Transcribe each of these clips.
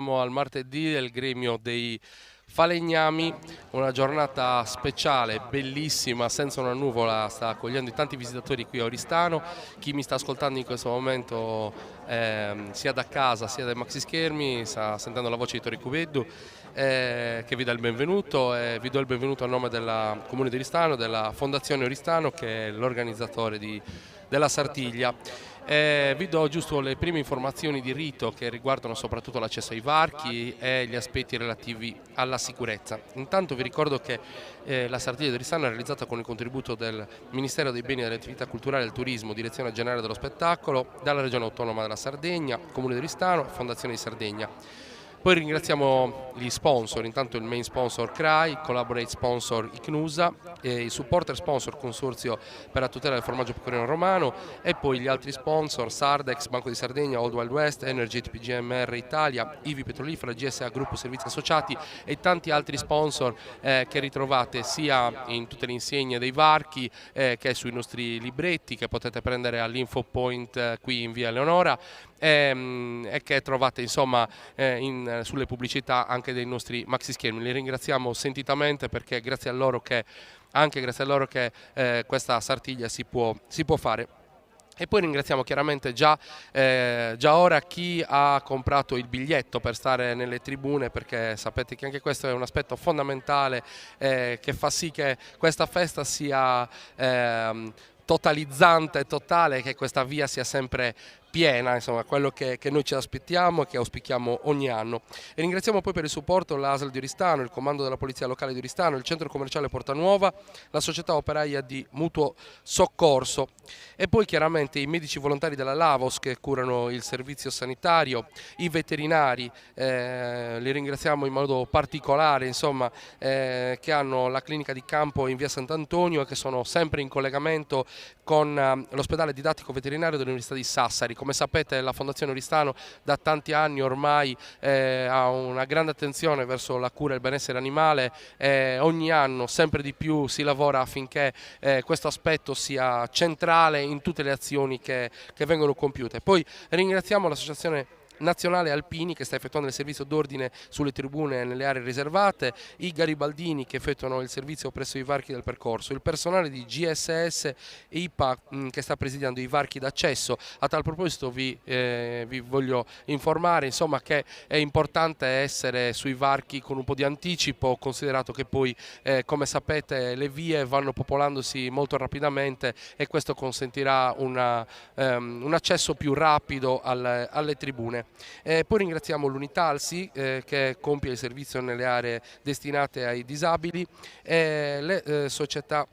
Siamo al martedì del gremio dei falegnami, una giornata speciale, bellissima, senza una nuvola, sta accogliendo tanti visitatori qui a Oristano. Chi mi sta ascoltando in questo momento sia da casa sia dai maxi schermi sta sentendo la voce di Tori Cuveddu che vi dà il benvenuto, e vi do il benvenuto a nome del Comune di Oristano, della Fondazione Oristano, che è l'organizzatore della Sartiglia. Vi do giusto le prime informazioni di rito che riguardano soprattutto l'accesso ai varchi e gli aspetti relativi alla sicurezza. Intanto vi ricordo che la Sartiglia di Oristano è realizzata con il contributo del Ministero dei Beni e delle Attività Culturali e del Turismo, Direzione Generale dello Spettacolo, dalla Regione Autonoma della Sardegna, Comune di Oristano e Fondazione di Sardegna. Poi ringraziamo gli sponsor, intanto il main sponsor CRAI, collaborate sponsor ICNUSA, il supporter sponsor Consorzio per la tutela del formaggio pecorino romano e poi gli altri sponsor Sardex, Banco di Sardegna, Old Wild West, Energy PGMR Italia, IVI Petrolifera, GSA Gruppo Servizi Associati e tanti altri sponsor che ritrovate sia in tutte le insegne dei varchi che sui nostri libretti che potete prendere all'Info Point qui in via Leonora e che trovate insomma sulle pubblicità anche dei nostri maxi schermi. Li ringraziamo sentitamente perché anche grazie a loro che questa Sartiglia si può fare. E poi ringraziamo chiaramente già ora chi ha comprato il biglietto per stare nelle tribune, perché sapete che anche questo è un aspetto fondamentale che fa sì che questa festa sia totalizzante, totale, che questa via sia sempre piena, insomma, quello che noi ci aspettiamo e che auspichiamo ogni anno. E ringraziamo poi per il supporto l'ASL di Oristano, il comando della Polizia Locale di Oristano, il centro commerciale Portanuova, la società operaia di mutuo soccorso e poi chiaramente i medici volontari della Lavos che curano il servizio sanitario, i veterinari, li ringraziamo in modo particolare, insomma, che hanno la clinica di campo in via Sant'Antonio e che sono sempre in collegamento con l'ospedale didattico veterinario dell'Università di Sassari. Come sapete, la Fondazione Oristano da tanti anni ormai ha una grande attenzione verso la cura e il benessere animale e ogni anno sempre di più si lavora affinché questo aspetto sia centrale in tutte le azioni che vengono compiute. Poi ringraziamo l'Associazione Nazionale Alpini che sta effettuando il servizio d'ordine sulle tribune e nelle aree riservate, i garibaldini che effettuano il servizio presso i varchi del percorso, il personale di GSS e IPA che sta presidiando i varchi d'accesso. A tal proposito vi voglio informare insomma, che è importante essere sui varchi con un po' di anticipo, considerato che poi come sapete le vie vanno popolandosi molto rapidamente e questo consentirà un accesso più rapido alle tribune. Poi ringraziamo l'Unitalsi che compie il servizio nelle aree destinate ai disabili e le società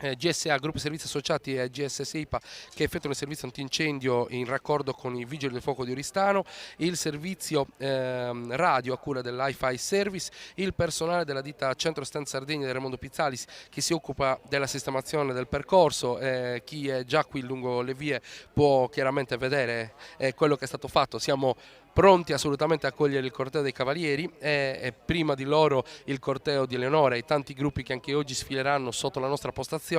GSA, Gruppo Servizi Associati e GSS IPA che effettuano il servizio antincendio in raccordo con i Vigili del Fuoco di Oristano, il servizio radio a cura dell'Hi-Fi Service, il personale della ditta Centro Stand Sardegna di Raimondo Pizzalis che si occupa della sistemazione del percorso. Chi è già qui lungo le vie può chiaramente vedere quello che è stato fatto. Siamo pronti assolutamente a cogliere il corteo dei cavalieri e prima di loro il corteo di Eleonora e i tanti gruppi che anche oggi sfileranno sotto la nostra postazione.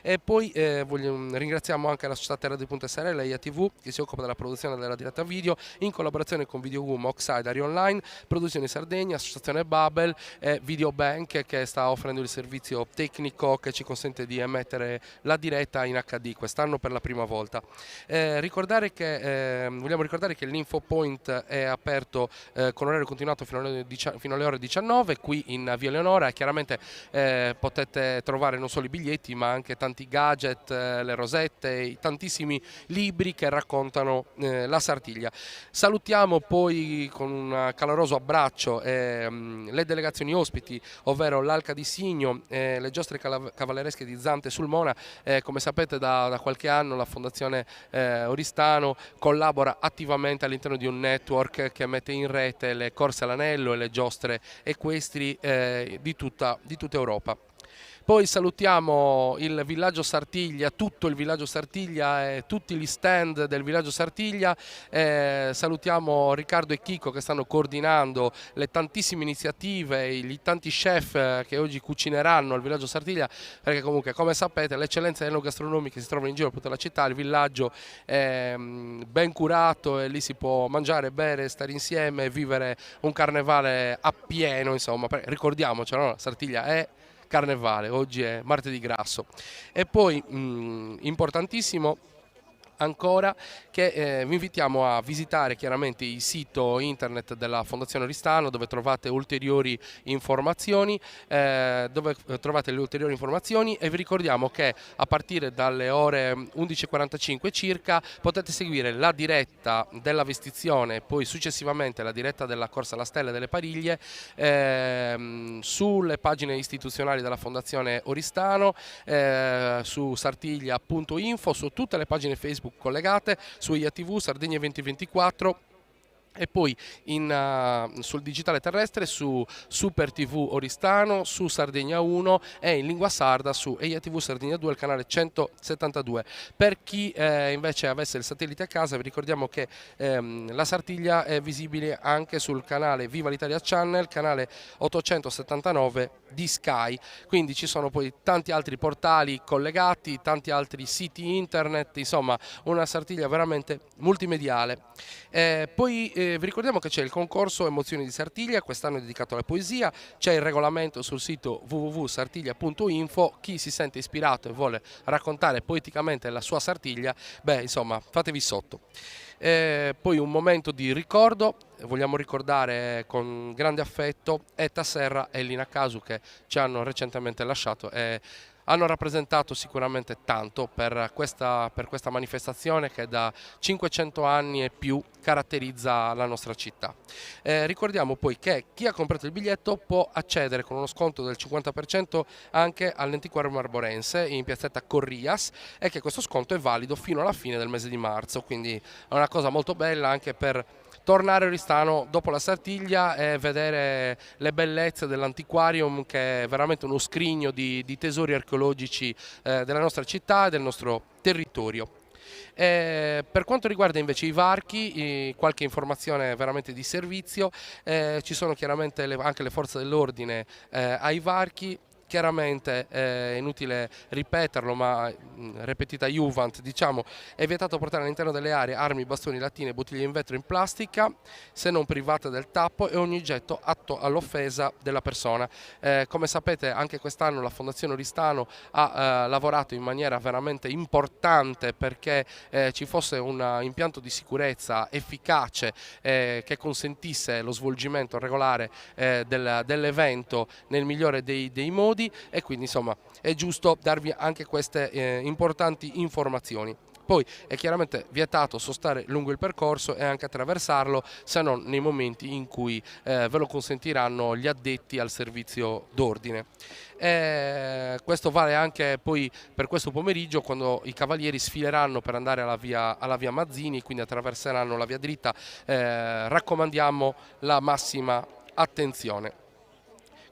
E poi ringraziamo anche la società Terra di Punta SRL e IATV che si occupa della produzione della diretta video in collaborazione con Videoboom, Oxide, Ari Online, Produzioni Sardegna, Associazione Babel e Videobank che sta offrendo il servizio tecnico che ci consente di emettere la diretta in HD quest'anno per la prima volta. Vogliamo ricordare che l'Info Point è aperto con orario continuato fino alle ore 19 qui in via Leonora e chiaramente potete trovare non solo i biglietti ma anche tanti gadget, le rosette, tantissimi libri che raccontano la Sartiglia. Salutiamo poi con un caloroso abbraccio le delegazioni ospiti, ovvero l'Alca di Signo, le giostre cavalleresche di Zante Sulmona. Come sapete da qualche anno la Fondazione Oristano collabora attivamente all'interno di un network che mette in rete le corse all'anello e le giostre equestri di tutta Europa. Poi salutiamo il Villaggio Sartiglia, tutto il Villaggio Sartiglia e tutti gli stand del Villaggio Sartiglia. Salutiamo Riccardo e Chico che stanno coordinando le tantissime iniziative, i tanti chef che oggi cucineranno al Villaggio Sartiglia, perché comunque, come sapete, l'eccellenza enogastronomica si trova in giro per tutta la città. Il villaggio è ben curato e lì si può mangiare, bere, stare insieme e vivere un carnevale appieno, insomma. Ricordiamocelo, no? La Sartiglia è carnevale, oggi è martedì grasso. E poi importantissimo ancora che vi invitiamo a visitare chiaramente il sito internet della Fondazione Oristano, dove trovate ulteriori informazioni, e vi ricordiamo che a partire dalle ore 11:45 circa potete seguire la diretta della vestizione e poi successivamente la diretta della Corsa alla Stella e delle Pariglie sulle pagine istituzionali della Fondazione Oristano, su sartiglia.info, su tutte le pagine Facebook collegate, su IATV, Sardegna 2024 e poi sul digitale terrestre su Super TV Oristano, su Sardegna 1 e in lingua sarda su EIA-TV Sardegna 2, il canale 172. Per chi invece avesse il satellite a casa, vi ricordiamo che la Sartiglia è visibile anche sul canale Viva l'Italia Channel, canale 879 di Sky, quindi ci sono poi tanti altri portali collegati, tanti altri siti internet, insomma una Sartiglia veramente multimediale. Poi vi ricordiamo che c'è il concorso Emozioni di Sartiglia, quest'anno è dedicato alla poesia, c'è il regolamento sul sito www.sartiglia.info, chi si sente ispirato e vuole raccontare poeticamente la sua Sartiglia, beh insomma fatevi sotto. Poi un momento di ricordo, vogliamo ricordare con grande affetto Etta Serra e Lina Casu che ci hanno recentemente lasciato e hanno rappresentato sicuramente tanto per questa manifestazione che da 500 anni e più caratterizza la nostra città. Ricordiamo poi che chi ha comprato il biglietto può accedere con uno sconto del 50% anche all'Antiquario Marborense in piazzetta Corrias e che questo sconto è valido fino alla fine del mese di marzo, quindi è una cosa molto bella anche per tornare a Oristano dopo la Sartiglia e vedere le bellezze dell'antiquarium, che è veramente uno scrigno di tesori archeologici della nostra città e del nostro territorio. Per quanto riguarda invece i varchi, qualche informazione veramente di servizio, ci sono chiaramente anche le forze dell'ordine ai varchi. Chiaramente è inutile ripeterlo, ma repetita Juvent, diciamo, è vietato portare all'interno delle aree armi, bastoni, lattine, bottiglie in vetro in plastica, se non private del tappo, e ogni oggetto atto all'offesa della persona. Come sapete anche quest'anno la Fondazione Oristano ha lavorato in maniera veramente importante perché ci fosse un impianto di sicurezza efficace che consentisse lo svolgimento regolare dell'evento nel migliore dei modi. E quindi insomma è giusto darvi anche queste importanti informazioni. Poi è chiaramente vietato sostare lungo il percorso e anche attraversarlo se non nei momenti in cui ve lo consentiranno gli addetti al servizio d'ordine. Questo vale anche poi per questo pomeriggio, quando i cavalieri sfileranno per andare alla via Mazzini, quindi attraverseranno la via dritta. Raccomandiamo la massima attenzione.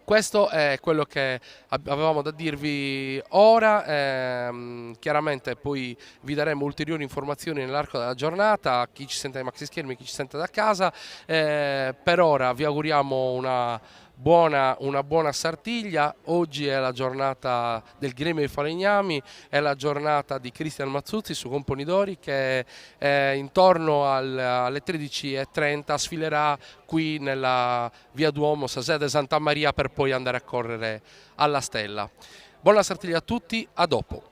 Questo è quello che avevamo da dirvi ora, chiaramente poi vi daremo ulteriori informazioni nell'arco della giornata, chi ci sente dai maxi schermi, chi ci sente da casa. Per ora vi auguriamo una buona Sartiglia. Oggi è la giornata del gremio dei falegnami, è la giornata di Cristian Mazzuzzi su Componidori, che intorno alle 13:30 sfilerà qui nella via Duomo Sasè Santa Maria per poi andare a correre alla Stella. Buona Sartiglia a tutti, a dopo.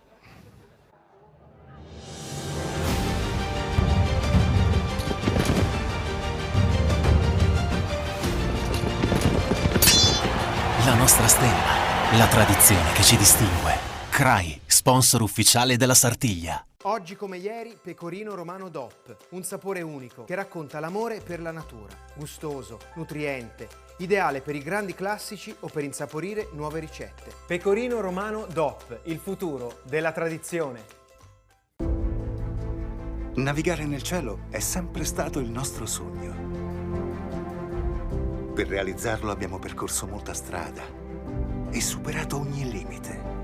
La nostra stella, la tradizione che ci distingue. CRAI, sponsor ufficiale della Sartiglia. Oggi come ieri, Pecorino Romano DOP, un sapore unico che racconta l'amore per la natura. Gustoso, nutriente, ideale per i grandi classici o per insaporire nuove ricette. Pecorino Romano DOP, il futuro della tradizione. Navigare nel cielo è sempre stato il nostro sogno. Per realizzarlo abbiamo percorso molta strada. e superato ogni limite.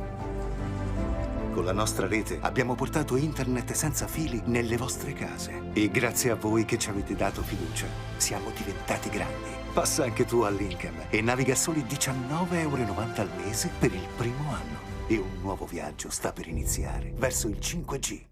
Con la nostra rete abbiamo portato internet senza fili nelle vostre case. E grazie a voi che ci avete dato fiducia, siamo diventati grandi. Passa anche tu all'Incam e naviga a soli 19,90 € al mese per il primo anno. E un nuovo viaggio sta per iniziare verso il 5G.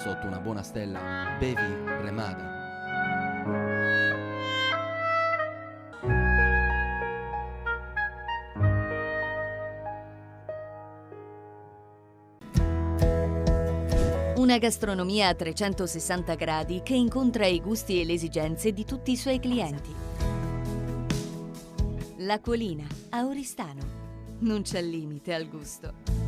Sotto una buona stella, bevi Remada. Una gastronomia a 360 gradi che incontra i gusti e le esigenze di tutti i suoi clienti. La Colina, a Oristano. Non c'è limite al gusto.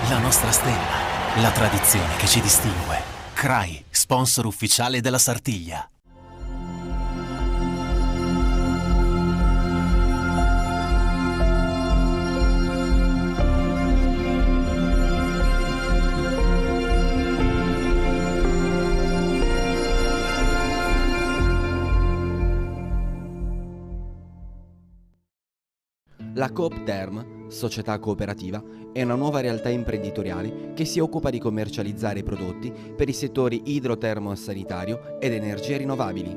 La nostra stella, la tradizione che ci distingue. CRAI, sponsor ufficiale della Sartiglia. La Coop Term, società cooperativa, è una nuova realtà imprenditoriale che si occupa di commercializzare prodotti per i settori idrotermo-sanitario ed energie rinnovabili.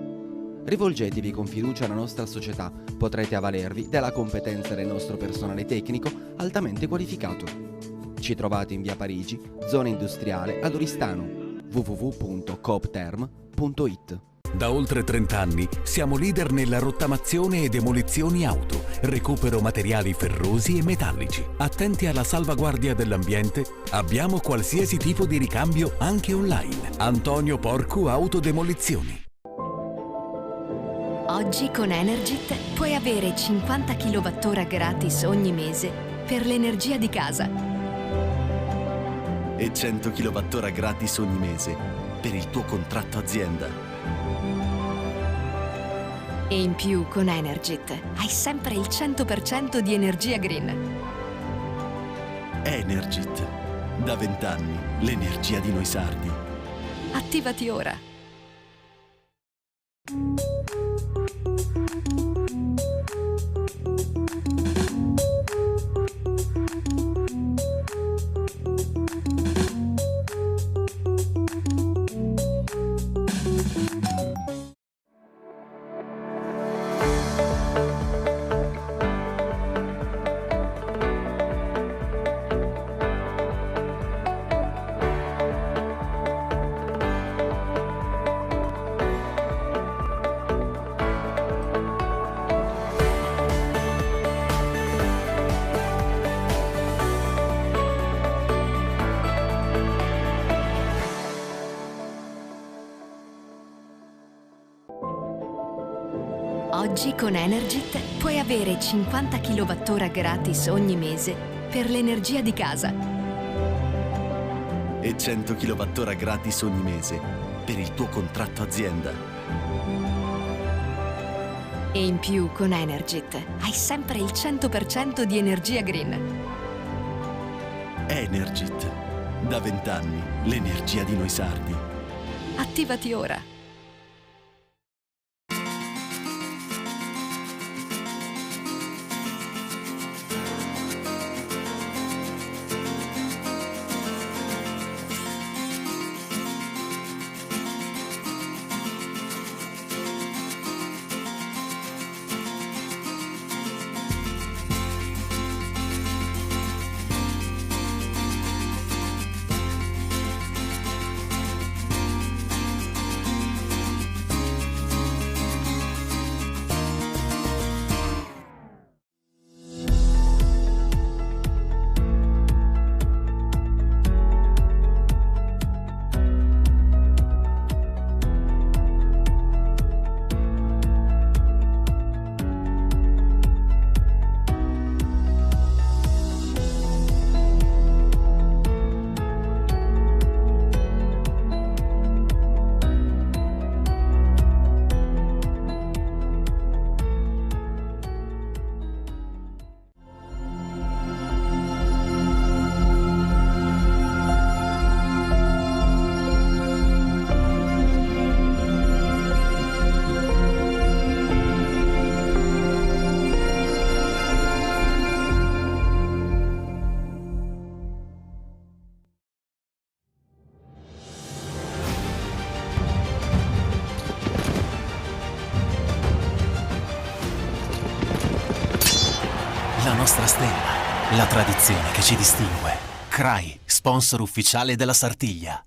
Rivolgetevi con fiducia alla nostra società, potrete avvalervi della competenza del nostro personale tecnico altamente qualificato. Ci trovate in via Parigi, zona industriale ad Oristano, www.coopterm.it. Da oltre 30 anni siamo leader nella rottamazione e demolizioni auto, recupero materiali ferrosi e metallici. Attenti alla salvaguardia dell'ambiente, abbiamo qualsiasi tipo di ricambio anche online. Antonio Porcu Autodemolizioni. Oggi con Energit puoi avere 50 kWh gratis ogni mese per l'energia di casa. E 100 kWh gratis ogni mese per il tuo contratto azienda. E in più con Energit hai sempre il 100% di energia green. Energit. Da 20 anni l'energia di noi sardi. Attivati ora. Oggi con Energit puoi avere 50 kWh gratis ogni mese per l'energia di casa e 100 kWh gratis ogni mese per il tuo contratto azienda. E in più con Energit hai sempre il 100% di energia green. Energit. Da 20 anni l'energia di noi sardi. Attivati ora. La nostra stella, la tradizione che ci distingue. CRAI, sponsor ufficiale della Sartiglia.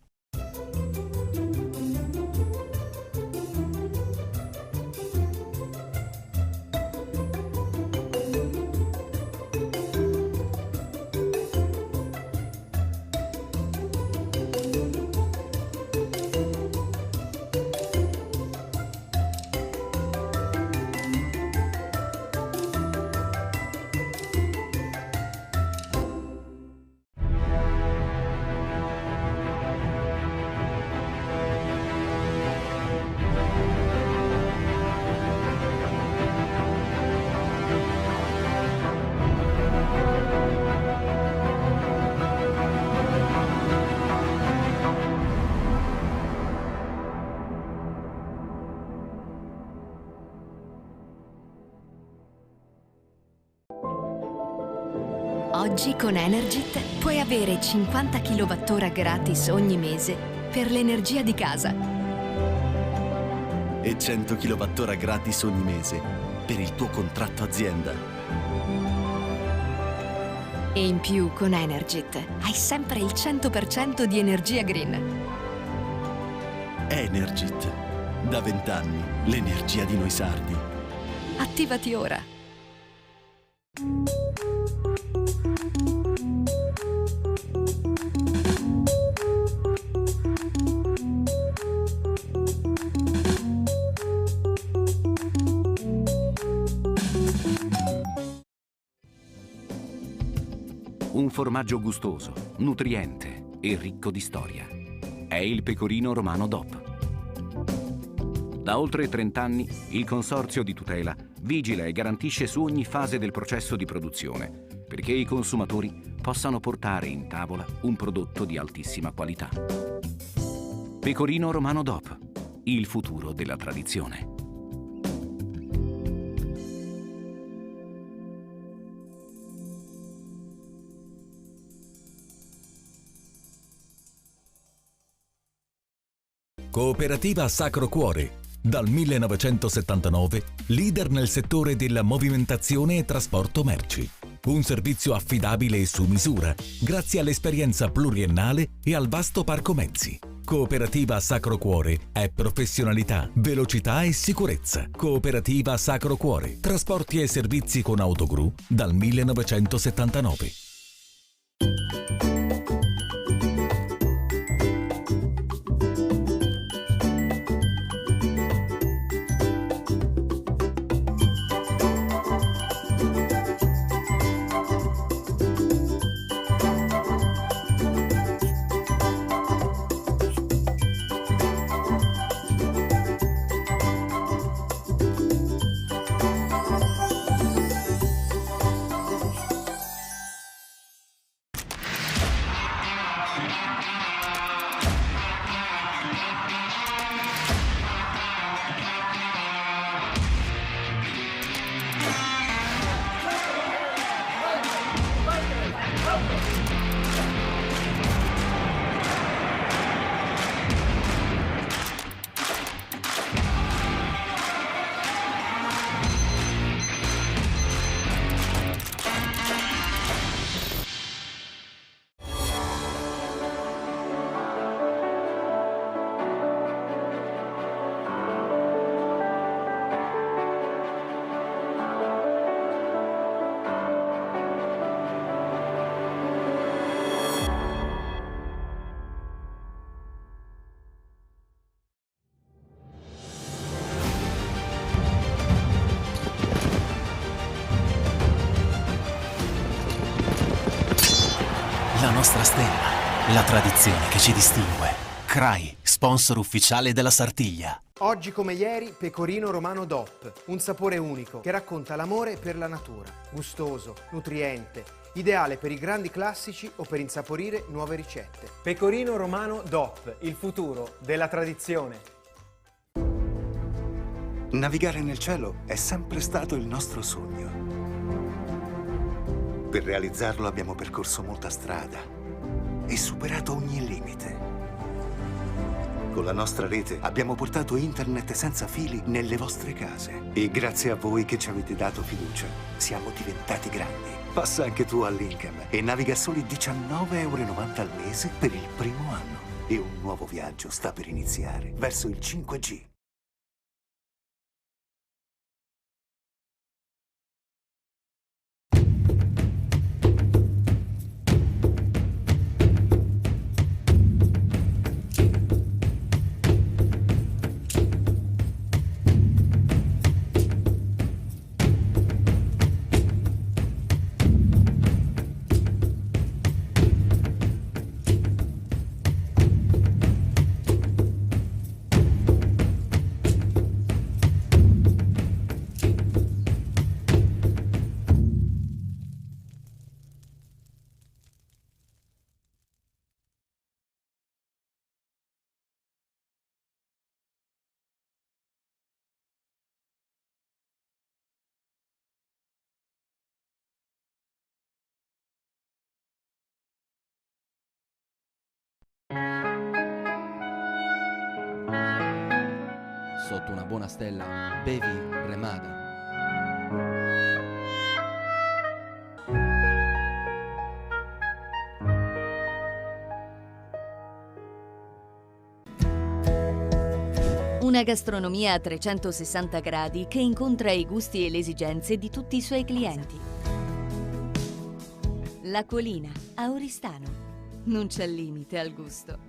Oggi con Energit puoi avere 50 kWh gratis ogni mese per l'energia di casa e 100 kWh gratis ogni mese per il tuo contratto azienda. E in più con Energit hai sempre il 100% di energia green. Energit. Da 20 anni l'energia di noi sardi. Attivati ora. Un formaggio gustoso, nutriente e ricco di storia. È il Pecorino Romano DOP. Da oltre 30 anni il Consorzio di Tutela vigila e garantisce su ogni fase del processo di produzione perché i consumatori possano portare in tavola un prodotto di altissima qualità. Pecorino Romano DOP, il futuro della tradizione. Cooperativa Sacro Cuore. Dal 1979, leader nel settore della movimentazione e trasporto merci. Un servizio affidabile e su misura, grazie all'esperienza pluriennale e al vasto parco mezzi. Cooperativa Sacro Cuore è professionalità, velocità e sicurezza. Cooperativa Sacro Cuore. Trasporti e servizi con autogru dal 1979. nostra stella, la tradizione che ci distingue. CRAI, sponsor ufficiale della Sartiglia. Oggi come ieri, Pecorino Romano DOP, un sapore unico che racconta l'amore per la natura. Gustoso, nutriente, ideale per i grandi classici o per insaporire nuove ricette. Pecorino Romano DOP, il futuro della tradizione. Navigare nel cielo è sempre stato il nostro sogno. Per realizzarlo abbiamo percorso molta strada e superato ogni limite. Con la nostra rete abbiamo portato internet senza fili nelle vostre case. E grazie a voi che ci avete dato fiducia, siamo diventati grandi. Passa anche tu all'Incam e naviga a soli 19,90 € al mese per il primo anno. E un nuovo viaggio sta per iniziare verso il 5G. Sotto una buona stella, bevi Remada. Una gastronomia a 360 gradi che incontra i gusti e le esigenze di tutti i suoi clienti. La Colina, a Oristano. Non c'è limite al gusto.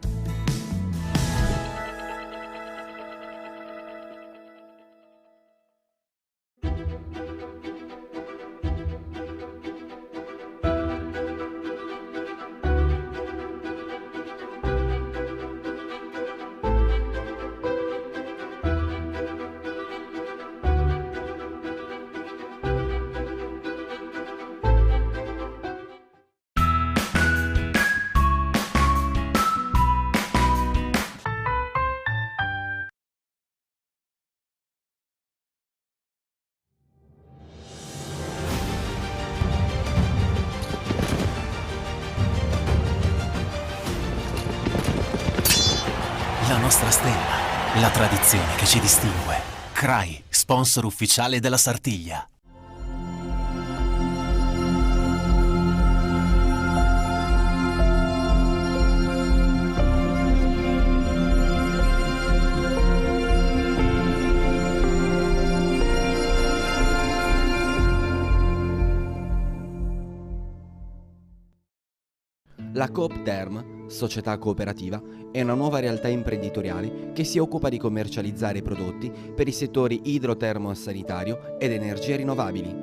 La nostra stella, la tradizione che ci distingue. CRAI, sponsor ufficiale della Sartiglia. La Coop Term, società cooperativa, è una nuova realtà imprenditoriale che si occupa di commercializzare prodotti per i settori idrotermo-sanitario ed energie rinnovabili.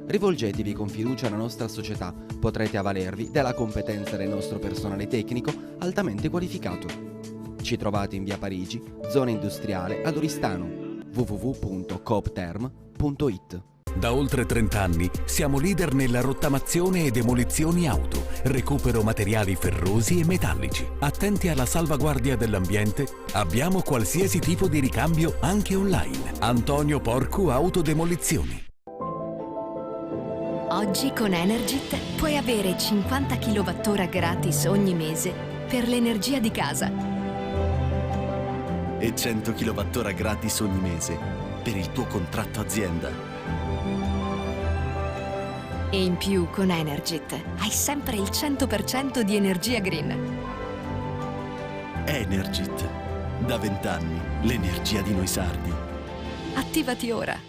Rivolgetevi con fiducia alla nostra società, potrete avvalervi della competenza del nostro personale tecnico altamente qualificato. Ci trovate in via Parigi, zona industriale ad Oristano, www.coopterm.it. Da oltre 30 anni siamo leader nella rottamazione e demolizioni auto, recupero materiali ferrosi e metallici. Attenti alla salvaguardia dell'ambiente, abbiamo qualsiasi tipo di ricambio anche online. Antonio Porcu Autodemolizioni. Oggi con Energit puoi avere 50 kWh gratis ogni mese per l'energia di casa. E 100 kWh gratis ogni mese per il tuo contratto azienda. E in più con Energit hai sempre il 100% di energia green. Energit. Da 20 anni l'energia di noi sardi. Attivati ora.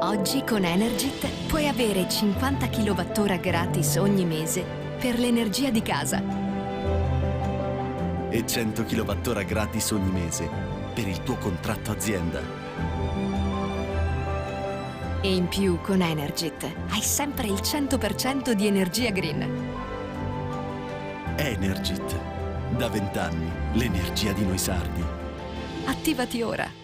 Oggi con Energit puoi avere 50 kWh gratis ogni mese per l'energia di casa. E 100 kWh gratis ogni mese per il tuo contratto azienda. E in più con Energit hai sempre il 100% di energia green. Energit. Da 20 anni l'energia di noi sardi. Attivati ora.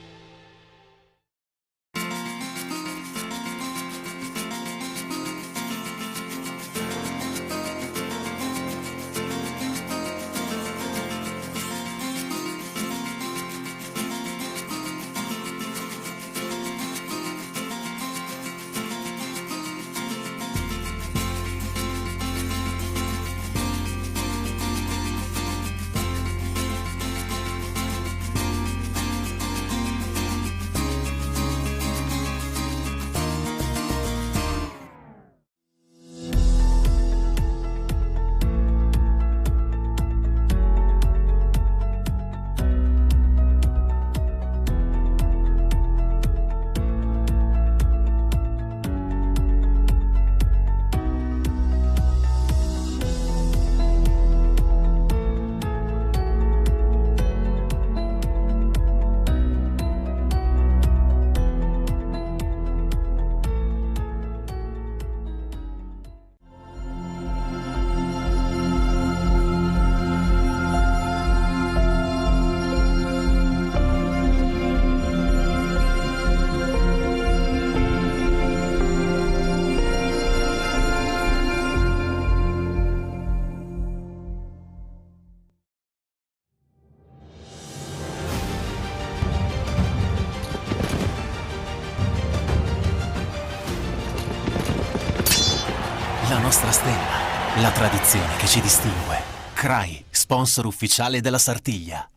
La nostra stella, la tradizione che ci distingue. CRAI, sponsor ufficiale della Sartiglia.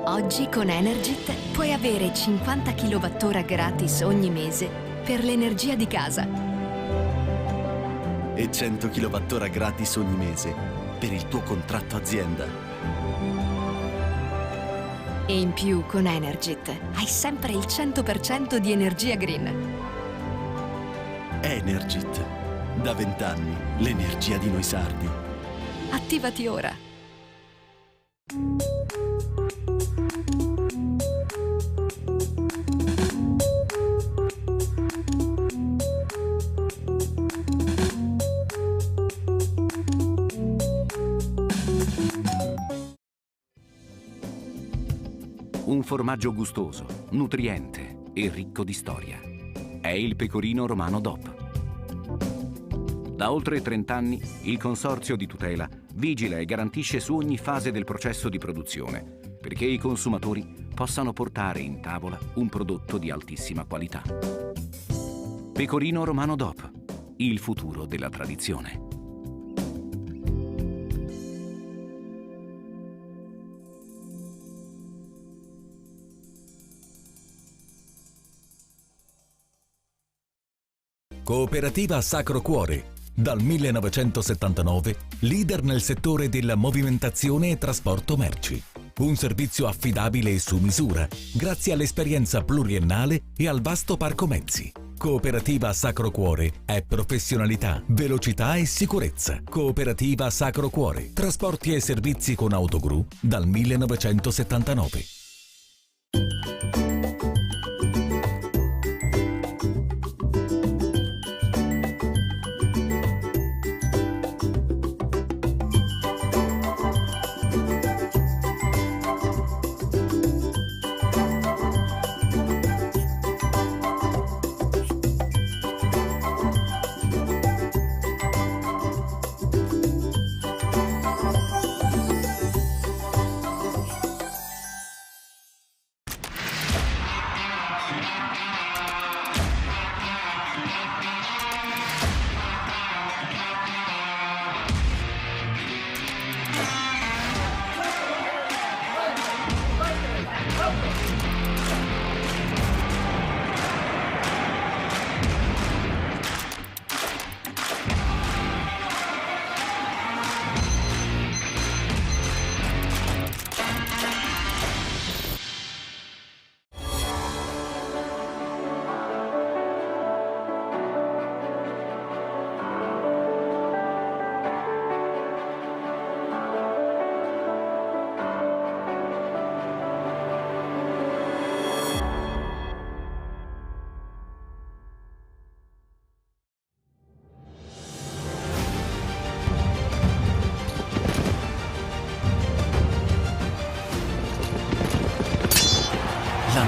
Oggi con Energit puoi avere 50 kWh gratis ogni mese per l'energia di casa. E 100 kWh gratis ogni mese per il tuo contratto azienda. E in più con Energit hai sempre il 100% di energia green. Energit. Da 20 anni l'energia di noi sardi. Attivati ora. Un formaggio gustoso, nutriente e ricco di storia. È il Pecorino Romano DOP. Da oltre 30 anni il Consorzio di Tutela vigila e garantisce su ogni fase del processo di produzione perché i consumatori possano portare in tavola un prodotto di altissima qualità. Pecorino Romano DOP, il futuro della tradizione. Cooperativa Sacro Cuore. Dal 1979, leader nel settore della movimentazione e trasporto merci. Un servizio affidabile e su misura, grazie all'esperienza pluriennale e al vasto parco mezzi. Cooperativa Sacro Cuore è professionalità, velocità e sicurezza. Cooperativa Sacro Cuore. Trasporti e servizi con autogru dal 1979.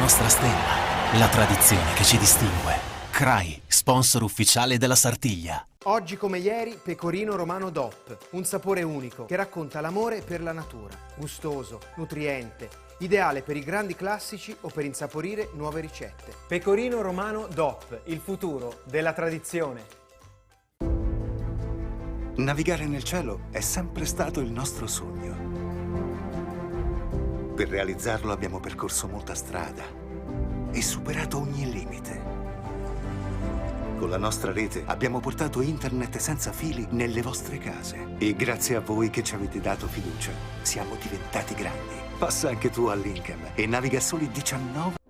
nostra stella, la tradizione che ci distingue. CRAI, sponsor ufficiale della Sartiglia. Oggi come ieri, Pecorino Romano DOP, un sapore unico che racconta l'amore per la natura. Gustoso, nutriente, ideale per i grandi classici o per insaporire nuove ricette. Pecorino Romano DOP, il futuro della tradizione. Navigare nel cielo è sempre stato il nostro sogno. Per realizzarlo abbiamo percorso molta strada e superato ogni limite. Con la nostra rete abbiamo portato internet senza fili nelle vostre case. E grazie a voi che ci avete dato fiducia, siamo diventati grandi. Passa anche tu a Lincoln e naviga soli 19.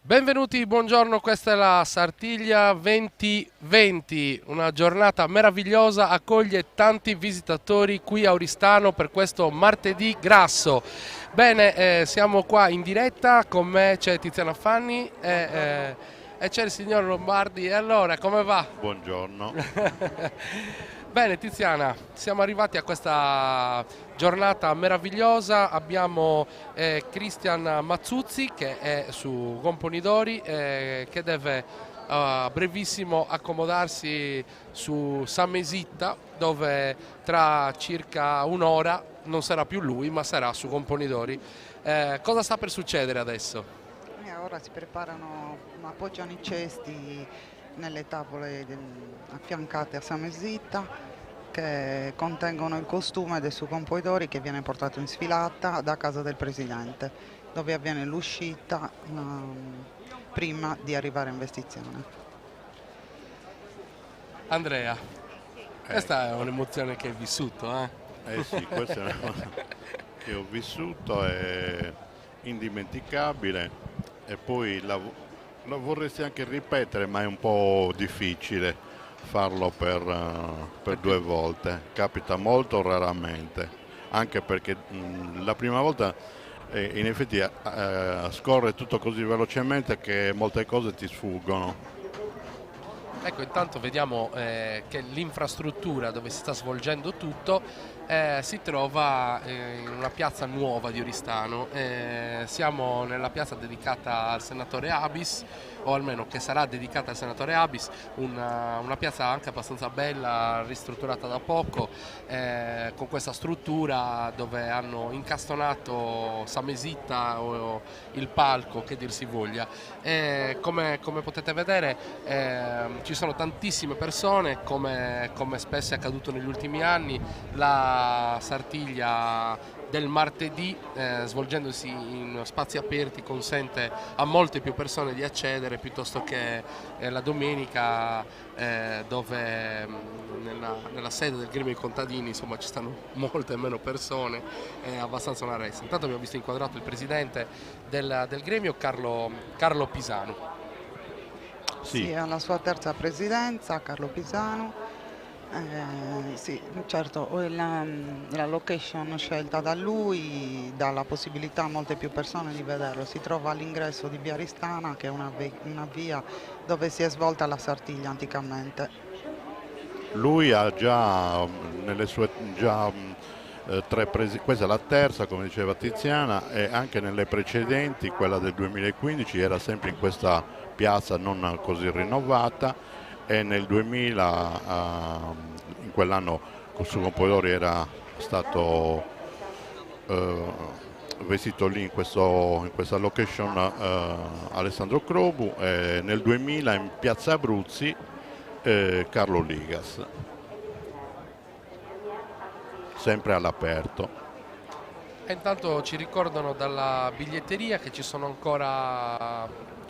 Benvenuti, buongiorno, questa è la Sartiglia 2020, una giornata meravigliosa, accoglie tanti visitatori qui a Oristano per questo martedì grasso. Bene, siamo qua in diretta, con me c'è Tiziana Fanni e c'è il signor Lombardi. E allora, come va? Buongiorno. Bene Tiziana, siamo arrivati a questa giornata meravigliosa, abbiamo Cristian Mazzuzzi che è su Gomponidori che deve a brevissimo accomodarsi su Samesitta, dove tra circa un'ora non sarà più lui ma sarà su Gomponidori. Cosa sta per succedere adesso? Ora si preparano, appoggiano i cesti nelle tavole affiancate a Samesitta che contengono il costume del suo Gomponidori che viene portato in sfilata da casa del presidente, dove avviene l'uscita prima di arrivare in vestizione. Andrea, questa è un'emozione che hai vissuto, Sì, questa è una cosa che ho vissuto, è indimenticabile e poi la vorresti anche ripetere, ma è un po' difficile farlo per 2 volte, capita molto raramente, anche perché la prima volta in effetti scorre tutto così velocemente che molte cose ti sfuggono. Ecco, intanto vediamo che l'infrastruttura dove si sta svolgendo tutto si trova in una piazza nuova di Oristano. Siamo nella piazza dedicata al senatore Abis, o almeno che sarà dedicata al senatore Abis, una piazza anche abbastanza bella, ristrutturata da poco, con questa struttura dove hanno incastonato Samesitta o il palco, che dir si voglia. Come potete vedere ci sono tantissime persone, come spesso è accaduto negli ultimi anni. La Sartiglia del martedì, svolgendosi in spazi aperti, consente a molte più persone di accedere piuttosto che la domenica, dove nella sede del gremio dei contadini insomma ci stanno molte meno persone, è abbastanza una ressa. Intanto abbiamo visto inquadrato il presidente del gremio, Carlo Pisano. Sì, alla sua terza presidenza, Carlo Pisano. Sì, certo, la location scelta da lui dà la possibilità a molte più persone di vederlo. Si trova all'ingresso di Via Aristana, che è una via dove si è svolta la Sartiglia anticamente. Lui ha già nelle sue questa è la terza, come diceva Tiziana, e anche nelle precedenti, quella del 2015, era sempre in questa piazza non così rinnovata, e nel 2000, in quell'anno, su Gomponidori era stato vestito lì in questa location Alessandro Crobu, e nel 2000 in piazza Abruzzi Carlo Ligas, sempre all'aperto. E intanto ci ricordano dalla biglietteria che c'è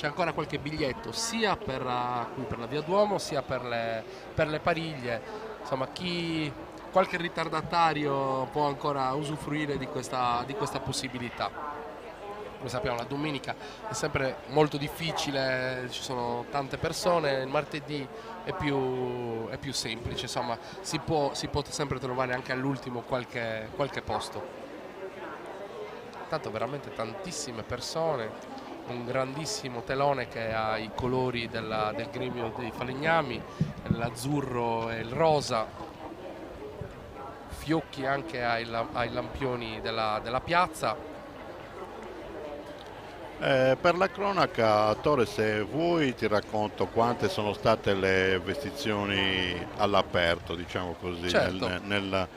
ancora qualche biglietto sia per la Via Duomo sia per le Pariglie. Insomma, qualche ritardatario può ancora usufruire di questa possibilità. come sappiamo la domenica è sempre molto difficile, ci sono tante persone, il martedì è più semplice, insomma si può sempre trovare anche all'ultimo qualche posto. Tanto veramente tantissime persone, un grandissimo telone che ha i colori del gremio dei falegnami, l'azzurro e il rosa, fiocchi anche ai lampioni della piazza. Per la cronaca, Tore, se vuoi ti racconto quante sono state le vestizioni all'aperto, diciamo così, certo.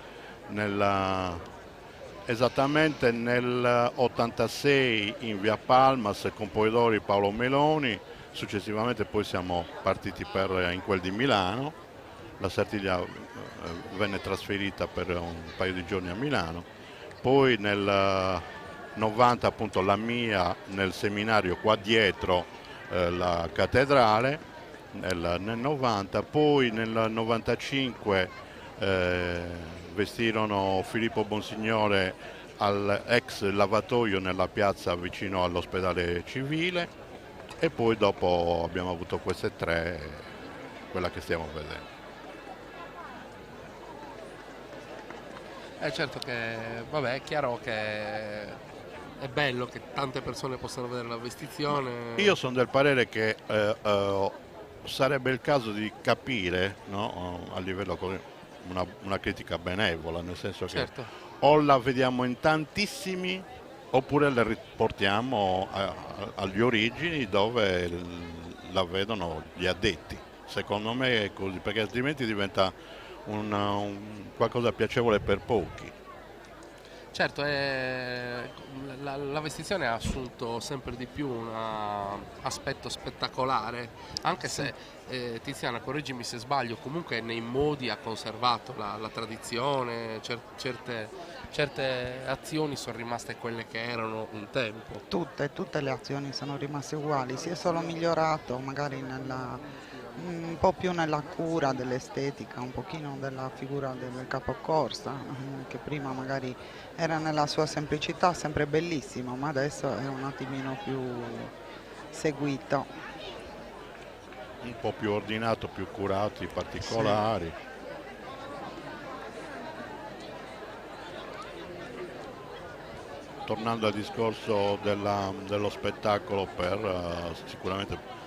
Esattamente nel 86 in via Palmas con Polidori Paolo Meloni, successivamente poi siamo partiti in quel di Milano, la Sartiglia venne trasferita per un paio di giorni a Milano, poi nel 90 appunto la mia nel seminario qua dietro la cattedrale nel 90, poi nel 95 vestirono Filippo Bonsignore all'ex lavatoio nella piazza vicino all'ospedale civile e poi dopo abbiamo avuto queste tre, quella che stiamo vedendo. Certo che, vabbè, è chiaro che è bello che tante persone possano vedere la vestizione. Io sono del parere che sarebbe il caso di capire, no, a livello una critica benevola, nel senso che certo. O la vediamo in tantissimi oppure la riportiamo agli origini dove la vedono gli addetti. Secondo me è così, perché altrimenti diventa qualcosa piacevole per pochi. Certo, la vestizione ha assunto sempre di più un aspetto spettacolare, anche se Tiziana, correggimi se sbaglio, comunque nei modi ha conservato la tradizione, certe azioni sono rimaste quelle che erano un tempo. Tutte le azioni sono rimaste uguali, si è solo migliorato magari un po' più nella cura dell'estetica, un pochino della figura del capocorsa, che prima magari era nella sua semplicità sempre bellissimo, ma adesso è un attimino più seguito. Un po' più ordinato, più curato, i particolari. Sì. Tornando al discorso dello spettacolo sicuramente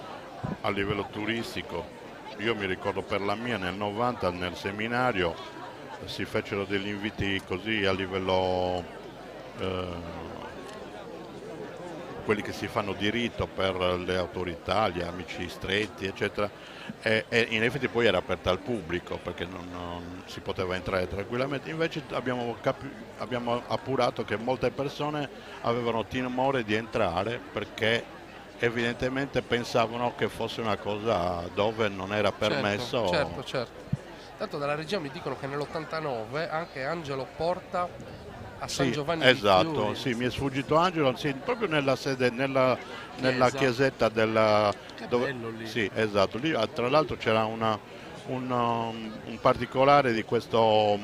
a livello turistico, io mi ricordo per la mia nel 90 nel seminario si fecero degli inviti così a livello quelli che si fanno di rito per le autorità, gli amici stretti eccetera, e in effetti poi era aperta al pubblico perché non si poteva entrare tranquillamente, invece abbiamo appurato che molte persone avevano timore di entrare perché evidentemente pensavano che fosse una cosa dove non era permesso. Certo. Tanto dalla regia mi dicono che nell'89 anche Angelo Porta a San Giovanni esatto, di Fiori. sì, mi è sfuggito Angelo, sì, proprio nella sede, nella chiesetta della... Che bello lì. Sì, esatto, lì tra l'altro c'era un particolare di questo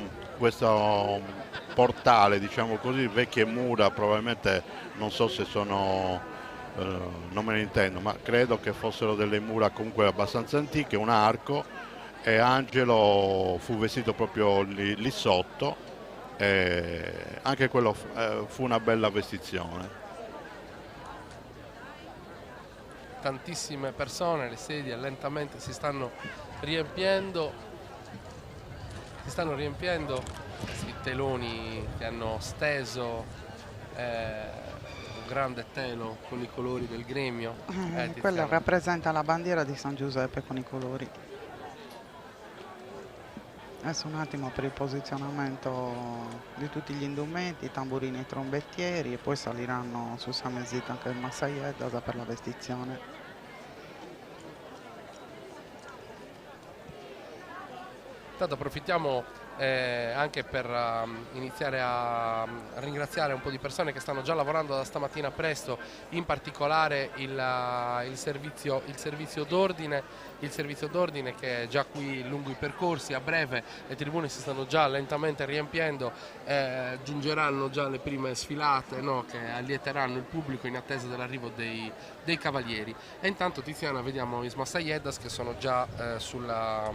portale, diciamo così, vecchie mura, probabilmente non so se sono... non me ne intendo, ma credo che fossero delle mura comunque abbastanza antiche, un arco, e Angelo fu vestito proprio lì sotto, e anche quello fu una bella vestizione. Tantissime persone, le sedie lentamente si stanno riempiendo, questi teloni che hanno steso, grande telo con i colori del gremio. Quella rappresenta la bandiera di San Giuseppe con i colori. Adesso un attimo per il posizionamento di tutti gli indumenti, tamburini e trombettieri, e poi saliranno su Samezit anche il Massaiedda per la vestizione. Tanto approfittiamo anche per iniziare a ringraziare un po' di persone che stanno già lavorando da stamattina presto, in particolare il servizio d'ordine che è già qui lungo i percorsi. A breve le tribune si stanno già lentamente riempiendo, giungeranno già le prime sfilate, no, che allieteranno il pubblico in attesa dell'arrivo dei cavalieri. E intanto, Tiziana, vediamo i Massaiedas che sono già sulla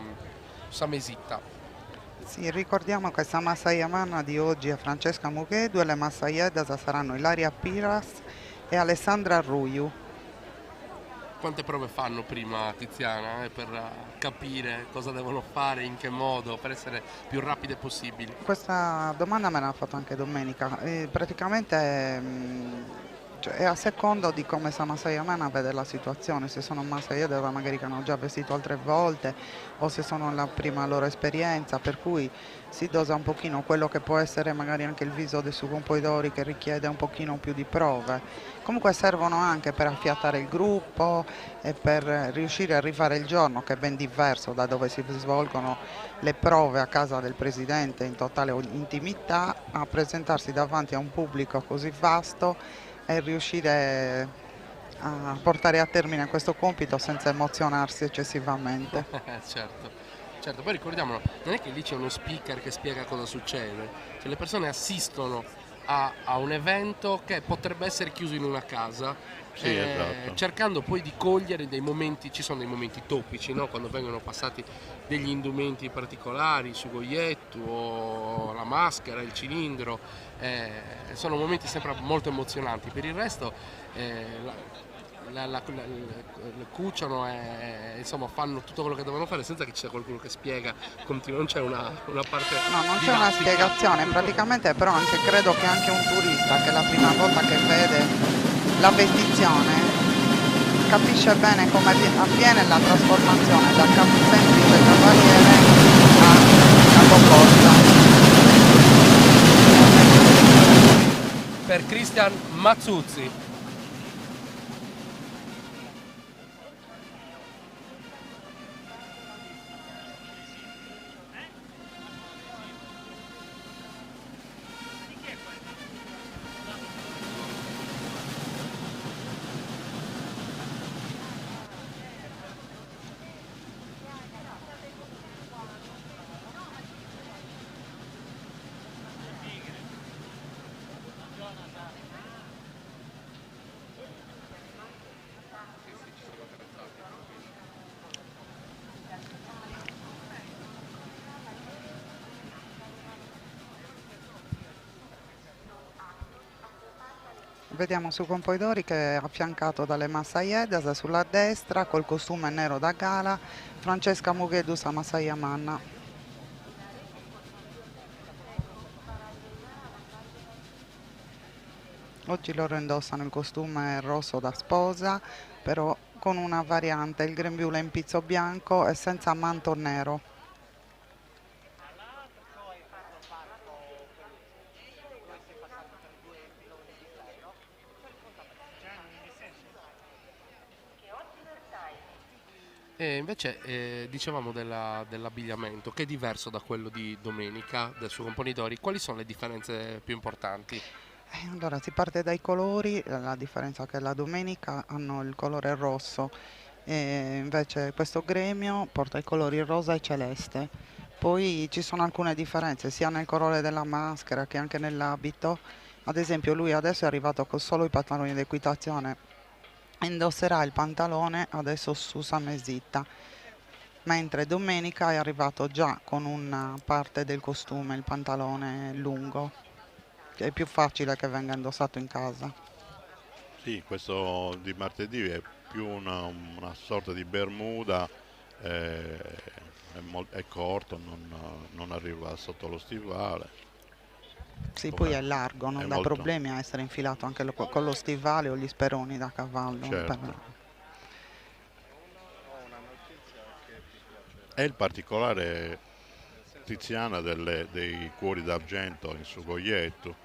Mesita. Sì, ricordiamo che questa Massaia di oggi è Francesca Mughedu e le Massaiedas saranno Ilaria Piras e Alessandra Ruiu. Quante prove fanno prima, Tiziana, per capire cosa devono fare, in che modo, per essere più rapide possibili? Questa domanda me l'ha fatta anche domenica. Praticamente cioè, è a secondo di come sta Massaia vede la situazione, se sono Massaiedas magari che hanno già vestito altre volte o se sono la prima loro esperienza, per cui si dosa un pochino quello che può essere magari anche il viso dei suoi compoitori che richiede un pochino più di prove. Comunque servono anche per affiatare il gruppo e per riuscire a rifare il giorno, che è ben diverso da dove si svolgono le prove a casa del Presidente in totale intimità, a presentarsi davanti a un pubblico così vasto e riuscire a portare a termine questo compito senza emozionarsi eccessivamente. Certo, poi ricordiamolo, non è che lì c'è uno speaker che spiega cosa succede, cioè le persone assistono a un evento che potrebbe essere chiuso in una casa, sì, esatto, cercando poi di cogliere dei momenti, ci sono dei momenti topici, no? Quando vengono passati degli indumenti particolari, il sugoietto o la maschera, il cilindro, sono momenti sempre molto emozionanti. Per il resto cuciono e insomma fanno tutto quello che devono fare senza che ci sia qualcuno che spiega, non c'è una parte no, non c'è una spiegazione praticamente, però anche credo che anche un turista che è la prima volta che vede la vestizione capisce bene come avviene la trasformazione da semplice cavaliere a capocorsa. Per Cristian Mazzuzzi. Vediamo su Compoidori che è affiancato dalle Massaiedas sulla destra col costume nero da gala, Francesca Mughedus a Massaia Manna. Oggi loro indossano il costume rosso da sposa, però con una variante, il grembiule in pizzo bianco e senza manto nero. E invece dicevamo dell'abbigliamento, che è diverso da quello di domenica, del suo Componidori. Quali sono le differenze più importanti? Allora si parte dai colori, la differenza è che la domenica hanno il colore rosso e invece questo gremio porta i colori rosa e celeste. Poi ci sono alcune differenze sia nel colore della maschera che anche nell'abito. Ad esempio lui adesso è arrivato con solo i pantaloni di equitazione, indosserà il pantalone adesso su Samesitta, mentre domenica è arrivato già con una parte del costume, il pantalone lungo, che è più facile che venga indossato in casa. Sì, questo di martedì è più una sorta di bermuda, è corto, non arriva sotto lo stivale. Sì, poi è largo, non dà problemi a essere infilato anche con lo stivale o gli speroni da cavallo. Certo. È il particolare, Tiziana, dei cuori d'argento in sugoietto.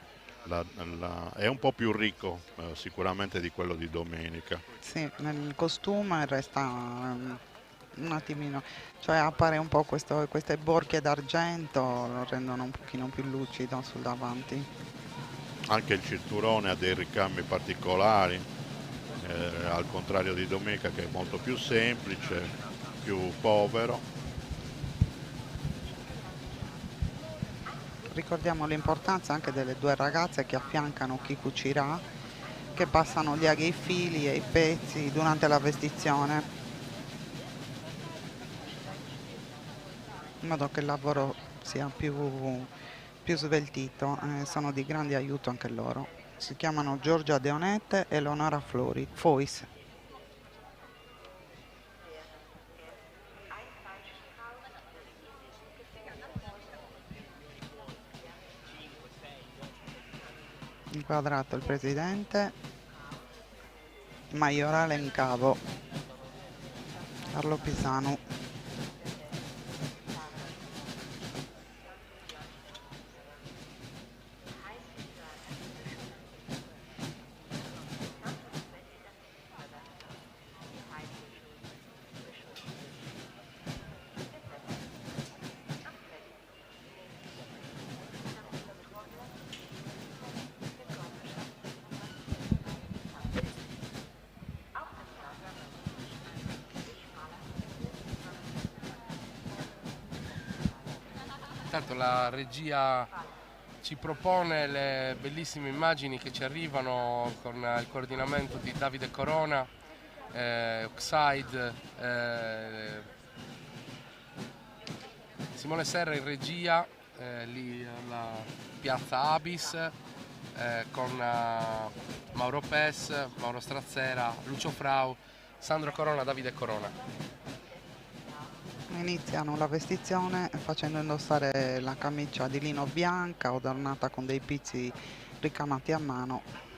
È un po' più ricco sicuramente di quello di domenica. Sì, nel costume resta un attimino, cioè appare un po' queste borchie d'argento, lo rendono un pochino più lucido sul davanti. Anche il cinturone ha dei ricambi particolari, al contrario di Domenica che è molto più semplice, più povero. Ricordiamo l'importanza anche delle due ragazze che affiancano chi cucirà, che passano gli aghi e i fili e i pezzi durante la vestizione, in modo che il lavoro sia più sveltito. Sono di grande aiuto anche loro. Si chiamano Giorgia Deonette e Leonora Fois. Inquadrato il presidente, Maiorale in cavo, Carlo Pisanu. Intanto la regia ci propone le bellissime immagini che ci arrivano con il coordinamento di Davide Corona, Oxide, Simone Serra in regia, lì alla piazza Abis, con Mauro Pes, Mauro Strazzera, Lucio Frau, Sandro Corona, Davide Corona. Iniziano la vestizione facendo indossare la camicia di lino bianca adornata con dei pizzi ricamati a mano.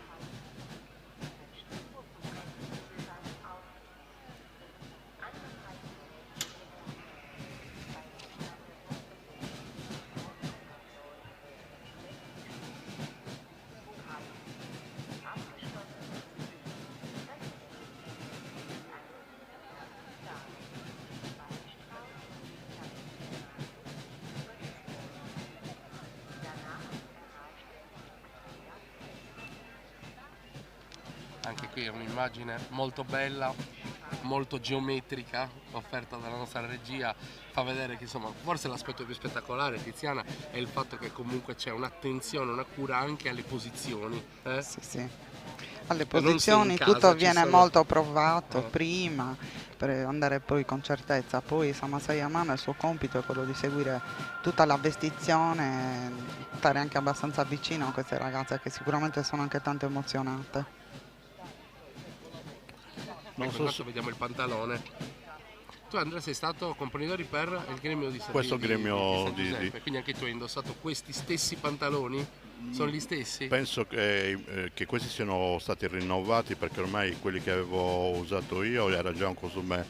Anche qui è un'immagine molto bella, molto geometrica, offerta dalla nostra regia, fa vedere che insomma forse l'aspetto più spettacolare, Tiziana, è il fatto che comunque c'è un'attenzione, una cura anche alle posizioni. Sì, sì. Alle posizioni tutto viene molto provato prima per andare poi con certezza. Poi Samasai Amano, il suo compito è quello di seguire tutta la vestizione, stare anche abbastanza vicino a queste ragazze che sicuramente sono anche tanto emozionate. Non so se vediamo il pantalone. Tu Andrea sei stato componitore per il gremio di questo gremio di San Giuseppe, quindi anche tu hai indossato questi stessi pantaloni? Sono gli stessi? Penso che questi siano stati rinnovati, perché ormai quelli che avevo usato io era già un costume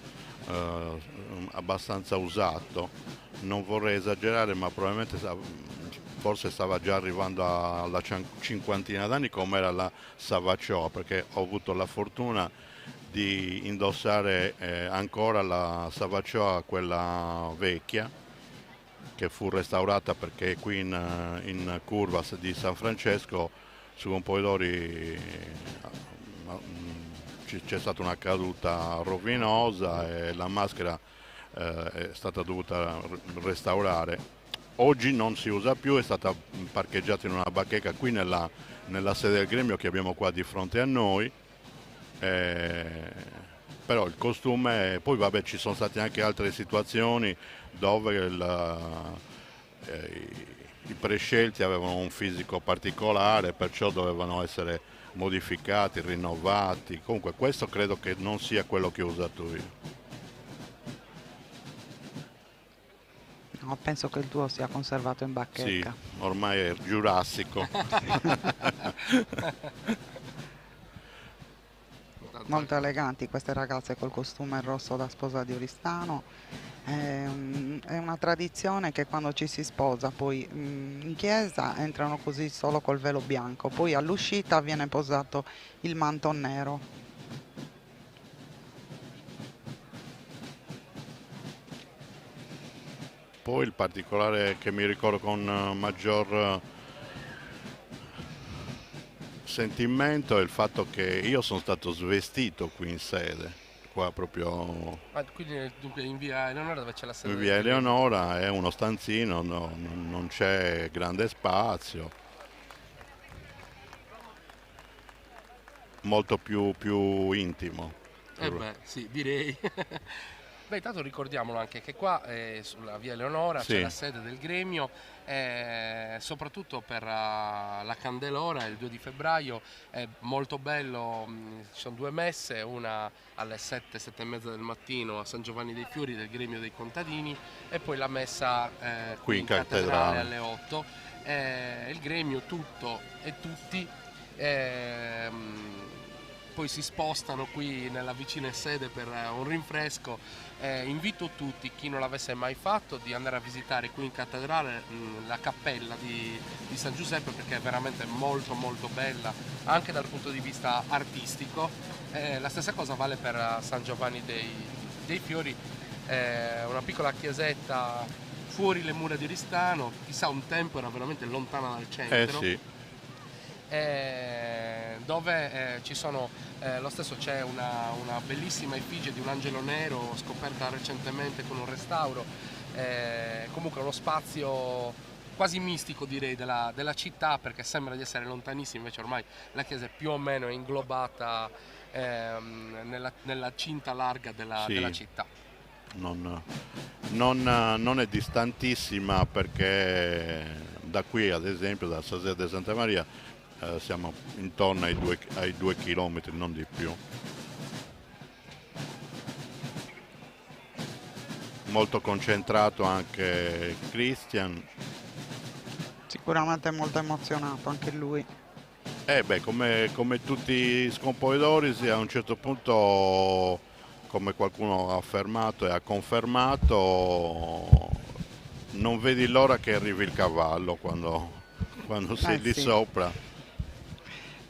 abbastanza usato. Non vorrei esagerare, ma probabilmente forse stava già arrivando alla cinquantina d'anni, come era la Savacciò, perché ho avuto la fortuna di indossare ancora la Savacciò, quella vecchia, che fu restaurata perché qui in curva di San Francesco su Campoidori c'è stata una caduta rovinosa e la maschera è stata dovuta restaurare. Oggi non si usa più, è stata parcheggiata in una bacheca qui nella sede del gremio che abbiamo qua di fronte a noi. Però il costume, poi vabbè, ci sono state anche altre situazioni dove i prescelti avevano un fisico particolare, perciò dovevano essere modificati, rinnovati. Comunque questo credo che non sia quello che ho usato io. No, penso che il tuo sia conservato in bacheca. Sì, ormai è giurassico. Molto eleganti queste ragazze col costume rosso da sposa di Oristano. È una tradizione che quando ci si sposa poi in chiesa entrano così solo col velo bianco, poi all'uscita viene posato il manto nero. Poi il particolare che mi ricordo con maggior sentimento è il fatto che io sono stato svestito qui in sede, qua proprio Quindi dunque in via Eleonora dove c'è la sede? via Eleonora è uno stanzino, non c'è grande spazio, molto più intimo. Beh, sì, direi. Beh, intanto ricordiamolo anche che qua sulla via Eleonora Sì. c'è la sede del gremio, soprattutto per la Candelora il 2 di febbraio è molto bello, ci sono 2 messe, una alle 7, 7:30 del mattino a San Giovanni dei Fiori del gremio dei contadini e poi la messa qui in cattedrale alle 8. Il gremio tutto e tutti poi si spostano qui nella vicina sede per un rinfresco. Invito tutti, chi non l'avesse mai fatto, di andare a visitare qui in cattedrale la cappella di San Giuseppe, perché è veramente molto molto bella anche dal punto di vista artistico. La stessa cosa vale per San Giovanni dei Fiori, una piccola chiesetta fuori le mura di Oristano, chissà un tempo era veramente lontana dal centro. Sì. Dove ci sono, lo stesso c'è una bellissima effigie di un angelo nero scoperta recentemente con un restauro, comunque uno spazio quasi mistico direi della città, perché sembra di essere lontanissimo, invece ormai la chiesa è più o meno inglobata nella cinta larga della città. Non è distantissima, perché da qui ad esempio da Sasea de Santa Maria siamo intorno ai 2 chilometri, non di più. Molto concentrato anche Christian. Sicuramente molto emozionato anche lui. Come tutti i scompoitori, a un certo punto, come qualcuno ha affermato e ha confermato, non vedi l'ora che arrivi il cavallo quando sei lì sopra.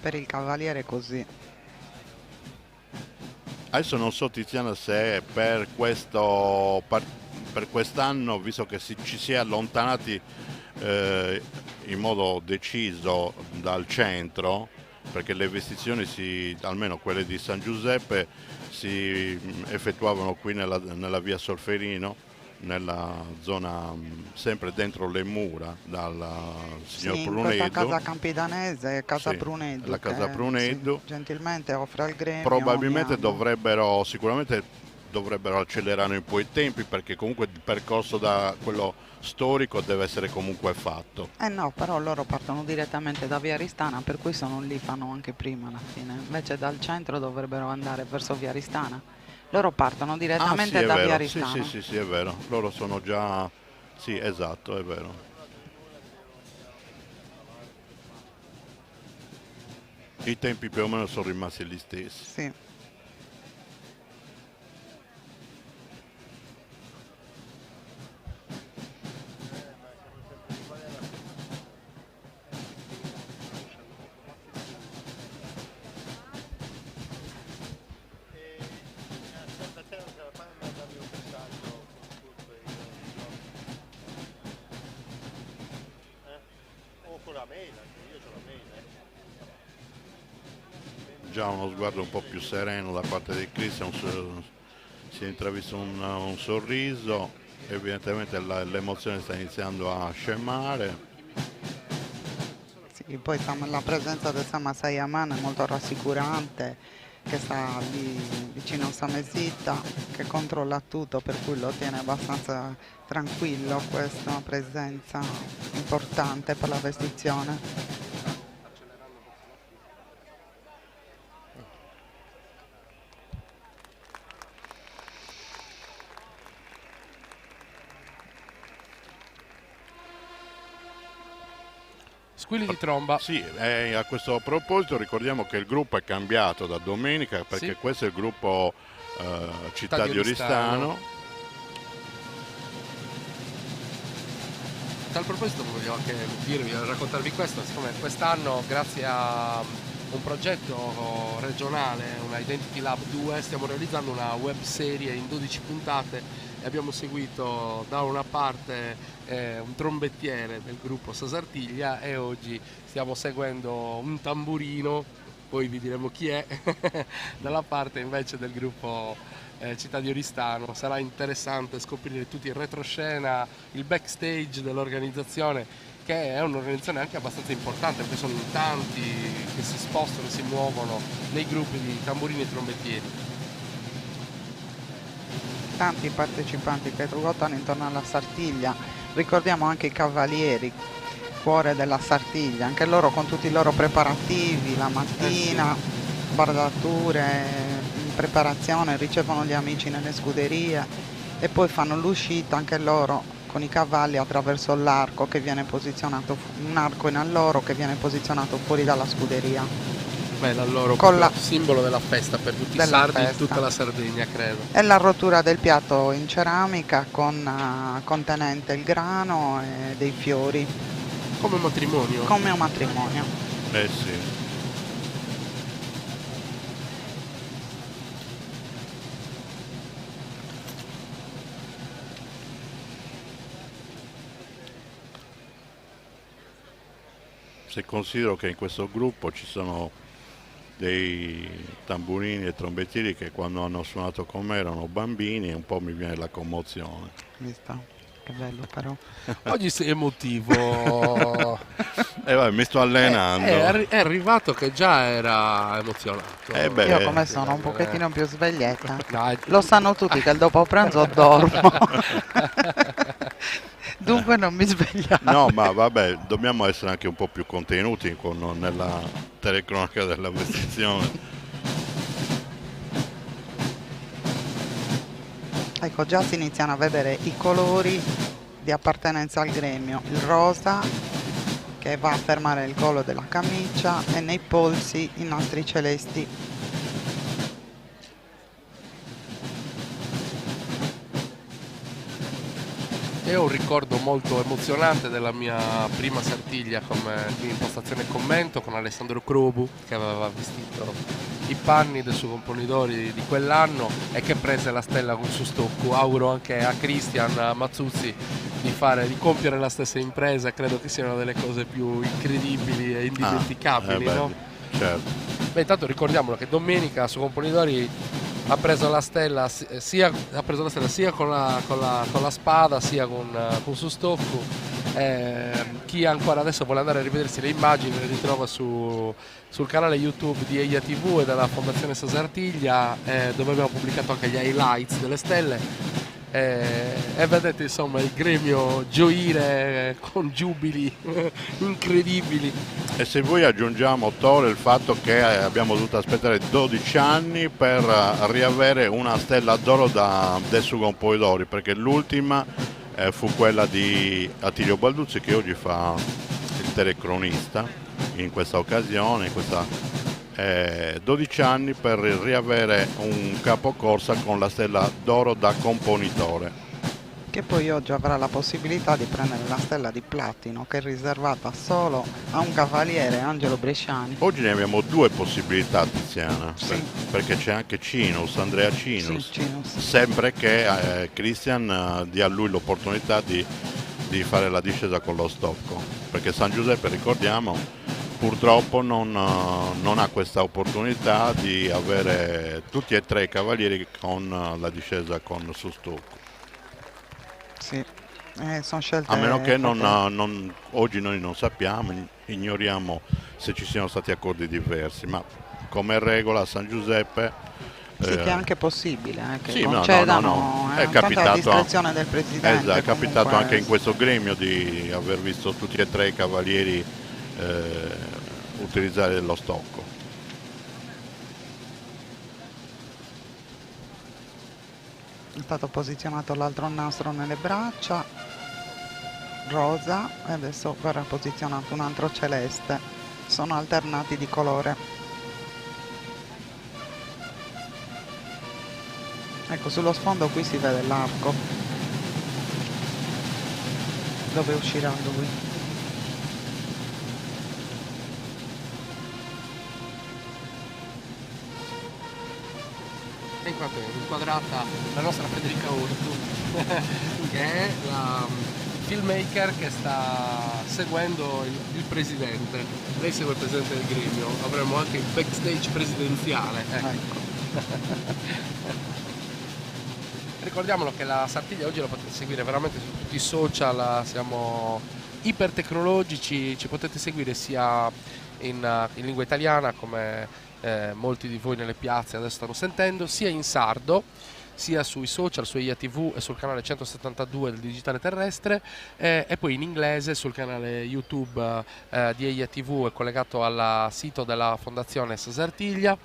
Per il cavaliere è così. Adesso non so, Tiziana, se per quest'anno, visto che ci si è allontanati in modo deciso dal centro, perché le vestizioni, almeno quelle di San Giuseppe, si effettuavano qui nella via Solferino, nella zona sempre dentro le mura dal signor Pruneddu. Questa casa campidanese, casa Pruneddu, la casa Pruneddu, gentilmente offre al gremio. Probabilmente sicuramente dovrebbero accelerare un po' i tempi, perché comunque il percorso da quello storico deve essere comunque fatto. No, però loro partono direttamente da via Aristana, per cui sono lì, fanno anche prima alla fine. Invece dal centro dovrebbero andare verso via Aristana. Loro partono direttamente da via Aristana. Sì, è vero. Loro sono già... Sì, esatto, è vero. I tempi più o meno sono rimasti gli stessi. Sì. Già uno sguardo un po' più sereno da parte di Christian, si è intravisto un sorriso, evidentemente l'emozione sta iniziando a scemare. Sì, poi la presenza del Samasai Aman è molto rassicurante, che sta lì vicino a Samesita, che controlla tutto, per cui lo tiene abbastanza tranquillo. Questa presenza importante per la vestizione. Squilli di tromba. Sì, a questo proposito ricordiamo che il gruppo è cambiato da domenica, perché questo è il gruppo Città di Oristano. A tal proposito voglio anche raccontarvi questo, siccome quest'anno grazie un progetto regionale, una Identity Lab 2, stiamo realizzando una web serie in 12 puntate e abbiamo seguito da una parte un trombettiere del gruppo Sasartiglia e oggi stiamo seguendo un tamburino, poi vi diremo chi è, dalla parte invece del gruppo Città di Oristano. Sarà interessante scoprire tutti il retroscena, il backstage dell'organizzazione, che è un'organizzazione anche abbastanza importante perché sono in tanti che si spostano e si muovono nei gruppi di tamburini e trombettieri. Tanti partecipanti che ruotano intorno alla Sartiglia, ricordiamo anche i cavalieri, cuore della Sartiglia, anche loro con tutti i loro preparativi, la mattina, bardature, preparazione, ricevono gli amici nelle scuderie e poi fanno l'uscita anche loro con i cavalli attraverso l'arco che viene posizionato, un arco in alloro che viene posizionato fuori dalla scuderia. Beh, loro simbolo della festa per tutti i sardi di tutta la Sardegna, credo. E la rottura del piatto in ceramica con contenente il grano e dei fiori. Come un matrimonio? Come un matrimonio. Sì. Se considero che in questo gruppo ci sono dei tamburini e trombettieri che quando hanno suonato con me erano bambini, un po' mi viene la commozione. Visto? Che bello però. Oggi sei emotivo. Mi sto allenando. È arrivato che già era emozionato. Io come sono un pochettino più sveglietta. Lo sanno tutti che il dopo pranzo dormo. Dunque non mi svegliare. No, ma vabbè, dobbiamo essere anche un po' più contenuti nella telecronaca della vestizione. Ecco, già si iniziano a vedere i colori di appartenenza al gremio. Il rosa che va a fermare il collo della camicia e nei polsi i nastri celesti. È un ricordo molto emozionante della mia prima Sartiglia come impostazione e commento con Alessandro Crobu, che aveva vestito i panni dei suoi componitore di quell'anno e che prese la stella con su stocco. Auguro anche a Cristian Mazzuzzi di compiere la stessa impresa, credo che sia una delle cose più incredibili e indimenticabili, no? Certo. Beh, intanto ricordiamolo che domenica su Componitore ha preso la stella sia con la spada sia con su stocco. Chi ancora adesso vuole andare a rivedersi le immagini le ritrova sul canale YouTube di Eia TV e della Fondazione Sasartiglia, dove abbiamo pubblicato anche gli highlights delle stelle. E vedete insomma il gremio gioire con giubili incredibili. E se voi aggiungiamo, Tore, il fatto che abbiamo dovuto aspettare 12 anni per riavere una stella d'oro da Dessugon Poidori, perché l'ultima fu quella di Attilio Balduzzi, che oggi fa il telecronista in questa occasione, 12 anni per riavere un capocorsa con la stella d'oro da componitore. Che poi oggi avrà la possibilità di prendere la stella di platino, che è riservata solo a un cavaliere, Angelo Bresciani. Oggi ne abbiamo due possibilità, Tiziana, sì. Perché c'è anche Cinus, Andrea Cinus, sì, Cinus. Sempre che Christian dia a lui l'opportunità di fare la discesa con lo stocco, perché San Giuseppe, ricordiamo, purtroppo non ha questa opportunità di avere tutti e tre i cavalieri con la discesa con su stocco. Sì, sono scelte. A meno che oggi noi non sappiamo, ignoriamo se ci siano stati accordi diversi, ma come regola a San Giuseppe... Sì, che è anche possibile, che sì, concedano è capitato, a discrezione del Presidente. Esatto, è capitato anche in questo gremio di aver visto tutti e tre i cavalieri utilizzare lo stocco. È stato posizionato l'altro nastro nelle braccia, rosa, e adesso verrà posizionato un altro celeste. Sono alternati di colore. Ecco, sullo sfondo qui si vede l'arco dove uscirà lui. inquadrata la nostra Federica Urtu, che è la filmmaker che sta seguendo il presidente. Lei segue il presidente del gremio, avremo anche il backstage presidenziale. Ecco. Ricordiamolo che la Sartiglia oggi la potete seguire veramente su tutti i social, siamo ipertecnologici, ci potete seguire sia in lingua italiana, come molti di voi nelle piazze adesso stanno sentendo, sia in sardo, sia sui social, su EIA TV e sul canale 172 del digitale terrestre, e poi in inglese sul canale YouTube di EIA TV, è collegato al sito della Fondazione Sartiglia.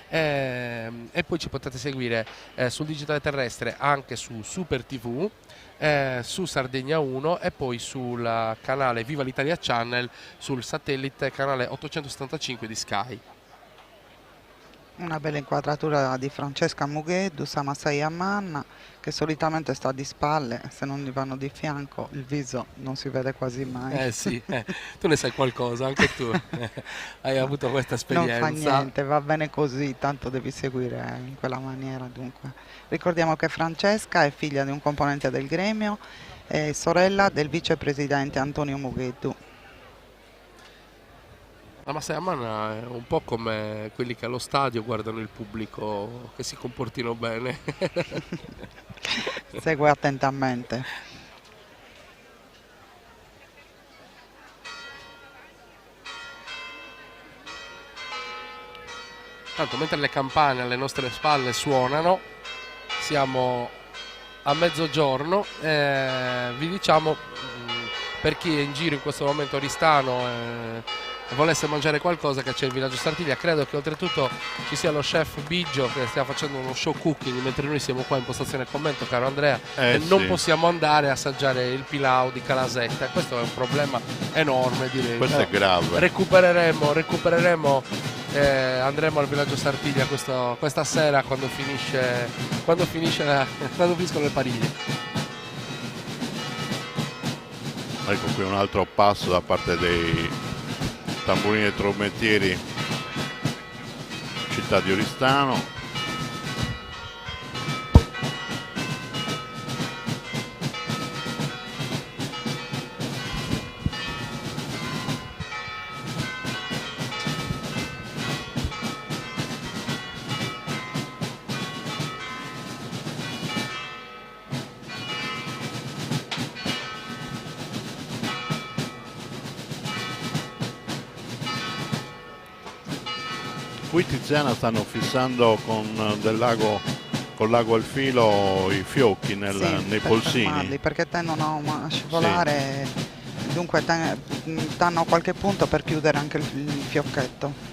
E poi ci potete seguire sul digitale terrestre anche su Super TV, su Sardegna 1 e poi sul canale Viva l'Italia Channel, sul satellite canale 875 di Sky. Una bella inquadratura di Francesca Mugheddu, Samasai Amanna, che solitamente sta di spalle, se non gli vanno di fianco il viso non si vede quasi mai. Sì, tu ne sai qualcosa, anche tu hai avuto questa esperienza. Non fa niente, va bene così, tanto devi seguire in quella maniera. Dunque, ricordiamo che Francesca è figlia di un componente del gremio e sorella del vicepresidente Antonio Mugheddu. La Masai Amanna è un po' come quelli che allo stadio guardano il pubblico che si comportino bene. Segue attentamente. Tanto mentre le campane alle nostre spalle suonano, siamo a mezzogiorno, vi diciamo, per chi è in giro in questo momento a Oristano e volesse mangiare qualcosa, che c'è il villaggio Sartiglia. Credo che oltretutto ci sia lo chef Biggio che stia facendo uno show cooking mentre noi siamo qua in postazione commento, caro Andrea, e non possiamo andare a assaggiare il pilau di Calasetta. Questo è un problema enorme, direi. Questo è grave. Recupereremo, andremo al villaggio Sartiglia questa sera quando finiscono le pariglie. Ecco qui un altro passo da parte dei tamburini e trombettieri, città di Oristano. Qui Tiziana stanno fissando con l'ago al filo i fiocchi nei polsini. Fermarli, perché tendono a scivolare, sì. Dunque danno qualche punto per chiudere anche il fiocchetto.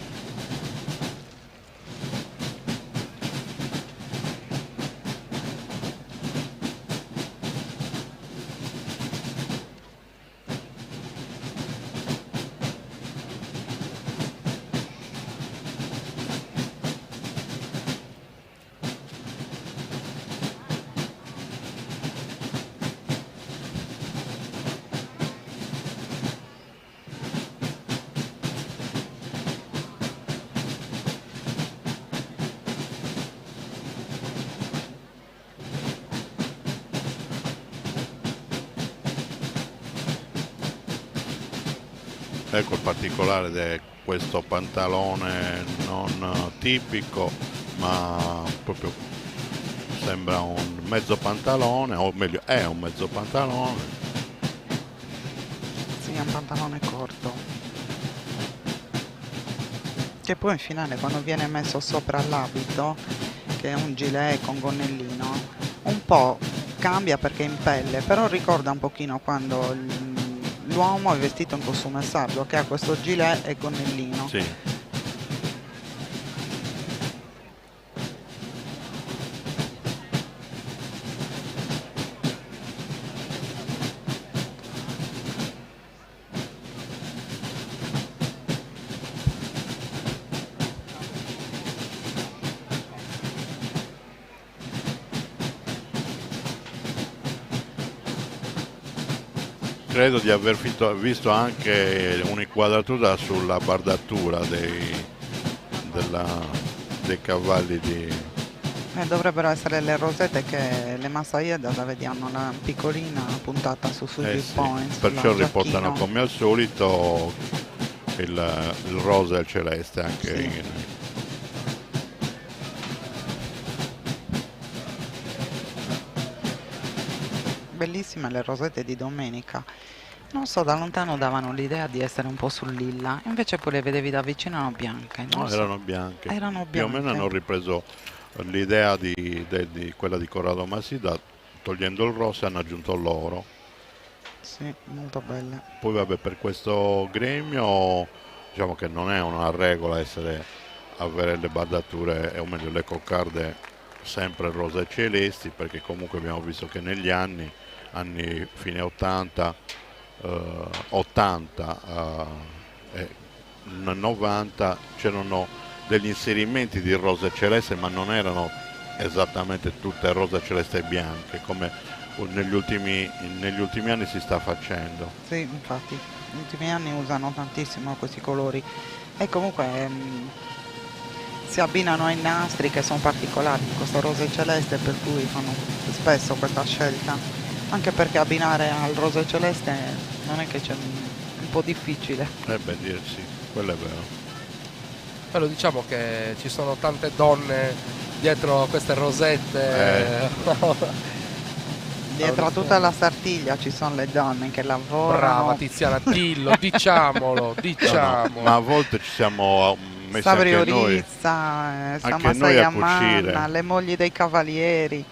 Ecco il particolare di questo pantalone non tipico, ma proprio sembra un mezzo pantalone, o meglio è un mezzo pantalone. Sì, è un pantalone corto, che poi in finale quando viene messo sopra l'abito, che è un gilet con gonnellino, un po' cambia perché è in pelle, però ricorda un pochino quando l'uomo è vestito in costume sardo, che ha questo gilet e gonnellino. Sì. Credo di aver visto anche un'inquadratura sulla bardatura dei cavalli Dovrebbero essere le rosette che le massaie da vedi hanno una piccolina puntata su Fuji sì, Point. perciò riportano come al solito il rosa e il celeste anche Sì. in... Bellissime le rosette di domenica. Non so, da lontano davano l'idea di essere un po' sul lilla, invece poi le vedevi da vicino erano bianche. No, erano bianche. Erano Più o meno bianche. hanno ripreso l'idea di quella di Corrado Massidda, togliendo il rosso e hanno aggiunto l'oro. Sì, molto belle. Poi vabbè, per questo gremio diciamo che non è una regola avere le bardature, o meglio le coccarde sempre rosa e celesti, perché comunque abbiamo visto che negli anni fine 80, 80 e 90 c'erano degli inserimenti di rosa e celeste, ma non erano esattamente tutte rosa, celeste e bianche come negli ultimi anni si sta facendo. Sì, infatti, negli ultimi anni usano tantissimo questi colori e comunque si abbinano ai nastri che sono particolari, questo rosa e celeste, per cui fanno spesso questa scelta, anche perché abbinare al rosa e celeste non è che c'è un po' difficile. Beh, dirsi, quello è vero. Però diciamo che ci sono tante donne dietro queste rosette. Dietro a tutta la Sartiglia ci sono le donne che lavorano. Brava Tiziana, dillo, diciamolo. No, ma a volte ci siamo messi Sabri anche noi, Orizza, anche noi a cucire. Manna, le mogli dei cavalieri.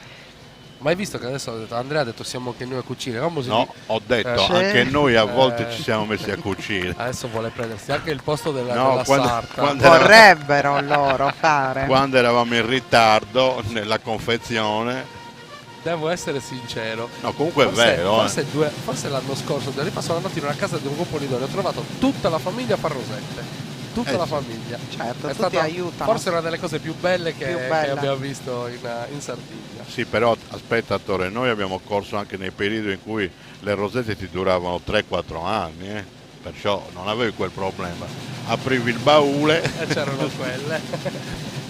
Ma hai visto che adesso Andrea ha detto siamo anche noi a cucire? No, ho detto anche noi a volte ci siamo messi a cucire. Adesso vuole prendersi anche il posto della quando sarta. Vorrebbero loro fare. Quando eravamo in ritardo nella confezione. Devo essere sincero. No, comunque è vero. Forse l'anno scorso sono andato in una casa di un gruppo di donne, ho trovato tutta la famiglia a far rosette. Tutta la famiglia. Certo, è tutti aiutano. Forse una delle cose più belle che abbiamo visto in Sardegna. Sì, però aspetta Tore, noi abbiamo corso anche nei periodi in cui le rosette ti duravano 3-4 anni, perciò non avevi quel problema. Aprivi il baule e c'erano quelle.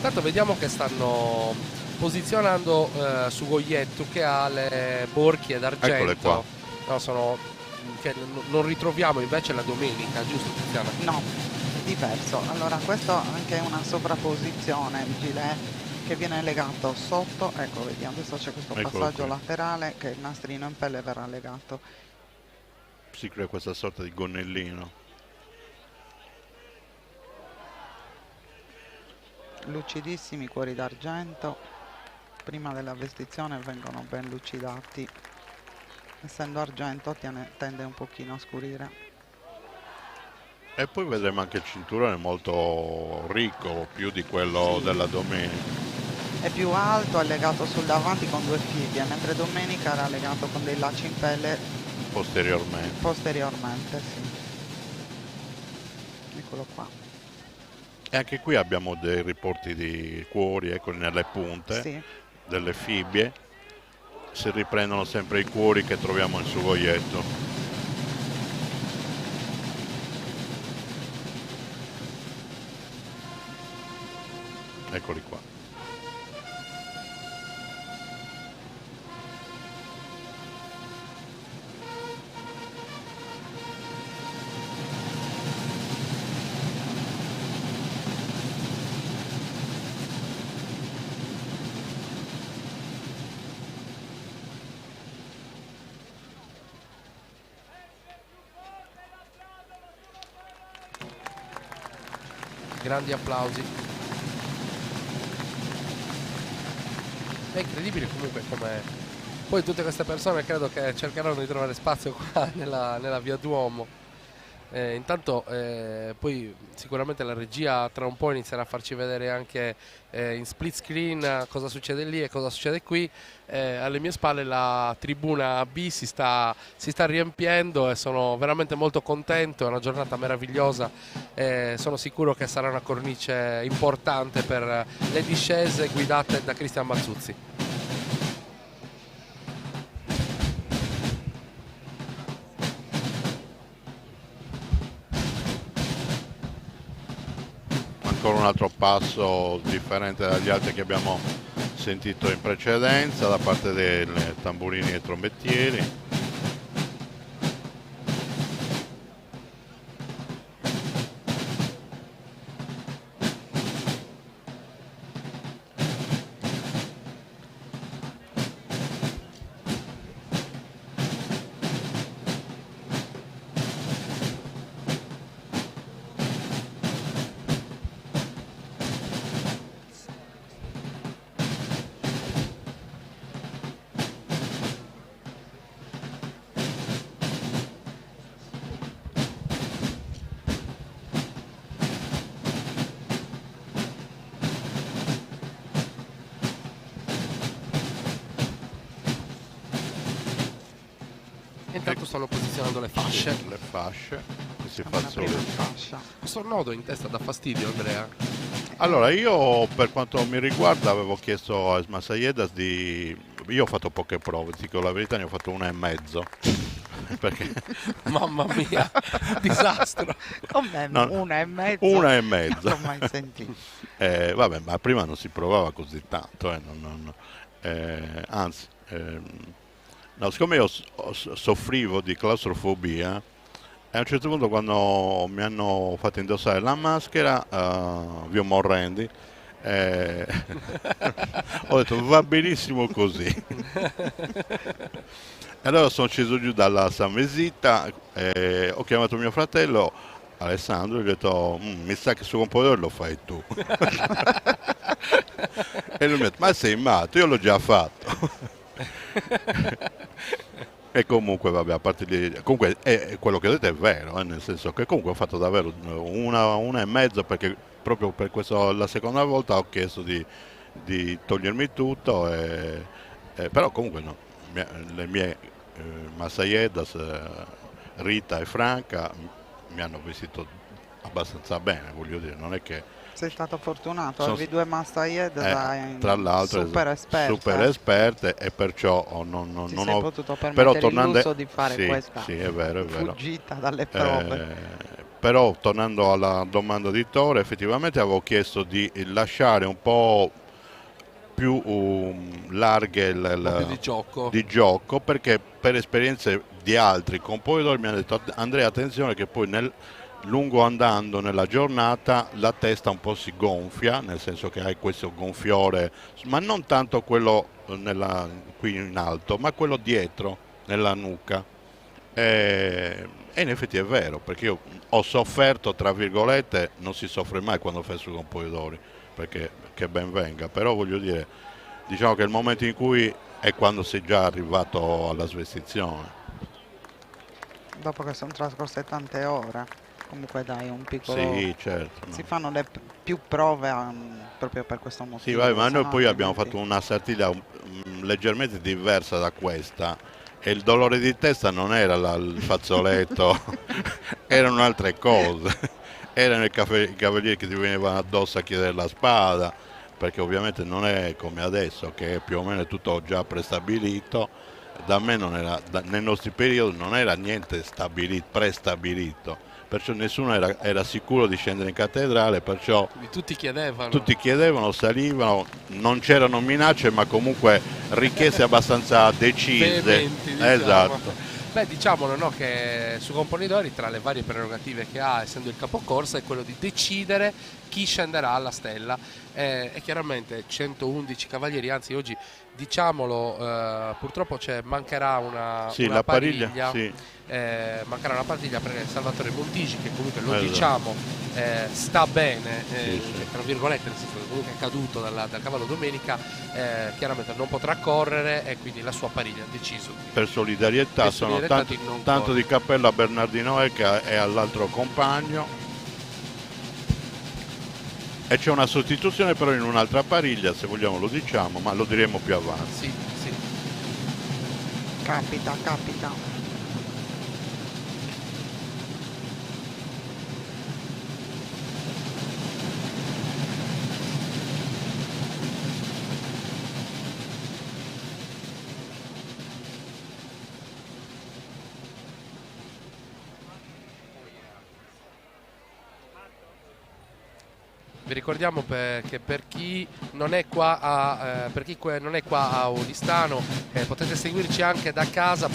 Tanto vediamo che stanno posizionando su Goietto, che ha le borchie d'argento. Eccole qua. No, che non ritroviamo invece la domenica, giusto Tiziana? No. Diverso. Allora questo anche è una sovrapposizione, il gilet che viene legato sotto, ecco vediamo, adesso c'è questo passaggio laterale che il nastrino in pelle verrà legato. Si crea questa sorta di gonnellino. Lucidissimi cuori d'argento, prima della vestizione vengono ben lucidati, essendo argento tende un pochino a scurire. E poi vedremo anche il cinturone molto ricco, più di quello della domenica. È più alto, è legato sul davanti con 2 fibbie, mentre domenica era legato con dei lacci in pelle posteriormente. Posteriormente, sì. Eccolo qua. E anche qui abbiamo dei riporti di cuori, ecco, nelle punte, delle fibbie. Si riprendono sempre i cuori che troviamo in Sugoietto. Eccoli qua. Grandi applausi. È incredibile comunque come poi tutte queste persone credo che cercheranno di trovare spazio qua nella via Duomo. Intanto poi sicuramente la regia tra un po' inizierà a farci vedere anche in split screen cosa succede lì e cosa succede qui. Alle mie spalle la tribuna B si sta riempiendo e sono veramente molto contento, è una giornata meravigliosa, sono sicuro che sarà una cornice importante per le discese guidate da Cristian Mazzuzzi. Ancora un altro passo differente dagli altri che abbiamo sentito in precedenza da parte dei tamburini e trombettieri. Intanto stanno posizionando le fasce. Le fasce che si fa solo. Questo nodo in testa dà fastidio, Andrea? Allora, io per quanto mi riguarda avevo chiesto a Esma Sayedas io ho fatto poche prove, dico la verità, ne ho fatto 1,5. Perché... Mamma mia, disastro. Come No, 1,5? 1,5. Non l'ho mai sentito. Vabbè, ma prima non si provava così tanto, anzi, no, siccome io soffrivo di claustrofobia, e a un certo punto quando mi hanno fatto indossare la maschera, Vio Morrendi, ho detto va benissimo così. E allora sono sceso giù dalla Sanvesita, ho chiamato mio fratello Alessandro e gli ho detto mi sa che su compositore lo fai tu. E lui mi ha detto ma sei matto, io l'ho già fatto. E comunque vabbè, a parte comunque quello che ho detto è vero, nel senso che comunque ho fatto davvero 1,5 perché proprio per questo la seconda volta ho chiesto di togliermi tutto, però comunque no, le mie Massayedas, Rita e Franca mi hanno vestito abbastanza bene, voglio dire, non è che... Sei stato fortunato, avevi due Massayedas tra l'altro super esperte e perciò non sei ho potuto permettere però tornando il lusso di fare questa è vero. fuggita dalle prove. Però tornando alla domanda di Tore, effettivamente avevo chiesto di lasciare un po' più larghe di gioco perché per esperienze di altri compositori mi hanno detto Andrea attenzione che poi lungo andando nella giornata la testa un po' si gonfia, nel senso che hai questo gonfiore, ma non tanto quello qui in alto, ma quello dietro, nella nuca. E in effetti è vero, perché io ho sofferto, tra virgolette, non si soffre mai quando fai sui compositori, perché che ben venga, però voglio dire, diciamo che il momento in cui è quando sei già arrivato alla svestizione. Dopo che sono trascorse tante ore. Comunque dai, un piccolo... Sì, certo. Si fanno più prove proprio per questo motivo. Sì, vai, ma noi poi abbiamo fatto una sartiglia leggermente diversa da questa e il dolore di testa non era il fazzoletto, erano altre cose. Erano i cavalieri che ti venivano addosso a chiedere la spada, perché ovviamente non è come adesso che più o meno è tutto già prestabilito. Da me non era, nei nostri periodi non era niente prestabilito. Perciò nessuno era sicuro di scendere in cattedrale, perciò tutti chiedevano, salivano, non c'erano minacce ma comunque richieste abbastanza decise. Veementi, diciamo. Esatto. Beh, diciamolo, no, che su Componidori tra le varie prerogative che ha, essendo il capocorsa, è quello di decidere chi scenderà alla stella e chiaramente 111 cavalieri, anzi oggi diciamolo purtroppo mancherà una pariglia, sì. Mancherà una partiglia per Salvatore Montigi che comunque lo diciamo sta bene, tra virgolette, nel senso che comunque è caduto dal cavallo domenica, chiaramente non potrà correre e quindi la sua pariglia ha deciso per solidarietà, sono tanto di cappello a Bernardino e all'altro compagno. E c'è una sostituzione però in un'altra pariglia, se vogliamo lo diciamo, ma lo diremo più avanti. Sì. Capita. Vi ricordiamo che per chi non è qua a Oristano potete seguirci anche da casa,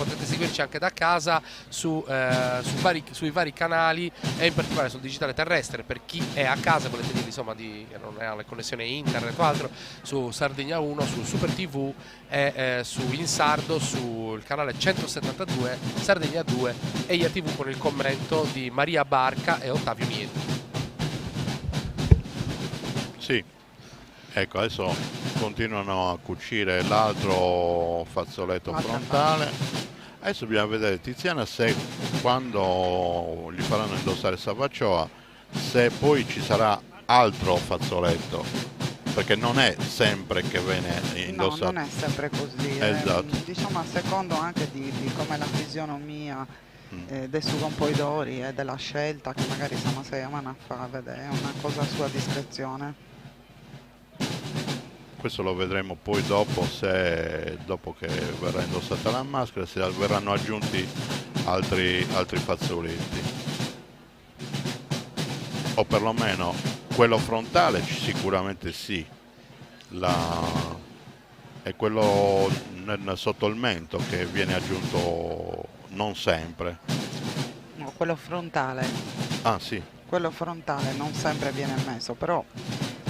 sui vari canali e in particolare sul digitale terrestre. Per chi è a casa, volete dire insomma che non ha la connessione internet o altro, su Sardegna 1, su Super TV e su Insardo sul canale 172, Sardegna 2 e IA TV con il commento di Maria Barca e Ottavio Mieti. Sì, ecco, adesso continuano a cucire l'altro fazzoletto frontale. Adesso bisogna vedere Tiziana se quando gli faranno indossare Savacioa, se poi ci sarà altro fazzoletto, perché non è sempre che viene indossato. No, non è sempre così. Esatto. Diciamo a secondo anche di come la fisionomia dei suoi compoitori e della scelta che magari Samaseyamana fa, vede, è una cosa a sua discrezione. Questo lo vedremo poi dopo, dopo che verrà indossata la maschera, se verranno aggiunti altri fazzoletti. O perlomeno quello frontale sicuramente sì. È quello sotto il mento che viene aggiunto non sempre. No, quello frontale. Ah sì. Quello frontale non sempre viene messo, però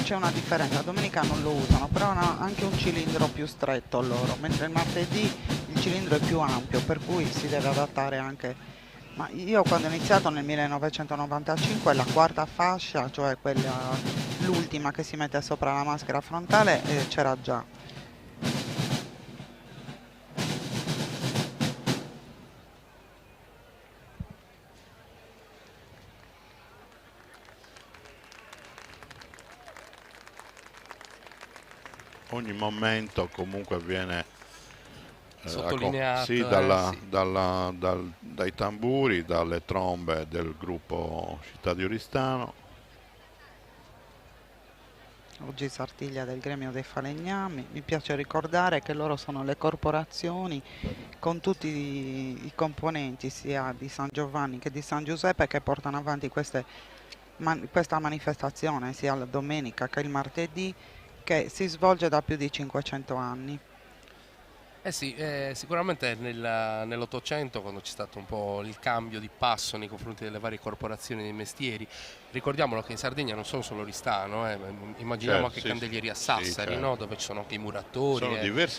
c'è una differenza. La domenica non lo usano, però hanno anche un cilindro più stretto loro, mentre il martedì il cilindro è più ampio, per cui si deve adattare anche. Ma io quando ho iniziato nel 1995 la quarta fascia, cioè l'ultima che si mette sopra la maschera frontale, c'era già. Ogni momento comunque viene sottolineato sì, dai tamburi, dalle trombe del gruppo Città di Oristano. Oggi Sartiglia del gremio dei falegnami. Mi piace ricordare che loro sono le corporazioni con tutti i componenti sia di San Giovanni che di San Giuseppe che portano avanti questa manifestazione sia la domenica che il martedì, che si svolge da più di 500 anni. Eh sì, sicuramente nell'Ottocento, quando c'è stato un po' il cambio di passo nei confronti delle varie corporazioni dei mestieri, ricordiamolo che in Sardegna non sono solo Oristano, immaginiamo anche Candelieria Sassari, certo. no? Dove ci sono anche i muratori,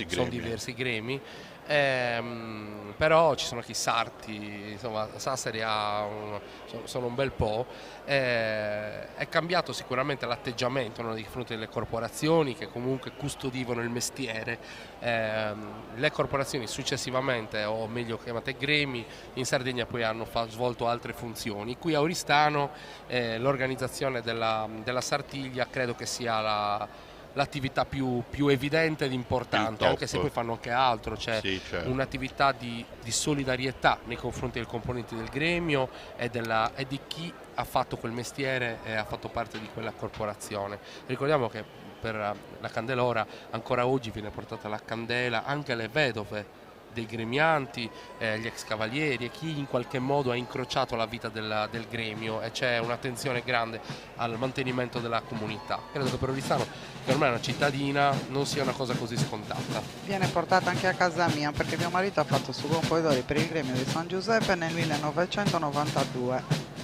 sono diversi gremi. Però ci sono anche i sarti, insomma Sassari sono un bel po', è cambiato sicuramente l'atteggiamento, no, nei confronti delle corporazioni che comunque custodivano il mestiere. Le corporazioni successivamente, o meglio chiamate gremi, in Sardegna poi hanno svolto altre funzioni. Qui a Oristano l'organizzazione della Sartiglia credo che sia l'attività più evidente ed importante, anche se poi fanno anche altro, c'è un'attività di solidarietà nei confronti dei componenti del gremio e di chi ha fatto quel mestiere e ha fatto parte di quella corporazione. Ricordiamo che per la Candelora ancora oggi viene portata la candela anche alle vedove dei gremianti, gli ex cavalieri e chi in qualche modo ha incrociato la vita del gremio, e c'è un'attenzione grande al mantenimento della comunità. Credo che per Oristano, che ormai è una cittadina, non sia una cosa così scontata. Viene portata anche a casa mia perché mio marito ha fatto su compoitori per il gremio di San Giuseppe nel 1992.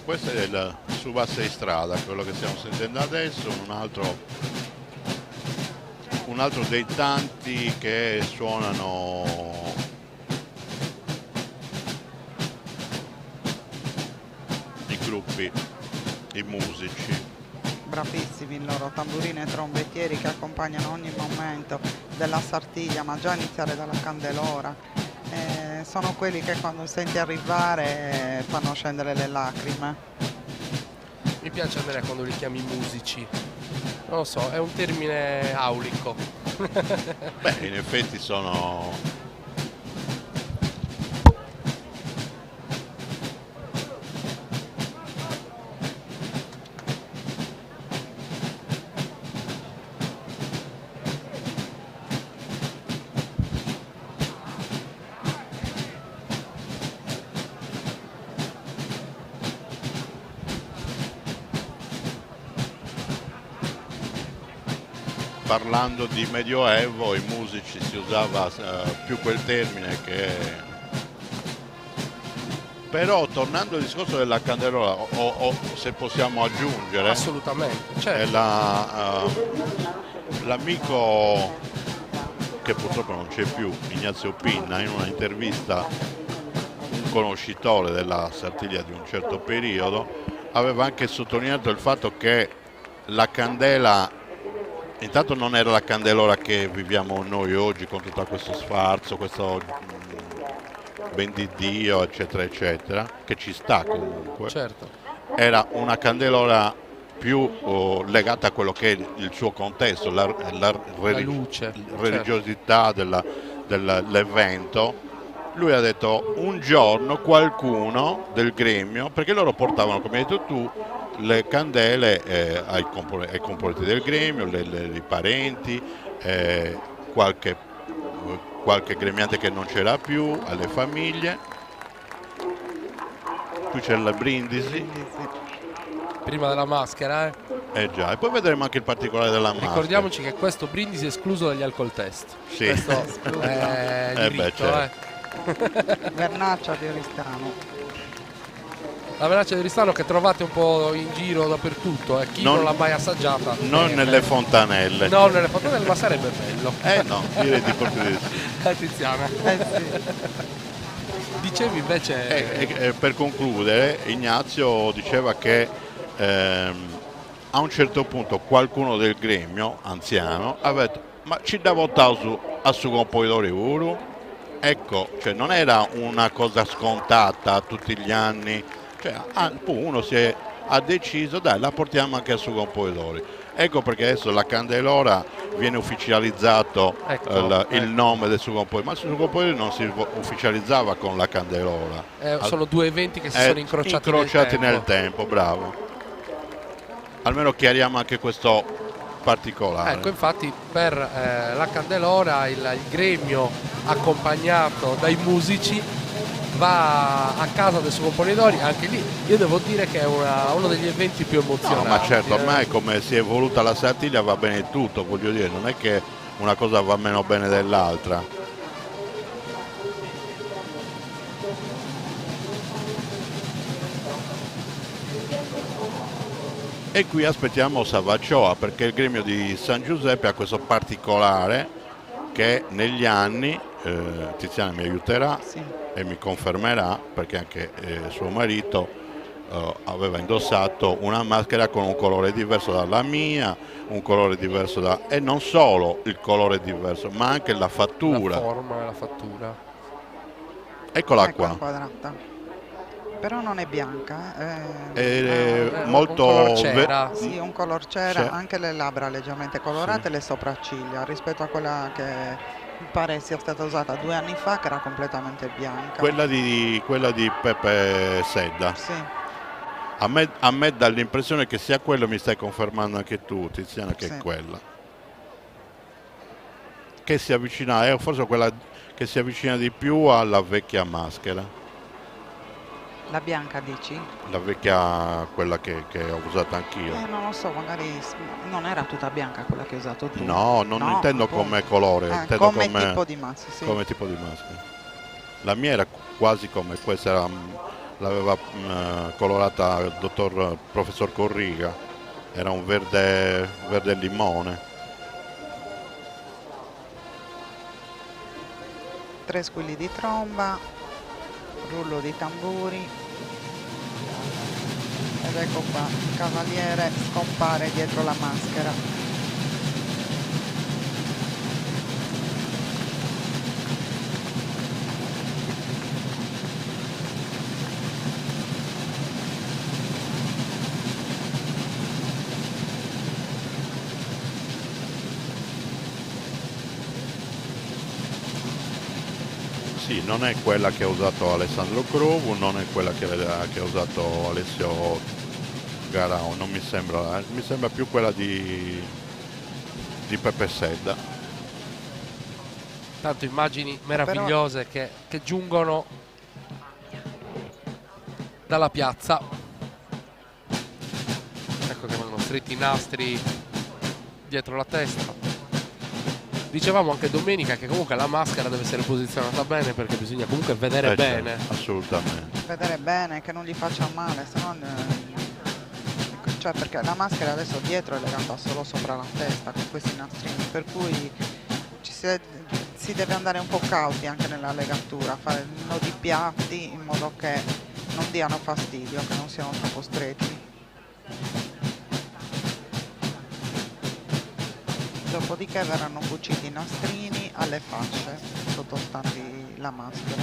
Questo è il Subassa di strada, quello che stiamo sentendo adesso, un altro dei tanti che suonano i gruppi, i musici. Bravissimi loro, tamburini e trombettieri che accompagnano ogni momento della Sartiglia, ma già a iniziare dalla Candelora. Sono quelli che quando senti arrivare fanno scendere le lacrime. Mi piace Andrea quando li chiami musici, non lo so, è un termine aulico. Beh, in effetti sono... parlando di Medioevo, i musici si usava più quel termine che... Però tornando al discorso della candelola, o se possiamo aggiungere... Assolutamente, certo. L'amico che purtroppo non c'è più, Ignazio Pinna, in una intervista, un conoscitore della Sartiglia di un certo periodo, aveva anche sottolineato il fatto che la candela intanto non era la candelora che viviamo noi oggi, con tutto questo sfarzo, questo ben di Dio, eccetera eccetera, che ci sta comunque. Certo. Era una candelora più legata a quello che è il suo contesto, la luce, religiosità dell'evento. Lui ha detto: un giorno qualcuno del gremio, perché loro portavano, come hai detto tu, le candele ai componenti del gremio, i parenti, qualche gremiante che non c'era più, alle famiglie. Qui c'è la brindisi. Prima della maschera, già, e poi vedremo anche il particolare della maschera. Ricordiamoci che questo brindisi è escluso dagli alcol test. Sì. Questo è diritto, certo. Vernaccia di Oristano. La vernaccia di Oristano che trovate un po' in giro dappertutto, chi non l'ha mai assaggiata. Non nelle fontanelle. No, nelle fontanelle, ma sarebbe bello. No, direi di proprio di sì. Tiziana. Dicevi invece... per concludere, Ignazio diceva che a un certo punto qualcuno del gremio anziano aveva detto: ma ci da votare a su compoitore uru? Ecco, cioè non era una cosa scontata tutti gli anni, cioè uno ha deciso, dai, la portiamo anche a su compoitori. Ecco perché adesso la candelora viene ufficializzato, il nome del suo compoitore, ma il suo compoitore non si ufficializzava con la candelora. Sono due eventi che si sono incrociati nel tempo, bravo. Almeno chiariamo anche questo particolare. Ecco, infatti per la candelora il gremio, accompagnato dai musici, va a casa del suo componitore. Anche lì io devo dire che è uno degli eventi più emozionanti. No, ma certo, ormai come si è evoluta la Sartiglia va bene tutto, voglio dire, non è che una cosa va meno bene dell'altra. E qui aspettiamo Savacioa, perché il gremio di San Giuseppe ha questo particolare che negli anni, Tiziana mi aiuterà e mi confermerà, perché anche suo marito aveva indossato una maschera con un colore diverso dalla mia, un colore diverso e non solo il colore diverso, ma anche la fattura. La forma e la fattura. Eccola qua. Inquadrata. Però non è bianca, è molto un color cera. Sì, un color cera, Sì. anche le labbra leggermente colorate e le sopracciglia, rispetto a quella che mi pare sia stata usata 2 anni fa, che era completamente bianca. Quella di Pepe Sedda. Sì. A me dà l'impressione che sia quello, mi stai confermando anche tu, Tiziana, che Sì. è quella. Che si avvicina, è forse quella che si avvicina di più alla vecchia maschera. La bianca dici? La vecchia, quella che ho usato anch'io. Non lo so, magari non era tutta bianca quella che hai usato tu. No, non intendo come colore, intendo come tipo di maschera. Sì. Come tipo di maschera. La mia era quasi come questa, l'aveva colorata il professor Corriga, era un verde limone. 3 squilli di tromba, rullo di tamburi, ed ecco qua, il cavaliere scompare dietro la maschera. Sì, non è quella che ha usato Alessandro Crovu, non è quella che ha usato Alessio Garau, non mi sembra più quella di Pepe Sedda. Tanto immagini meravigliose che giungono dalla piazza. Ecco che vengono stretti i nastri dietro la testa. Dicevamo anche domenica che comunque la maschera deve essere posizionata bene, perché bisogna comunque vedere bene. Assolutamente. Vedere bene, che non gli faccia male, se no cioè, perché la maschera adesso dietro è legata solo sopra la testa con questi nastrini, per cui si deve andare un po' cauti anche nella legatura, fare nodi piatti in modo che non diano fastidio, che non siano troppo stretti. Dopodiché verranno cuciti i nastrini alle fasce sottostanti la maschera.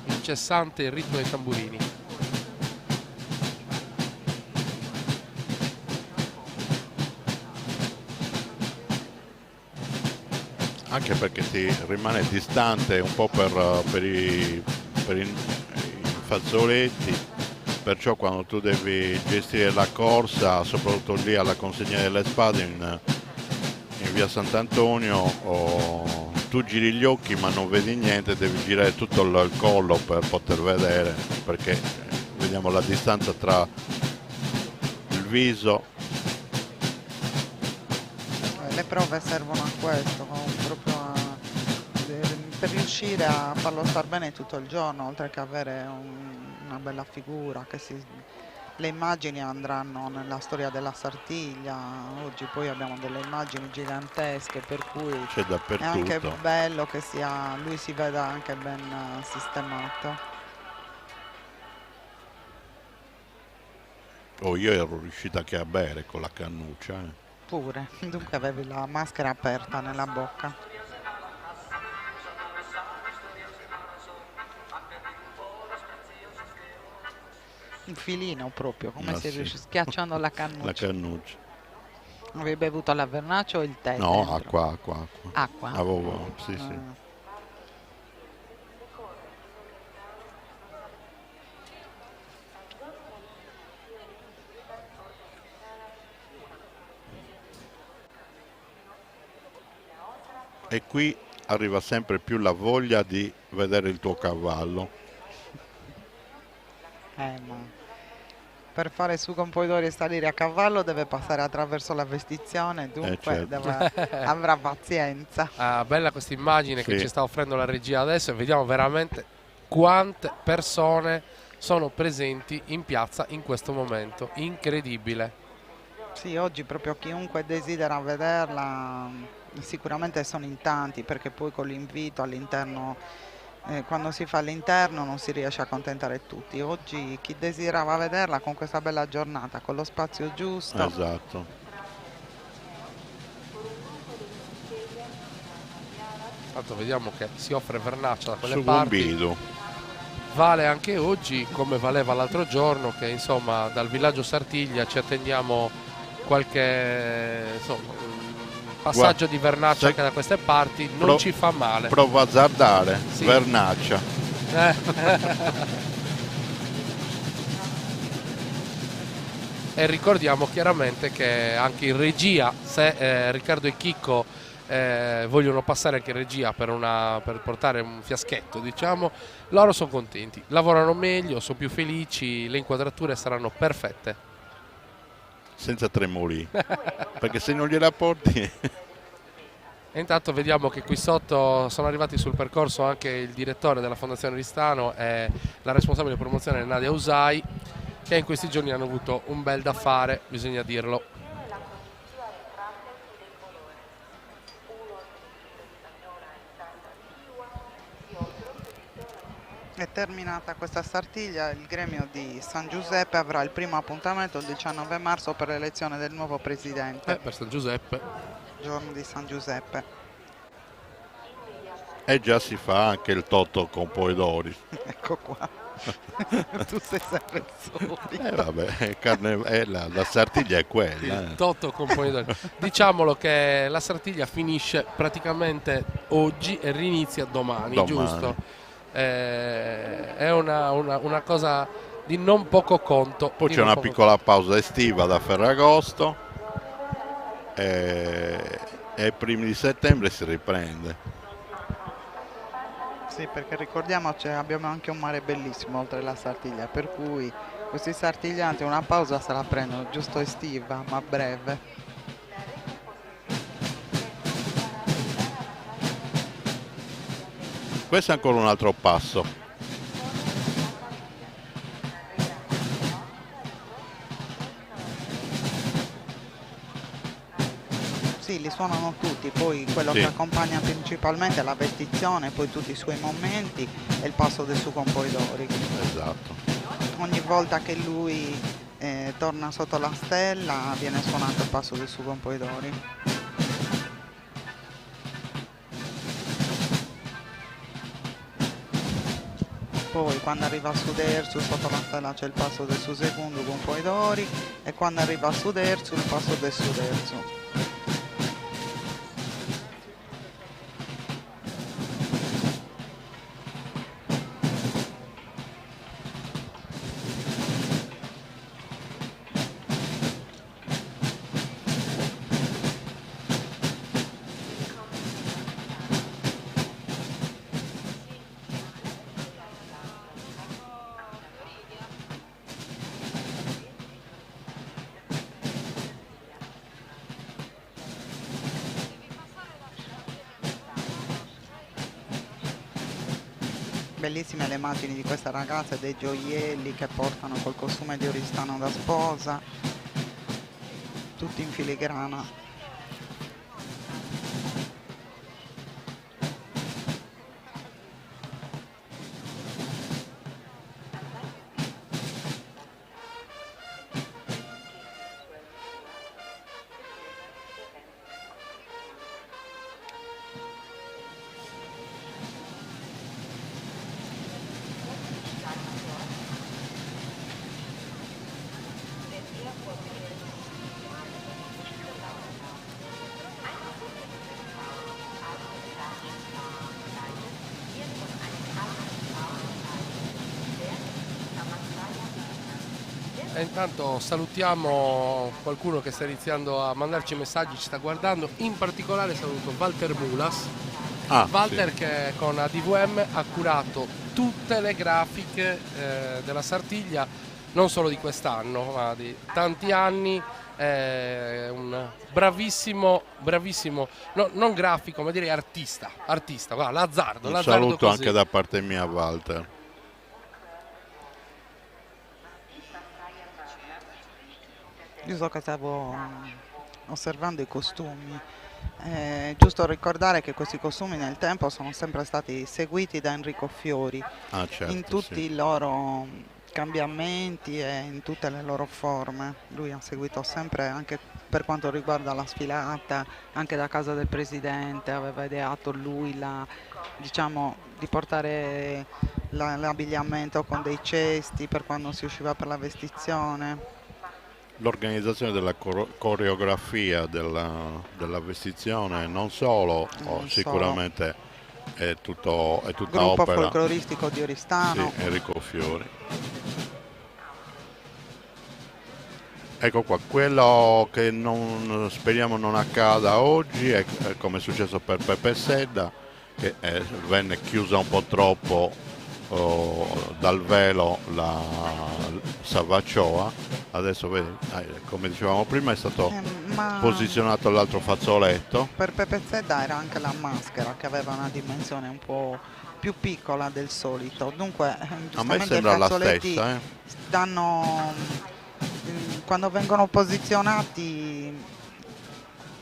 Incessante il ritmo dei tamburini. Anche perché si rimane distante un po' per i fazzoletti, perciò quando tu devi gestire la corsa, soprattutto lì alla consegna delle spade in via Sant'Antonio, tu giri gli occhi ma non vedi niente, devi girare tutto il collo per poter vedere, perché vediamo la distanza tra il viso. Le prove servono a questo, proprio per riuscire a farlo star bene tutto il giorno, oltre che avere una bella figura, le immagini andranno nella storia della Sartiglia. Oggi poi abbiamo delle immagini gigantesche, per cui c'è dappertutto. È anche bello che lui si veda anche ben sistemato. Io ero riuscita anche a bere con la cannuccia. Pure, dunque avevi la maschera aperta nella bocca. Un filino proprio, come se riesci schiacciando la cannuccia. La cannuccia. Avevi bevuto la vernaccia o il tè? No, dentro? acqua. Avevo, sì. E qui arriva sempre più la voglia di vedere il tuo cavallo. Ma per fare su con poi d'ori e salire a cavallo deve passare attraverso la vestizione, dunque certo. avrà pazienza. Bella questa immagine che ci sta offrendo la regia adesso, e vediamo veramente quante persone sono presenti in piazza in questo momento, incredibile. Sì, oggi proprio chiunque desidera vederla, sicuramente sono in tanti, perché poi con l'invito all'interno, quando si fa all'interno non si riesce a accontentare tutti. Oggi chi desiderava vederla con questa bella giornata, con lo spazio giusto. Esatto. Tanto vediamo che si offre vernaccia da quelle Su parti. Bombido. Vale anche oggi come valeva l'altro giorno, che insomma dal villaggio Sartiglia ci attendiamo qualche passaggio di vernaccia anche da queste parti, non ci fa male. Provo a azzardare, sì. Vernaccia. E ricordiamo chiaramente che anche in regia, se Riccardo e Chicco vogliono passare anche in regia per portare un fiaschetto, diciamo, loro sono contenti, lavorano meglio, sono più felici, le inquadrature saranno perfette. Senza tremoli, perché se non gliela porti... E intanto vediamo che qui sotto sono arrivati sul percorso anche il direttore della Fondazione Ristano e la responsabile promozione Nadia Usai, che in questi giorni hanno avuto un bel da fare, bisogna dirlo. È terminata questa Sartiglia, il gremio di San Giuseppe avrà il primo appuntamento il 19 marzo per l'elezione del nuovo presidente. Per San Giuseppe. Giorno di San Giuseppe. E già si fa anche il Totto con Poedori. Ecco qua. Tu sei sempre soli. Vabbè, la Sartiglia è quella. Il Totto con Poedori. Diciamolo che la Sartiglia finisce praticamente oggi e rinizia domani. Giusto? È una cosa di non poco conto. Poi c'è una piccola pausa estiva da Ferragosto e e ai primi di settembre si riprende. Sì, perché ricordiamoci, abbiamo anche un mare bellissimo oltre la Sartiglia, per cui questi sartiglianti una pausa se la prendono, giusto estiva, ma breve. Questo è ancora un altro passo. Sì, li suonano tutti, poi quello Sì. che accompagna principalmente è la vestizione, poi tutti i suoi momenti e il passo del suo Campoidori. Esatto. Ogni volta che lui torna sotto la stella viene suonato il passo del suo Campoidori. Poi quando arriva a Suderzu sotto la stella c'è il passo del suo secondo Campoidori e quando arriva a Suderzu il passo del Suderzu. Bellissime le immagini di questa ragazza e dei gioielli che portano col costume di Oristano da sposa, tutti in filigrana. E intanto salutiamo qualcuno che sta iniziando a mandarci messaggi, ci sta guardando, in particolare saluto Walter Mulas. Walter, sì, che con ADVM ha curato tutte le grafiche della Sartiglia, non solo di quest'anno ma di tanti anni. Un bravissimo, no, non grafico ma direi artista, guarda, Lazzardo. Un saluto così anche da parte mia, Walter. Io so che stavo osservando i costumi. Giusto ricordare che questi costumi nel tempo sono sempre stati seguiti da Enrico Fiori Certo, in tutti i loro cambiamenti e in tutte le loro forme. Lui ha seguito sempre, anche per quanto riguarda la sfilata, anche da casa del presidente, aveva ideato lui diciamo, di portare l'abbigliamento con dei cesti per quando si usciva per la vestizione. L'organizzazione della coreografia della vestizione non solo, sicuramente è tutta gruppo opera. Folcloristico di Oristano. Sì, Enrico Fiori. Ecco qua, quello che speriamo non accada oggi è come è successo per Pepe Sedda, che venne chiusa un po' troppo dal velo la Savacioa. Adesso vedi, come dicevamo prima, è stato posizionato l'altro fazzoletto. Per Pepe Sedda era anche la maschera che aveva una dimensione un po' più piccola del solito, dunque a me sembra la stessa, danno, quando vengono posizionati,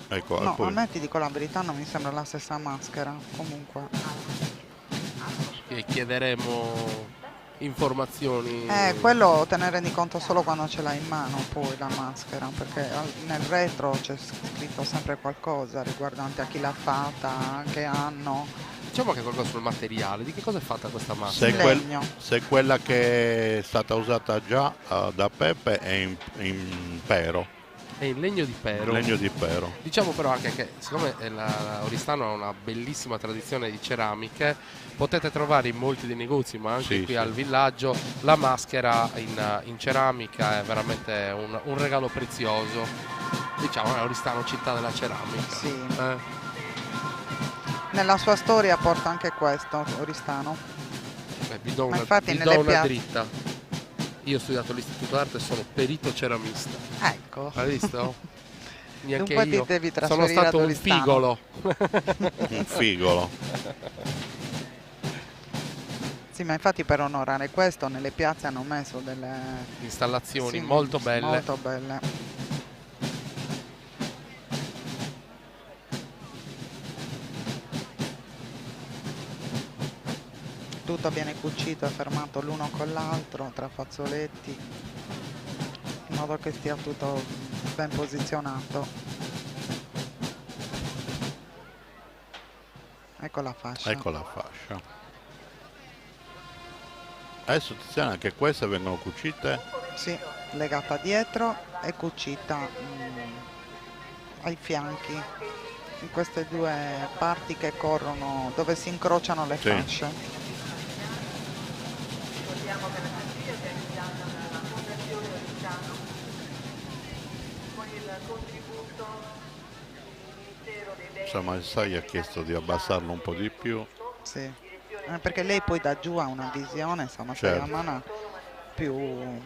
ecco, no, poi a me ti dico la verità, non mi sembra la stessa maschera comunque. E chiederemo informazioni. Quello te ne rendi conto solo quando ce l'hai in mano poi la maschera, perché nel retro c'è scritto sempre qualcosa riguardante a chi l'ha fatta, che anno. Diciamo che qualcosa sul materiale, di che cosa è fatta questa maschera? Se quella che è stata usata già da Pepe è in pero. È in legno di pero. Legno di pero. Diciamo però anche che siccome Oristano ha una bellissima tradizione di ceramiche, potete trovare in molti dei negozi, ma anche qui al villaggio, la maschera in ceramica. È veramente un regalo prezioso. diciamo Oristano, città della ceramica. Sì. Nella sua storia porta anche questo, Oristano. Vi do una, infatti vi do una dritta. Io ho studiato all'Istituto d'Arte e sono perito ceramista. Ecco. Hai visto? Neanche Dunque io. ti devi Sono trasferire stato ad un Oristano. figolo. Un figolo. Sì, ma infatti per onorare questo nelle piazze hanno messo delle installazioni molto belle. Molto belle. Tutto viene cucito e fermato l'uno con l'altro tra fazzoletti, in modo che stia tutto ben posizionato. Ecco la fascia. Ecco la fascia. Adesso Tiziana, anche queste vengono cucite? Sì, legata dietro e cucita ai fianchi, in queste due parti che corrono, dove si incrociano le fasce. Insomma, il SAI ha chiesto di abbassarlo un po' di più. Sì, perché lei poi da giù ha una visione, insomma, Sayamana più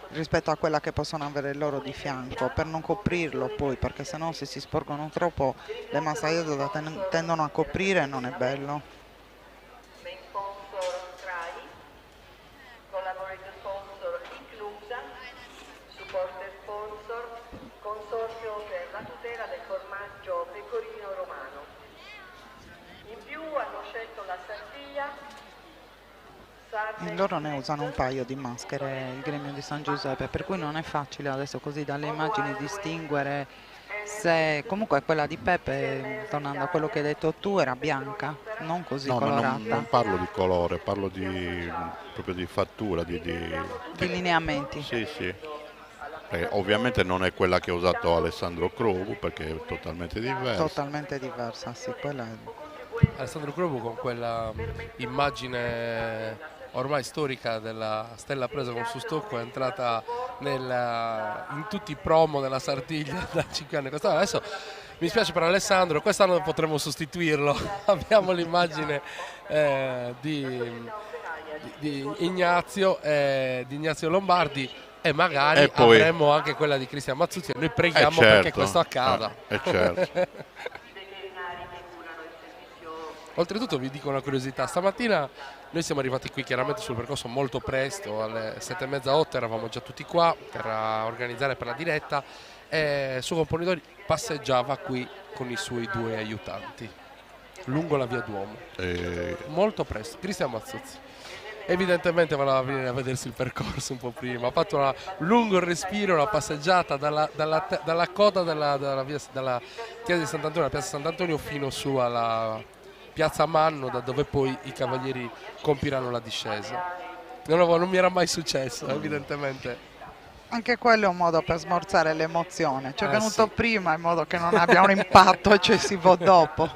rispetto a quella che possono avere loro di fianco, per non coprirlo poi, perché sennò se si sporgono troppo le masaiade tendono a coprire e non è bello. Consorzio per la tutela del formaggio pecorino romano. In più hanno scelto la Sardegna. Loro ne usano un paio di maschere, il gremio di San Giuseppe, per cui non è facile adesso così dalle immagini distinguere se comunque quella di Peppe, tornando a quello che hai detto tu, era bianca, non così colorata. Non parlo di colore, parlo proprio di fattura, di lineamenti. Sì, sì. Ovviamente non è quella che ha usato Alessandro Crovu, perché è totalmente diversa. Totalmente diversa, sì, quella è... Alessandro Crovu con quella immagine ormai storica della stella presa con su stocco è entrata in tutti i promo della Sardegna da 5 anni. Adesso mi spiace per Alessandro, quest'anno potremmo sostituirlo. Abbiamo l'immagine di Ignazio Lombardi. E magari poi avremo anche quella di Cristian Mazzuzzi. Noi preghiamo perché questo accada. Certo. Oltretutto vi dico una curiosità, stamattina noi siamo arrivati qui chiaramente sul percorso molto presto, alle 7:30, 8 eravamo già tutti qua per organizzare per la diretta e il suo componitore passeggiava qui con i suoi 2 aiutanti lungo la via Duomo, molto presto. Cristian Mazzuzzi evidentemente voleva venire a vedersi il percorso un po' prima, ha fatto un lungo respiro, una passeggiata dalla coda dalla chiesa di Sant'Antonio, la piazza Sant'Antonio, fino su alla piazza Manno, da dove poi i cavalieri compiranno la discesa. Non mi era mai successo, evidentemente. Anche quello è un modo per smorzare l'emozione, ci è venuto prima in modo che non abbia un impatto eccessivo dopo.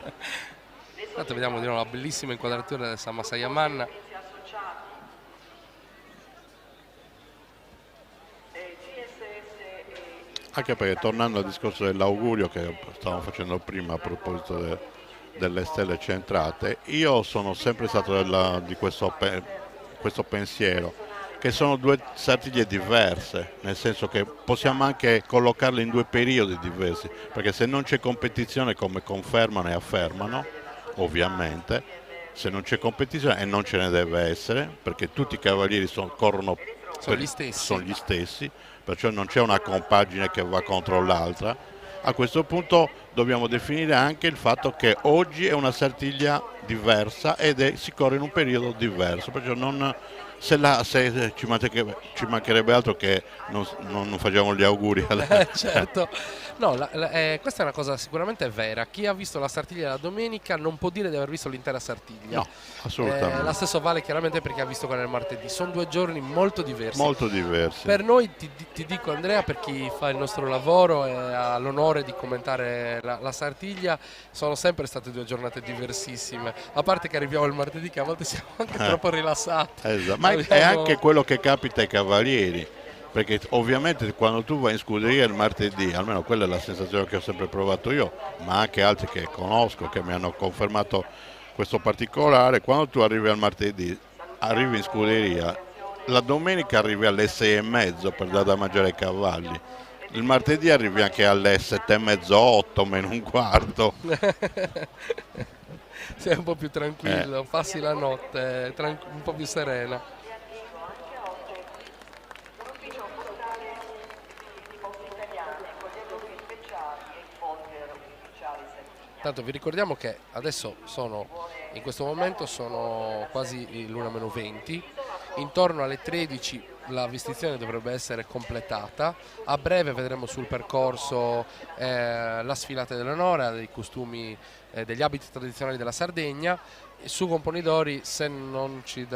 Intanto vediamo di nuovo la bellissima inquadratura del San Massayaman. Anche perché, tornando al discorso dell'augurio che stavamo facendo prima a proposito delle stelle centrate, io sono sempre stato di questo pensiero, che sono 2 Sartiglie diverse, nel senso che possiamo anche collocarle in 2 periodi diversi, perché se non c'è competizione, come confermano e affermano, ovviamente, se non c'è competizione, e non ce ne deve essere, perché tutti i cavalieri sono gli stessi, perciò non c'è una compagine che va contro l'altra. A questo punto dobbiamo definire anche il fatto che oggi è una Sartiglia diversa ed si corre in un periodo diverso, perciò se ci mancherebbe altro che non facciamo gli auguri. Certo, no, questa è una cosa sicuramente vera. Chi ha visto la Sartiglia la domenica non può dire di aver visto l'intera Sartiglia. No, assolutamente. La stessa vale chiaramente perché ha visto quella del martedì. Sono 2 giorni molto diversi. Molto diversi. Per noi, ti dico Andrea, per chi fa il nostro lavoro e ha l'onore di commentare la Sartiglia, sono sempre state 2 giornate diversissime. A parte che arriviamo il martedì, che a volte siamo anche troppo rilassati. Esatto. Ma è anche quello che capita ai cavalieri. perché ovviamente quando tu vai in scuderia il martedì, almeno quella è la sensazione che ho sempre provato io, ma anche altri che conosco, che mi hanno confermato questo particolare, quando tu arrivi al martedì, arrivi in scuderia, la domenica arrivi alle 6:30 per dare da mangiare ai cavalli, il martedì arrivi anche alle 7:30, 8 meno un quarto. Sei un po' più tranquillo, passi la notte un po' più serena. Tanto vi ricordiamo che adesso in questo momento sono quasi l'1:20, intorno alle 13 la vestizione dovrebbe essere completata, a breve vedremo sul percorso la sfilata dell'onore, dei costumi, degli abiti tradizionali della Sardegna. Su Componidori, se non ci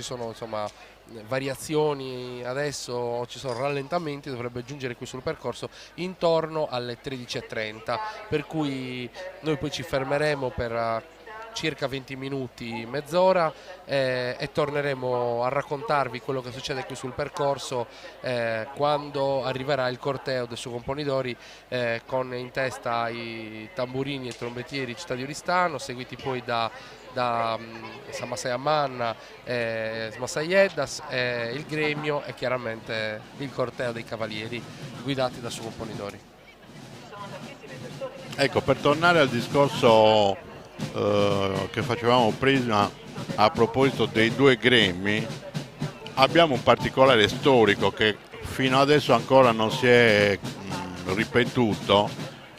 sono insomma variazioni adesso o ci sono rallentamenti, dovrebbe giungere qui sul percorso intorno alle 13:30, per cui noi poi ci fermeremo per circa 20 minuti, mezz'ora, e torneremo a raccontarvi quello che succede qui sul percorso quando arriverà il corteo del suo Componidori, con in testa i tamburini e trombettieri Città di Oristano, seguiti poi da Masaya Manna, Masayeddas, il gremio e chiaramente il corteo dei cavalieri guidati da suo Componidori. Ecco, per tornare al discorso che facevamo prima a proposito dei due gremi, abbiamo un particolare storico che fino adesso ancora non si è ripetuto.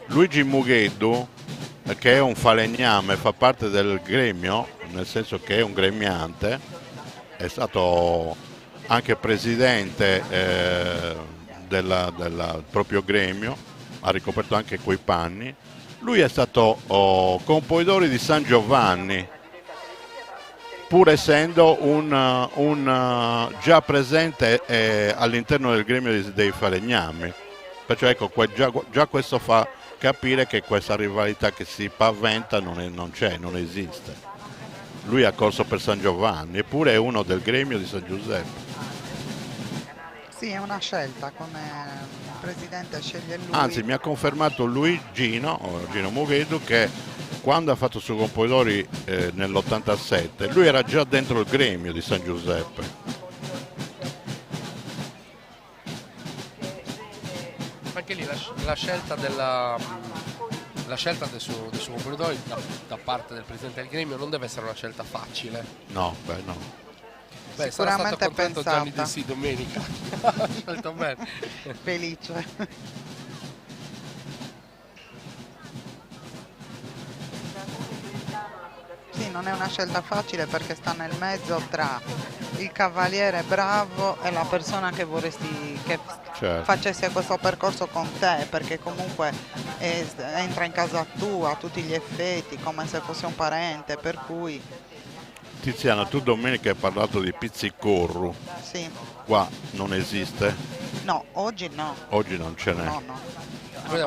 Luigi Mugheddu, che è un falegname, fa parte del gremio, nel senso che è un gremiante, è stato anche presidente del proprio gremio, ha ricoperto anche quei panni. Lui è stato Componidori di San Giovanni, pur essendo un già presente all'interno del gremio dei falegnami. Perciò ecco, già questo fa capire che questa rivalità che si paventa non c'è, non esiste. Lui ha corso per San Giovanni, eppure è uno del gremio di San Giuseppe. Sì, è una scelta, come presidente sceglie lui. Anzi, mi ha confermato Gino Mugheddu, che quando ha fatto su Componidori nell'87, lui era già dentro il gremio di San Giuseppe. Anche lì la scelta del suo Componidori da parte del presidente del gremio non deve essere una scelta facile. No, no. Beh, sarà stato contento Gianni De Sì domenica. Ha scelto bene. Felice. Sì, non è una scelta facile perché sta nel mezzo tra il cavaliere bravo e la persona che vorresti che facesse questo percorso con te, perché comunque entra in casa tua a tutti gli effetti, come se fosse un parente, per cui... Tiziana, tu domenica hai parlato di pizzicorru. Sì. Qua non esiste? No, oggi no. Oggi non ce n'è. No.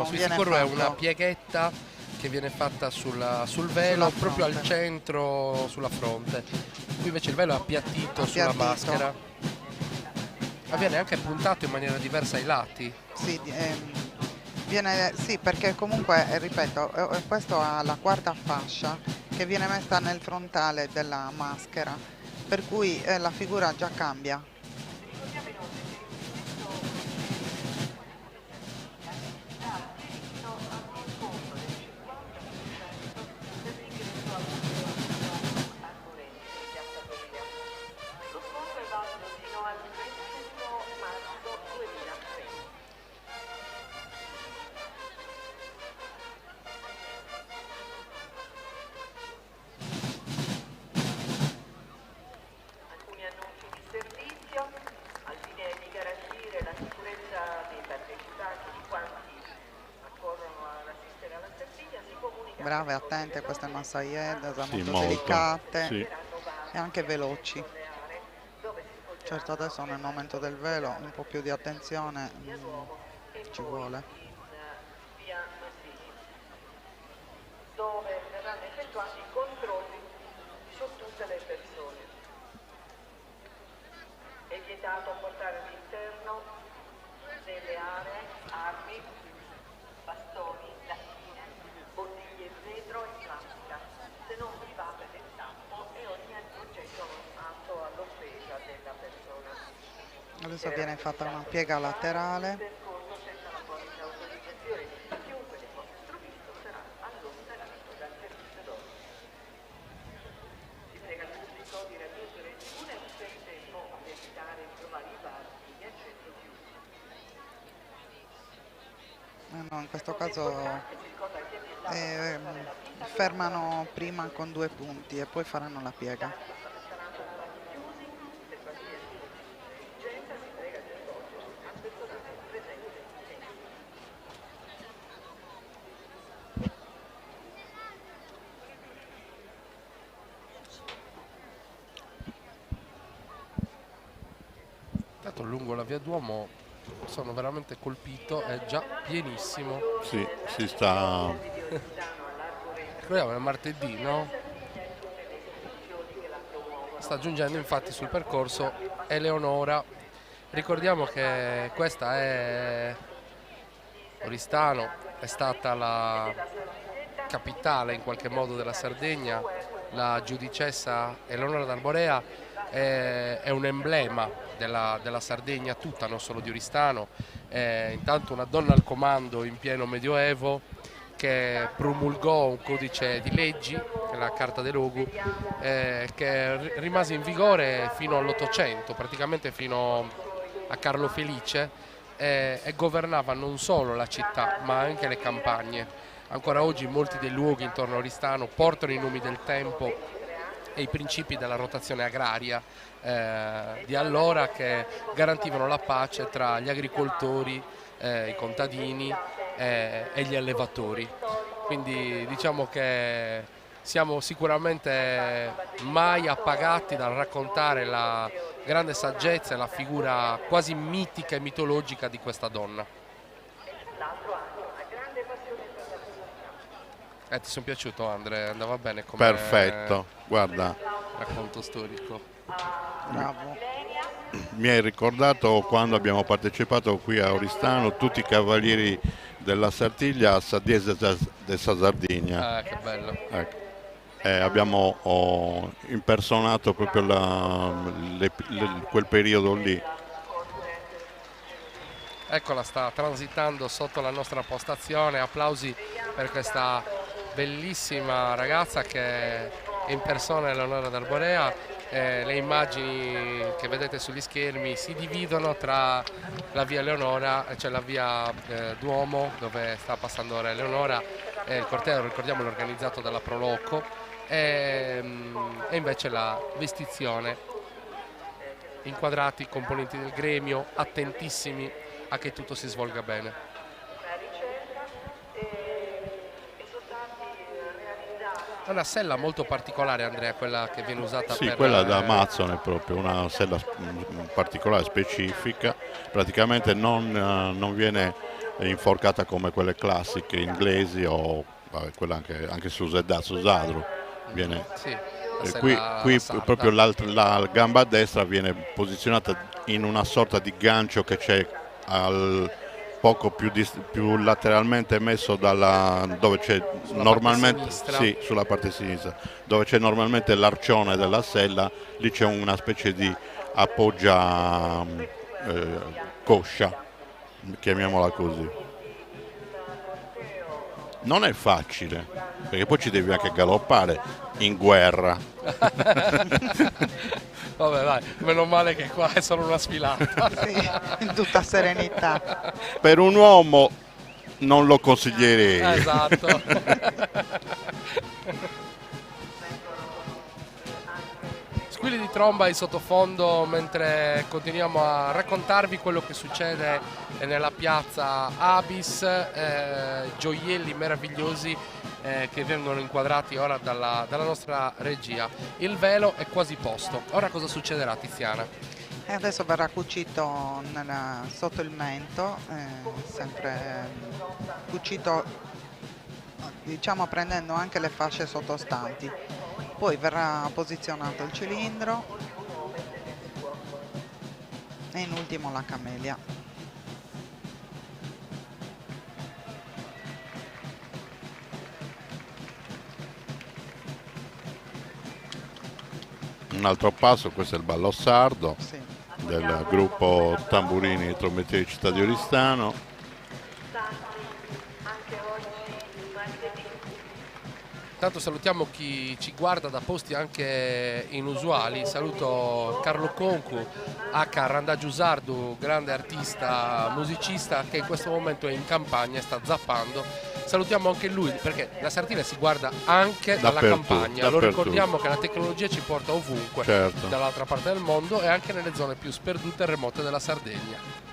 Pizzicorru è una pieghetta che viene fatta sul velo, proprio al centro, sulla fronte. Qui invece il velo è appiattito sulla maschera. Ma viene anche puntato in maniera diversa ai lati. Sì, sì, perché comunque, ripeto, questo ha la quarta fascia che viene messa nel frontale della maschera, per cui la figura già cambia. Brave, attente queste Masayed, molto delicate, sì, e anche veloci. Certo, adesso nel momento del velo un po' più di attenzione ci vuole. Dove verranno effettuati i controlli su tutte le persone. È vietato portare all'interno delle aree, armi, bastoni, lattine, bottiglie in vetro e plastica, se non private del tappo e ogni oggetto atto all'offesa della persona. Adesso viene fatta una piega laterale. Percorso senza la apposita autorizzazione. Chiunque ne fosse sprovvisto sarà allontanato dal servizio d'ordine. Si prega il pubblico di raggiungere il comune per il tempo ad evitare di trovare i varchi di accesso chiusi. No, in questo caso fermano prima con 2 punti e poi faranno la piega. Tanto lungo la via Duomo sono veramente colpito, è già pienissimo. Sì, si sta... Ricordiamo, è martedì, no? Sta giungendo infatti sul percorso Eleonora. Ricordiamo che questa è Oristano, è stata la capitale in qualche modo della Sardegna. La giudicessa Eleonora d'Arborea è un emblema della Sardegna tutta, non solo di Oristano. Intanto una donna al comando in pieno medioevo che promulgò un codice di leggi, che è la Carta de Logu, che rimase in vigore fino all'800, praticamente fino a Carlo Felice, e governava non solo la città ma anche le campagne. Ancora oggi molti dei luoghi intorno a Oristano portano i nomi del tempo e i principi della rotazione agraria di allora, che garantivano la pace tra gli agricoltori, i contadini e gli allevatori. Quindi diciamo che siamo sicuramente mai appagati dal raccontare la grande saggezza e la figura quasi mitica e mitologica di questa donna. Ti sono piaciuto, Andre? Andava bene come Perfetto, guarda. Racconto storico. Bravo. Mi hai ricordato quando abbiamo partecipato qui a Oristano tutti i cavalieri della Sartiglia a Sadiese de Sardegna. Che bello. Ecco. Abbiamo impersonato proprio quel periodo lì. Eccola, sta transitando sotto la nostra postazione. Applausi per questa bellissima ragazza che impersona Eleonora d'Arborea. Le immagini che vedete sugli schermi si dividono tra la via Eleonora, cioè la via Duomo, dove sta passando ora Eleonora, il corteo, ricordiamo, è organizzato dalla Proloco, e invece la vestizione. Inquadrati i componenti del gremio, attentissimi a che tutto si svolga bene. È una sella molto particolare, Andrea, quella che viene usata sì, per... quella da Amazon è proprio una sella particolare, specifica, praticamente non viene inforcata come quelle classiche inglesi o quella anche su Zadro. Viene, sì, qui proprio la gamba a destra viene posizionata in una sorta di gancio che c'è poco più lateralmente messo dove c'è normalmente, sì, sulla parte sinistra, dove c'è normalmente l'arcione della sella, lì c'è una specie di appoggia coscia, chiamiamola così. Non è facile, perché poi ci devi anche galoppare in guerra. Vabbè, dai, meno male che qua è solo una sfilata. Sì, in tutta serenità. Per un uomo non lo consiglierei. Esatto. Squilli di tromba in sottofondo mentre continuiamo a raccontarvi quello che succede nella piazza Abis, gioielli meravigliosi che vengono inquadrati ora dalla nostra regia. Il velo è quasi posto. Ora cosa succederà, Tiziana? E adesso verrà cucito sotto il mento, sempre cucito, diciamo, prendendo anche le fasce sottostanti. Poi verrà posizionato il cilindro e in ultimo la camelia. un altro passo, questo è il ballo sardo del gruppo Tamburini e Trombettieri Città di Oristano. Intanto salutiamo chi ci guarda da posti anche inusuali. Saluto Carlo Concu, H. Randaggiu Sardu, grande artista, musicista che in questo momento è in campagna e sta zappando. Salutiamo anche lui perché la Sardegna si guarda anche dalla campagna. Lo ricordiamo che la tecnologia ci porta ovunque, certo, dall'altra parte del mondo e anche nelle zone più sperdute e remote della Sardegna.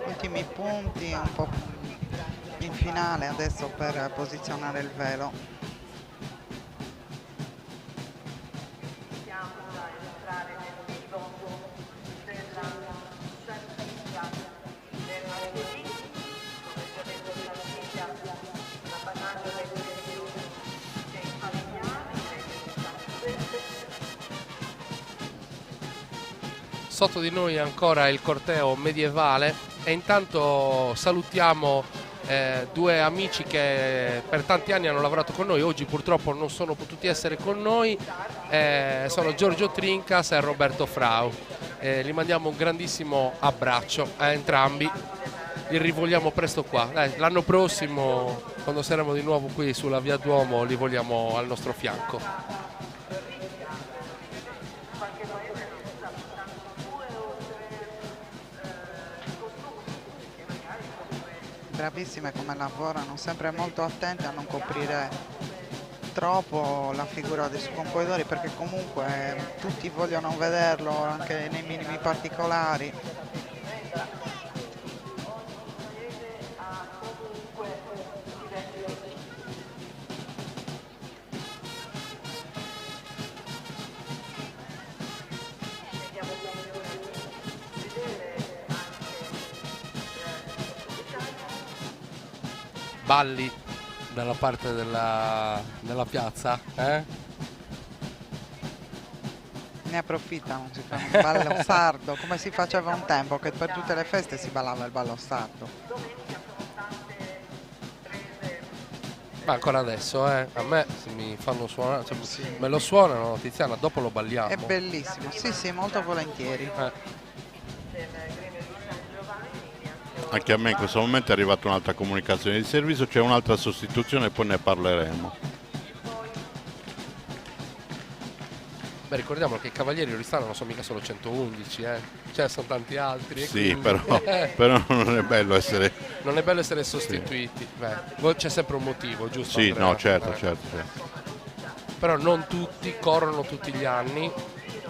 Ultimi punti un po' in finale adesso per posizionare il velo. Sotto di noi ancora il corteo medievale e intanto salutiamo due amici che per tanti anni hanno lavorato con noi, oggi purtroppo non sono potuti essere con noi, sono Giorgio Trincas e Roberto Frau. Gli mandiamo un grandissimo abbraccio a entrambi, li rivogliamo presto qua. L'anno prossimo, quando saremo di nuovo qui sulla Via Duomo, li vogliamo al nostro fianco. Bravissime come lavorano, sempre molto attente a non coprire troppo la figura dei suoi compositori perché comunque tutti vogliono vederlo anche nei minimi particolari. Balli dalla parte della piazza, eh? Ne approfittano, si fa un ballo sardo come si faceva un tempo, che per tutte le feste si ballava il ballo sardo. Ma ancora adesso, a me se mi fanno suonare, cioè, me lo suonano, Tiziana, dopo lo balliamo. È bellissimo, sì, molto volentieri. Anche a me in questo momento è arrivata un'altra comunicazione di servizio, c'è un'altra sostituzione e poi ne parleremo. Beh, ricordiamo che i Cavalieri Oristano non sono mica solo 111, cioè sono tanti altri. Sì, quindi... però non è bello essere... Non è bello essere sostituiti. Sì. Beh, c'è sempre un motivo, giusto? Sì, Andrea? no, certo. Però non tutti corrono tutti gli anni.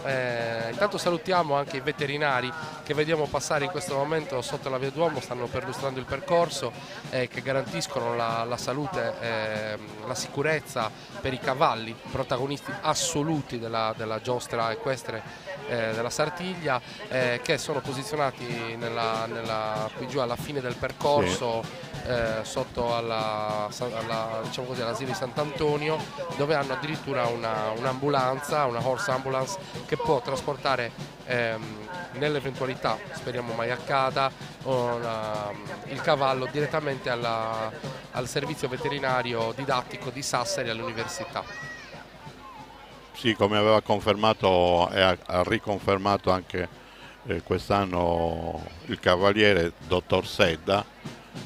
Intanto salutiamo anche i veterinari che vediamo passare in questo momento sotto la Via Duomo, stanno perlustrando il percorso, che garantiscono la salute, la sicurezza per i cavalli, protagonisti assoluti della giostra equestre della Sartiglia, che sono posizionati qui giù alla fine del percorso. Sì. Sotto diciamo così, all'asilo di Sant'Antonio, dove hanno addirittura un'ambulanza, una horse ambulance che può trasportare nell'eventualità, speriamo mai accada, il cavallo direttamente al servizio veterinario didattico di Sassari all'università. Sì, come aveva confermato e ha riconfermato anche quest'anno il cavaliere dottor Sedda,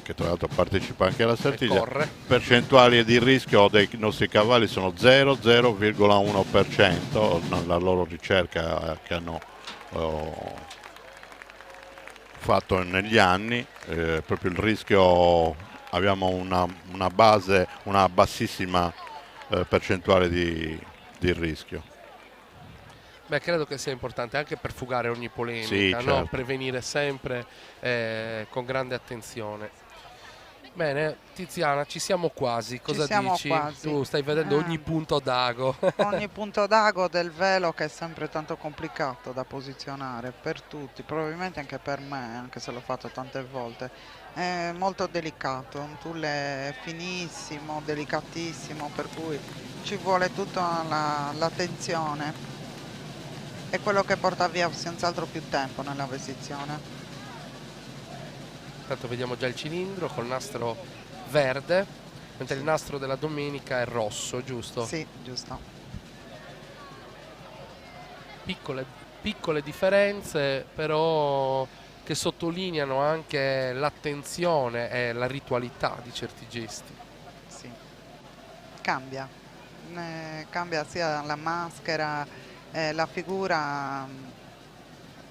che tra l'altro partecipa anche alla Sartiglia. Percentuali di rischio dei nostri cavalli sono 0,1% nella loro ricerca che hanno fatto negli anni, proprio il rischio, abbiamo una bassissima percentuale di rischio. Beh, credo che sia importante anche per fugare ogni polemica, sì, certo. No? Prevenire sempre con grande attenzione. Bene, Tiziana, ci siamo quasi. Cosa dici? Quasi. Tu stai vedendo ogni punto d'ago. Ogni punto d'ago del velo, che è sempre tanto complicato da posizionare per tutti, probabilmente anche per me, anche se l'ho fatto tante volte. È molto delicato, un tulle finissimo, delicatissimo, per cui ci vuole tutta l'attenzione. È quello che porta via senz'altro più tempo nella vestizione. Intanto vediamo già il cilindro col nastro verde, mentre il nastro della domenica è rosso, giusto? Sì, giusto. Piccole differenze, però che sottolineano anche l'attenzione e la ritualità di certi gesti. Sì, cambia. Cambia sia la maschera, la figura,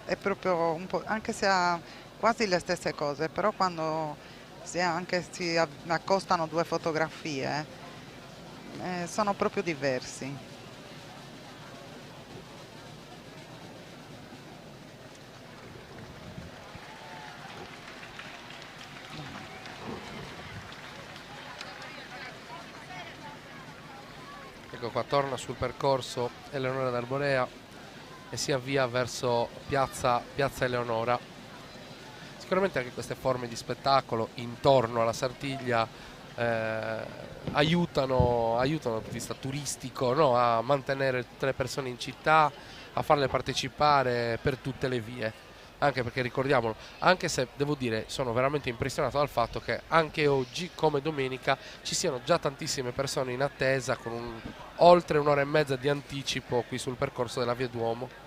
è proprio un po', anche se ha quasi le stesse cose, però quando si accostano due fotografie sono proprio diversi. Ecco qua, torna sul percorso Eleonora d'Arborea e si avvia verso piazza Eleonora. Sicuramente anche queste forme di spettacolo intorno alla Sartiglia aiutano dal punto di vista turistico, no? A mantenere tutte le persone in città, a farle partecipare per tutte le vie. Anche perché ricordiamolo, anche se devo dire sono veramente impressionato dal fatto che anche oggi, come domenica, ci siano già tantissime persone in attesa con oltre un'ora e mezza di anticipo qui sul percorso della Via Duomo.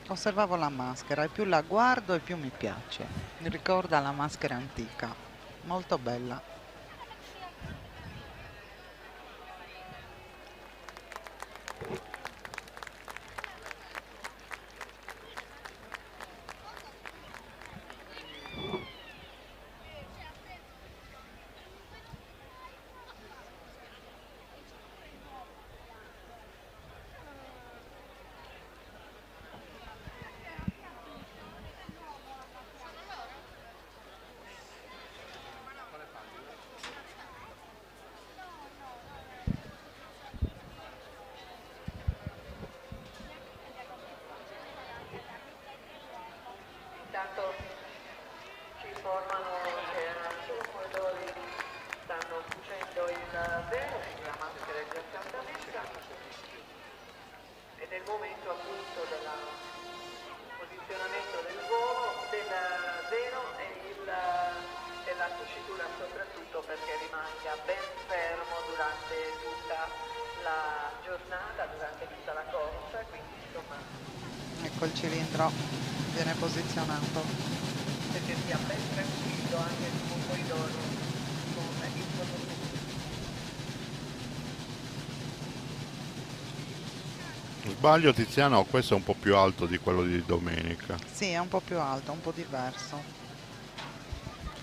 Osservavo la maschera e più la guardo e più mi piace. Mi ricorda la maschera antica, molto bella. Intanto ci informano che alcuni corridori stanno cucendo il velo sulla maschera di accantamento ed è il momento appunto del posizionamento del velo e la cucitura, soprattutto perché rimanga ben fermo durante tutta la giornata, durante tutta la corsa, quindi insomma. Ecco il cilindro viene posizionato. Perché sia ben tranquillo anche su un corridoio con il fotografo. Sbaglio Tiziano, questo è un po' più alto di quello di domenica. Sì, è un po' più alto, un po' diverso.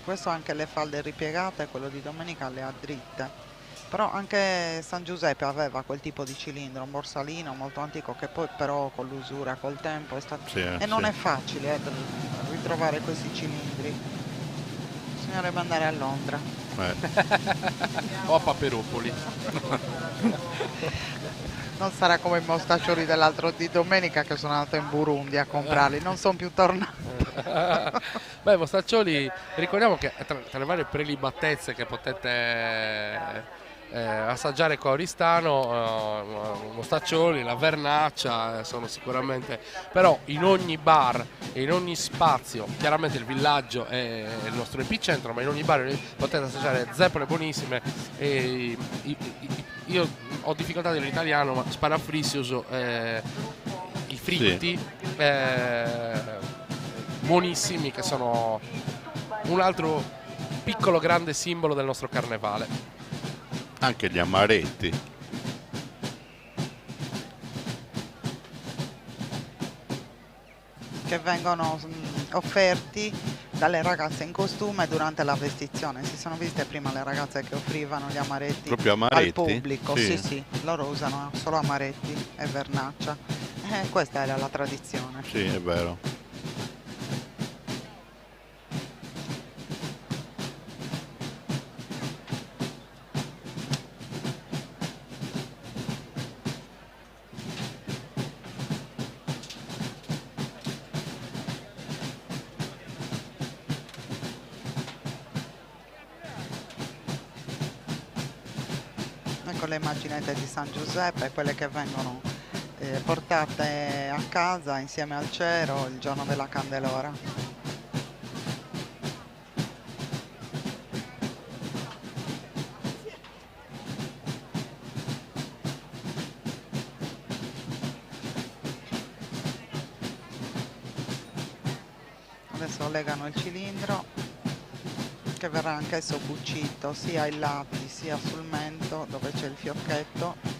Questo ha anche le falde ripiegate, quello di domenica le ha dritte. Però anche San Giuseppe aveva quel tipo di cilindro, un borsalino molto antico, che poi però con l'usura, col tempo è stato... Sì, e non è facile ritrovare questi cilindri. Bisognerebbe andare a Londra. O a Paperopoli. Non sarà come i mostaccioli dell'altro di domenica, che sono andato in Burundi a comprarli, non sono più tornato. Beh, Mostaccioli, ricordiamo che tra le varie prelibatezze che potete assaggiare qua a Oristano, Mostaccioli, la vernaccia sono sicuramente, però in ogni bar e in ogni spazio, chiaramente il villaggio è il nostro epicentro, ma in ogni bar potete assaggiare zeppole buonissime e io ho difficoltà nell'italiano, ma sparafrissi uso i fritti, buonissimi, che sono un altro piccolo grande simbolo del nostro carnevale. Anche gli amaretti. Che vengono offerti dalle ragazze in costume durante la vestizione. Si sono viste prima le ragazze che offrivano gli amaretti, proprio amaretti? Al pubblico. Sì. Sì, loro usano solo amaretti e vernaccia. Questa era la tradizione. Sì, è vero. con le immaginette di San Giuseppe, quelle che vengono portate a casa insieme al cero il giorno della Candelora. Adesso legano il cilindro, che verrà anch'esso buccito sia ai lati sia sul mento dove c'è il fiocchetto.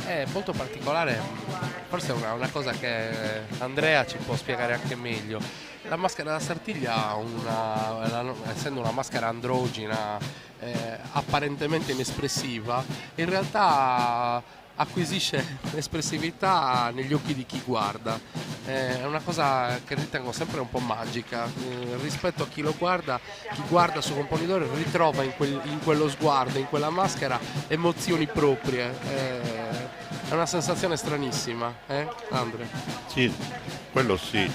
È molto particolare, forse è una cosa che Andrea ci può spiegare anche meglio. La maschera da Sartiglia, essendo una maschera androgina, apparentemente inespressiva, in realtà acquisisce espressività negli occhi di chi guarda. È una cosa che ritengo sempre un po' magica rispetto a chi lo guarda. Chi guarda su Componitore ritrova in quello sguardo, in quella maschera, emozioni proprie. È una sensazione stranissima, Andrea? Sì, quello sì.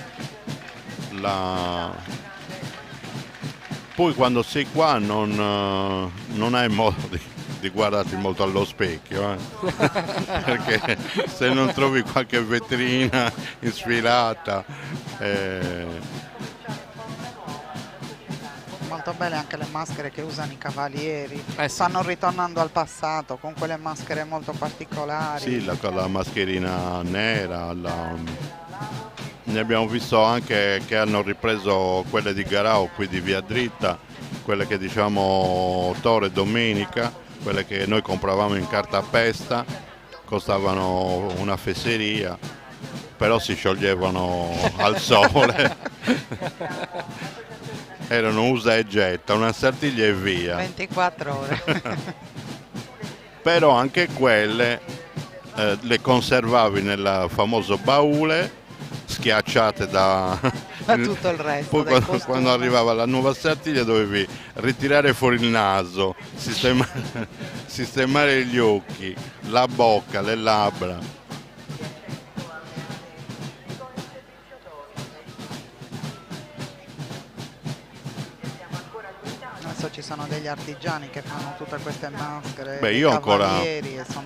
Poi quando sei qua non hai modo di guardarti molto allo specchio, perché se non trovi qualche vetrina infilata. Molto belle anche le maschere che usano i cavalieri, sì. Stanno ritornando al passato con quelle maschere molto particolari. Sì, la mascherina nera, ne abbiamo visto anche che hanno ripreso quelle di Garau qui di Via Dritta, quelle che diciamo Toro e Domenica, quelle che noi compravamo in cartapesta, costavano una fesseria, però si scioglievano al sole. Erano usa e getta, una Sartiglia e via. 24 ore. Però anche quelle le conservavi nel famoso baule, schiacciate da tutto il resto. Poi quando arrivava la nuova Sartiglia dovevi ritirare fuori il naso, sistemare gli occhi, la bocca, le labbra. Adesso ci sono degli artigiani che fanno tutte queste maschere. Beh, io ancora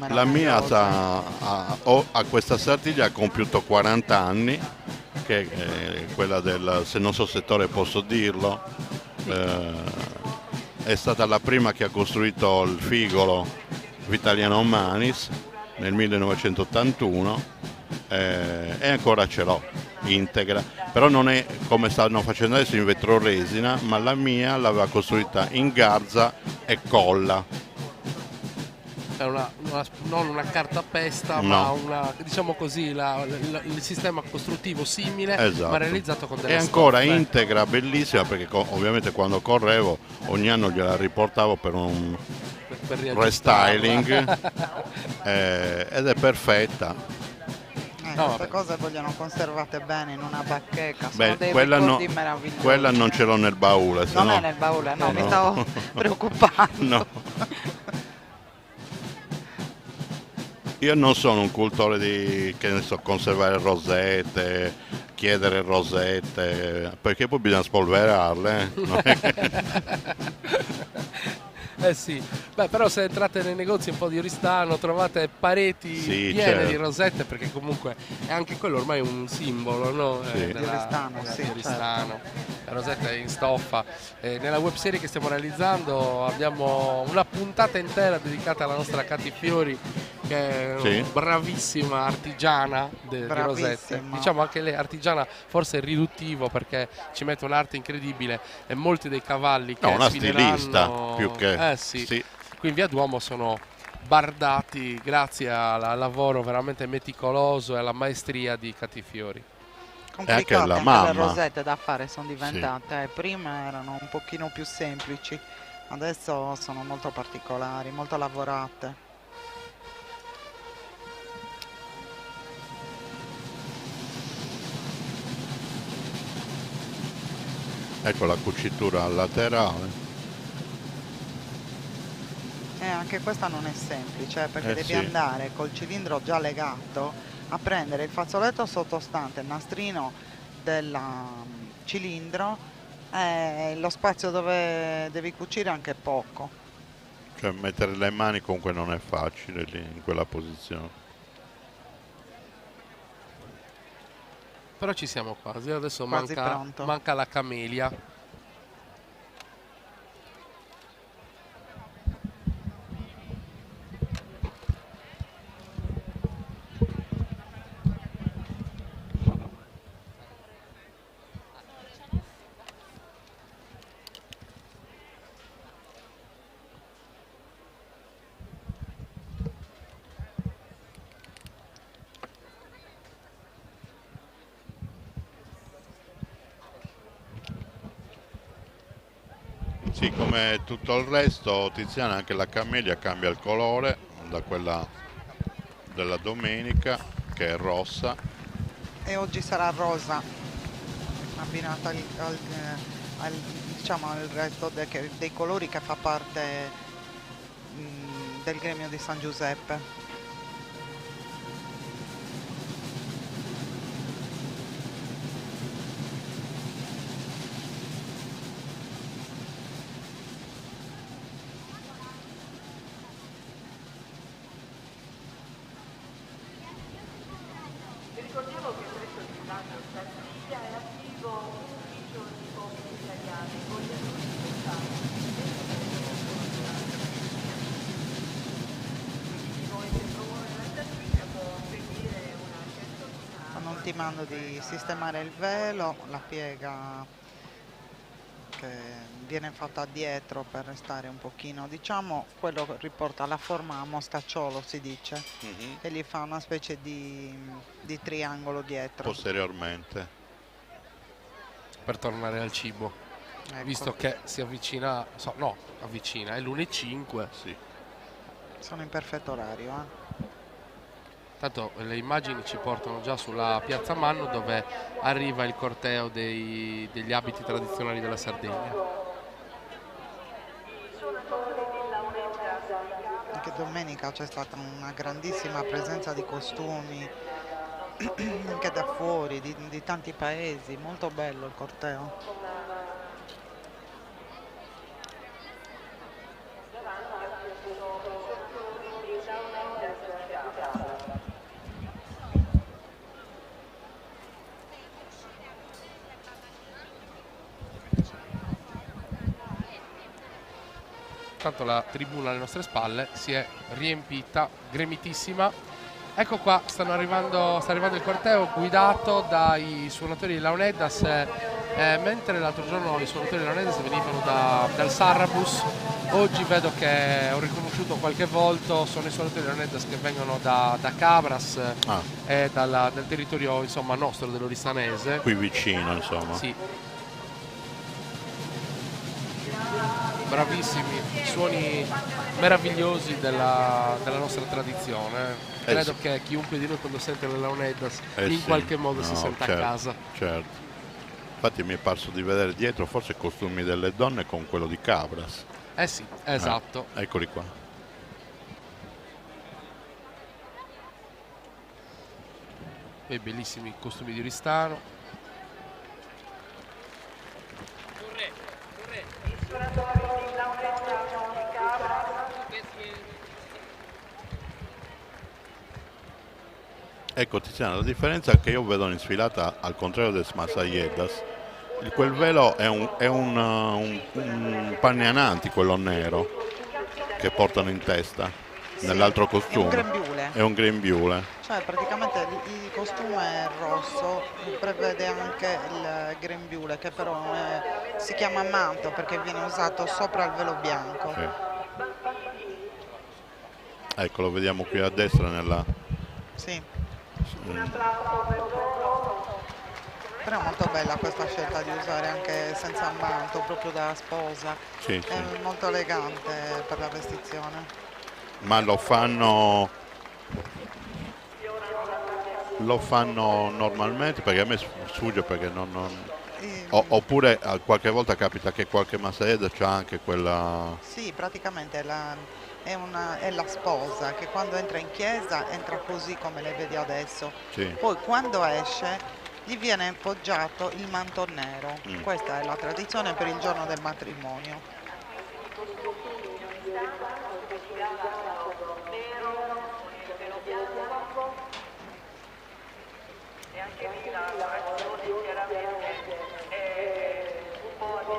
la mia a questa Sartiglia ha compiuto 40 anni, che è quella del, se non so settore posso dirlo, è stata la prima che ha costruito il figolo Vitaliano Manis nel 1981 e ancora ce l'ho integra, però non è come stanno facendo adesso in vetroresina, ma la mia l'aveva costruita in garza e colla. È non una cartapesta, no, ma diciamo così, il sistema costruttivo simile, esatto, ma realizzato con delle è ancora stoffe. integra, bellissima, perché ovviamente quando correvo ogni anno gliela riportavo per un restyling ed è perfetta. Queste cose vogliono conservate bene in una bacheca, sono Beh, dei quella ricordi meravigliosi. Quella non ce l'ho nel baule. Non è nel baule, no, mi stavo preoccupando. No. Io non sono un cultore di, che ne so, conservare rosette, chiedere rosette, perché poi bisogna spolverarle. Eh sì, beh, però se entrate nei negozi un po' di Oristano trovate pareti Sì, piene certo. di rosette, perché comunque è anche quello ormai un simbolo, no? Sì. Di Oristano, sì, di Oristano. certo. La rosetta è in stoffa. Nella webserie che stiamo realizzando abbiamo una puntata intera dedicata alla nostra Cati Fiori, che è Sì. bravissima artigiana di rosette. Bravissima. Diciamo anche lei artigiana, forse è riduttivo perché ci mette un'arte incredibile e molti dei cavalli che No, una sfileranno- stilista più che... sì. Sì. Qui in Via Duomo sono bardati grazie al lavoro veramente meticoloso e alla maestria di Cati Fiori. Complicate anche la le mamma. rosette da fare sono diventate, prima erano un pochino più semplici, adesso sono molto particolari, molto lavorate. Ecco la cucitura laterale. Anche questa non è semplice perché devi Sì. andare col cilindro già legato a prendere il fazzoletto sottostante, il nastrino del cilindro, e lo spazio dove devi cucire anche poco. Cioè mettere le mani comunque non è facile lì in quella posizione. Però ci siamo quasi, adesso Quasi pronto. manca la camelia. Sì, come tutto il resto, Tiziana, anche la camelia cambia il colore da quella della domenica, che è rossa. E oggi sarà rosa, abbinata diciamo, al resto dei colori che fa parte del gremio di San Giuseppe. Ricordiamo che presso il villaggio Sardegna è attivo un ufficio di popoli italiani con gli adulti speciali. Quindi noi che promuove la Sardegna può seguire una scelta. Stanno ultimando di sistemare il velo, la piega che viene fatta dietro per restare un pochino, diciamo, quello che riporta la forma a mostacciolo, si dice, e gli fa una specie di triangolo dietro. Posteriormente. Per tornare al cibo, Ecco. visto che si avvicina, avvicina, è l'1:05. Sì. Sono in perfetto orario. Tanto le immagini ci portano già sulla Piazza Manno, dove arriva il corteo degli abiti tradizionali della Sardegna. Anche domenica c'è stata una grandissima presenza di costumi anche da fuori, di tanti paesi, molto bello il corteo. Tanto la tribuna alle nostre spalle si è riempita, gremitissima. Ecco qua, sta arrivando il corteo guidato dai suonatori di Launeddas, mentre l'altro giorno i suonatori di Launeddas venivano dal Sarrabus, oggi vedo che ho riconosciuto qualche volto, sono i suonatori di Launeddas che vengono da Cabras e dal territorio, insomma, nostro, dell'Oristanese. Qui vicino, insomma. Sì. Bravissimi, suoni meravigliosi della nostra tradizione. Credo che chiunque di noi, quando sente le Launeddas, in qualche modo si senta a casa. Certo. Infatti mi è parso di vedere dietro forse i costumi delle donne con quello di Cabras. Eh sì, esatto. Eccoli qua. E bellissimi costumi di Oristano. I suonatori di Launeddas di Cabras Ecco Tiziana, la differenza che io vedo in sfilata, al contrario del Smasayedas, quel velo è un panniananti, quello nero, che portano in testa, nell'altro costume. È un grembiule. È un grembiule. Cioè praticamente il costume rosso prevede anche il grembiule, che però si chiama manto perché viene usato sopra il velo bianco. Sì. Ecco, lo vediamo qui a destra nella... Sì. Però è molto bella questa scelta di usare anche senza manto, proprio da sposa. Sì, è sì. molto elegante per la vestizione. Ma lo fanno normalmente, perché a me sfugge, perché oppure qualche volta capita che qualche Massaed c'ha anche quella... Sì, praticamente è la sposa che quando entra in chiesa entra così come le vedi adesso. Sì. Poi quando esce gli viene appoggiato il manto nero. Questa è la tradizione per il giorno del matrimonio.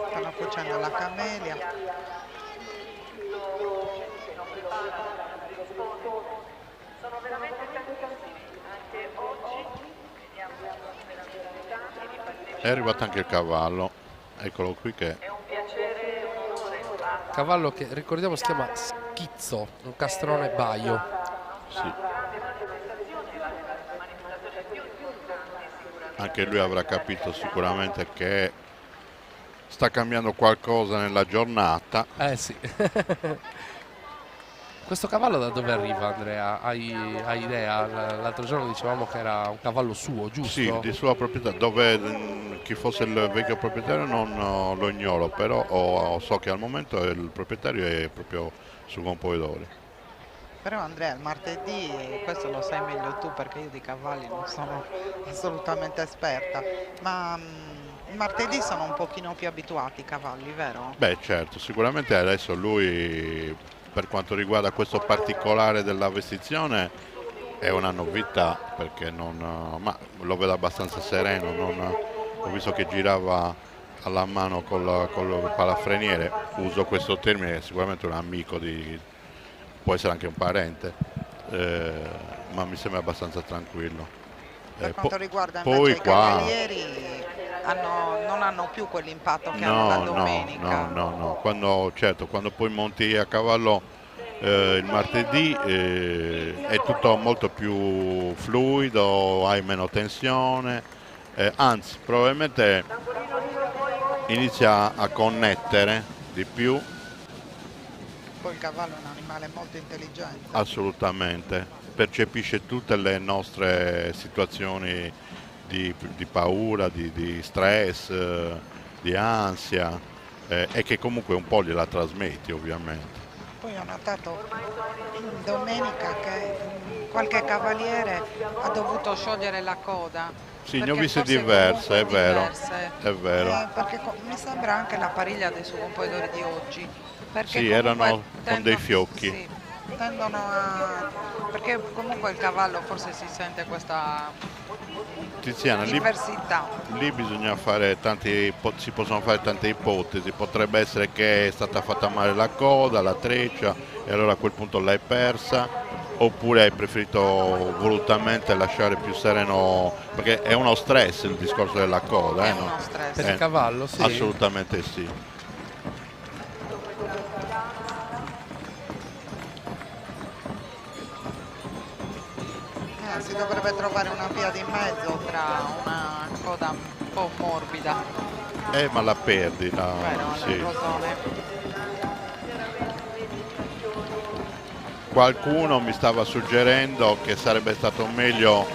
Stanno cuocendo la camelia. Sono veramente tantissimi, anche oggi vediamo veramente tanti di partecipanti. È arrivato anche il cavallo, eccolo qui che... È un piacere e un onore. Cavallo che ricordiamo si chiama Schizzo, un castrone baio. Sì. Anche lui avrà capito sicuramente che sta cambiando qualcosa nella giornata. Sì. Questo cavallo da dove arriva, Andrea? Hai idea? L'altro giorno dicevamo che era un cavallo suo, giusto? Sì, di sua proprietà. Dove chi fosse il vecchio proprietario non lo ignoro, però so che al momento il proprietario è proprio su Campoidori. Però Andrea, il martedì, questo lo sai meglio tu perché io di cavalli non sono assolutamente esperta, ma il martedì sono un pochino più abituati i cavalli, vero? Beh certo, sicuramente adesso lui, per quanto riguarda questo particolare della vestizione, è una novità, perché ma lo vedo abbastanza sereno, ho visto che girava alla mano col palafreniere, uso questo termine, è sicuramente un amico può essere anche un parente, ma mi sembra abbastanza tranquillo. Per quanto riguarda invece i cavalieri, non hanno più quell'impatto che hanno la domenica. No. Quando poi monti a cavallo il martedì è tutto molto più fluido, hai meno tensione, anzi probabilmente inizia a connettere di più. Poi il cavallo è un animale molto intelligente. Assolutamente, percepisce tutte le nostre situazioni di paura, di stress, di ansia, e che comunque un po' gliela trasmetti ovviamente. Poi ho notato domenica che qualche cavaliere ha dovuto sciogliere la coda. Sì, ne ho viste diverse, è vero. Perché mi sembra anche la pariglia dei Campoidori di oggi. Perché sì, erano con dei fiocchi. Sì, tendono a... perché comunque il cavallo forse si sente questa Tiziana, diversità. Lì bisogna fare si possono fare tante ipotesi, potrebbe essere che è stata fatta male la coda, la treccia, e allora a quel punto l'hai persa, oppure hai preferito volutamente lasciare più sereno, perché è uno stress il discorso della coda. È uno stress. Per il cavallo, sì. Assolutamente sì. Si dovrebbe trovare una via di mezzo tra una coda un po' morbida. Ma la perdi, sì. Qualcuno mi stava suggerendo che sarebbe stato meglio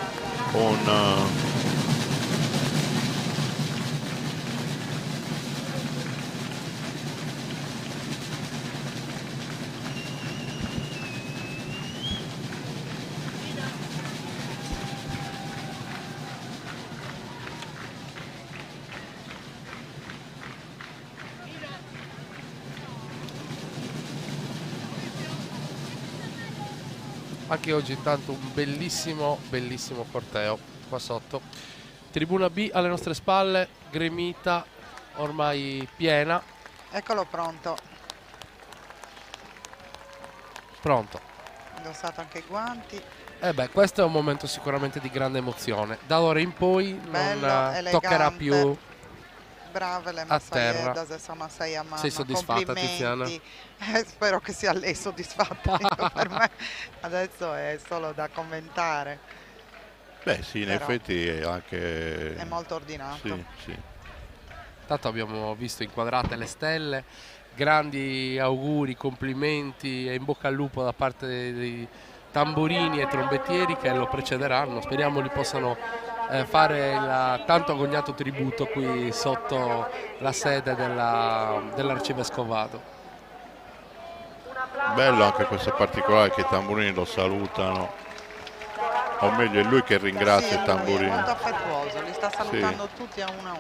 un... anche oggi intanto un bellissimo corteo qua sotto. Tribuna B alle nostre spalle, gremita ormai piena. Eccolo pronto. Pronto. Indossato anche i guanti. Questo è un momento sicuramente di grande emozione. Da ora in poi Bello, non toccherà più brave le a terra. massaie sono massaie a mano. Sei soddisfatta, Tiziana? Spero che sia lei soddisfatta. Per me adesso è solo da commentare. Beh sì, in Però effetti è anche... è molto ordinato. Sì, sì. Tanto abbiamo visto inquadrate le stelle, grandi auguri, complimenti e in bocca al lupo da parte dei tamburini e trombettieri che lo precederanno. Speriamo li possano fare il tanto agognato tributo qui sotto la sede dell'arcivescovato. Bello anche questo particolare che i tamburini lo salutano, o meglio è lui che ringrazia i tamburini. È molto affettuoso, li sta salutando tutti a uno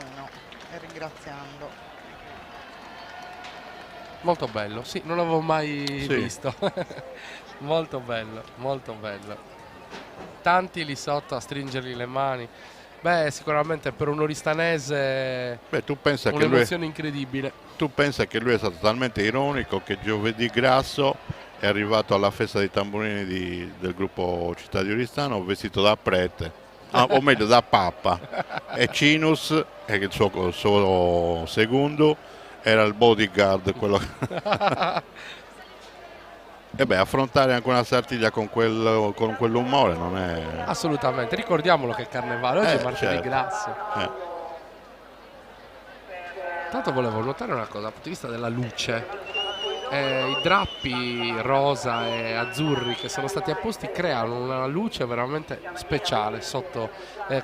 e ringraziando. Molto bello, sì, non l'avevo mai visto. Molto bello, molto bello. Tanti lì sotto a stringergli le mani. Beh, sicuramente per un oristanese un'emozione incredibile. Tu pensa che lui è stato talmente ironico che giovedì grasso è arrivato alla festa dei tamburini del gruppo Città di Oristano vestito da prete, o meglio da papa, e Cinus, che il suo secondo, era il bodyguard, quello. E beh, affrontare anche una Sartiglia con quell'umore non è... Assolutamente, ricordiamolo che è carnevale, oggi è martedì grasso. Tanto volevo notare una cosa dal punto di vista della luce. I drappi rosa e azzurri che sono stati apposti creano una luce veramente speciale sotto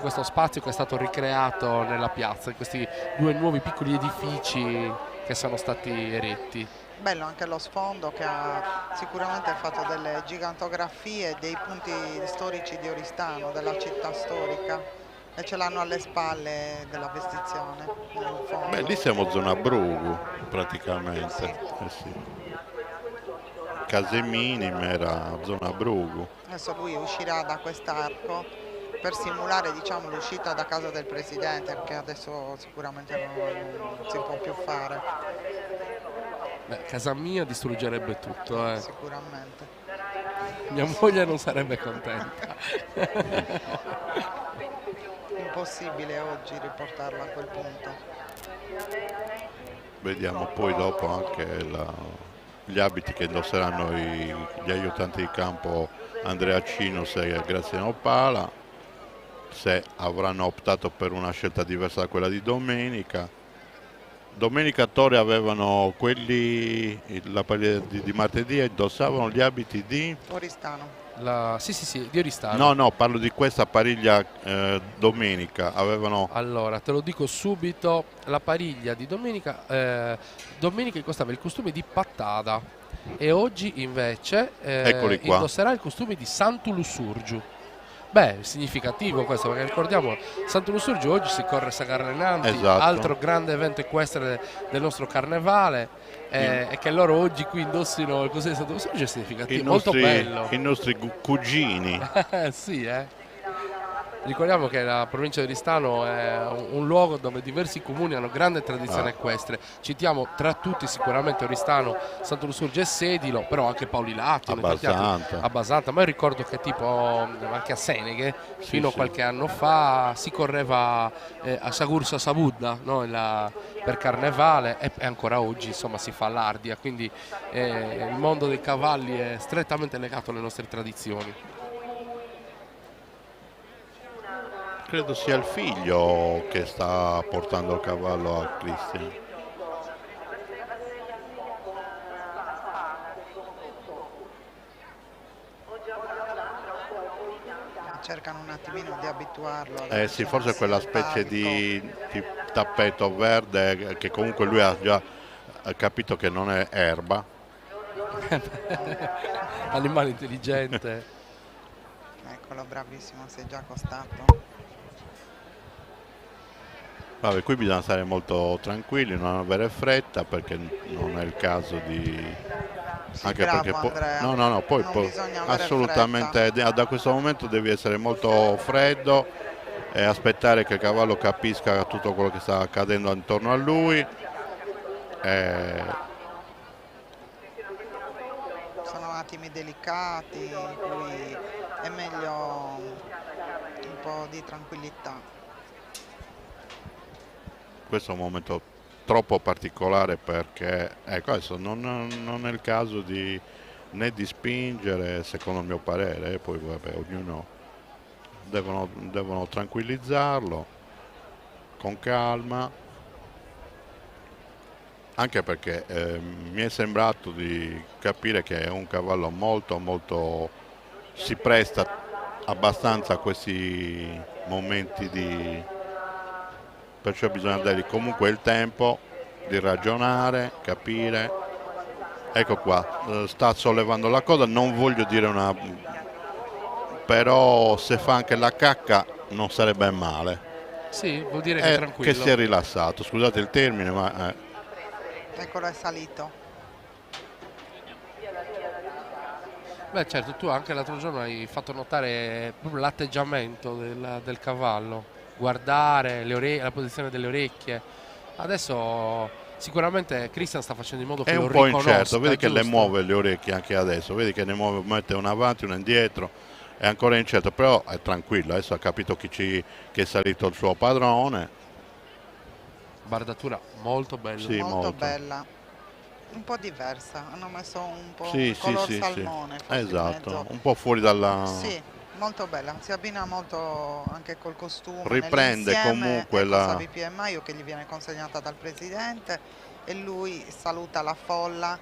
questo spazio che è stato ricreato nella piazza, in questi due nuovi piccoli edifici che sono stati eretti. Bello anche lo sfondo che ha sicuramente fatto delle gigantografie dei punti storici di Oristano, della città storica, e ce l'hanno alle spalle della vestizione. Beh, lì siamo zona Brugu praticamente. Sì. Case minime era zona Brugu. Adesso lui uscirà da quest'arco per simulare, diciamo, l'uscita da casa del presidente, perché adesso sicuramente non si può più fare. Beh, casa mia distruggerebbe tutto. Sicuramente. Mia moglie non sarebbe contenta. Impossibile oggi riportarla a quel punto. Vediamo poi dopo anche gli abiti che indosseranno gli aiutanti di campo Andrea Cinus e Graziano Pala, se avranno optato per una scelta diversa da quella di domenica. Domenica Torre avevano quelli, la paglia di martedì, indossavano gli abiti di... Oristano. Sì, di Oristano. No, parlo di questa pariglia domenica. Avevano... Allora, te lo dico subito, la pariglia di domenica costava il costume di Pattada e oggi invece indosserà il costume di Santu Lussurgiu. Beh, è significativo questo, perché ricordiamo Santu Lussurgiu oggi si corre Sagarrenanti, altro grande evento equestre del nostro carnevale, e che loro oggi qui indossino il costume di Santu Lussurgiu è significativo, molto bello. I nostri cugini. Sì, Ricordiamo che la provincia di Oristano è un luogo dove diversi comuni hanno grande tradizione equestre. Citiamo tra tutti sicuramente Oristano, Santo Lussurgiu e Sedilo, però anche Paolilati, a Basanta. Ma io ricordo che tipo anche a Seneghe fino a qualche anno fa si correva a Sagursa Sabudda, no? Per carnevale, e ancora oggi insomma si fa l'Ardia, quindi il mondo dei cavalli è strettamente legato alle nostre tradizioni. Credo sia il figlio che sta portando il cavallo a Cristian. Cercano un attimino di abituarlo. Sì, forse quella specie di tappeto verde che comunque lui ha già capito che non è erba. Animale intelligente. Eccolo, bravissimo, si è già accostato. Vabbè, qui bisogna stare molto tranquilli, non avere fretta perché non è il caso di Anche bravo, perché Andrea. no, poi bisogna avere assolutamente da questo momento devi essere molto freddo e aspettare che il cavallo capisca tutto quello che sta accadendo intorno a lui. Sono attimi delicati in cui è meglio un po' di tranquillità. Questo è un momento troppo particolare perché ecco, adesso non è il caso né di spingere, secondo il mio parere, poi vabbè, ognuno devono tranquillizzarlo con calma, anche perché mi è sembrato di capire che è un cavallo molto si presta abbastanza a questi momenti perciò bisogna dargli comunque il tempo di ragionare, capire. Ecco qua, sta sollevando la coda, non voglio dire però se fa anche la cacca non sarebbe male. Sì, vuol dire che è tranquillo. Che si è rilassato, scusate il termine, ma... Eccolo, è salito. Beh certo, tu anche l'altro giorno hai fatto notare proprio l'atteggiamento del cavallo, guardare la posizione delle orecchie. Adesso sicuramente Christian sta facendo in modo che è lo un po' riconosca, incerto, vedi che le giusto? muove le orecchie anche adesso, vedi che ne muove, mette una avanti, una indietro, è ancora incerto, però è tranquillo, adesso ha capito che è salito il suo padrone. Bardatura molto bella. Sì, molto bella, un po' diversa, hanno messo un po' Sì, color sì, salmone. sì. Esatto, un po' fuori dalla... Sì, molto bella, si abbina molto anche col costume. Riprende comunque la BPMI che gli viene consegnata dal presidente e lui saluta la folla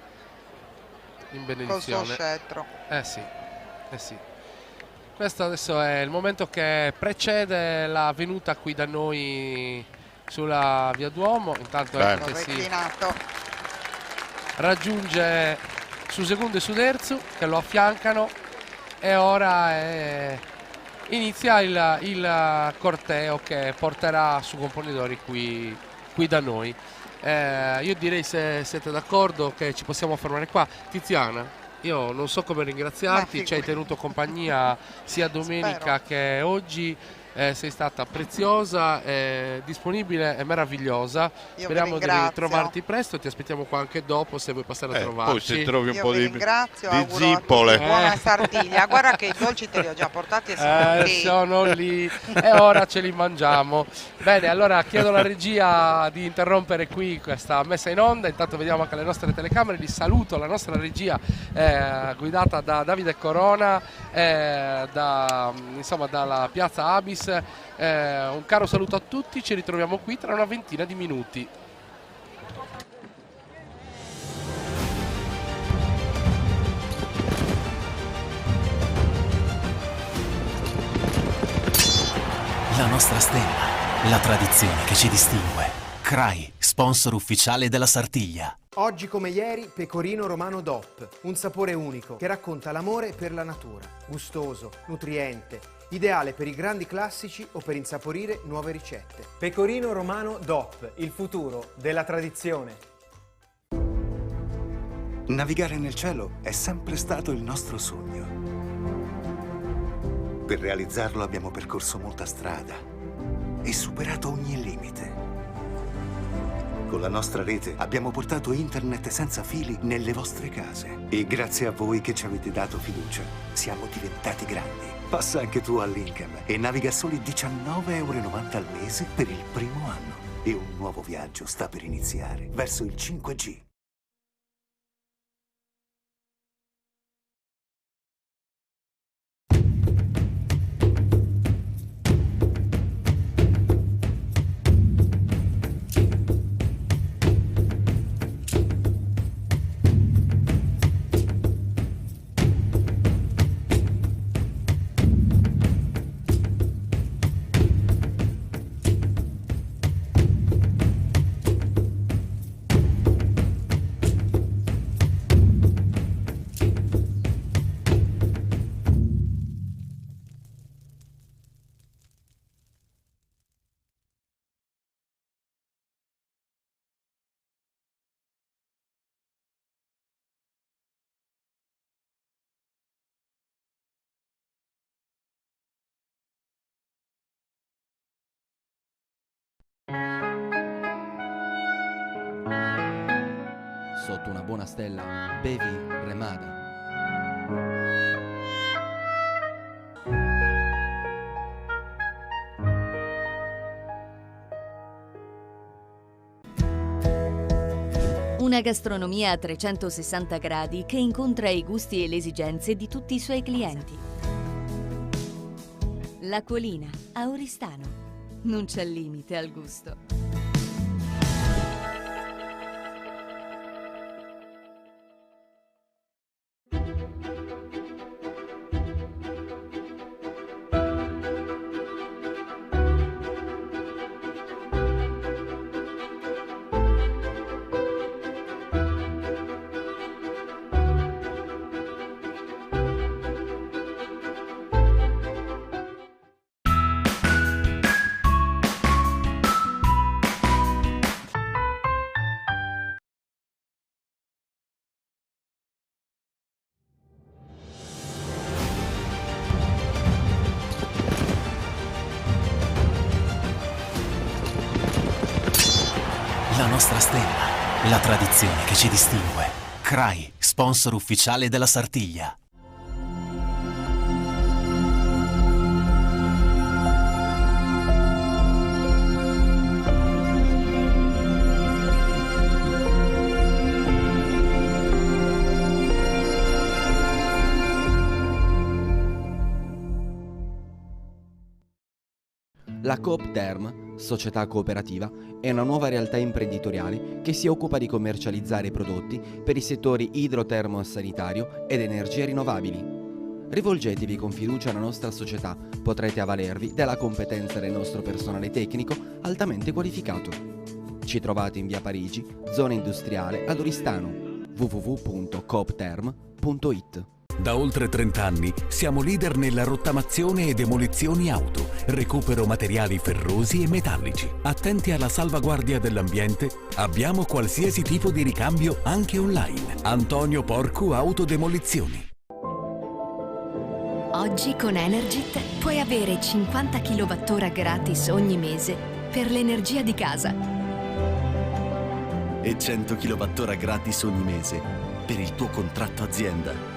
in col benedizione. suo scettro. Sì. Questo adesso è il momento che precede la venuta qui da noi sulla via Duomo. Intanto ecco che si raggiunge su secondo e su terzo che lo affiancano e ora inizia il corteo che porterà su Componitori qui da noi. Io direi, se siete d'accordo, che ci possiamo fermare qua. Tiziana, io non so come ringraziarti, ci hai tenuto compagnia sia domenica che oggi. Sei stata preziosa, disponibile e meravigliosa. Speriamo di ritrovarti presto e ti aspettiamo qua anche dopo se vuoi passare a trovarci. Poi se trovi un po' di zippole. Buona Sardegna, guarda che i dolci te li ho già portati e sono lì e ora ce li mangiamo. Bene, allora chiedo alla regia di interrompere qui questa messa in onda. Intanto vediamo anche le nostre telecamere. Li saluto la nostra regia guidata da Davide Corona dalla piazza Abis. Un caro saluto a tutti, ci ritroviamo qui tra una ventina di minuti. La nostra stella, la tradizione che ci distingue. CRAI, sponsor ufficiale della Sartiglia. Oggi come ieri, Pecorino Romano DOP, un sapore unico che racconta l'amore per la natura. Gustoso, nutriente, ideale per i grandi classici o per insaporire nuove ricette. Pecorino Romano DOP, il futuro della tradizione. Navigare nel cielo è sempre stato il nostro sogno. Per realizzarlo abbiamo percorso molta strada e superato ogni limite. Con la nostra rete abbiamo portato internet senza fili nelle vostre case. E grazie a voi che ci avete dato fiducia, siamo diventati grandi. Passa anche tu all'Incam e naviga soli 19,90 € al mese per il primo anno. E un nuovo viaggio sta per iniziare verso il 5G. Sotto una buona stella, bevi Remada. Una gastronomia a 360 gradi che incontra i gusti e le esigenze di tutti i suoi clienti. L'Acquolina a Oristano. Non c'è limite al gusto. La nostra stella, la tradizione che ci distingue. CRAI, sponsor ufficiale della Sartiglia. La Coop Term, società cooperativa, è una nuova realtà imprenditoriale che si occupa di commercializzare prodotti per i settori idrotermo-sanitario ed energie rinnovabili. Rivolgetevi con fiducia alla nostra società, potrete avvalervi della competenza del nostro personale tecnico altamente qualificato. Ci trovate in via Parigi, zona industriale ad Oristano, www.coopterm.it. Da oltre 30 anni siamo leader nella rottamazione e demolizioni auto, recupero materiali ferrosi e metallici. Attenti alla salvaguardia dell'ambiente, abbiamo qualsiasi tipo di ricambio anche online. Antonio Porcu Autodemolizioni. Oggi con Energit puoi avere 50 kWh gratis ogni mese per l'energia di casa. E 100 kWh gratis ogni mese per il tuo contratto azienda.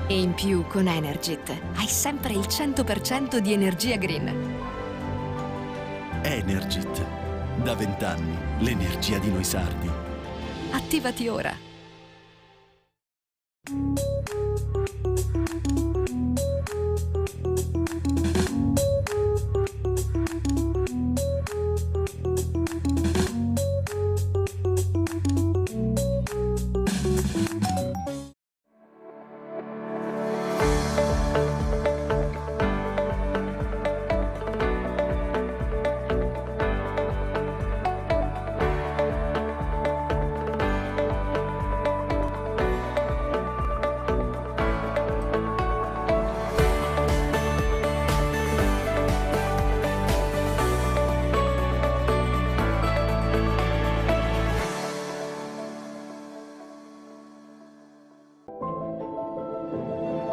E in più con Energit hai sempre il 100% di energia green. Energit. Da 20 anni l'energia di noi sardi. Attivati ora.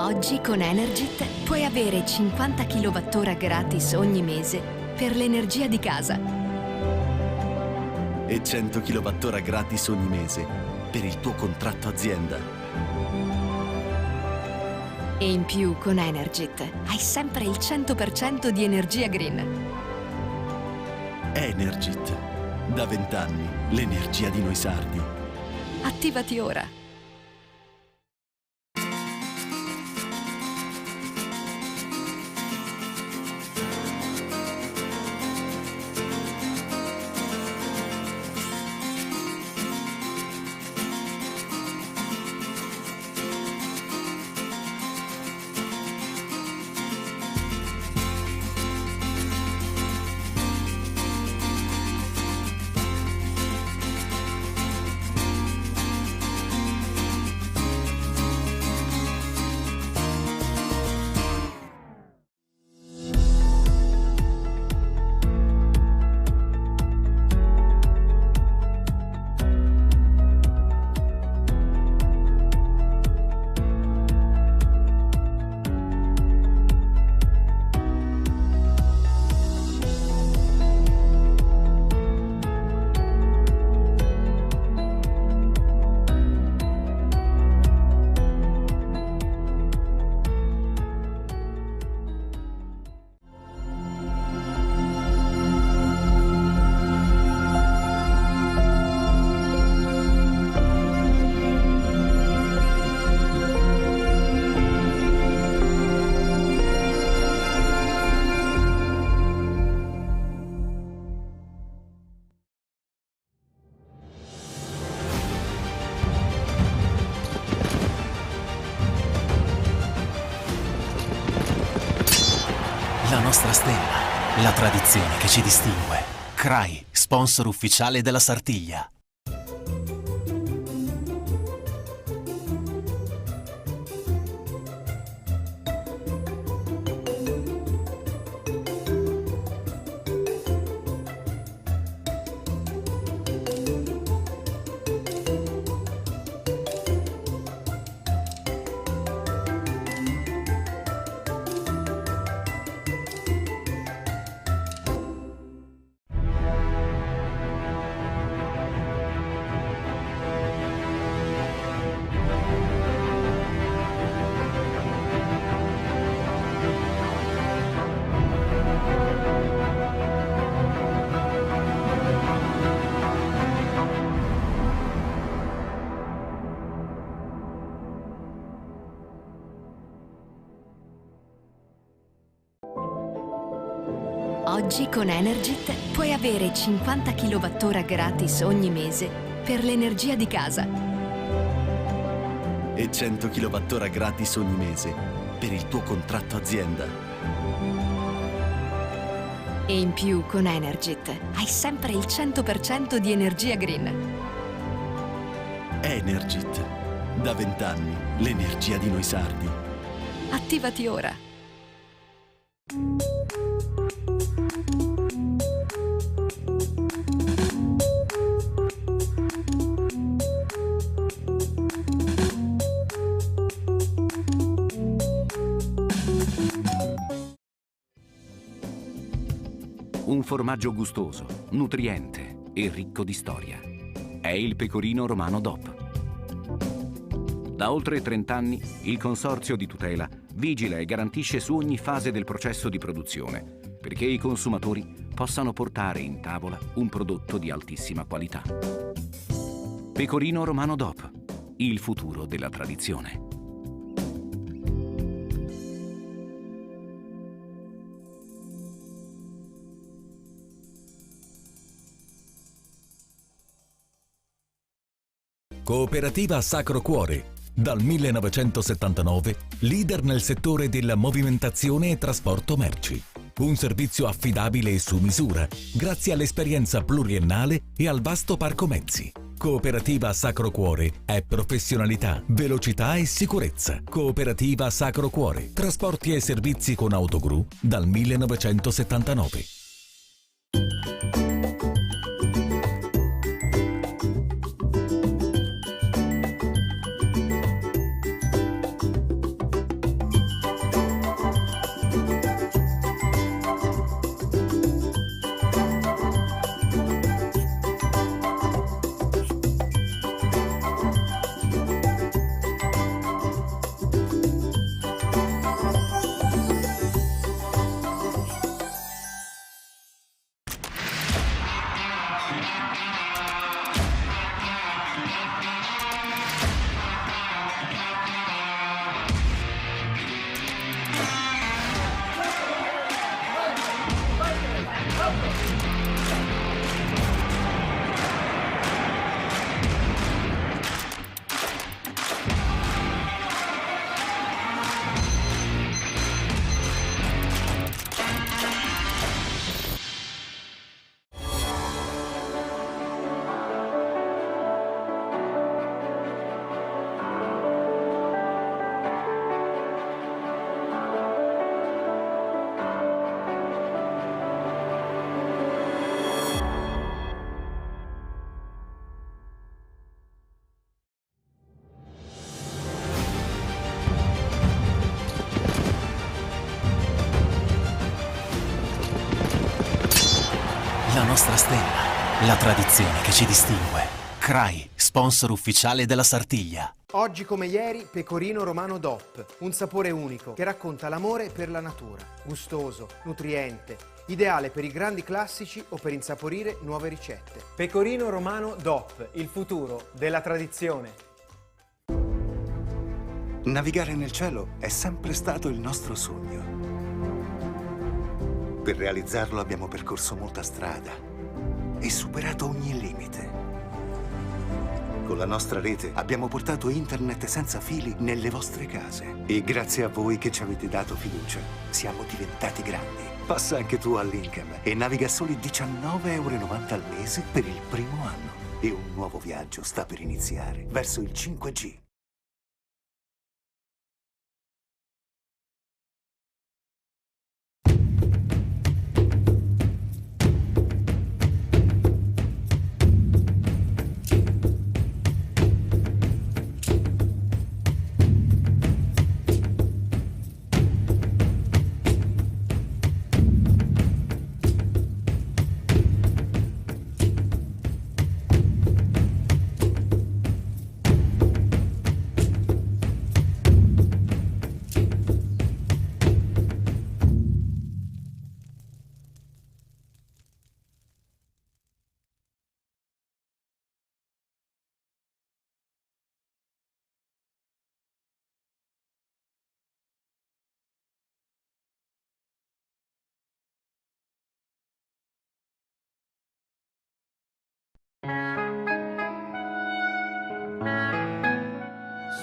Oggi con Energit puoi avere 50 kWh gratis ogni mese per l'energia di casa. E 100 kWh gratis ogni mese per il tuo contratto azienda. E in più con Energit hai sempre il 100% di energia green. Energit. Da 20 anni l'energia di noi sardi. Attivati ora. nostra stella, la tradizione che ci distingue. CRAI, sponsor ufficiale della Sartiglia. Oggi con Energit puoi avere 50 kWh gratis ogni mese per l'energia di casa. E 100 kWh gratis ogni mese per il tuo contratto azienda. E in più con Energit hai sempre il 100% di energia green. Energit. Da 20 anni l'energia di noi sardi. Attivati ora. Un formaggio gustoso, nutriente e ricco di storia. È il Pecorino Romano DOP. Da oltre 30 anni il Consorzio di tutela vigila e garantisce su ogni fase del processo di produzione perché i consumatori possano portare in tavola un prodotto di altissima qualità. Pecorino Romano DOP, il futuro della tradizione. Cooperativa Sacro Cuore. Dal 1979, leader nel settore della movimentazione e trasporto merci. Un servizio affidabile e su misura, grazie all'esperienza pluriennale e al vasto parco mezzi. Cooperativa Sacro Cuore è professionalità, velocità e sicurezza. Cooperativa Sacro Cuore. Trasporti e servizi con autogru dal 1979. La nostra stella, la tradizione che ci distingue. CRAI, sponsor ufficiale della Sartiglia. Oggi come ieri, Pecorino Romano DOP, un sapore unico che racconta l'amore per la natura. Gustoso, nutriente, ideale per i grandi classici o per insaporire nuove ricette. Pecorino Romano DOP, il futuro della tradizione. Navigare nel cielo è sempre stato il nostro sogno. Per realizzarlo abbiamo percorso molta strada e superato ogni limite. Con la nostra rete abbiamo portato internet senza fili nelle vostre case. E grazie a voi che ci avete dato fiducia, siamo diventati grandi. Passa anche tu all'Incam e naviga soli €19,90 al mese per il primo anno. E un nuovo viaggio sta per iniziare verso il 5G.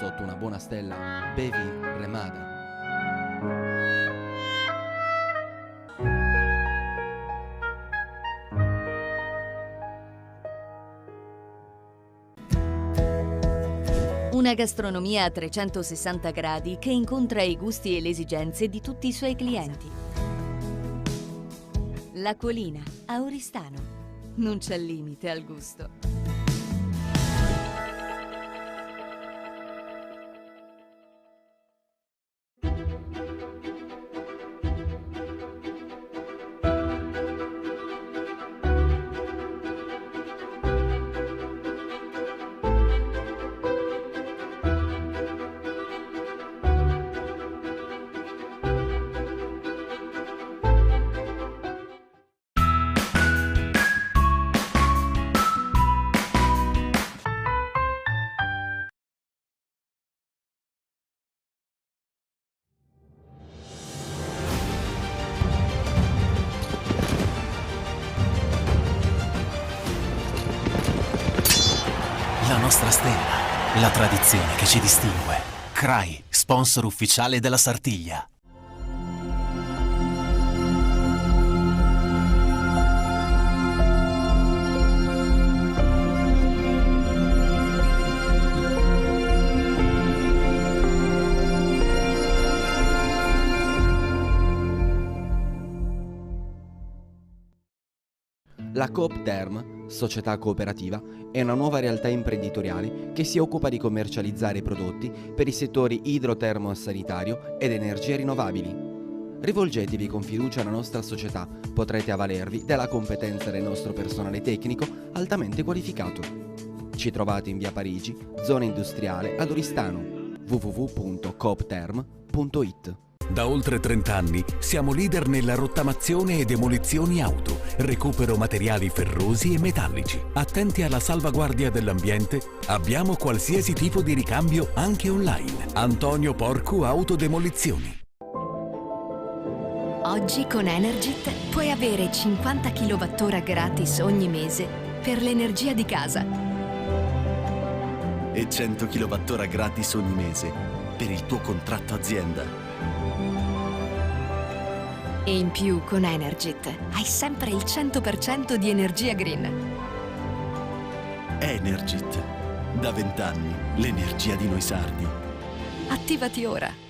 Sotto una buona stella, bevi Remada. Una gastronomia a 360 gradi che incontra i gusti e le esigenze di tutti i suoi clienti. L'Acquolina, a Oristano. Non c'è limite al gusto. La nostra stella, la tradizione che ci distingue. CRAI, sponsor ufficiale della Sartiglia. La Coop Term, società cooperativa, è una nuova realtà imprenditoriale che si occupa di commercializzare prodotti per i settori idrotermo-sanitario ed energie rinnovabili. Rivolgetevi con fiducia alla nostra società, potrete avvalervi della competenza del nostro personale tecnico altamente qualificato. Ci trovate in via Parigi, zona industriale ad Oristano, www.coopterm.it. Da oltre 30 anni siamo leader nella rottamazione e demolizioni auto, recupero materiali ferrosi e metallici. Attenti alla salvaguardia dell'ambiente, abbiamo qualsiasi tipo di ricambio anche online. Antonio Porcu Autodemolizioni. Oggi con Energit puoi avere 50 kWh gratis ogni mese per l'energia di casa. E 100 kWh gratis ogni mese per il tuo contratto azienda. E in più con Energit hai sempre il 100% di energia green. Energit. Da 20 anni l'energia di noi sardi. Attivati ora.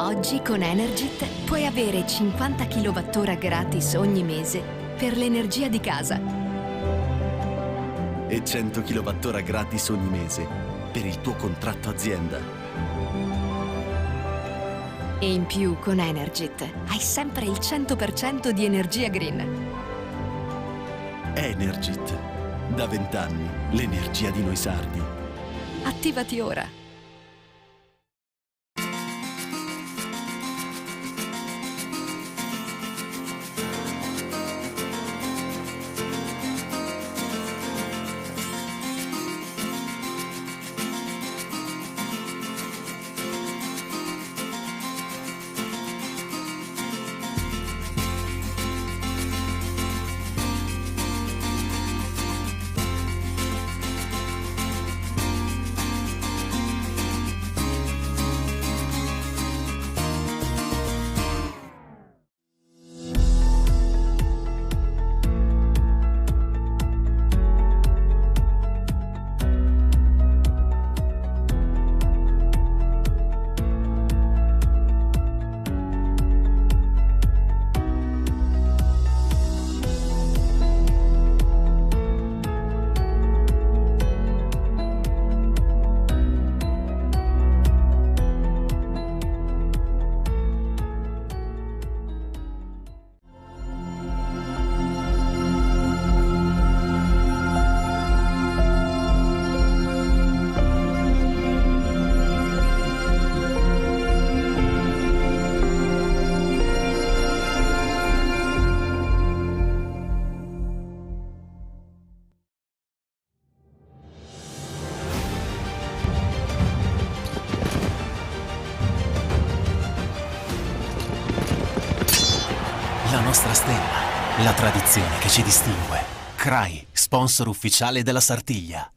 Oggi con Energit puoi avere 50 kWh gratis ogni mese per l'energia di casa. e 100 kWh gratis ogni mese per il tuo contratto azienda. E in più con Energit hai sempre il 100% di energia green. Energit. Da 20 anni l'energia di noi sardi. Attivati ora. La nostra stella, la tradizione che ci distingue. CRAI, sponsor ufficiale della Sartiglia.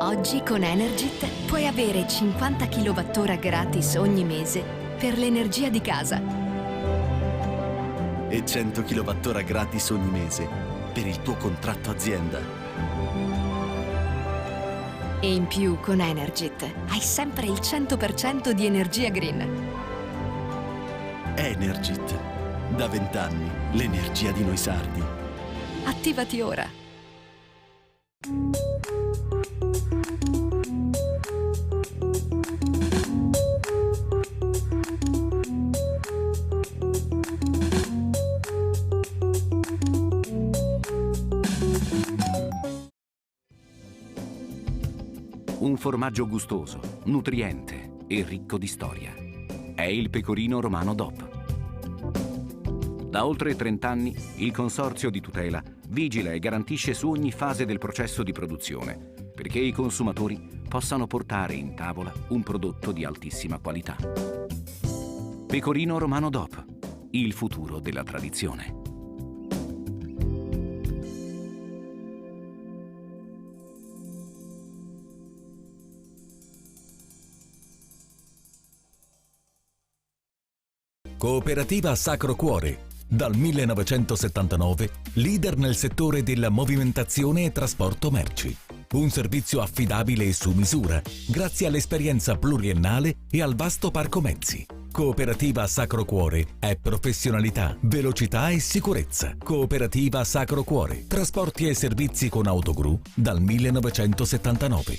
Oggi con Energit puoi avere 50 kWh gratis ogni mese per l'energia di casa. E 100 kWh gratis ogni mese per il tuo contratto azienda. E in più con Energit hai sempre il 100% di energia green. Energit. Da 20 anni l'energia di noi sardi. Attivati ora. Un formaggio gustoso, nutriente e ricco di storia. È il Pecorino Romano DOP. Da oltre 30 anni il Consorzio di Tutela vigila e garantisce su ogni fase del processo di produzione perché i consumatori possano portare in tavola un prodotto di altissima qualità. Pecorino Romano DOP, il futuro della tradizione. Cooperativa Sacro Cuore. Dal 1979, leader nel settore della movimentazione e trasporto merci. Un servizio affidabile e su misura, grazie all'esperienza pluriennale e al vasto parco mezzi. Cooperativa Sacro Cuore è professionalità, velocità e sicurezza. Cooperativa Sacro Cuore. Trasporti e servizi con autogru dal 1979.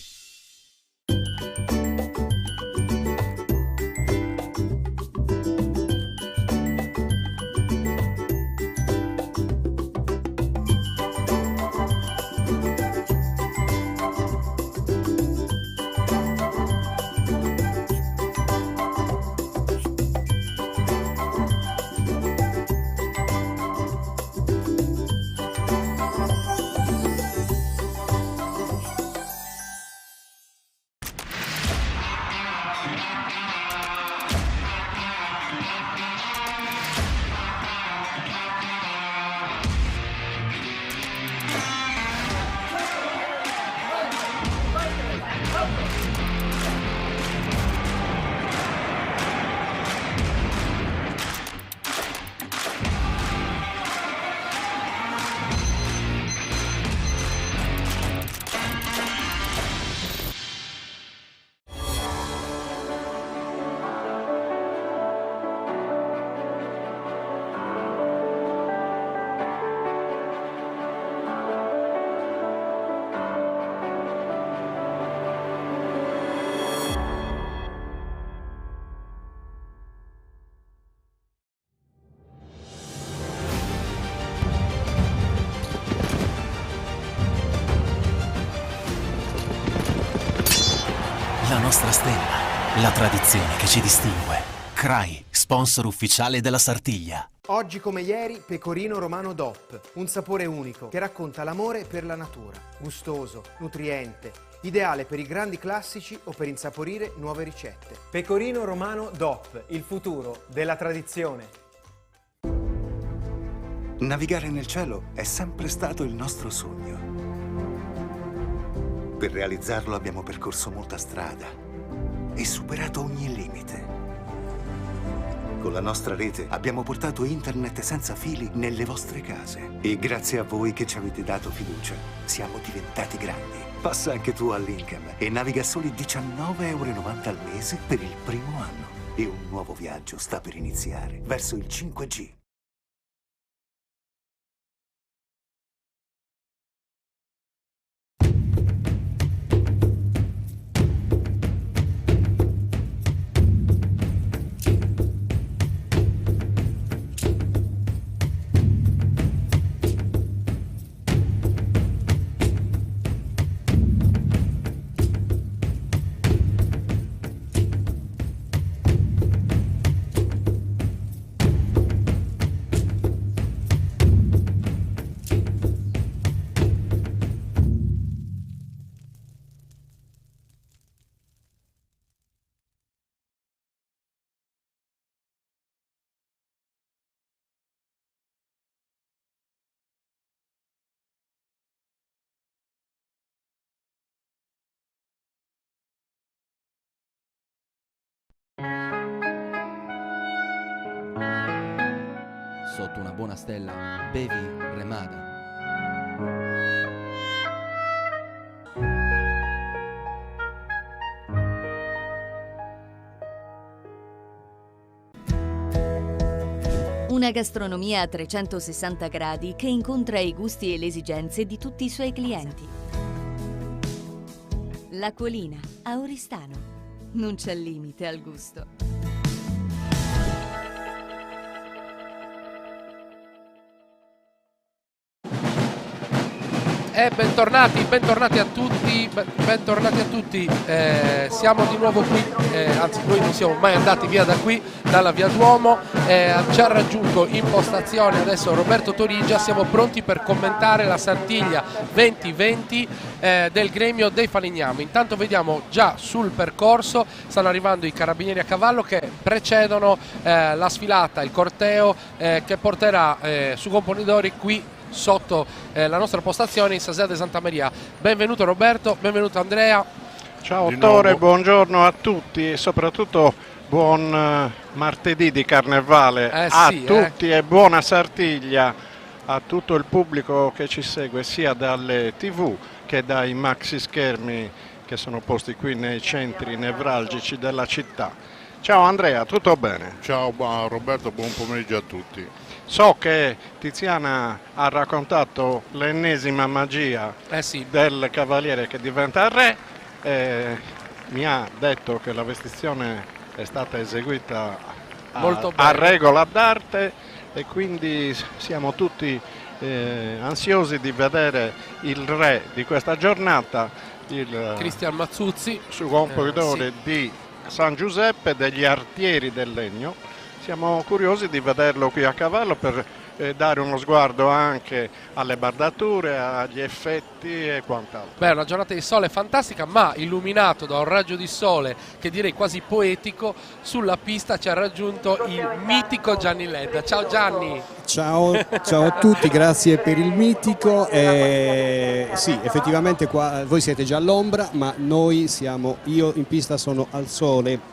nostra stella, la tradizione che ci distingue. CRAI, sponsor ufficiale della Sartiglia. Oggi come ieri, Pecorino Romano DOP, un sapore unico che racconta l'amore per la natura. Gustoso, nutriente, ideale per i grandi classici o per insaporire nuove ricette. Pecorino Romano DOP, il futuro della tradizione. Navigare nel cielo è sempre stato il nostro sogno. Per realizzarlo abbiamo percorso molta strada e superato ogni limite. Con la nostra rete abbiamo portato internet senza fili nelle vostre case. E grazie a voi che ci avete dato fiducia, siamo diventati grandi. Passa anche tu all'Incam e naviga a soli 19,90 € al mese per il primo anno. E un nuovo viaggio sta per iniziare verso il 5G. Sotto una buona stella, bevi Remada. Una gastronomia a 360 gradi che incontra i gusti e le esigenze di tutti i suoi clienti. L'Acquolina, a Oristano. Non c'è limite al gusto. Bentornati a tutti, siamo di nuovo qui, anzi noi non siamo mai andati via da qui, dalla Via Duomo, ci ha raggiunto in postazione adesso Roberto Torigia, siamo pronti per commentare la Sartiglia 2020 del gremio dei falegnami. Intanto vediamo già sul percorso, stanno arrivando i carabinieri a cavallo che precedono la sfilata, il corteo che porterà su Componidori qui sotto la nostra postazione in Sasea de Santa Maria. Benvenuto Roberto, benvenuto Andrea. Ciao Attore, buongiorno a tutti e soprattutto buon martedì di Carnevale a tutti e buona Sartiglia a tutto il pubblico che ci segue sia dalle TV che dai maxi schermi che sono posti qui nei centri nevralgici della città. Ciao Andrea, tutto bene? Ciao Roberto, buon pomeriggio a tutti. So che Tiziana ha raccontato l'ennesima magia del cavaliere che diventa re, mi ha detto che la vestizione è stata eseguita a regola d'arte e quindi siamo tutti ansiosi di vedere il re di questa giornata, il Cristian Mazzuzzi, su componitore di San Giuseppe, degli artieri del legno. Siamo curiosi di vederlo qui a cavallo per dare uno sguardo anche alle bardature, agli effetti e quant'altro. Beh, una giornata di sole fantastica, ma illuminato da un raggio di sole che direi quasi poetico. Sulla pista ci ha raggiunto il mitico Gianni Ledda. Ciao Gianni! Ciao a tutti, grazie per il mitico. Sì, effettivamente qua voi siete già all'ombra, ma io in pista sono al sole.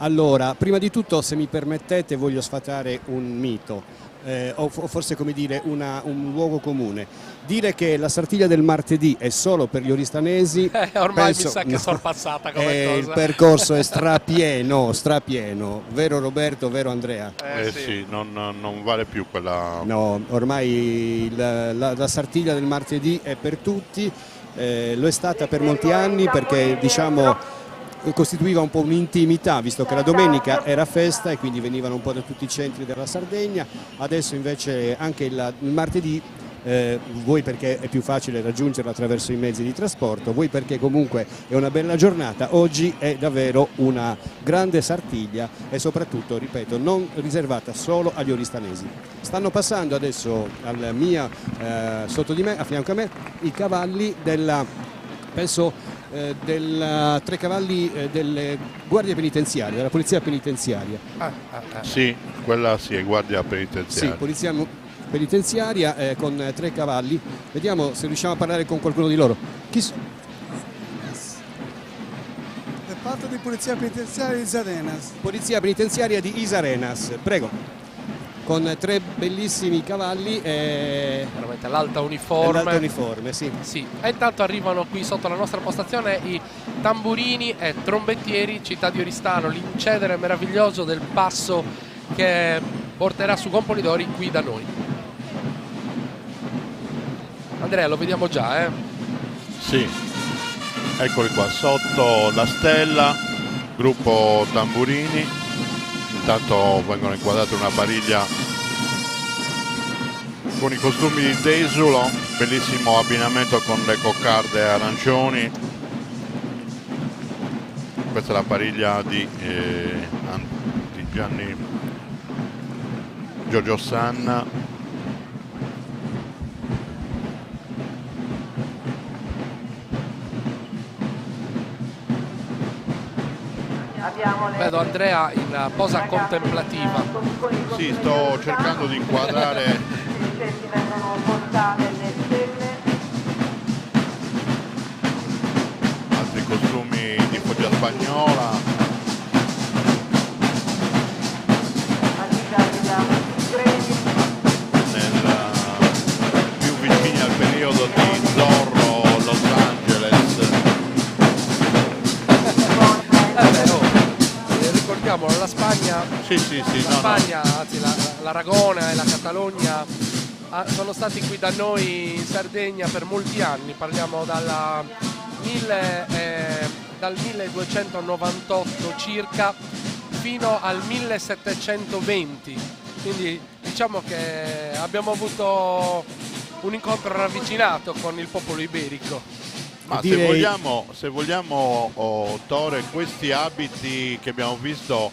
Allora, prima di tutto, se mi permettete, voglio sfatare un mito, o forse come dire un luogo comune. Dire che la Sartiglia del martedì è solo per gli oristanesi, ormai mi sa che sono passata come cosa. Il percorso è strapieno, vero Roberto, vero Andrea? Sì, non vale più quella... No, ormai la Sartiglia del martedì è per tutti, lo è stata per molti anni perché diciamo costituiva un po' un'intimità, visto che la domenica era festa e quindi venivano un po' da tutti i centri della Sardegna. Adesso invece anche il martedì vuoi perché è più facile raggiungerla attraverso i mezzi di trasporto, vuoi perché comunque è una bella giornata. Oggi è davvero una grande Sartiglia e soprattutto, ripeto, non riservata solo agli oristanesi. Stanno passando adesso sotto di me, a fianco a me, i cavalli della, penso, tre cavalli delle guardie penitenziarie, della polizia penitenziaria. Sì, quella sì, è guardia penitenziaria. Sì, polizia penitenziaria con 3 cavalli. Vediamo se riusciamo a parlare con qualcuno di loro. Chi sono? Reparto di polizia penitenziaria di Isarenas. Polizia penitenziaria di Isarenas, prego. Con 3 bellissimi cavalli. Veramente l'alta uniforme. L'alta uniforme, sì. Sì. E intanto arrivano qui sotto la nostra postazione i tamburini e trombettieri Città di Oristano, l'incedere meraviglioso del passo che porterà su Campolidori qui da noi. Andrea, lo vediamo già, eh? Sì, eccoli qua, sotto la stella, gruppo tamburini. Intanto vengono inquadrate una pariglia con i costumi di Desulo, bellissimo abbinamento con le coccarde arancioni. Questa è la pariglia di Gianni Giorgio Sanna. Vedo Andrea in posa contemplativa. Sì, sto cercando di inquadrare. Altri costumi di foggia spagnola. Più vicini al periodo di Zorro, Los Angeles. Ricordiamo la Spagna, la Spagna, anzi l'Aragona e la Catalogna sono stati qui da noi in Sardegna per molti anni, parliamo dal 1298 circa fino al 1720, quindi diciamo che abbiamo avuto un incontro ravvicinato con il popolo iberico. Ma se vogliamo, Tore, questi abiti che abbiamo visto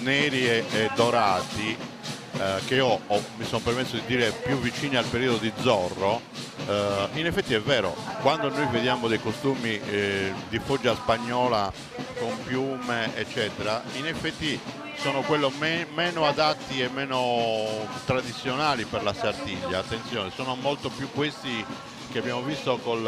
neri e dorati, che io mi sono permesso di dire più vicini al periodo di Zorro, in effetti è vero, quando noi vediamo dei costumi di foggia spagnola con piume eccetera, in effetti sono quello meno adatti e meno tradizionali per la Sardegna. Attenzione, sono molto più questi che abbiamo visto con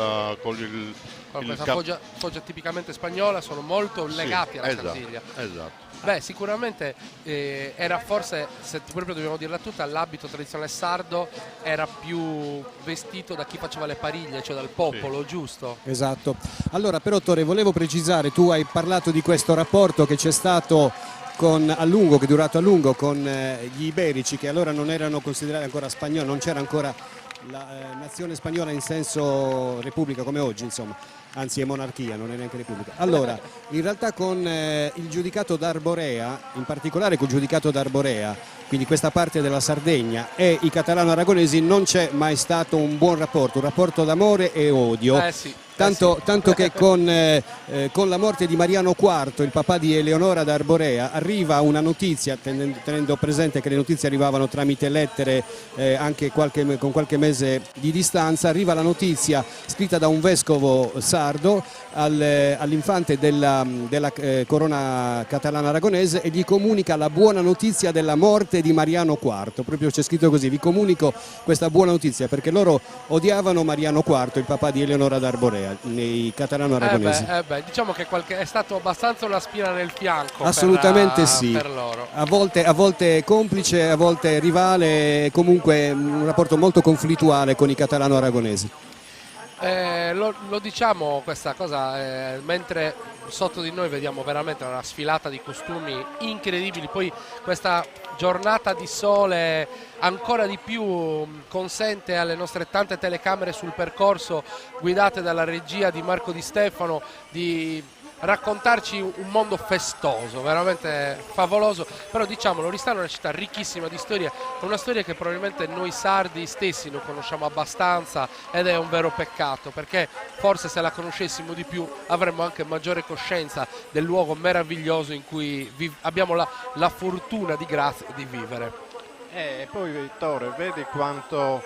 questa foggia tipicamente spagnola, sono molto legati alla Sardegna. Esatto. Beh, sicuramente era forse, se proprio dobbiamo dirla tutta, l'abito tradizionale sardo era più vestito da chi faceva le pariglie, cioè dal popolo, sì. Giusto? Esatto. Allora, però Tore, volevo precisare, tu hai parlato di questo rapporto che c'è stato che è durato a lungo con gli iberici, che allora non erano considerati ancora spagnoli, non c'era ancora la nazione spagnola in senso repubblica come oggi, insomma, anzi è monarchia, non è neanche repubblica. Allora, in realtà con il giudicato d'Arborea, in particolare col giudicato d'Arborea, quindi questa parte della Sardegna, e i catalano-aragonesi non c'è mai stato un buon rapporto, un rapporto d'amore e odio. Sì. Tanto che con la morte di Mariano IV, il papà di Eleonora d'Arborea, arriva una notizia, tenendo presente che le notizie arrivavano tramite lettere anche con qualche mese di distanza, arriva la notizia scritta da un vescovo sardo all'infante della corona catalana aragonese e gli comunica la buona notizia della morte di Mariano IV. Proprio c'è scritto così: vi comunico questa buona notizia, perché loro odiavano Mariano IV, il papà di Eleonora d'Arborea, nei catalano-aragonesi. Diciamo che è stato abbastanza una spina nel fianco. Assolutamente sì. Per loro. A volte complice, a volte rivale, comunque un rapporto molto conflittuale con i catalano-aragonesi. Lo diciamo questa cosa mentre sotto di noi vediamo veramente una sfilata di costumi incredibili, poi questa giornata di sole ancora di più consente alle nostre tante telecamere sul percorso guidate dalla regia di Marco Di Stefano di raccontarci un mondo festoso, veramente favoloso. Però diciamolo, Oristano è una città ricchissima di storie, è una storia che probabilmente noi sardi stessi non conosciamo abbastanza, ed è un vero peccato, perché forse se la conoscessimo di più avremmo anche maggiore coscienza del luogo meraviglioso in cui abbiamo la fortuna di vivere. E poi Vittore, vedi quanto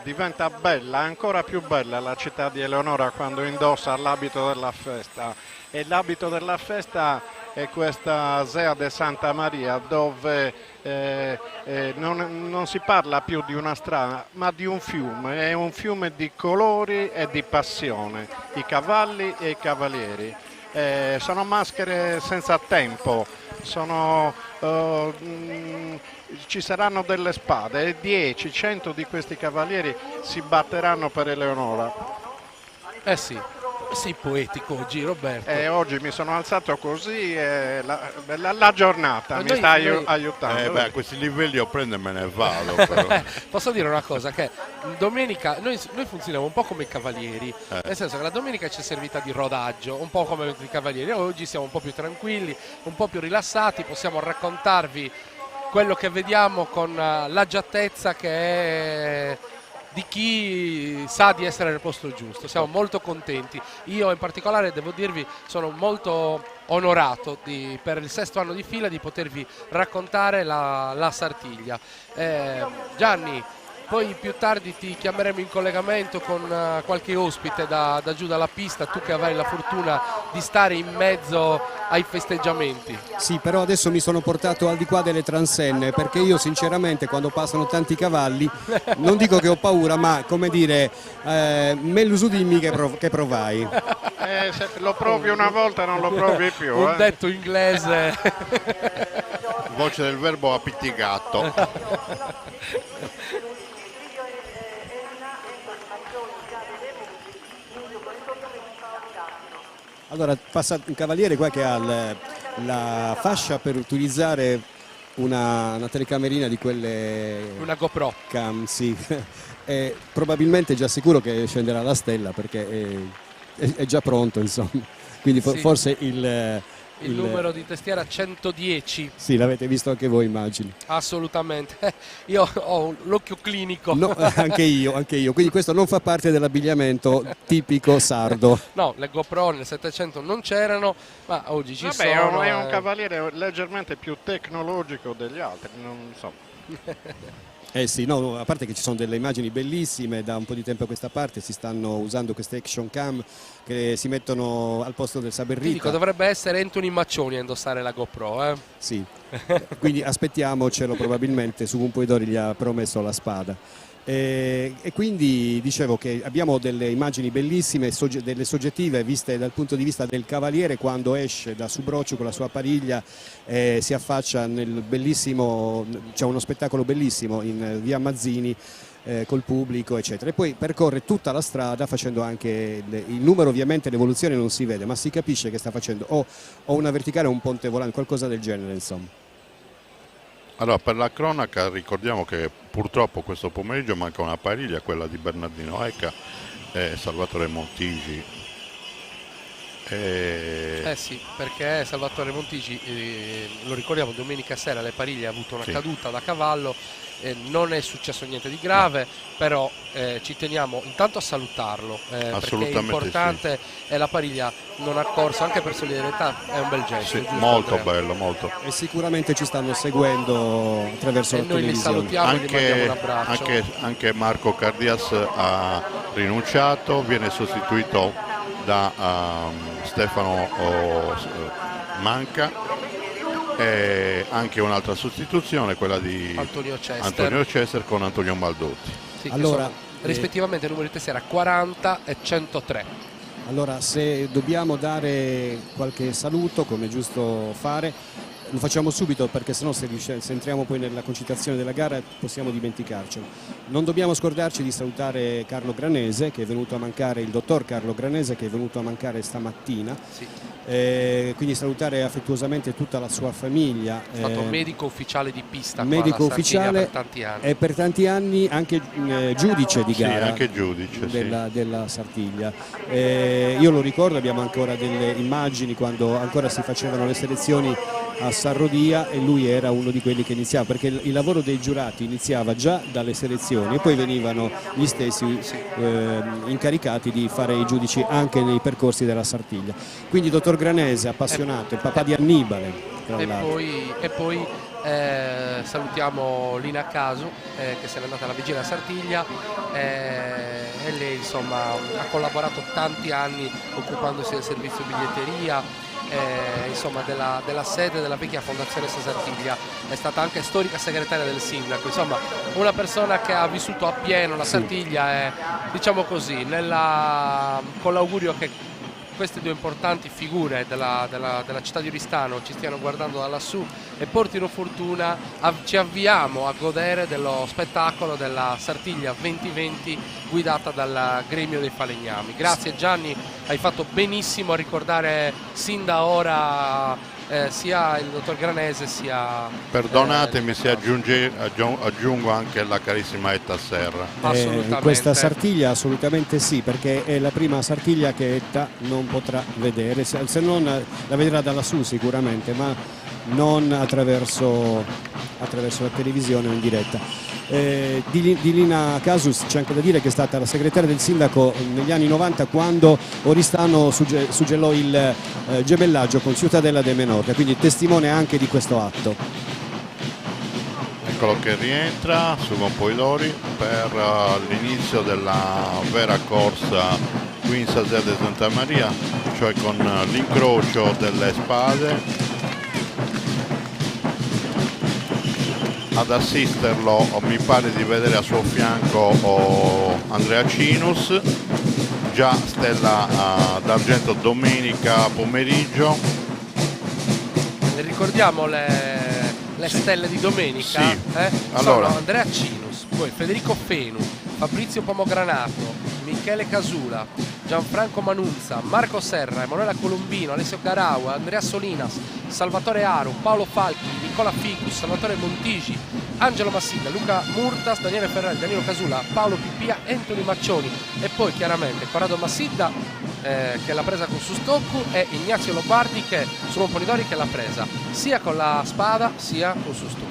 diventa bella, ancora più bella la città di Eleonora quando indossa l'abito della festa. E l'abito della festa è questa Zea de Santa Maria, dove non si parla più di una strada ma di un fiume, è un fiume di colori e di passione, i cavalli e i cavalieri. Sono maschere senza tempo, ci saranno delle spade e 10, 100 di questi cavalieri si batteranno per Eleonora. Sì, sei poetico oggi, Roberto. Oggi mi sono alzato così e la giornata mi sta aiutando. A questi livelli io prendo e me ne vado. Però. Posso dire una cosa, che domenica noi funzioniamo un po' come i cavalieri, nel senso che la domenica ci è servita di rodaggio, un po' come i cavalieri. Oggi siamo un po' più tranquilli, un po' più rilassati, possiamo raccontarvi quello che vediamo con l'agiatezza che è di chi sa di essere nel posto giusto. Siamo molto contenti. Io in particolare devo dirvi sono molto onorato per il 6º anno di fila di potervi raccontare la Sartiglia. Gianni, poi più tardi ti chiameremo in collegamento con qualche ospite da giù dalla pista, tu che avrai la fortuna di stare in mezzo ai festeggiamenti. Sì, però adesso mi sono portato al di qua delle transenne, perché io sinceramente quando passano tanti cavalli non dico che ho paura, ma come dire, me lo dimmi che provai. Se lo provi una volta non lo provi più. Un detto inglese. Voce del verbo appiccicato. Allora passa un cavaliere qua che ha la fascia per utilizzare una telecamerina di quelle... Una GoPro. Cam, sì. E probabilmente è già sicuro che scenderà la stella perché è già pronto, insomma. Quindi sì. Forse il numero di testiera 110. Sì, l'avete visto anche voi, immagino. Assolutamente. Io ho l'occhio clinico. No, anche io. Quindi questo non fa parte dell'abbigliamento tipico sardo. No, le GoPro nel 700 non c'erano, ma oggi ci sono. È un cavaliere leggermente più tecnologico degli altri, non so. Sì, no, a parte che ci sono delle immagini bellissime, da un po' di tempo a questa parte si stanno usando queste action cam che si mettono al posto del saber Ti dico, dovrebbe essere Anthony Maccioni a indossare la GoPro. Sì, quindi aspettiamocelo, probabilmente su un Puidori gli ha promesso la spada. E quindi dicevo che abbiamo delle immagini bellissime, delle soggettive viste dal punto di vista del cavaliere quando esce da Subrocio con la sua pariglia, si affaccia nel bellissimo, c'è uno spettacolo bellissimo in via Mazzini col pubblico eccetera, e poi percorre tutta la strada facendo anche il numero, ovviamente l'evoluzione non si vede ma si capisce che sta facendo o una verticale o un ponte volante, qualcosa del genere, insomma. Allora, per la cronaca ricordiamo che purtroppo questo pomeriggio manca una pariglia, quella di Bernardino Ecca e Salvatore Montigi. Sì, perché Salvatore Montigi, lo ricordiamo, domenica sera alle pariglie ha avuto una caduta da cavallo, non è successo niente di grave, però ci teniamo intanto a salutarlo, perché è importante e la pariglia non ha corso, anche per solidarietà è un bel gesto. Sì, molto bello, molto. E sicuramente ci stanno seguendo attraverso la televisione. Noi li salutiamo e gli mandiamo un abbraccio. Anche Marco Cardias ha rinunciato, viene sostituito da Stefano Manca, e anche un'altra sostituzione, quella di Antonio Cesar con Antonio Maldotti. Sì, allora, rispettivamente numeri di testiera 40 e 103. Allora, se dobbiamo dare qualche saluto, come è giusto fare, lo facciamo subito, perché sennò se entriamo poi nella concitazione della gara possiamo dimenticarcelo. Non dobbiamo scordarci di salutare Carlo Granese, che è venuto a mancare, il dottor Carlo Granese, che è venuto a mancare stamattina. Sì. quindi salutare affettuosamente tutta la sua famiglia. È stato medico ufficiale di pista, medico ufficiale per tanti anni. E per tanti anni anche giudice di gara, anche giudice, della Sartiglia. Io lo ricordo, abbiamo ancora delle immagini quando ancora si facevano le selezioni a San Rodia e lui era uno di quelli che iniziava, perché il lavoro dei giurati iniziava già dalle selezioni e poi venivano gli stessi incaricati di fare i giudici anche nei percorsi della Sartiglia. Quindi dottor Granese, appassionato, il papà di Annibale, tra l'altro. E poi salutiamo Lina Casu, che se n'è andata alla vigilia a Sartiglia, e lei insomma ha collaborato tanti anni occupandosi del servizio biglietteria, insomma della sede della vecchia Fondazione Sartiglia. È stata anche storica segretaria del sindaco, insomma una persona che ha vissuto appieno la Sartiglia, e diciamo così, con l'augurio che queste due importanti figure della città di Oristano ci stiano guardando da lassù e portino fortuna. Ci avviamo a godere dello spettacolo della Sartiglia 2020 guidata dal gremio dei falegnami. Grazie Gianni, hai fatto benissimo a ricordare sin da ora sia il dottor Granese sia... Perdonatemi se aggiungo anche la carissima Etta Serra. Assolutamente. Questa Sartiglia assolutamente sì, perché è la prima Sartiglia che Etta non potrà vedere, se non la vedrà da lassù sicuramente, ma non attraverso la televisione o in diretta. Di Lina Casus c'è anche da dire che è stata la segretaria del sindaco negli anni 90, quando Oristano suggellò il gemellaggio con Ciutadella de Menorca, quindi testimone anche di questo atto. Eccolo che rientra su Campoidori per l'inizio della vera corsa qui in Sazer de Santa Maria, cioè con l'incrocio delle spade. Ad assisterlo mi pare di vedere a suo fianco Andrea Cinus, già stella d'argento domenica pomeriggio. Ricordiamo le stelle di domenica? Sì. Allora. Sono Andrea Cinus, poi Federico Fenu, Fabrizio Pomogranato, Michele Casula, Gianfranco Manunza, Marco Serra, Emanuela Colombino, Alessio Caraua, Andrea Solinas, Salvatore Aru, Paolo Falchi, Nicola Ficus, Salvatore Montigi, Angelo Massidda, Luca Murtas, Daniele Ferrari, Danilo Casula, Paolo Pippia, Anthony Maccioni e poi chiaramente Corrado Massidda che l'ha presa con Sustoccu e Ignazio Lombardi che su Monponidori che l'ha presa sia con la spada sia con Sustoccu.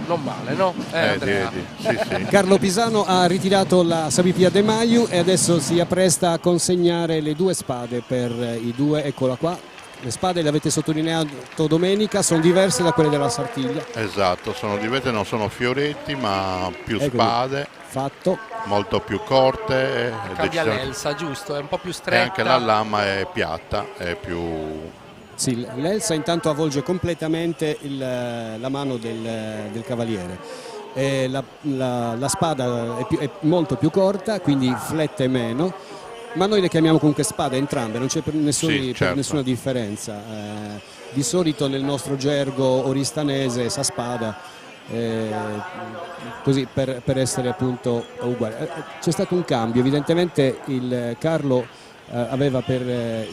Non male, no? Andrea? Sì. Carlo Pisano ha ritirato la Sabipia De Maiu e adesso si appresta a consegnare le due spade per i due, eccola qua. Le spade, le avete sottolineato domenica, sono diverse da quelle della Sartiglia. Esatto, sono diverse, non sono fioretti ma più spade. Fatto. Molto più corte. Cambia l'elsa, giusto? È un po' più stretta. E anche la lama è piatta, è più... Sì, l'elsa intanto avvolge completamente la mano del cavaliere. La spada è molto più corta, quindi flette meno, ma noi le chiamiamo comunque spade entrambe, non c'è per nessuna differenza. Di solito nel nostro gergo oristanese sa spada, così per essere appunto uguale. C'è stato un cambio, evidentemente il Carlo aveva per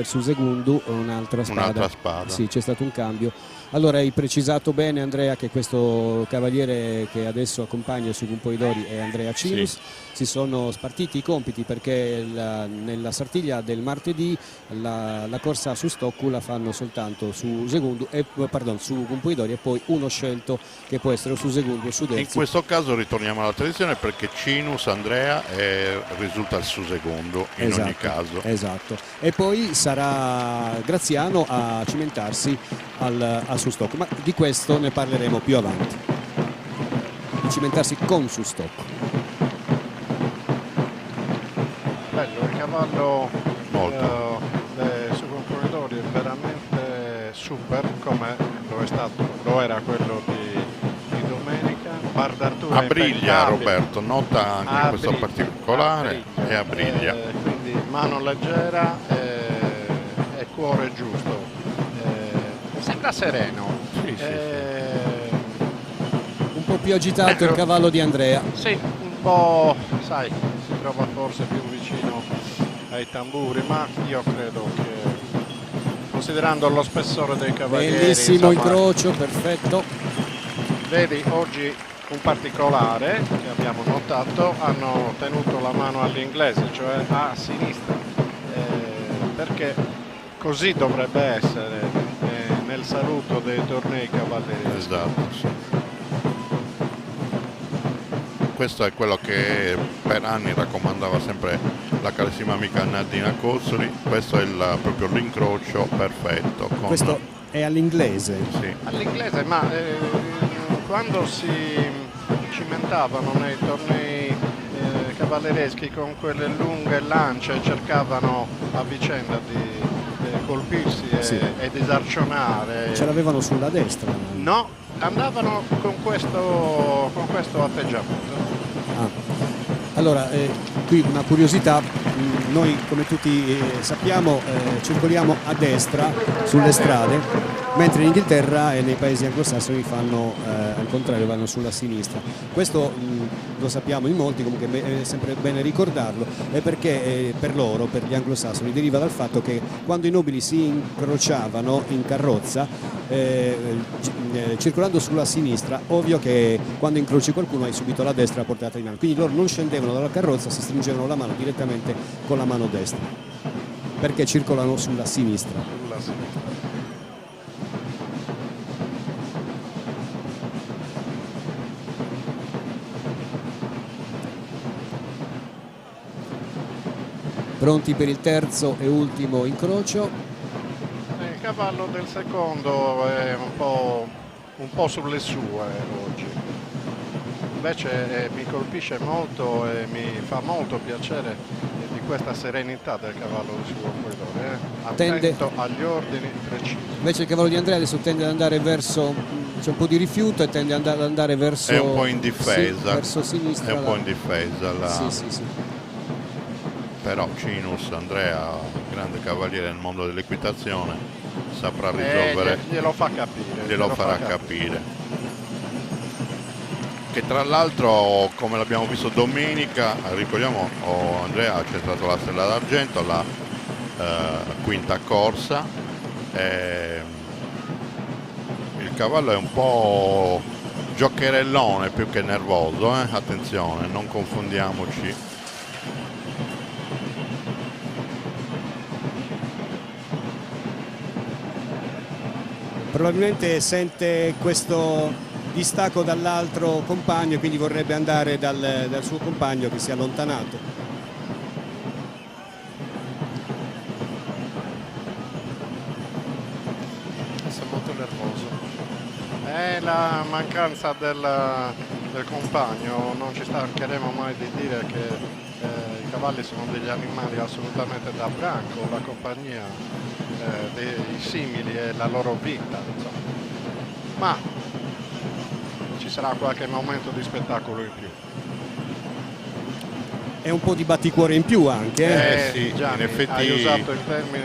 Susegundu un'altra spada. Sì, c'è stato un cambio. Allora hai precisato bene Andrea che questo cavaliere che adesso accompagna su Campoidori è Andrea Cinus. Sì. Si sono spartiti i compiti perché nella Sartiglia del martedì la corsa su Stoccu la fanno soltanto su Campoidori e poi uno scelto che può essere su Susegundu o su Derzi. In questo caso ritorniamo alla tradizione perché Cinus Andrea risulta il Susegundu in ogni caso. Esatto. E poi sarà Graziano a cimentarsi a Sustoccu, ma di questo ne parleremo più avanti, di cimentarsi con Sustoccu. Bello, il cavallo su Campoidori è veramente super, come lo era quello di domenica. A briglia Roberto, nota anche questo particolare, e a briglia. Quindi mano leggera e cuore giusto. Sembra sereno. Sì. Un po' più agitato il cavallo di Andrea. Sì, un po', sai, si trova forse più vicino ai tamburi, ma io credo che considerando lo spessore dei cavalieri. Bellissimo incrocio, perfetto. Vedi, oggi un particolare che abbiamo notato, hanno tenuto la mano all'inglese, cioè a sinistra, perché così dovrebbe essere nel saluto dei tornei cavalieri. Esatto, sì. Questo è quello che per anni raccomandava sempre la carissima amica Nadina Cozzoli. Questo è proprio l'incrocio perfetto. Questo è all'inglese? Sì. All'inglese, ma quando si cimentavano nei tornei cavallereschi con quelle lunghe lance e cercavano a vicenda di colpirsi e disarcionare. Ce l'avevano sulla destra? No, andavano con questo atteggiamento. Allora, qui una curiosità, noi come tutti sappiamo circoliamo a destra sulle strade, mentre in Inghilterra e nei paesi anglosassoni fanno al contrario, vanno sulla sinistra. Questo lo sappiamo in molti, comunque è sempre bene ricordarlo, è perché per loro, per gli anglosassoni, deriva dal fatto che quando i nobili si incrociavano in carrozza, circolando sulla sinistra, ovvio che quando incroci qualcuno hai subito la destra a portata di mano, quindi loro non scendevano dalla carrozza, si stringevano la mano direttamente con la mano destra, perché circolano sulla sinistra. Pronti per il terzo e ultimo incrocio. Il cavallo del secondo è un po' sulle sue oggi. Invece mi colpisce molto e mi fa molto piacere di questa serenità del cavallo del suo corridore. Attento agli ordini precisi. Invece il cavallo di Andrea adesso tende ad andare verso, c'è un po' di rifiuto e tende ad andare verso... È un po' in difesa. Sì, verso sinistra. È un po' in difesa. Sì. Però Cinus, Andrea, grande cavaliere nel mondo dell'equitazione, saprà risolvere. Glielo fa capire. Glielo farà capire. Che tra l'altro, come l'abbiamo visto domenica, ricordiamo, Andrea ha accettato la Stella d'Argento, la quinta corsa. Il cavallo è un po' giocherellone più che nervoso, attenzione, non confondiamoci. Probabilmente sente questo distacco dall'altro compagno e quindi vorrebbe andare dal suo compagno che si è allontanato. Adesso è molto nervoso. È la mancanza del compagno, non ci stancheremo mai di dire che i cavalli sono degli animali assolutamente da branco, la compagnia dei simili e la loro vita, insomma. Ma ci sarà qualche momento di spettacolo in più. E un po' di batticuore in più anche. Sì, Gianni, in effetti hai usato il termine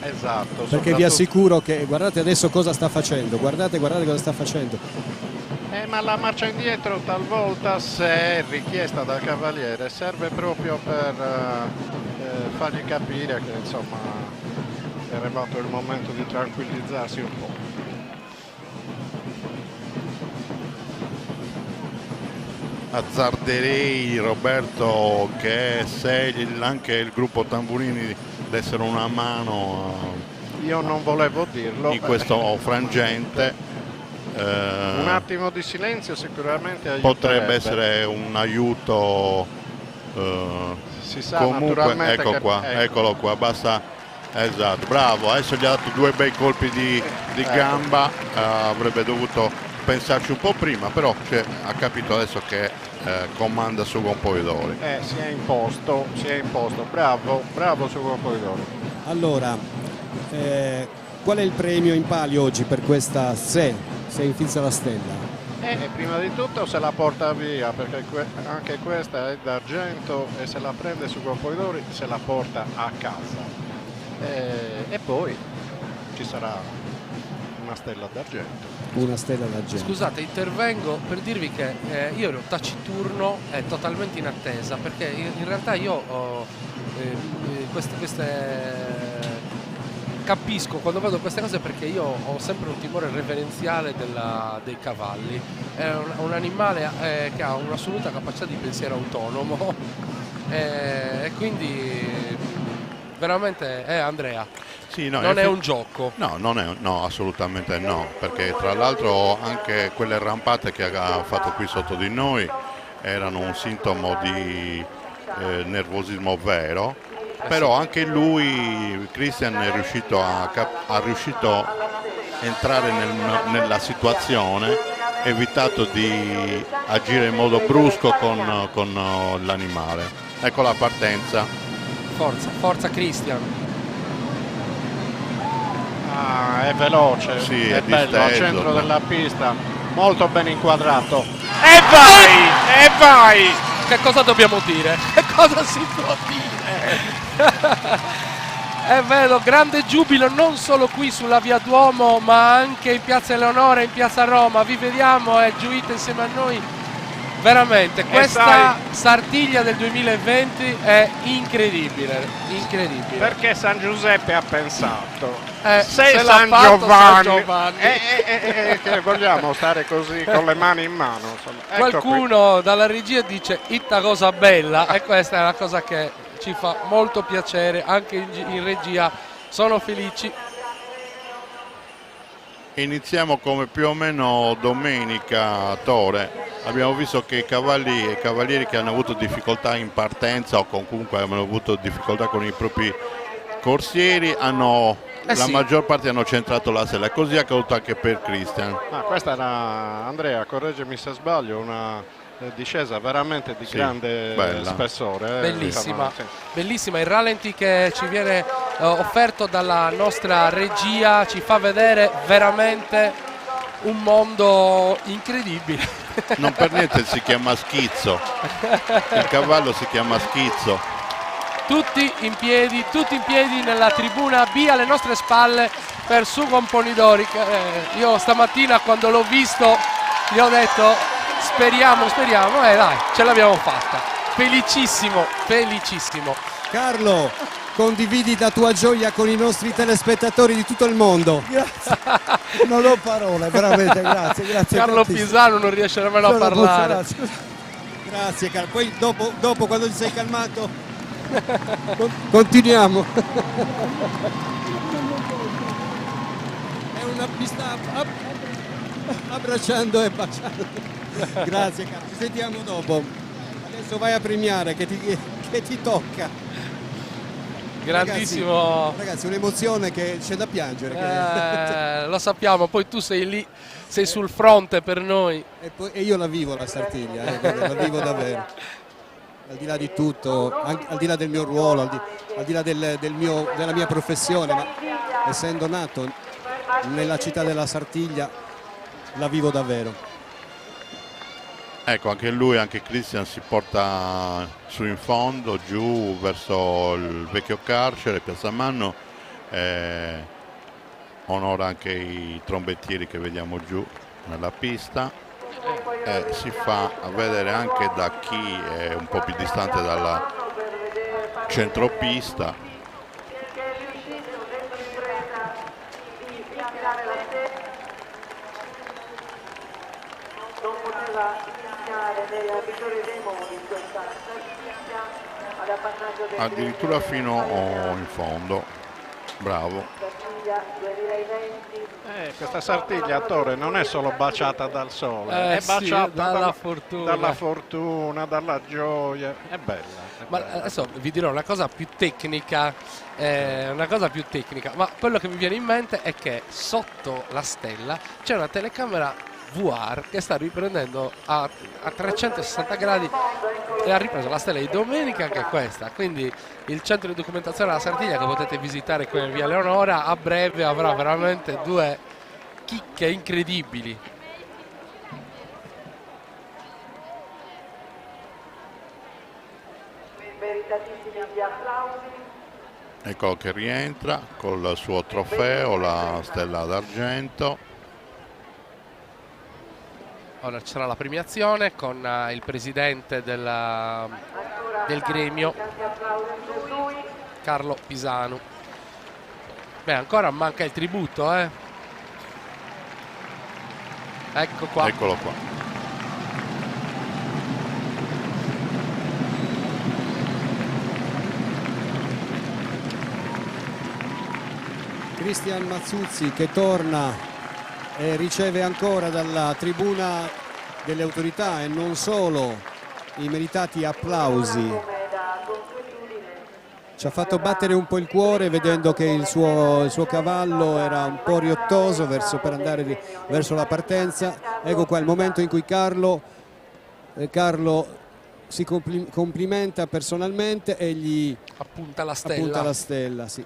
esatto. Perché vi assicuro che guardate adesso cosa sta facendo, guardate cosa sta facendo. Ma la marcia indietro talvolta, se è richiesta dal cavaliere, serve proprio per fargli capire che insomma è arrivato il momento di tranquillizzarsi un po'. Azzarderei, Roberto, che se anche il gruppo Tamburini dessero una mano io non volevo dirlo in questo frangente, un attimo di silenzio sicuramente aiuterebbe. Potrebbe essere un aiuto. Si sa comunque, naturalmente ecco qua, eccolo qua, basta. Esatto, bravo, adesso gli ha dato due bei colpi di gamba, avrebbe dovuto pensarci un po' prima, però ha capito adesso che comanda su Gompoidori. Si è imposto, bravo su Gompoidori. Allora, qual è il premio in palio oggi per questa se infilza la stella? Prima di tutto se la porta via, perché anche questa è d'argento e se la prende su Gompoidori se la porta a casa. E poi ci sarà una stella d'argento. Una stella d'argento. Scusate, intervengo per dirvi che io ero taciturno e totalmente in attesa, perché in realtà io ho queste capisco quando vedo queste cose, perché io ho sempre un timore reverenziale dei cavalli. È un animale che ha un'assoluta capacità di pensiero autonomo e quindi veramente Andrea. Sì, no, non è un gioco. No, assolutamente no, perché tra l'altro anche quelle rampate che ha fatto qui sotto di noi erano un sintomo di nervosismo vero, però anche lui, Christian, è riuscito a entrare nella situazione, evitato di agire in modo brusco con l'animale. Ecco la partenza. Forza Christian. È veloce, sì, è bello, disteso, al centro beh. della pista, molto ben inquadrato. E vai! Che cosa dobbiamo dire? Che cosa si può dire? È vero, grande giubilo non solo qui sulla Via Duomo, ma anche in Piazza Eleonora e in Piazza Roma. Vi vediamo e gioite insieme a noi. Veramente, questa Sartiglia del 2020 è incredibile. Perché San Giuseppe ha pensato, se San l'ha fatto Giovanni, che vogliamo stare così con le mani in mano. Insomma. Ecco Qualcuno dalla regia dice itta cosa bella, e questa è una cosa che ci fa molto piacere, anche in regia sono felici. Iniziamo come più o meno domenica, Tore. Abbiamo visto che i cavalli e i cavalieri che hanno avuto difficoltà in partenza o comunque hanno avuto difficoltà con i propri corsieri la maggior parte hanno centrato la sella, così è accaduto anche per Christian. Questa era, Andrea, correggimi se sbaglio, una discesa veramente di grande spessore. Bellissima, bellissima. Il rallenti che ci viene offerto dalla nostra regia ci fa vedere veramente un mondo incredibile. Non per niente si chiama schizzo, il cavallo si chiama schizzo. Tutti in piedi nella tribuna B alle nostre spalle per Sugon Polidori. Io stamattina quando l'ho visto gli ho detto speriamo, dai, ce l'abbiamo fatta. Felicissimo. Carlo, condividi la tua gioia con i nostri telespettatori di tutto il mondo. Grazie. Non ho parole, veramente, grazie. Carlo Pisano non riesce nemmeno a parlare. Grazie Carlo. Poi dopo quando ti sei calmato continuiamo. È una pista abbracciando e baciando. Grazie Carlo, ci sentiamo dopo. Adesso vai a premiare che ti tocca. Grandissimo. Ragazzi, un'emozione che c'è da piangere. Lo sappiamo, poi tu sei lì, sei sul fronte per noi. E io la vivo la Sartiglia, la vivo davvero. Al di là di tutto, anche al di là del mio ruolo, al di là della mia professione, ma essendo nato nella città della Sartiglia, la vivo davvero. Ecco, anche Christian si porta su in fondo, giù verso il vecchio carcere, Piazza Manno, onora anche i trombettieri che vediamo giù nella pista, si fa vedere anche da chi è un po' più distante dalla centropista. Non poteva iniziare nella migliore dei modi questa Sartiglia ad appannaggio del Addirittura fino in fondo, bravo. Sartiglia 2020. Questa Sartiglia, Tore, non è solo baciata dal sole, è baciata dalla fortuna, dalla gioia, è bella. Ma adesso vi dirò una cosa più tecnica, ma quello che mi viene in mente è che sotto la stella c'è una telecamera VR che sta riprendendo a 360 gradi e ha ripreso la stella di domenica, anche questa, quindi il centro di documentazione della Sartiglia che potete visitare qui in Via Leonora a breve avrà veramente due chicche incredibili. Meritatissimi gli applausi. Ecco che rientra con il suo trofeo, la stella d'argento. Ora ci sarà la premiazione con il presidente del gremio, Carlo Pisano. Beh, ancora manca il tributo, eh. Ecco qua. Eccolo qua. Cristian Mazzuzzi che torna e riceve ancora dalla tribuna delle autorità e non solo i meritati applausi. Ci ha fatto battere un po' il cuore vedendo che il suo cavallo era un po' riottoso per andare verso la partenza. Ecco qua il momento in cui Carlo si complimenta personalmente e gli appunta la stella. Sì.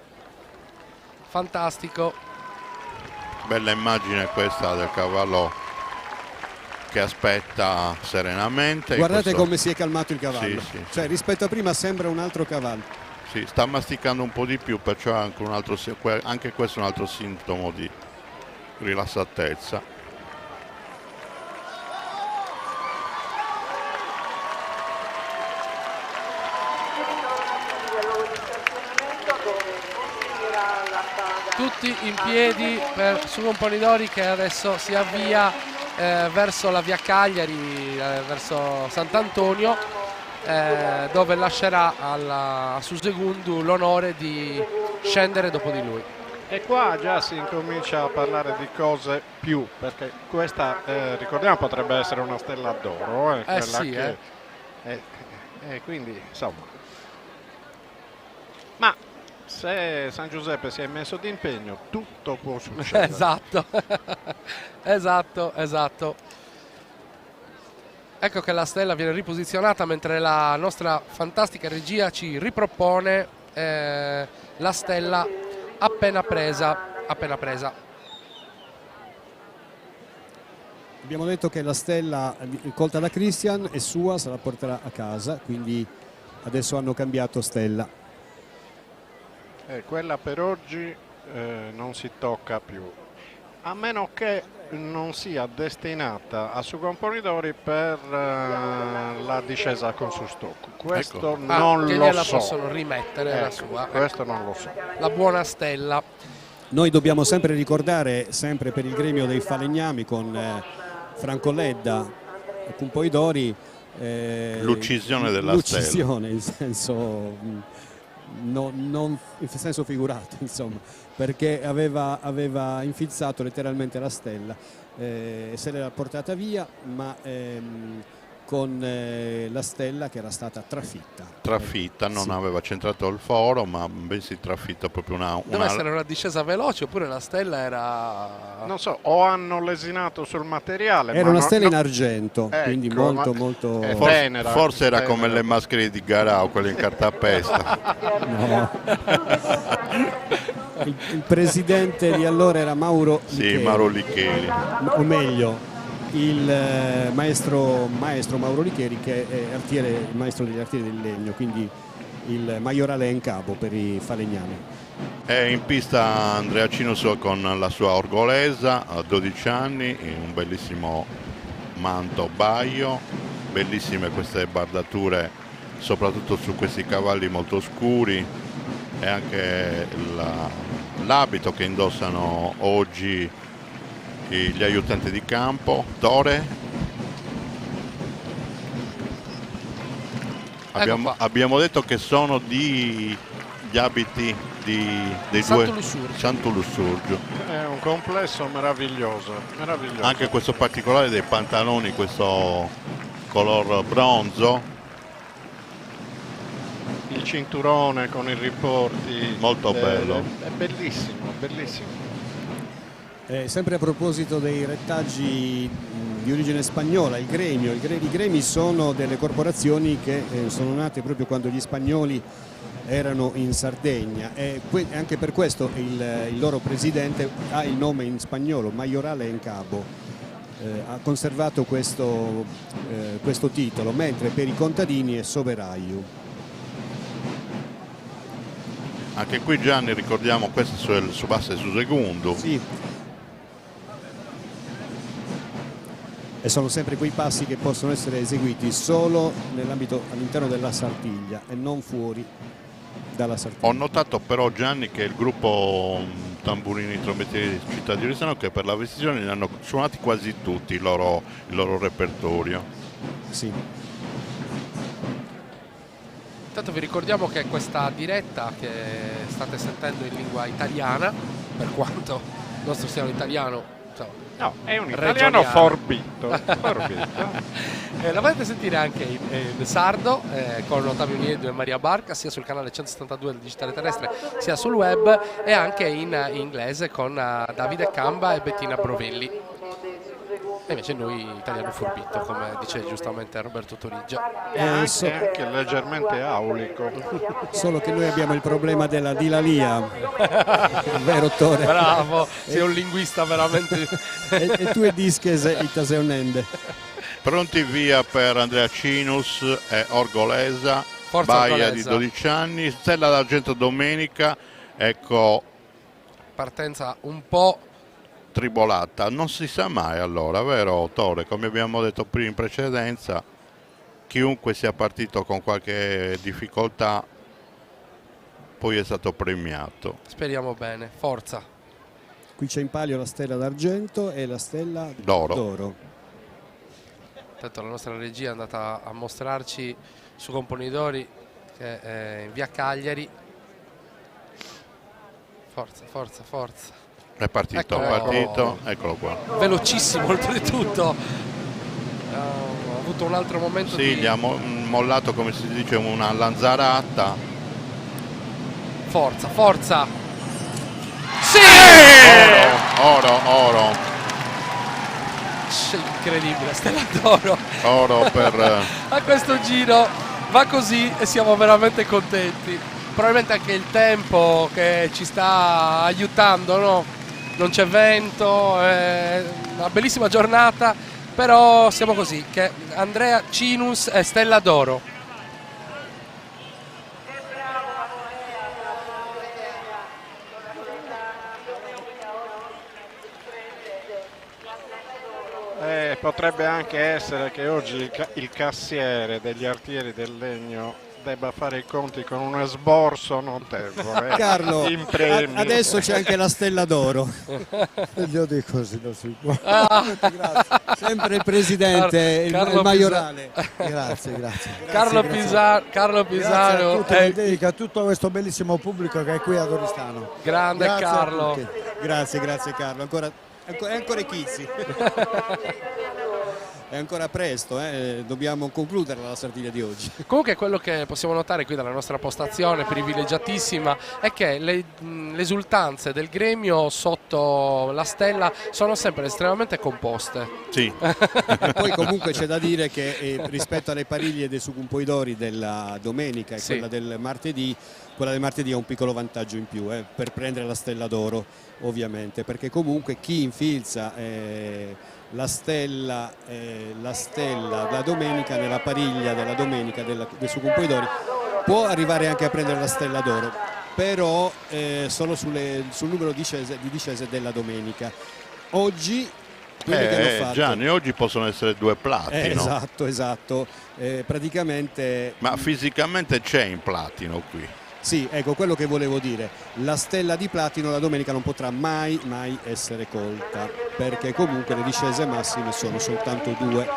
Fantastico. Bella immagine questa del cavallo che aspetta serenamente. Guardate come si è calmato il cavallo. Sì. Cioè rispetto a prima sembra un altro cavallo. Sì, sta masticando un po' di più, perciò anche questo è un altro sintomo di rilassatezza. Tutti in piedi per Sugon Polidori che adesso si avvia verso la via Cagliari, verso Sant'Antonio, dove lascerà a Susegundu l'onore di scendere dopo di lui. E qua già si incomincia a parlare di cose più, perché questa, ricordiamo, potrebbe essere una stella d'oro. Quindi, insomma. Ma se San Giuseppe si è messo d'impegno, tutto può succedere. Esatto. Ecco che la stella viene riposizionata mentre la nostra fantastica regia ci ripropone la stella appena presa. Abbiamo detto che la stella colta da Christian è sua, se la porterà a casa, quindi adesso hanno cambiato stella. Quella per oggi non si tocca più, a meno che non sia destinata a Sugon Polidori per la discesa con Sustocco. Questo non che lo gliela so. Possono rimettere la sua. Questo non lo so. La buona stella. Noi dobbiamo sempre ricordare, sempre per il gremio dei falegnami con Franco Ledda e con Polidori, l'uccisione della stella. In senso non in senso figurato, insomma, perché aveva infilzato letteralmente la stella, se l'era portata via, ma con la stella che era stata trafitta. Non aveva centrato il foro, ma bensì trafitta proprio Deve essere una discesa veloce, oppure la stella era... Non so, o hanno lesinato sul materiale. Era una stella in argento, quindi molto forse era come le maschere di Garau, quelle in cartapesta. No. Il presidente di allora era Mauro Licheri. Sì, Mauro Licheri. O meglio, il maestro Mauro Licheri, che è il maestro degli artieri del legno, quindi il maiorale in capo per i falegnami. È in pista Andrea Cinuso con la sua Orgolesa a 12 anni, in un bellissimo manto baio, bellissime queste bardature soprattutto su questi cavalli molto scuri, e anche l'abito che indossano oggi gli aiutanti di campo. Tore, abbiamo detto che sono gli abiti dei Santo Lussurgio. È un complesso meraviglioso. Anche questo particolare dei pantaloni, questo color bronzo, il cinturone con i riporti, molto bello, è bellissimo. Sempre a proposito dei rettaggi di origine spagnola, i gremi sono delle corporazioni che sono nate proprio quando gli spagnoli erano in Sardegna, e anche per questo il loro presidente ha il nome in spagnolo, maiorale en cabo, ha conservato questo titolo, mentre per i contadini è soveraio. Anche qui, Gianni, ricordiamo, questo è su base Susegundu. Sì. E sono sempre quei passi che possono essere eseguiti solo all'interno della Sartiglia e non fuori dalla Sartiglia. Ho notato però, Gianni, che il gruppo tamburini trombettini di Città di Oristano, che per la vestizione ne hanno suonati quasi tutti il loro repertorio. Sì. Intanto vi ricordiamo che questa diretta che state sentendo in lingua italiana, per quanto il nostro sia un italiano, no, è un italiano forbito. La potete sentire anche in sardo con Ottavio Niedo e Maria Barca, sia sul canale 172 del Digitale Terrestre sia sul web, e anche in inglese con Davide Camba e Bettina Brovelli. E invece noi italiano forbito, come dice giustamente Roberto Torigia. E anche leggermente aulico. Solo che noi abbiamo il problema della dilalia, il vero Tore. Bravo, sei un linguista veramente. E tu e Disches Itaseonende. Pronti via per Andrea Cinus e Orgolesa, Forza Baia Orgolesa. di 12 anni, Stella d'Argento domenica, ecco. Partenza un po' tribolata, non si sa mai allora, vero Tore? Come abbiamo detto prima in precedenza, chiunque sia partito con qualche difficoltà poi è stato premiato. Speriamo bene, forza. Qui c'è in palio la stella d'argento e la stella d'oro. Intanto la nostra regia è andata a mostrarci su Componidori che è in via Cagliari. Forza, forza, forza. È partito, eccolo qua. Velocissimo oltretutto. Ha avuto un altro momento sì, gli ha mollato, come si dice, una lanzarata. Forza, forza. Sì! Oro. Incredibile, Stella d'Oro. Oro per... A questo giro va così e siamo veramente contenti. Probabilmente anche il tempo che ci sta aiutando, no? Non c'è vento, è una bellissima giornata, però siamo così, che Andrea Cinus e Stella d'Oro. Potrebbe anche essere che oggi il cassiere degli artieri del legno debba fare i conti con un esborso notevole. Carlo, in premi. Adesso c'è anche la stella d'oro. Io dico così, non si può. Sempre il presidente, il maiorale. Grazie. Carlo Pisano. Dedica a tutto questo bellissimo pubblico che è qui ad Oristano. Grande Grazie Carlo. Grazie Carlo. Ancora Chizzi. È ancora presto, dobbiamo concludere la Sardiglia di oggi. Comunque quello che possiamo notare qui dalla nostra postazione privilegiatissima è che le esultanze del gremio sotto la stella sono sempre estremamente composte. Sì. E poi comunque c'è da dire che rispetto alle pariglie dei Sucumpoidori della domenica e quella del martedì ha un piccolo vantaggio in più per prendere la stella d'oro, ovviamente, perché comunque chi infilza la stella la domenica nella pariglia della domenica dei Sucumpoidori può arrivare anche a prendere la stella d'oro, però solo sul numero di discese della domenica. Oggi che hanno fatto, Gianni, oggi possono essere 2 platino. Esatto. Praticamente. Ma fisicamente c'è in platino qui. Sì, ecco quello che volevo dire. La stella di platino la domenica non potrà mai essere colta, perché comunque le discese massime sono soltanto 2.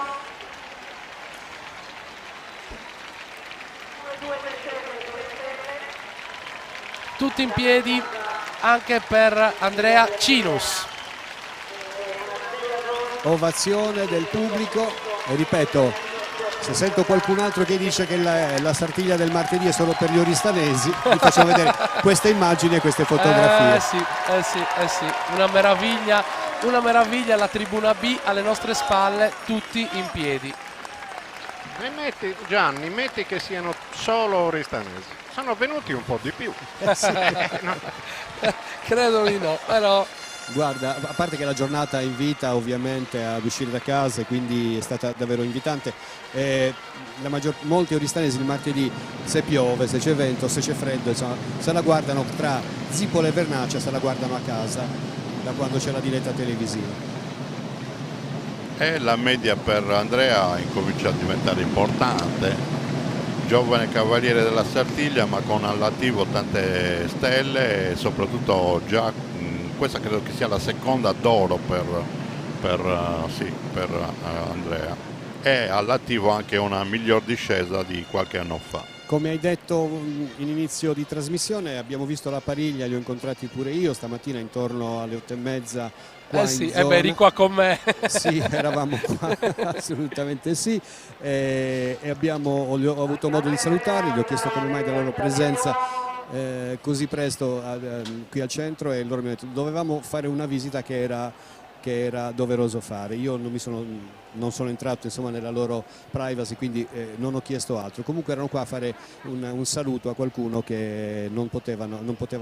Tutti in piedi anche per Andrea Cinus. Ovazione del pubblico e ripeto, se sento qualcun altro che dice che la Sartiglia del martedì è solo per gli oristanesi, vi facciamo vedere queste immagini e queste fotografie. Sì, una meraviglia, la tribuna B alle nostre spalle, tutti in piedi. Gianni, metti che siano solo oristanesi, sono venuti un po' di più. No. Credo di no, però... Guarda, a parte che la giornata invita ovviamente ad uscire da casa, quindi è stata davvero invitante. Molti oristanesi il martedì, se piove, se c'è vento, se c'è freddo, insomma, se la guardano tra Zipola e Vernaccia, se la guardano a casa da quando c'è la diretta televisiva. E la media per Andrea incomincia a diventare importante. Giovane cavaliere della Sartiglia, ma con all'attivo tante stelle e soprattutto già questa credo che sia la seconda d'oro per Andrea. È all'attivo anche una miglior discesa di qualche anno fa. Come hai detto in inizio di trasmissione, abbiamo visto la Pariglia, li ho incontrati pure io stamattina intorno alle 8:30. Sì, eri qua con me. Sì, eravamo qua, assolutamente sì. Ho avuto modo di salutarli, gli ho chiesto come mai della loro presenza così presto qui al centro, e loro mi hanno detto dovevamo fare una visita che era doveroso fare. Io non sono entrato insomma nella loro privacy, quindi non ho chiesto altro. Comunque erano qua a fare un saluto a qualcuno che non poteva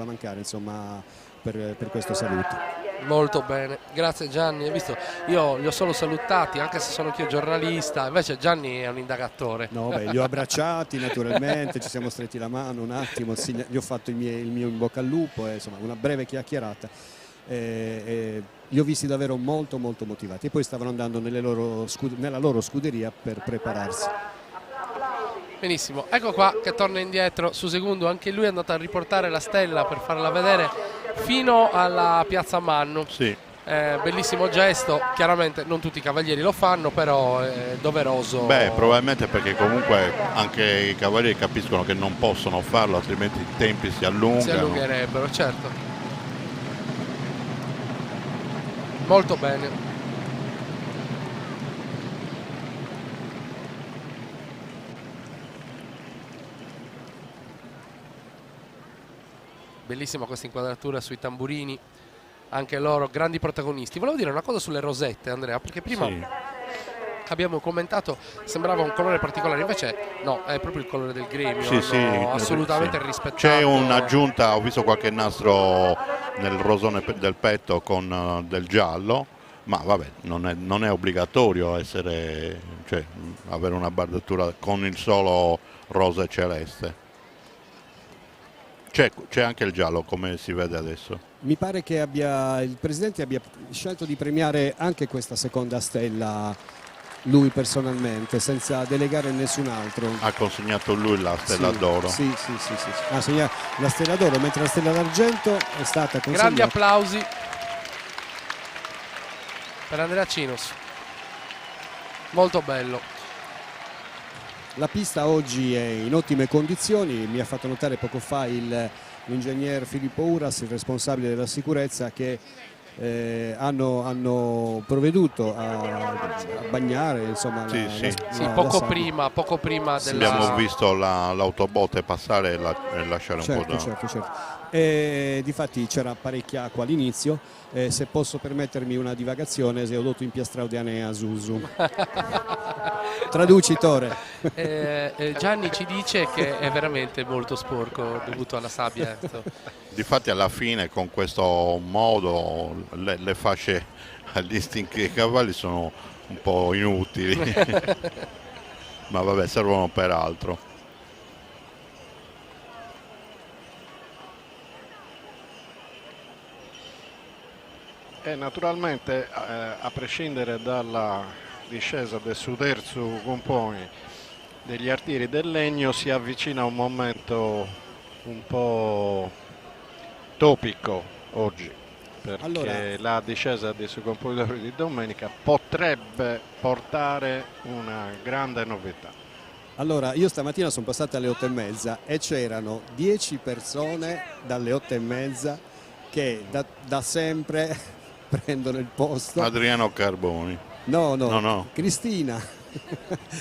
mancare insomma per questo saluto. Molto bene, grazie Gianni. Hai visto? Io li ho solo salutati, anche se sono anch'io giornalista, invece Gianni è un indagatore. No, li ho abbracciati naturalmente, ci siamo stretti la mano un attimo, gli ho fatto il mio in bocca al lupo, insomma una breve chiacchierata. Li ho visti davvero molto molto motivati, e poi stavano andando nella loro scuderia per prepararsi. Benissimo, ecco qua che torna indietro su Segundo, anche lui è andato a riportare la stella per farla vedere fino alla piazza Mannu. Sì. Bellissimo gesto, chiaramente non tutti i cavalieri lo fanno, però è doveroso. Beh, probabilmente perché comunque anche i cavalieri capiscono che non possono farlo, altrimenti i tempi si allungano. Si allungherebbero, certo. Molto bene. Bellissima questa inquadratura sui tamburini, anche loro grandi protagonisti. Volevo dire una cosa sulle rosette, Andrea, perché prima abbiamo commentato, sembrava un colore particolare, invece no, è proprio il colore del gremio, assolutamente rispettato. C'è un'aggiunta, ho visto qualche nastro nel rosone del petto con del giallo, ma vabbè, non è obbligatorio avere una bardatura con il solo rosa e celeste. C'è anche il giallo, come si vede adesso. Mi pare che il Presidente abbia scelto di premiare anche questa seconda stella lui personalmente, senza delegare nessun altro. Ha consegnato lui la stella d'oro. Sì. Ha consegnato la stella d'oro, mentre la stella d'argento è stata consegnata. Grandi applausi per Andrea Cinos. Molto bello. La pista oggi è in ottime condizioni, mi ha fatto notare poco fa l'ingegner Filippo Uras, il responsabile della sicurezza, che hanno provveduto a bagnare insomma, poco prima della... Abbiamo visto l'autobotte passare e lasciare un po' d'acqua. Certo. Difatti c'era parecchia acqua all'inizio, se posso permettermi una divagazione, se ho dovuto impiastrare Dianea Zuzu. Traducitore. Gianni ci dice che è veramente molto sporco dovuto alla sabbia. Difatti alla fine con questo modo le fasce agli istinti dei cavalli sono un po' inutili, ma vabbè, servono per altro. E naturalmente a prescindere dalla discesa del Suderzu Componi degli artieri del legno si avvicina un momento un po' topico oggi, perché la discesa dei succompositori di domenica potrebbe portare una grande novità. Allora, io stamattina sono passata alle 8:30 e c'erano 10 persone dalle 8:30 che da sempre prendono il posto. Adriano Carboni. No. Cristina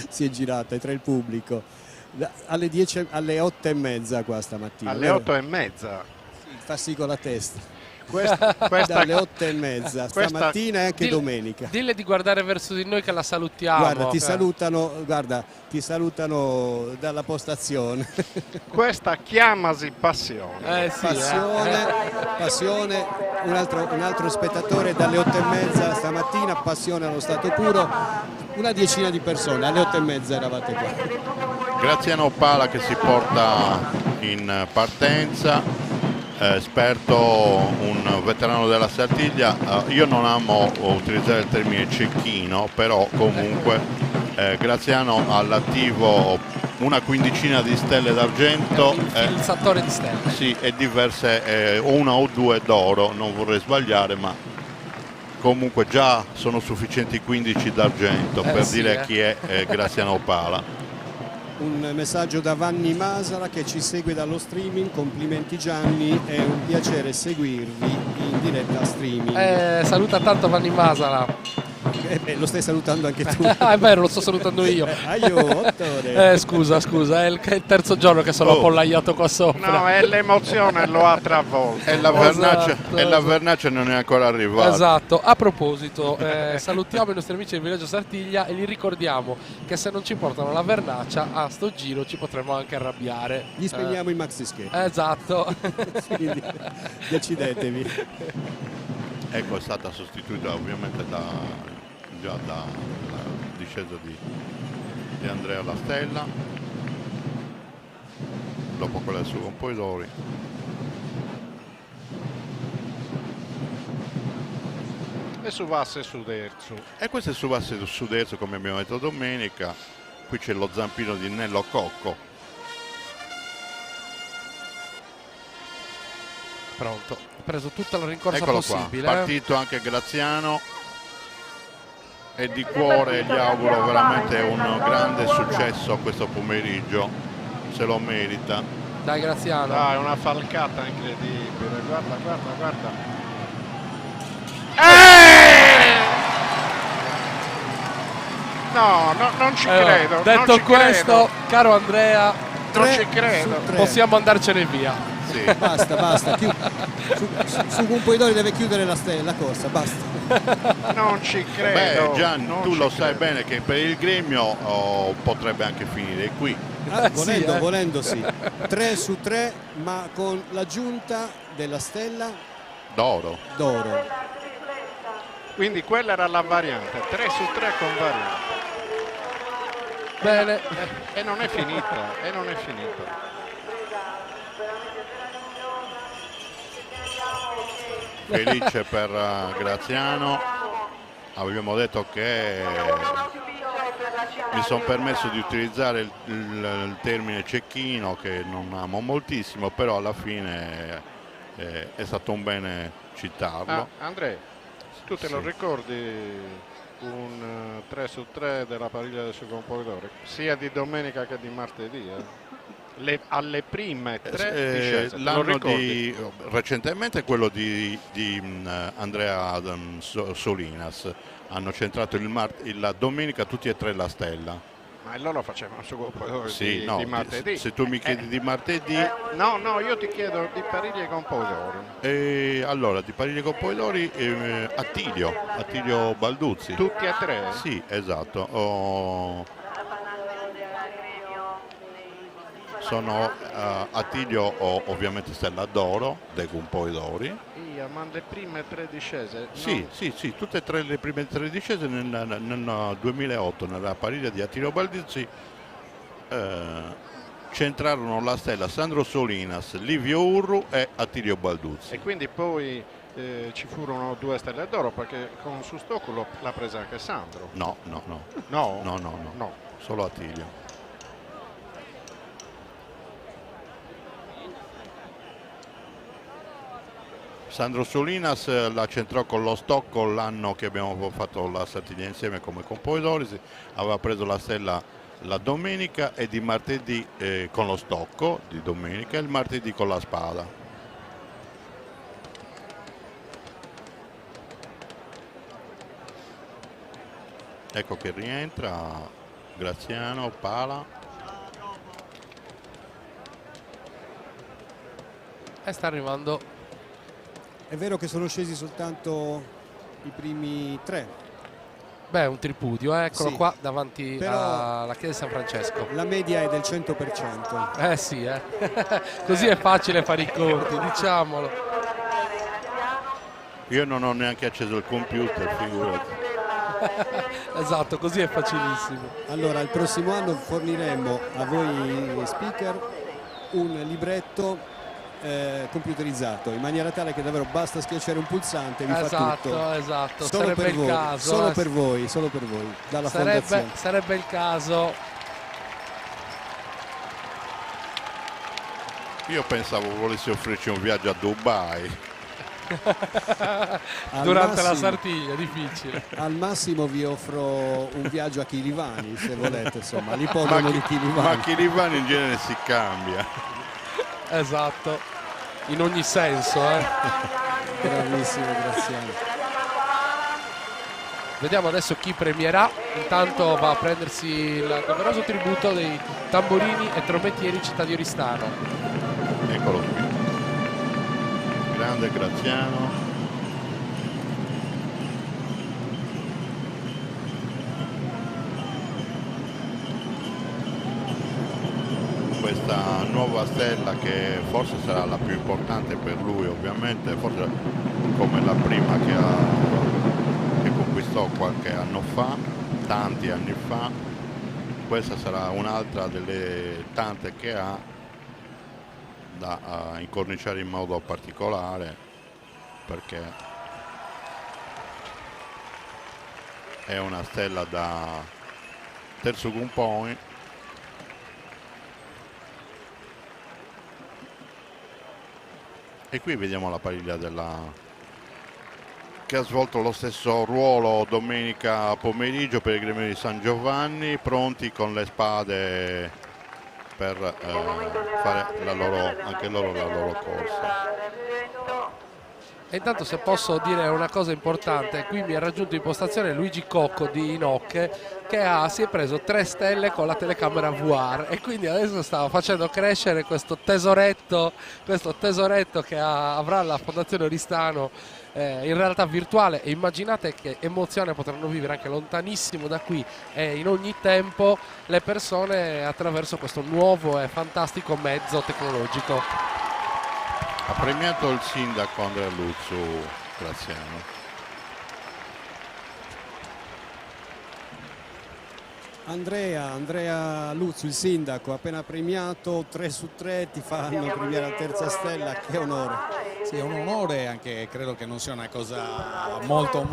si è girata tra il pubblico alle 8:30 qua stamattina. Alle 8:30? Sì, fa sì con la testa. Questa dalle 8:30 stamattina e anche domenica. Dille di guardare verso di noi che la salutiamo. Guarda, ti salutano dalla postazione. Questa chiamasi passione. Passione. Un altro spettatore dalle 8:30 stamattina, passione allo stato puro. Una decina di persone, alle 8:30 eravate qua. Graziano Pala che si porta in partenza. Esperto, un veterano della Sartiglia. Io non amo utilizzare il termine cecchino, però comunque Graziano all'attivo una quindicina di stelle d'argento, il settore di stelle. Sì, e diverse, una o due d'oro, non vorrei sbagliare, ma comunque già sono sufficienti 15 d'argento per dire chi è Graziano Pala. Un messaggio da Vanni Masala che ci segue dallo streaming. Complimenti Gianni, è un piacere seguirvi in diretta streaming. Saluta tanto Vanni Masala. Lo stai salutando anche tu. È vero, lo sto salutando io. Scusa, è il terzo giorno che sono appollaiato qua sopra. No, è l'emozione, lo ha travolto. E la vernaccia non è ancora arrivata. Esatto. A proposito, salutiamo i nostri amici del Villaggio Sartiglia e li ricordiamo che se non ci portano la vernaccia a sto giro ci potremmo anche arrabbiare. Gli spegniamo i maxi skate. Esatto. Quindi decidetevi. Ecco, è stata sostituita ovviamente già dalla discesa di Andrea La Stella, dopo quella su Campoidori. E su Vasse e Suderzo. E questo è su Vasse e Suderzo, come abbiamo detto domenica. Qui c'è lo zampino di Nello Cocco. Pronto, ha preso tutta la rincorsa Eccolo possibile. Qua, partito anche Graziano. E di cuore gli auguro veramente un grande successo questo pomeriggio, se lo merita. Dai Graziano. Dai, una falcata incredibile, guarda. No, non ci credo. Detto non ci questo, credo. caro Andrea, non ci credo. Possiamo andarcene via. Sì. Basta. Su Campoidori deve chiudere la corsa, basta. Non ci credo. Beh, Gian, tu lo sai bene che per il Gremio potrebbe anche finire qui. Volendo sì. 3 su 3, ma con l'aggiunta della stella d'oro. Quindi quella era la variante, 3 su 3 con variante. Bene. E non è finita. Felice per Graziano. Abbiamo detto che mi sono permesso di utilizzare il termine cecchino, che non amo moltissimo, però alla fine è stato un bene citarlo. Andrea, tu te lo ricordi un 3 su 3 della pariglia del suo Campoidori, sia di domenica che di martedì? Alle prime 3 discese, recentemente quello di Andrea Solinas. Hanno centrato la domenica tutti e tre la stella. Ma loro facevano su Campoidori di martedì. Se tu mi chiedi di martedì... No, io ti chiedo di pariglia e Campoidori. Allora, di pariglia e Campoidori Attilio Balduzzi. Tutti e tre? Sì, esatto. Sono Attilio ovviamente stella d'oro, De Campoidori. Ma le prime 3 discese? Sì, tutte e tre le prime 3 discese nel 2008 nella pariglia di Attilio Balduzzi centrarono la stella Sandro Solinas, Livio Urru e Attilio Balduzzi. E quindi poi ci furono 2 stelle d'oro, perché con Sustoculo l'ha presa anche Sandro. No, solo Attilio. Sandro Solinas la centrò con lo Stocco l'anno che abbiamo fatto la Sartiglia insieme come Campoidori, aveva preso la stella la domenica e di martedì con lo Stocco di domenica e il martedì con la Spada. Ecco che rientra Graziano, Pala. E sta arrivando. È vero che sono scesi soltanto i primi 3. Beh, un tripudio, eccolo sì, qua davanti alla chiesa di San Francesco. La media è del 100%. Sì, così è facile fare i conti, diciamolo. Io non ho neanche acceso il computer, figurati. Esatto, così è facilissimo. Allora, il prossimo anno forniremo a voi speaker un libretto computerizzato, in maniera tale che davvero basta schiacciare un pulsante e vi fa tutto. Esatto, solo sarebbe per il voi, caso. Solo per voi, dalla fondazione. Sarebbe il caso. Io pensavo volessi offrirci un viaggio a Dubai. Durante la Sartiglia, difficile. Al massimo vi offro un viaggio a Chilivani, se volete, insomma, l'ipodromo di Chilivani. Ma Chilivani in genere si cambia. Esatto, in ogni senso. Bravissimo Graziano. Vediamo adesso chi premierà. Intanto va a prendersi il doveroso tributo dei tamborini e trombettieri Città di Oristano. Eccolo qui. Grande Graziano. Questa nuova stella che forse sarà la più importante per lui, ovviamente, forse come la prima che conquistò qualche anno fa, tanti anni fa. Questa sarà un'altra delle tante che ha da incorniciare in modo particolare, perché è una stella da terzo Gumpoi. E qui vediamo la pariglia che ha svolto lo stesso ruolo domenica pomeriggio per il gremio di San Giovanni, pronti con le spade per fare anche loro la loro corsa. E intanto, se posso dire una cosa importante, qui mi ha raggiunto in postazione Luigi Cocco di Inocche, che si è preso 3 stelle con la telecamera VR, e quindi adesso stava facendo crescere questo tesoretto che avrà la Fondazione Oristano in realtà virtuale. E immaginate che emozione potranno vivere anche lontanissimo da qui e in ogni tempo le persone attraverso questo nuovo e fantastico mezzo tecnologico. Ha premiato il sindaco Andrea Luzzu, Graziano. Andrea Luzzu, il sindaco, appena premiato, 3 su 3, ti fanno premiare la terza stella, che onore. Sì, è un onore, anche credo che non sia una cosa molto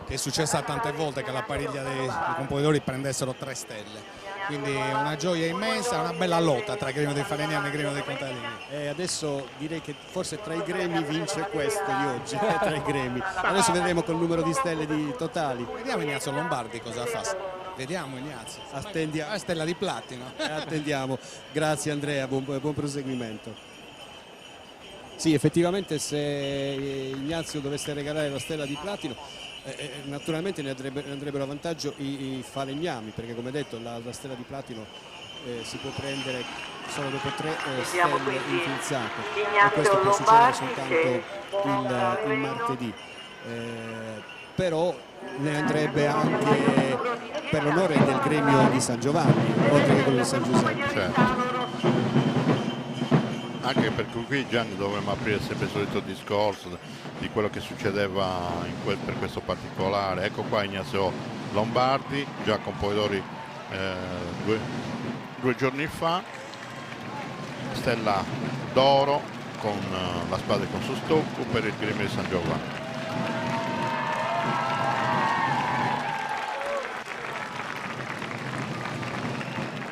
che è successa tante volte, che la pariglia dei compositori prendessero 3 stelle. Quindi una gioia immensa, una bella lotta tra il gremio dei falegnami e il gremio dei contadini. E adesso direi che forse tra i gremi vince questo di oggi, tra i gremi. Adesso vedremo col numero di stelle totali. Vediamo Ignazio Lombardi cosa fa. Vediamo Ignazio. Attendiamo. Stella di platino. Attendiamo. Grazie Andrea, buon proseguimento. Sì, effettivamente se Ignazio dovesse regalare la stella di platino, naturalmente ne andrebbero a vantaggio i falegnami, perché come detto la stella di platino si può prendere solo dopo 3 stelle infilzate, e questo può succedere soltanto il martedì. Però ne andrebbe anche per l'onore del gremio di San Giovanni, oltre che quello di San Giuseppe. Certo. Anche perché qui, Gianni, dovremmo aprire sempre il solito discorso di quello che succedeva per questo particolare. Ecco qua Ignazio Lombardi, già con Poedori 2 giorni fa, stella d'oro con la spada con su stocco per il gremio di San Giovanni.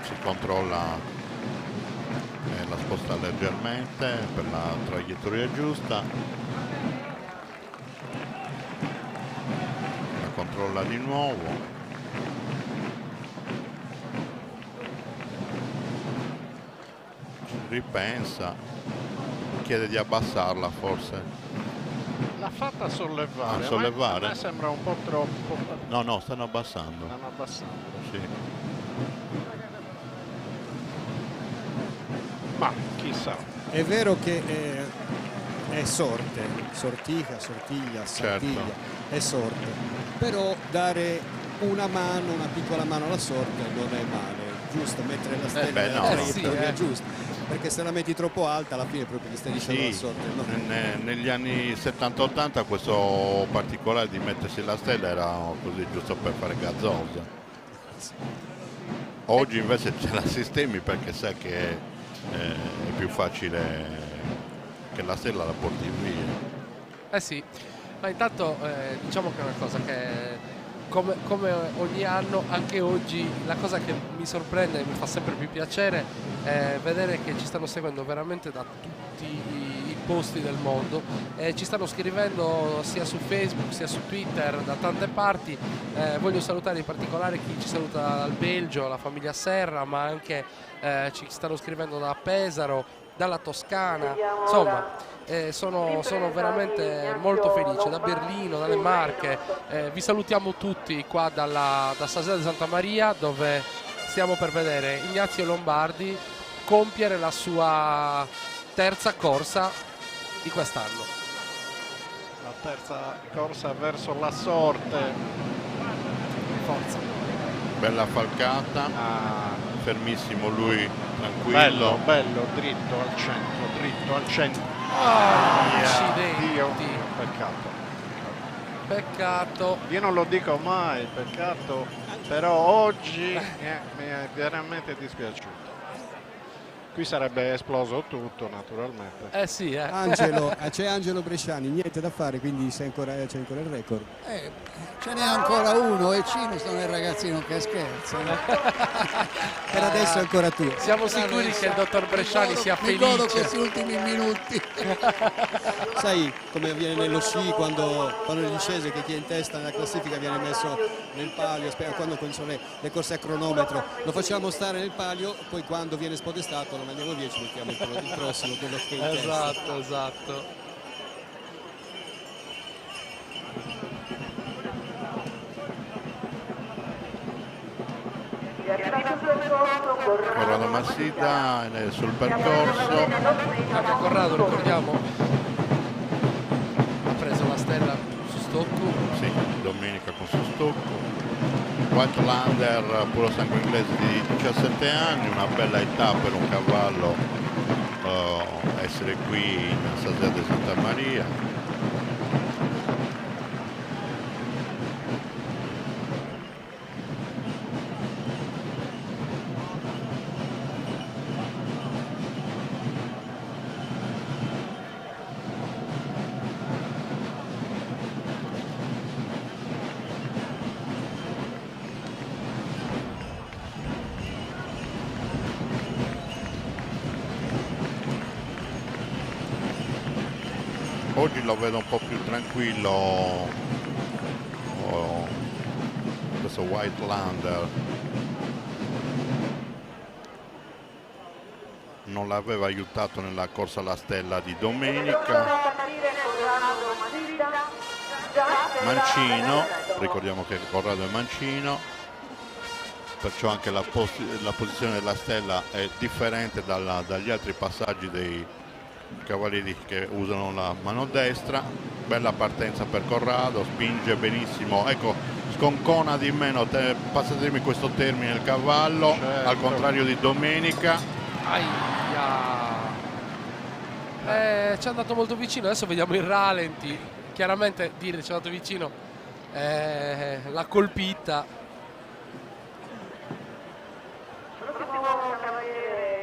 Si controlla, la sposta leggermente per la traiettoria giusta, la controlla di nuovo, ci ripensa, chiede di abbassarla forse. L'ha fatta sollevare. Sollevare? A me sembra un po' troppo. No, stanno abbassando. Stanno abbassando. Sì. Ma chissà. È vero che è sorte, sortiglia, sartiglia, certo. è sorte, però dare una piccola mano alla sorte non è male, giusto, mettere la stella nella traiettoria giusta, perché se la metti troppo alta alla fine proprio ti stai dicendo la sorte. No? Negli anni 70-80 questo particolare di mettersi la stella era così giusto per fare gazzosa. Oggi invece ce la sistemi perché sai che è più facile che la stella la porti via. Sì, ma intanto diciamo che è una cosa che come ogni anno, anche oggi la cosa che mi sorprende e mi fa sempre più piacere è vedere che ci stanno seguendo veramente da tutti i posti del mondo, ci stanno scrivendo sia su Facebook sia su Twitter da tante parti. Voglio salutare in particolare chi ci saluta dal Belgio, la famiglia Serra, ma anche ci stanno scrivendo da Pesaro, dalla Toscana, insomma sono veramente molto felice, da Berlino, dalle Marche. Vi salutiamo tutti qua da Sasella di Santa Maria, dove stiamo per vedere Ignazio Lombardi compiere la sua terza corsa di quest'anno. La terza corsa verso la sorte. Forza. Bella falcata, fermissimo lui, tranquillo. Bello, dritto al centro. Accidenti. Dio, Peccato. Io non lo dico mai, peccato, però oggi mi è veramente dispiaciuto. Qui sarebbe esploso tutto, naturalmente. Sì, Angelo, c'è Angelo Bresciani, niente da fare, quindi c'è ancora il record. Ce n'è ancora uno e Cino sono il ragazzino che scherza. Per adesso è ancora tu. Siamo sicuri che il dottor Bresciani sia felice. Mi godo questi ultimi minuti. Sai come avviene nello sci quando le discese, che chi è in testa nella classifica viene messo nel palio, quando cominciano le corse a cronometro, lo facciamo stare nel palio, poi quando viene spodestato lo mandiamo via e ci mettiamo il prossimo, quello che è in testa. Esatto. Corrado Massida è sul percorso. Anche Corrado, ricordiamo, ha preso la stella su Stocco. Sì, domenica con su Stocco. Whitelander, puro sangue inglese di 17 anni, una bella età per un cavallo essere qui in Sasella di Santa Maria. Oggi lo vedo un po' più tranquillo, questo Whitelander. Non l'aveva aiutato nella corsa alla stella di domenica. Mancino, ricordiamo che Corrado è mancino, perciò anche la posizione della stella è differente dagli altri passaggi dei cavalieri che usano la mano destra. Bella partenza per Corrado, spinge benissimo, ecco, sconcona di meno, passatemi questo termine, il cavallo, certo. Al contrario di domenica. Ci è andato molto vicino, adesso vediamo il ralenti, chiaramente dire ci è andato vicino l'ha colpita.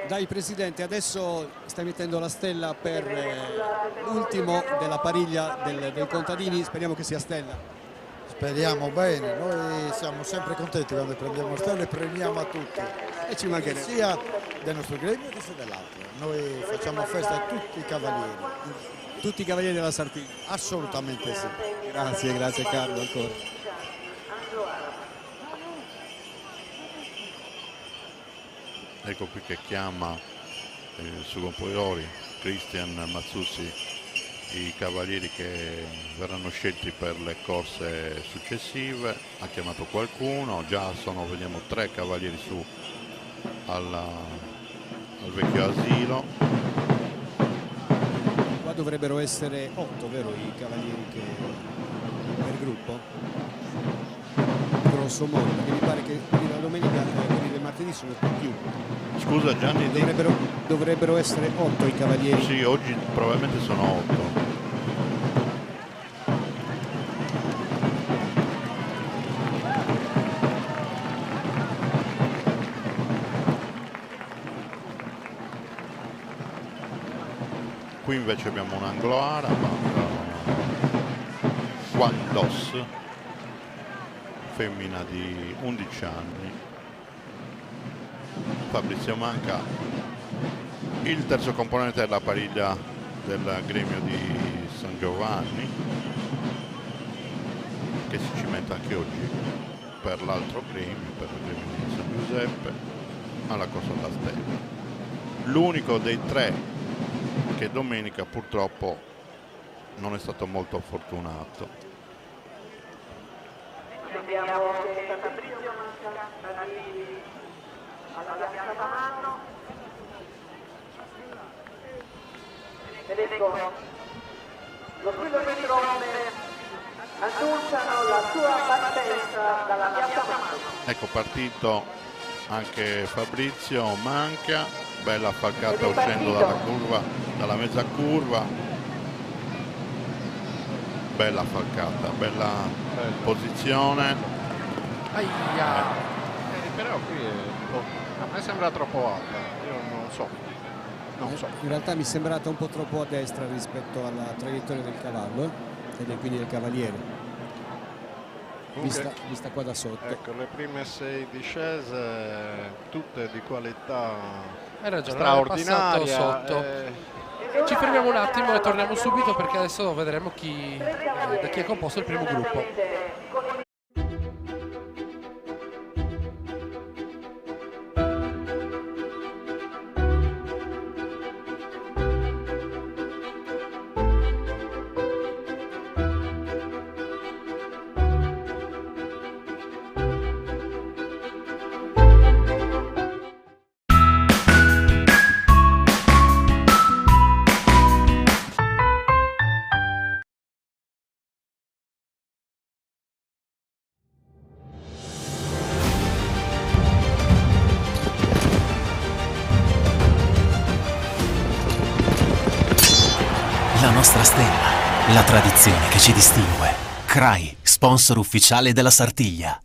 Dai Presidente, adesso stai mettendo la stella per l'ultimo della pariglia dei contadini, speriamo che sia stella. Speriamo bene, noi siamo sempre contenti quando prendiamo stelle e premiamo a tutti. E ci mancherebbe. Sia del nostro gremio che sia dell'altro. Noi facciamo festa a tutti i cavalieri. Tutti i cavalieri della Sartiglia? Assolutamente sì. Grazie Carlo ancora. Ecco qui che chiama su Compoiori, Cristian Mazzuzzi, i cavalieri che verranno scelti per le corse successive. Ha chiamato qualcuno, già sono, vediamo, 3 cavalieri su al vecchio asilo. Qua dovrebbero essere 8, vero, i cavalieri per gruppo? Grosso modo, perché mi pare che quelli della domenica e quelli del martedì sono più. Scusa Gianni, dovrebbero essere 8 i cavalieri. Sì, oggi probabilmente sono 8. Qui invece abbiamo un anglo arabo, Juan Dos, femmina di 11 anni. Fabrizio Manca, il terzo componente della pariglia del gremio di San Giovanni, che si cimenta anche oggi per l'altro gremio, per il gremio di San Giuseppe, alla Corsa della Stella. L'unico dei tre che domenica purtroppo non è stato molto fortunato. Vediamo che Fabrizio Manca arrivi alla piazza Manno. Ed ecco, lo spirometrone annunciano la sua partenza dalla piazza Manno. Ecco, partito anche Fabrizio Manca, bella falcata uscendo dalla curva, dalla mezza curva, bella falcata, bella posizione. Però qui a me sembra troppo alta, io non so. In realtà mi è sembrata un po' troppo a destra rispetto alla traiettoria del cavallo e quindi del cavaliere. Vista qua da sotto. Ecco, le prime 6 discese tutte di qualità straordinaria. Sotto. Ci fermiamo un attimo e torniamo subito, perché adesso vedremo da chi è composto il primo gruppo. La nostra stella, la tradizione che ci distingue. CRAI, sponsor ufficiale della Sartiglia.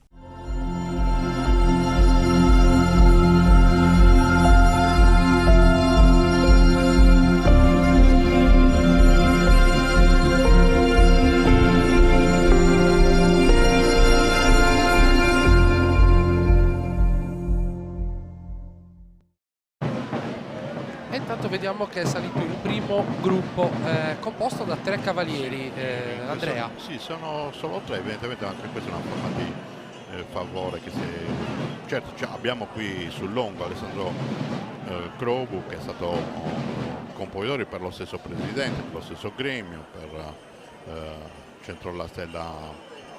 Vediamo che è salito il primo gruppo composto da 3 cavalieri. Andrea? Sì, sono solo 3, evidentemente anche questa è una forma di favore che certo abbiamo qui sul Longo Alessandro Crobu, che è stato componitore per lo stesso presidente, per lo stesso gremio, per Centro La Stella.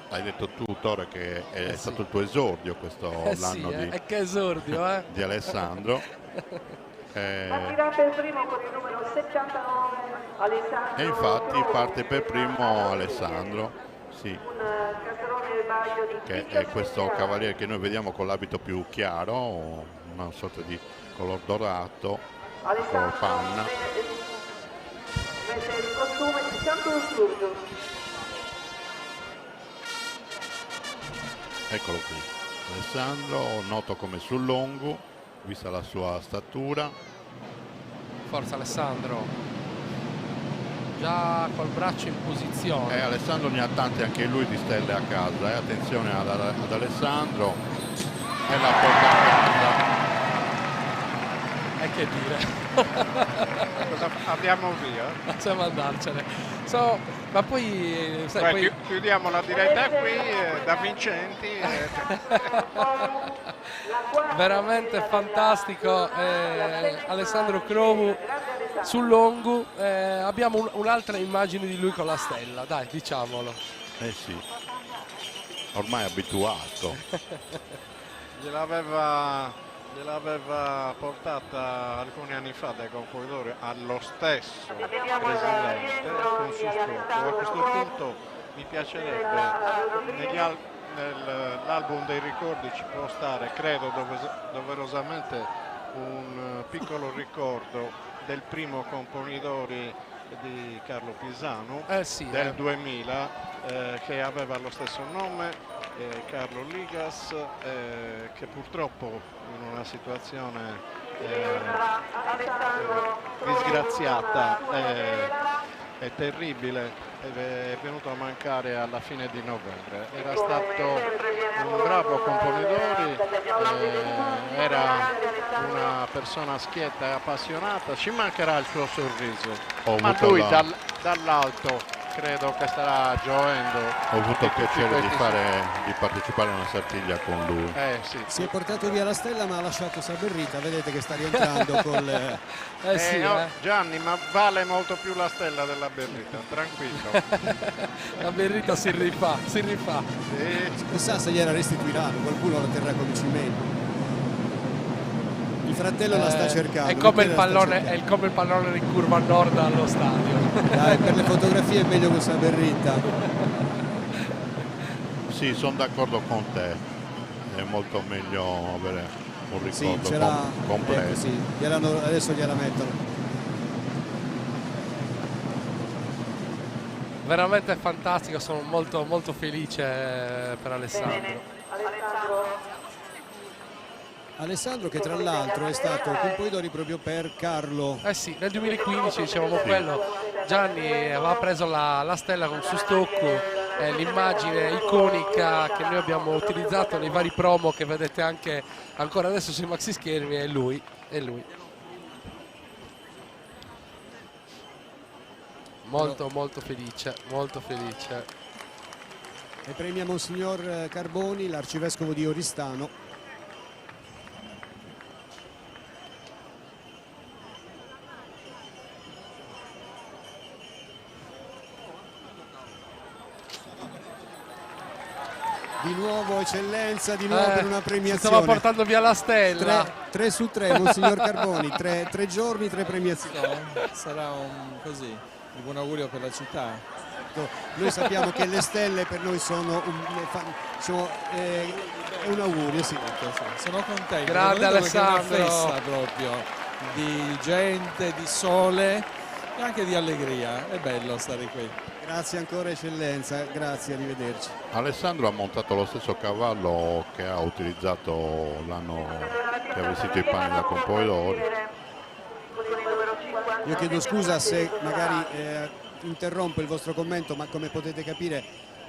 Hai detto tu, Tore, che è stato il tuo esordio questo l'anno che esordio, di Alessandro. Partirà per primo con il numero 79 Alessandro. E infatti parte per primo Alessandro, sì, che è questo cavaliere che noi vediamo con l'abito più chiaro, una sorta di color dorato, color panna. Mette il costume di Santo Sturgio. Eccolo qui, Alessandro, noto come sul Longo, vista la sua statura. Forza Alessandro, già col braccio in posizione. Alessandro ne ha tante anche lui di stelle a casa, attenzione ad Alessandro, e la porta a casa. E che dire? Cosa andiamo via? Facciamo andarcene. Ma poi, poi chiudiamo la diretta qui da vincenti. Veramente fantastico. Alessandro Crovu sul Longo. Abbiamo un'altra immagine di lui con la stella, dai, diciamolo. Sì, ormai abituato. Gliel'aveva portata alcuni anni fa dai compositori allo stesso presidente con suo. A questo punto mi piacerebbe, nell'album dei ricordi ci può stare, credo doverosamente, un piccolo ricordo del primo componitore di Carlo Pisano del 2000, che aveva lo stesso nome, Carlo Ligas, che purtroppo in una situazione disgraziata e terribile è venuto a mancare alla fine di novembre. Era stato un bravo componitore, era una persona schietta e appassionata, ci mancherà il suo sorriso, ma lui dall'alto credo che starà gioendo. Ho avuto il piacere di partecipare a una Sartiglia con lui. Sì. Si è portato via la stella ma ha lasciato Saberrita, vedete che sta rientrando col... Gianni, ma vale molto più la stella della Berrita, tranquillo. La Berrita si rifà. Chissà se gliela restituiranno, qualcuno la terrà come cimento. Il fratello la sta cercando. È come il pallone in curva nord allo stadio. Dai, per le fotografie è meglio questa Berrita. Sì, sono d'accordo con te. È molto meglio avere un ricordo completo. Sì, adesso gliela mettono. Veramente fantastico, sono molto molto felice per Alessandro. Alessandro che tra l'altro è stato compositore proprio per Carlo. Sì, nel 2015 dicevamo quello, Gianni aveva preso la stella con su stocco, l'immagine iconica che noi abbiamo utilizzato nei vari promo che vedete anche ancora adesso sui maxi schermi, è lui. Molto felice. E premia Monsignor Carboni, l'arcivescovo di Oristano. Di nuovo eccellenza, di nuovo per una premiazione. Stava portando via la stella. 3 su 3, Monsignor Carboni, 3 giorni, 3 premiazioni. Sarà così, un buon augurio per la città. Noi sappiamo che le stelle per noi sono un augurio, sì. Sono contento. Grande Alessandro. È una festa proprio di gente, di sole e anche di allegria. È bello stare qui. Grazie ancora eccellenza, grazie, arrivederci. Alessandro ha montato lo stesso cavallo che ha utilizzato l'anno che ha vestito i panni da compositore. Io chiedo scusa se magari interrompo il vostro commento, ma come potete capire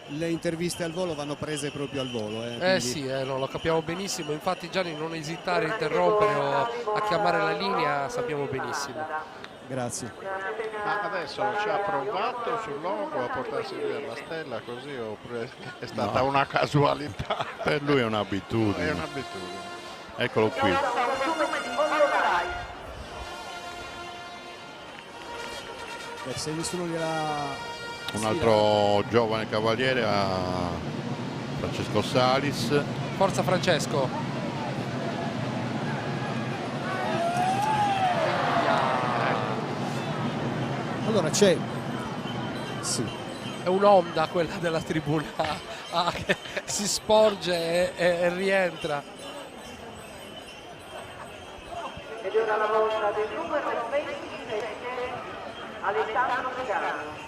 le interviste al volo vanno prese proprio al volo. Quindi... sì, no, lo capiamo benissimo, infatti Gianni non esitare a interrompere o a chiamare la linea, sappiamo benissimo. Grazie. Ma adesso ci ha provato sul logo a portarsi via la stella così oppure è stata una casualità? Per lui è un'abitudine. È un'abitudine. Eccolo qui. Se nessuno gliela... Un altro giovane cavaliere a Francesco Salis. Forza Francesco. Allora c'è, sì. È un'onda quella della tribuna che si sporge e rientra. Ed ora la volta del numero 27, Alessandro Scano.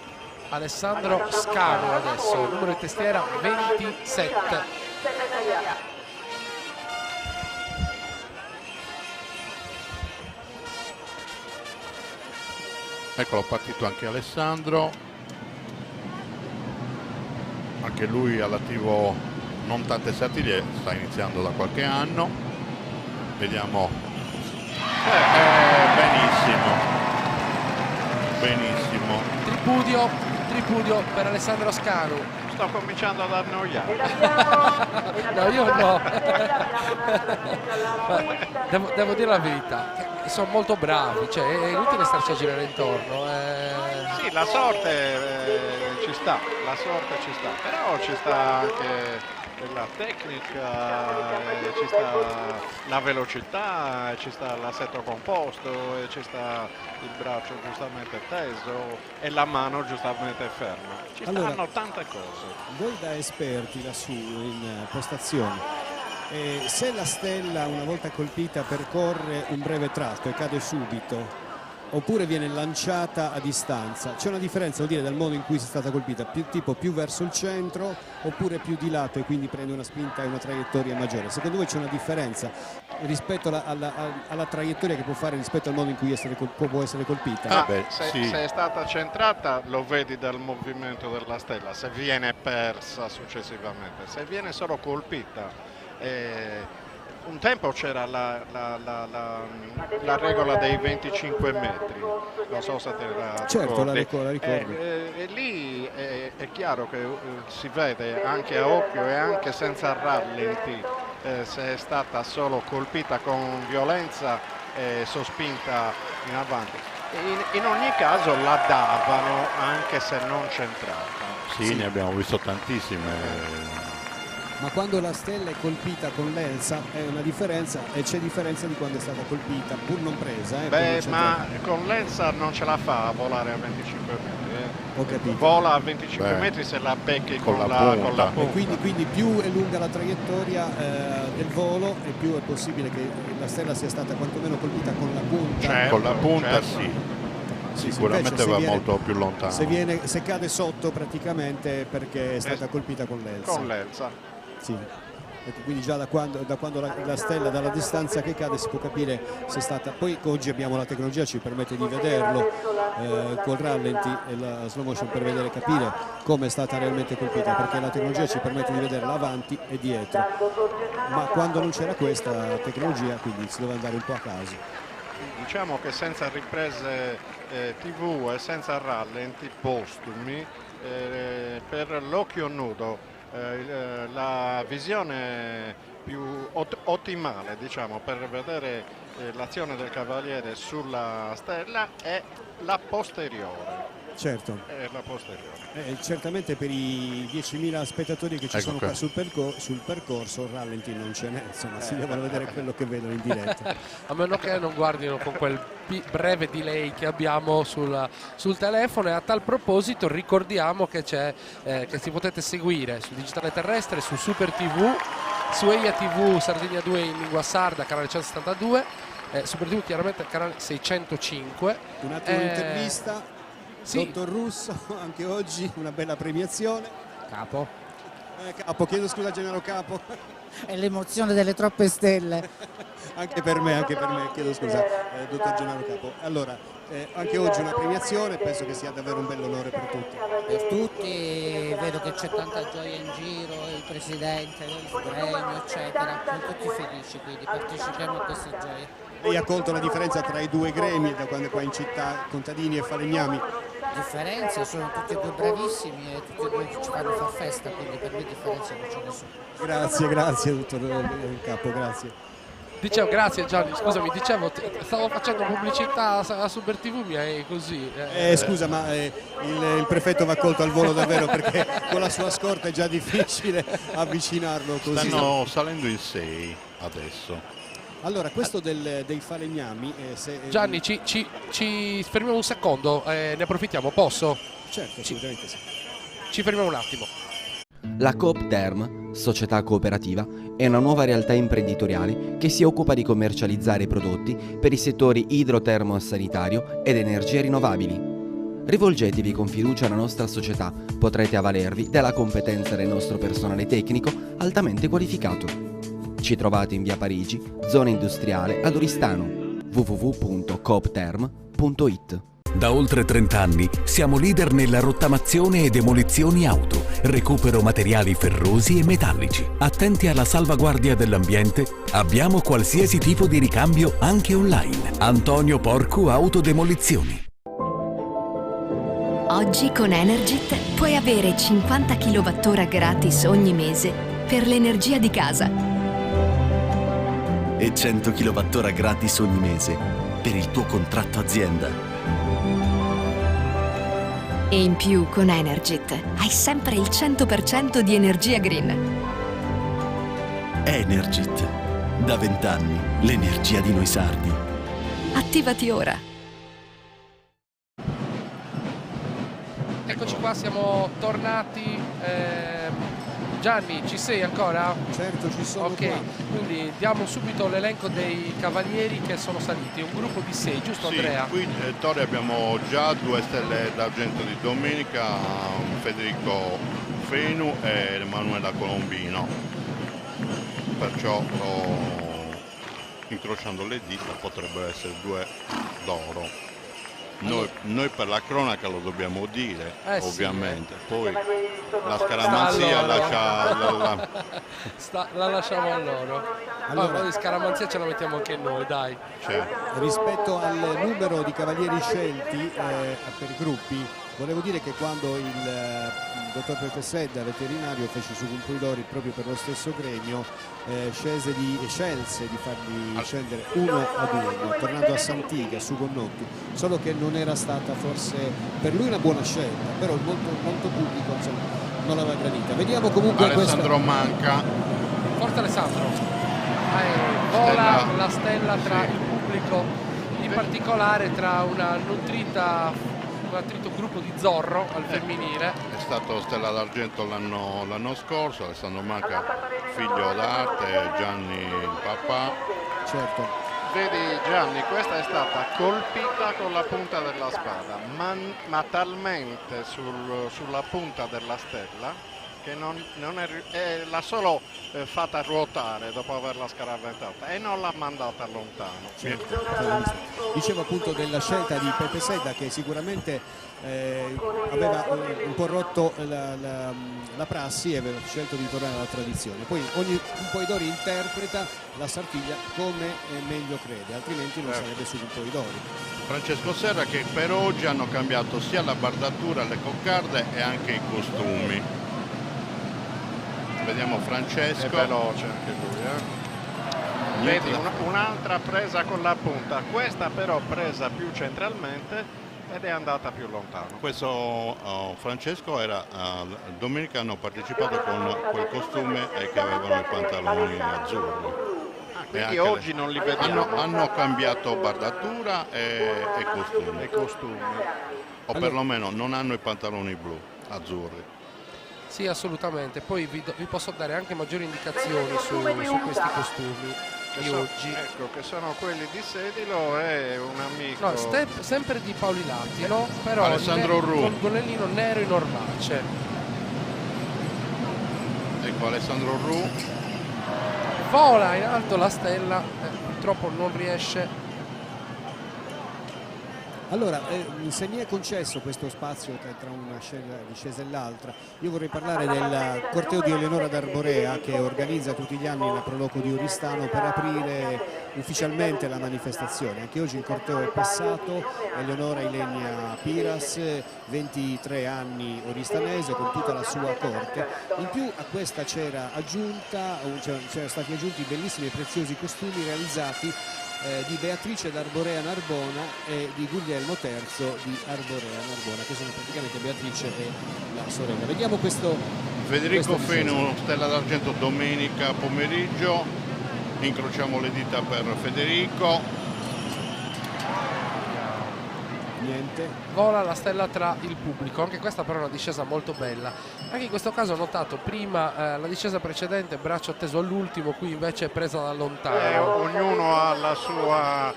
Alessandro Scano adesso, numero di testiera 27. Eccolo partito anche Alessandro, anche lui all'attivo non tante Sartiglie, sta iniziando da qualche anno, vediamo, benissimo, tripudio per Alessandro Scano. Sto cominciando ad annoiare. No, io no. Devo dire la verità, sono molto bravi, cioè è inutile starci a girare intorno. Sì, la sorte ci sta, però ci sta anche la tecnica, ci sta la velocità, ci sta l'assetto composto, ci sta il braccio giustamente teso e la mano giustamente ferma. Ci stanno tante cose. Voi da esperti lassù in postazione, se la stella una volta colpita percorre un breve tratto e cade subito, oppure viene lanciata a distanza. C'è una differenza, vuol dire, dal modo in cui è stata colpita, tipo più verso il centro oppure più di lato e quindi prende una spinta e una traiettoria maggiore. Secondo voi c'è una differenza rispetto alla traiettoria che può fare rispetto al modo in cui può essere colpita? Se è stata centrata lo vedi dal movimento della stella, se viene persa successivamente, se viene solo colpita. Un tempo c'era la regola dei 25 metri, non so se te la certo, ricordi. La ricordo. E lì è chiaro che si vede anche a occhio e anche senza rallenti se è stata solo colpita con violenza e sospinta in avanti. In ogni caso la davano anche se non centrata. Sì, ne abbiamo visto tantissime. Ma quando la stella è colpita con l'Elsa è una differenza, e c'è differenza di quando è stata colpita, pur non presa. Ma con l'Elsa non ce la fa a volare a 25 metri. Ho capito. Vola a 25 metri se la becchi con la punta. E quindi più è lunga la traiettoria del volo e più è possibile che la stella sia stata quantomeno colpita con la punta. Certo, con la punta sì. Sicuramente va molto più lontano. Se cade sotto praticamente perché è stata colpita con l'Elsa. Con l'Elsa. Sì. Quindi già da quando la stella, dalla distanza che cade, si può capire se è stata. Poi oggi abbiamo la tecnologia, ci permette di vederlo col rallenti e la slow motion per vedere, capire come è stata realmente colpita, perché la tecnologia ci permette di vederla avanti e dietro, ma quando non c'era questa tecnologia quindi si doveva andare un po' a caso. Diciamo che senza riprese TV e senza rallenti postumi, per l'occhio nudo la visione più ottimale, diciamo, per vedere l'azione del Cavaliere sulla stella è la posteriore. Certo. È la posteriore. Certamente per i 10.000 spettatori che ci sono qua sul percorso rallenti non ce n'è, insomma si devono vedere quello che vedono in diretta. A meno che non guardino con quel breve delay che abbiamo sul telefono. E a tal proposito ricordiamo che che si potete seguire sul digitale terrestre, su Super TV, su Eia TV Sardegna 2 in lingua sarda, canale 172, Super TV chiaramente canale 605. Un attimo di intervista. Sì. Dottor Russo, anche oggi una bella premiazione. Capo. Capo, chiedo scusa Gennaro Capo. È l'emozione delle troppe stelle. Anche per me, chiedo scusa, dottor Gennaro Capo. Allora, anche oggi una premiazione, penso che sia davvero un bell'onore per tutti. Per tutti, vedo che c'è tanta gioia in giro, il presidente, il premio, eccetera. Siamo tutti felici, quindi partecipiamo a questa gioia. Lei ha colto la differenza tra i due gremi da quando è qua in città, contadini e falegnami? Differenze, sono tutti e due bravissimi e tutti e due ci fanno far festa, quindi per me differenza non c'è nessuno. Grazie dottor Capo, grazie. Dicevo, grazie Gianni, scusami, stavo facendo pubblicità a Super TV, mi hai così. Scusa, ma il prefetto va colto al volo davvero, perché con la sua scorta è già difficile avvicinarlo così. Stanno salendo in 6 adesso. Allora, questo dei falegnami... Gianni, ci fermiamo un secondo, ne approfittiamo, posso? Certo, assolutamente sì. Ci fermiamo un attimo. La Coop Term, società cooperativa, è una nuova realtà imprenditoriale che si occupa di commercializzare prodotti per i settori idrotermo-sanitario ed energie rinnovabili. Rivolgetevi con fiducia alla nostra società, potrete avvalervi della competenza del nostro personale tecnico altamente qualificato. Ci trovate in via Parigi, zona industriale ad Oristano, www.coopterm.it. Da oltre 30 anni siamo leader nella rottamazione e demolizioni auto, recupero materiali ferrosi e metallici. Attenti alla salvaguardia dell'ambiente, abbiamo qualsiasi tipo di ricambio anche online. Antonio Porcu Autodemolizioni. Oggi con Energit puoi avere 50 kWh gratis ogni mese per l'energia di casa. E 100 kWh gratis ogni mese per il tuo contratto azienda. E in più con Energit hai sempre il 100% di energia green. Energit, da 20 anni l'energia di noi sardi. Attivati ora. Eccoci qua, siamo tornati. Gianni, ci sei ancora? Certo, ci sono. Ok, qua. quindi diamo subito l'elenco dei cavalieri che sono saliti, un gruppo di 6, giusto Andrea? Sì, qui Torre abbiamo già 2 stelle d'argento di domenica, Federico Fenu e Emanuela Colombino, perciò incrociando le dita potrebbero essere 2 d'oro. Noi per la cronaca lo dobbiamo dire, ovviamente, sì. Poi la scaramanzia la lasciamo a loro. Allora di scaramanzia ce la mettiamo anche noi, dai. Rispetto al numero di cavalieri scelti per i gruppi, volevo dire che quando il dottor Pepe Sedda, veterinario, fece su Campoidori proprio per lo stesso gremio, scelse di farli scendere uno ad uno, tornando a Santiga su Gonnocchi, solo che non era stata forse per lui una buona scelta, però molto pubblico non l'aveva gradita. Vediamo comunque Alessandro Manca. Forte Alessandro. Vola la stella tra il pubblico, in particolare tra un attrito gruppo di Zorro al femminile. È stato stella d'argento l'anno scorso, Alessandro Manca figlio d'arte, Gianni il papà. Certo. Vedi Gianni, questa è stata colpita con la punta della spada, ma talmente sulla punta della stella che l'ha solo fatta ruotare dopo averla scaraventata e non l'ha mandata lontano. Certo. Dicevo appunto della scelta di Pepe Sedda, che sicuramente aveva un po' rotto la prassi e aveva scelto di tornare alla tradizione. Poi ogni Campoidori interpreta la Sartiglia come meglio crede, altrimenti non sarebbe su Campoidori. Francesco Serra, che per oggi hanno cambiato sia la bardatura, le coccarde e anche i costumi. Vediamo Francesco. È veloce anche lui. Vedi un'altra presa con la punta, questa però presa più centralmente ed è andata più lontano. Questo Francesco era domenica hanno partecipato con quel costume e che avevano i pantaloni azzurri. Quindi oggi non li vediamo. Hanno cambiato bardatura e costumi. O perlomeno non hanno i pantaloni blu, azzurri. Sì, assolutamente. Poi vi posso dare anche maggiori indicazioni su questi costumi di oggi. Ecco, che sono quelli di Sedilo e un amico. No, sempre di Paoli Latino, però Alessandro Ru. Con gonnellino nero in ormace. Ecco Alessandro Ru. Vola in alto la stella, purtroppo non riesce. Allora, se mi è concesso questo spazio tra una discesa e l'altra, io vorrei parlare del corteo di Eleonora d'Arborea, che organizza tutti gli anni la Proloco di Oristano per aprire ufficialmente la manifestazione. Anche oggi il corteo è passato, Eleonora Ilenia Piras, 23 anni oristanese, con tutta la sua corte. In più a questa c'erano stati aggiunti bellissimi e preziosi costumi realizzati di Beatrice d'Arborea Narbona e di Guglielmo III di Arborea Narbona, che sono praticamente Beatrice e la sorella. Vediamo questo. Federico Fenu, stella d'argento domenica pomeriggio, incrociamo le dita per Federico. Niente. Vola la stella tra il pubblico, anche questa però è una discesa molto bella. Anche in questo caso ho notato prima la discesa precedente, braccio teso all'ultimo, qui invece è presa da lontano. Ognuno ha la sua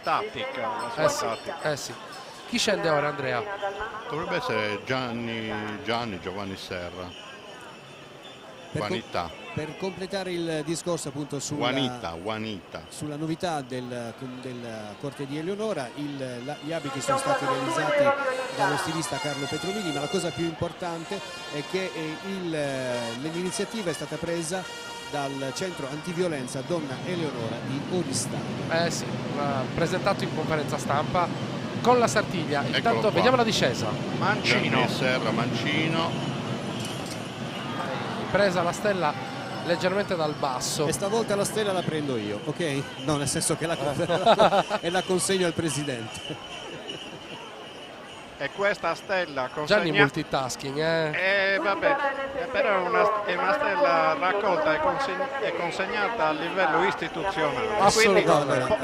tattica. Sì. Chi scende ora, Andrea? Dovrebbe essere Giovanni Serra. Vanità. Per completare il discorso appunto sulla novità del corte di Eleonora, gli abiti sono stati realizzati dallo stilista Carlo Petromini, ma la cosa più importante è che l'iniziativa è stata presa dal centro antiviolenza Donna Eleonora di Oristano. Sì, l'ha presentato in conferenza stampa con la Sartiglia. Intanto vediamo la discesa. Mancino. Presa la stella leggermente dal basso. E stavolta la stella la prendo io, ok? No, nel senso che la consegno al presidente. E questa stella Gianni multitasking, vabbè, però è una stella raccolta e consegnata a livello istituzionale, quindi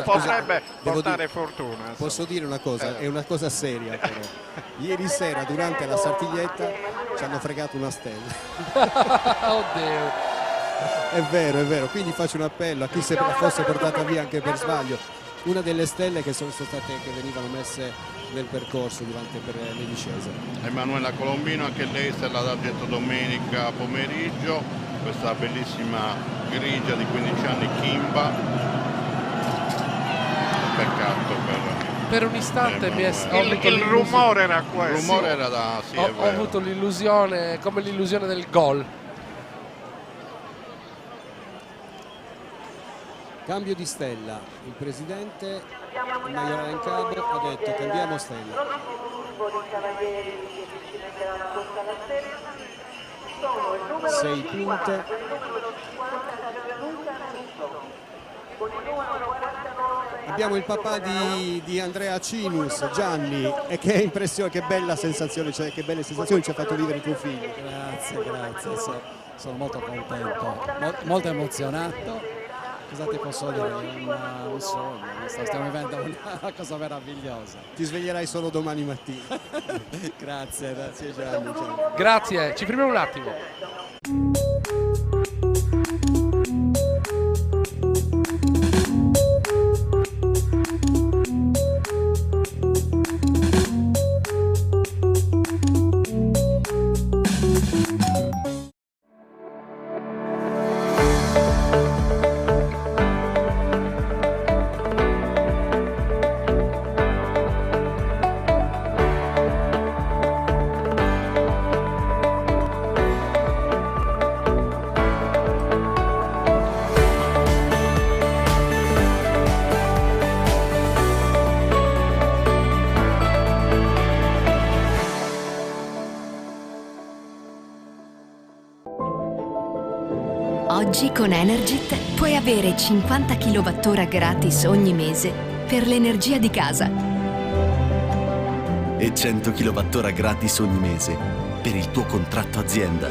potrebbe portare fortuna. Posso dire una cosa, è una cosa seria però. Ieri sera durante la Sartiglietta ci hanno fregato una stella. Oddio. È vero, quindi faccio un appello a chi se la fosse portata via anche per sbaglio. Una delle stelle che sono state, che venivano messe nel percorso per le discese. Emanuela Colombino, anche lei stella d'argento domenica pomeriggio, questa bellissima grigia di 15 anni Kimba. Peccato per un istante il rumore era questo. Il rumore era da ho avuto l'illusione, come l'illusione del gol. Cambio di stella, il presidente Maiorana in Cabo ha detto cambiamo stella. 6 punte. Abbiamo il papà di Andrea Cinus, Gianni, e che impressione, che bella sensazione, che belle sensazioni ci ha fatto vivere tuo figlio. Grazie, sono molto contento, molto emozionato. Cosa ti posso dire? È un sogno, stiamo vivendo una cosa meravigliosa. Ti sveglierai solo domani mattina. Grazie Gianni. Grazie, ci fermiamo un attimo. Oggi con Energit puoi avere 50 kWh gratis ogni mese per l'energia di casa. E 100 kWh gratis ogni mese per il tuo contratto azienda.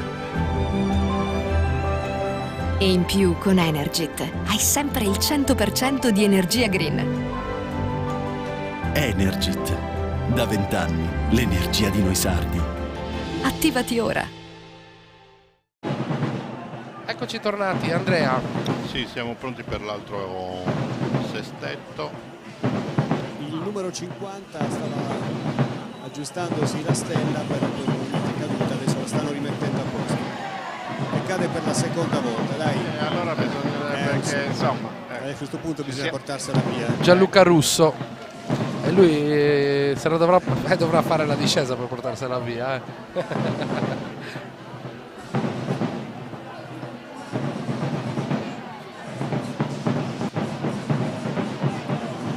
E in più con Energit hai sempre il 100% di energia green. Energit. Da 20 anni l'energia di noi sardi. Attivati ora. Eccoci tornati, Andrea. Sì, siamo pronti per l'altro sestetto. Il numero 50 stava aggiustandosi la stella per quel momento è caduta, adesso la stanno rimettendo a posto. E cade per la seconda volta, dai. Allora bisognerebbe perché insomma. A questo punto bisogna portarsela via. Gianluca Russo. E lui se la dovrà fare la discesa per portarsela via.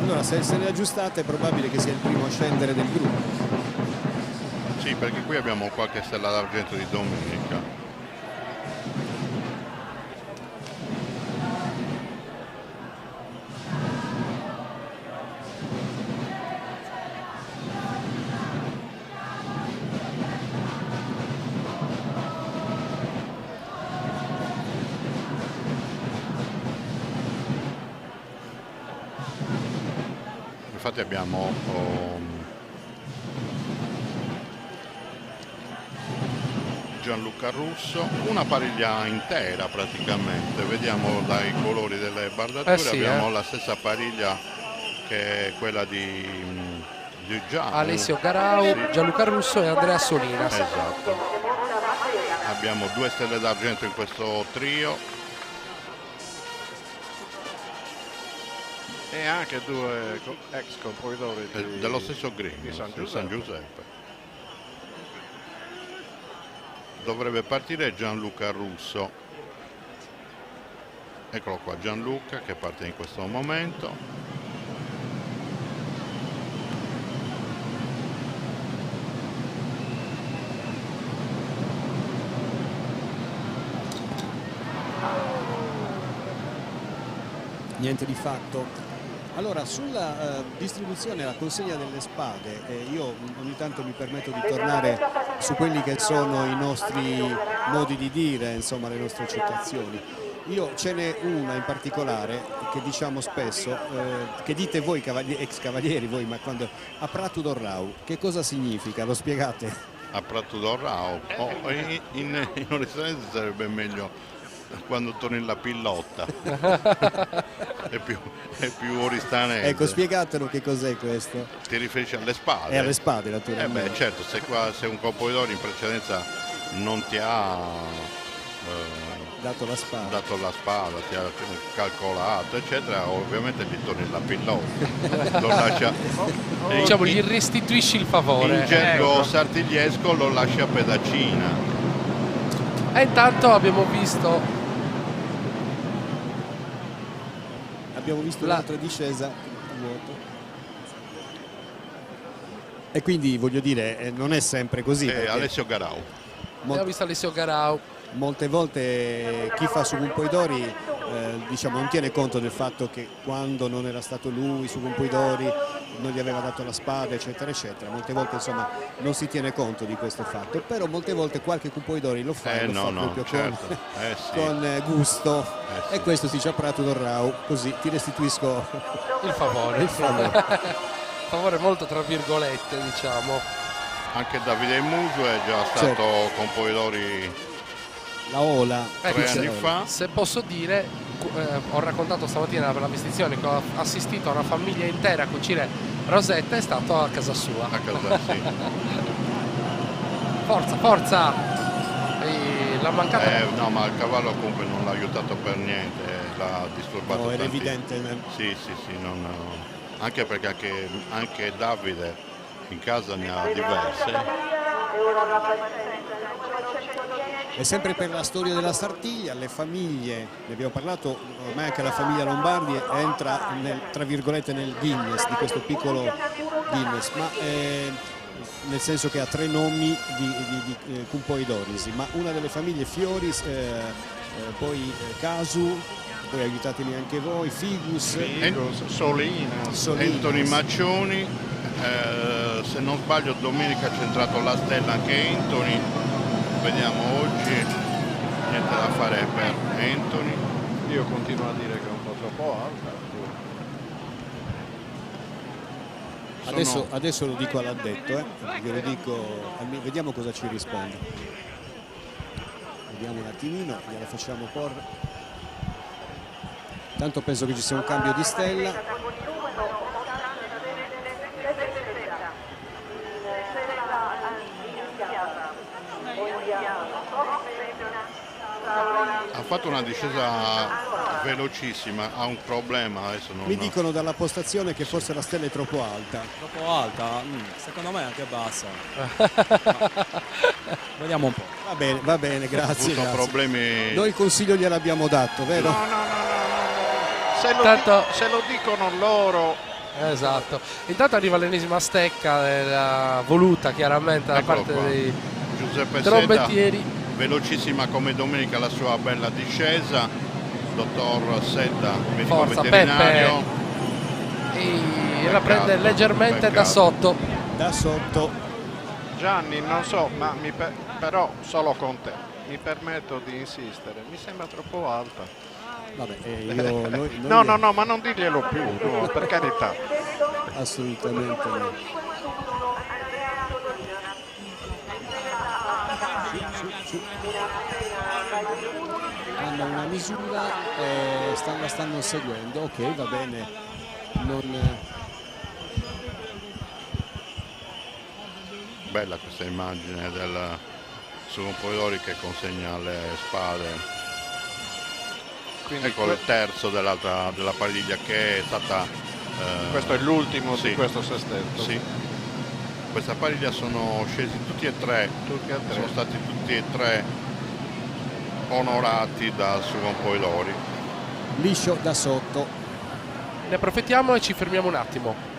Allora, se le aggiustate è probabile che sia il primo a scendere del gruppo. Sì, perché qui abbiamo qualche stella d'argento di domenica. Infatti abbiamo Gianluca Russo, una pariglia intera praticamente, vediamo dai colori delle bardature, abbiamo la stessa pariglia che è quella di Alessio Garau, sì. Gianluca Russo e Andrea Solina. Esatto. Abbiamo 2 stelle d'argento in questo trio. E anche 2 ex corridori dello stesso Grigno, di San Giuseppe. Dovrebbe partire Gianluca Russo. Eccolo qua, Gianluca che parte in questo momento. Niente di fatto. Allora, sulla distribuzione e la consegna delle spade, io ogni tanto mi permetto di tornare su quelli che sono i nostri modi di dire, insomma, le nostre citazioni. Io ce n'è una in particolare che diciamo spesso, che dite voi ex cavalieri, voi, ma quando a Prato d'Orrau, che cosa significa? Lo spiegate? A Prato d'Orrau, in originale sarebbe meglio quando torni la pillotta. è più oristanese. Ecco, spiegatelo che cos'è questo. Ti riferisci alle spade? Alle spade, naturalmente. Beh, certo, se un compositore in precedenza non ti ha dato la spada, ti ha calcolato, eccetera, ovviamente gli torni la pillotta. Lo lascia, diciamo, gli restituisci il favore. In gergo sartigliesco lo lascia a pedacina. E intanto abbiamo visto un'altra discesa a vuoto. E quindi voglio dire, non è sempre così. Alessio Garau. Abbiamo visto Alessio Garau. Molte volte chi fa su Pompoidori diciamo, non tiene conto del fatto che quando non era stato lui su Pompoidori non gli aveva dato la spada, eccetera eccetera. Molte volte insomma non si tiene conto di questo fatto, però molte volte qualche Pompoidori lo fa, proprio certo. con gusto. Sì. E questo si dice a Prato d'Orrau, così ti restituisco il favore. Favore molto tra virgolette, diciamo. Anche Davide Muso è già stato compositore la Ola 3 anni fa. Se posso dire, ho raccontato stamattina per la vestizione che ho assistito a una famiglia intera a cucire Rosetta, è stato a casa sua. A casa, sì. Forza! L'ha mancato. No, ma il cavallo comunque non l'ha aiutato per niente, l'ha disturbato. No, era tantissimo. evidente. Sì, anche perché anche Davide in casa ne ha diverse. E sempre per la storia della Sartiglia, le famiglie, ne abbiamo parlato, ormai anche la famiglia Lombardi entra tra virgolette nel Guinness, di questo piccolo Guinness, ma nel senso che ha 3 nomi di Cumpoidorisi, ma una delle famiglie Fioris, poi Casu, poi aiutatemi anche voi, Figus, Solina, Anthony Maccioni, se non sbaglio domenica c'è entrato la stella anche Anthony. Vediamo oggi, niente da fare per Anthony. Io continuo a dire che è un po' troppo alta. Adesso lo dico all'addetto, glielo dico, vediamo cosa ci risponde. Vediamo un attimino, gliela facciamo porre. Tanto penso che ci sia un cambio di stella. Ha fatto una discesa velocissima, ha un problema adesso. Mi dicono dalla postazione che forse la stella è troppo alta. Troppo alta? Secondo me è anche bassa. Vediamo un po'. Va bene, grazie. Problemi. Noi il consiglio gliel'abbiamo dato, vero? No. Se lo dicono loro. Esatto. Intanto arriva l'ennesima stecca voluta chiaramente da parte dei Giuseppe trombettieri. Sedda, velocissima come domenica la sua bella discesa. Dottor Sedda, medico veterinario. E la prende leggermente da sotto. Gianni, non so, ma però solo con te mi permetto di insistere, mi sembra troppo alta. Vabbè, No, ma non dirglielo più, no, per carità. Assolutamente no. Hanno una misura e la stanno seguendo, ok, va bene. Bella questa immagine del Pompoidori che consegna le spade. Quindi ecco il terzo della pariglia che è stata... questo è l'ultimo di questo sestetto. Sì. Questa pariglia sono scesi tutti e tre. Sono stati tutti e tre onorati da Pompoidori. Liscio da sotto. Ne approfittiamo e ci fermiamo un attimo.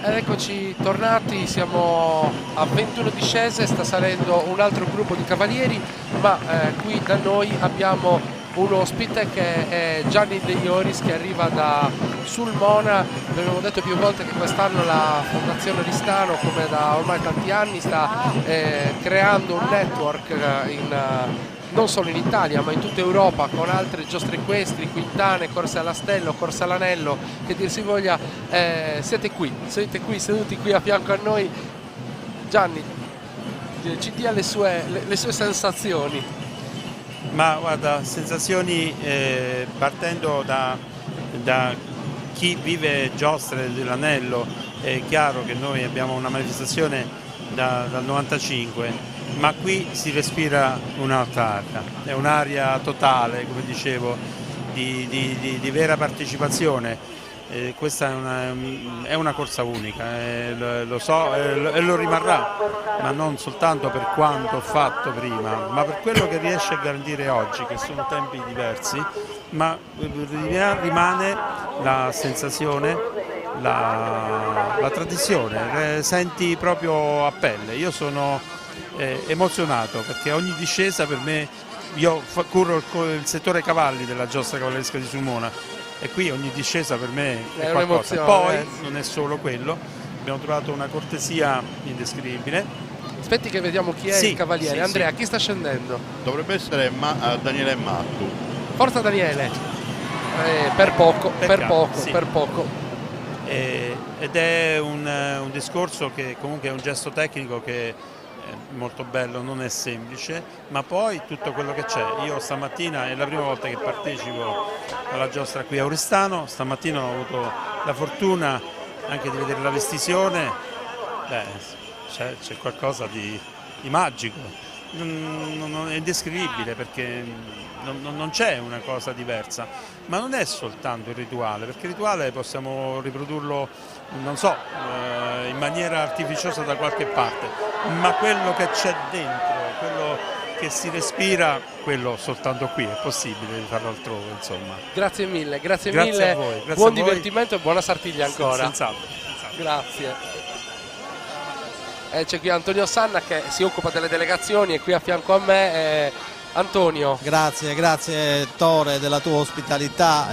Ed eccoci tornati, siamo a 21 discese, sta salendo un altro gruppo di cavalieri, ma qui da noi abbiamo un ospite che è Gianni De Ioris, che arriva da Sulmona. Vi abbiamo detto più volte che quest'anno la Fondazione Oristano, come da ormai tanti anni, sta creando un network non solo in Italia ma in tutta Europa, con altre giostre equestri, quintane, corse all'astello, corse all'anello, che dir si voglia. Siete qui seduti qui a fianco a noi. Gianni, ci dia le sue sensazioni. Ma guarda, sensazioni partendo da chi vive giostre dell'anello. È chiaro che noi abbiamo una manifestazione dal 95, ma qui si respira un'altra aria, è un'aria totale, come dicevo, di vera partecipazione. Questa è una corsa unica, lo so, e lo rimarrà, ma non soltanto per quanto ho fatto prima, ma per quello che riesce a garantire oggi, che sono tempi diversi, ma rimane la sensazione, la tradizione, senti proprio a pelle. Io sono emozionato perché ogni discesa per me, io curro il settore cavalli della giostra cavalleresca di Sulmona, e qui ogni discesa per me è qualcosa. Poi non è solo quello, abbiamo trovato una cortesia indescrivibile. Aspetti che vediamo chi è il cavaliere. Andrea, chi sta scendendo? Dovrebbe essere Daniele Mattu. Forza Daniele. Per poco. Ed è un discorso che comunque è un gesto tecnico che è molto bello, non è semplice, ma poi tutto quello che c'è. Io stamattina è la prima volta che partecipo alla giostra qui a Oristano, stamattina ho avuto la fortuna anche di vedere la vestizione. C'è qualcosa di magico, non è indescrivibile, perché non c'è una cosa diversa, ma non è soltanto il rituale, perché il rituale possiamo riprodurlo, non so, in maniera artificiosa da qualche parte, ma quello che c'è dentro, quello che si respira, quello soltanto qui è possibile di farlo altrove, insomma. Grazie mille, grazie a voi, grazie buon a voi. divertimento e buona Sartiglia ancora. Senz'altro. Grazie. C'è qui Antonio Sanna che si occupa delle delegazioni, e qui a fianco a me Antonio. Grazie Tore della tua ospitalità.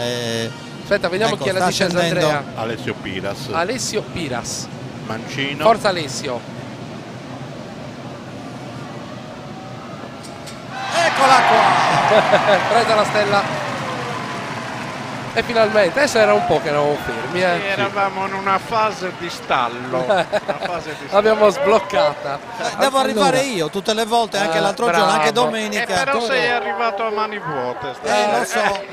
Aspetta, vediamo chi è la discesa. Andrea. Alessio Piras. Mancino. Forza Alessio. Eccola qua. Presa la stella. E finalmente, adesso era un po' che eravamo fermi. Sì, eravamo in una fase di stallo. L'abbiamo sbloccata. Devo arrivare io tutte le volte, anche l'altro giorno, anche domenica. Però sei arrivato a mani vuote. Lo so.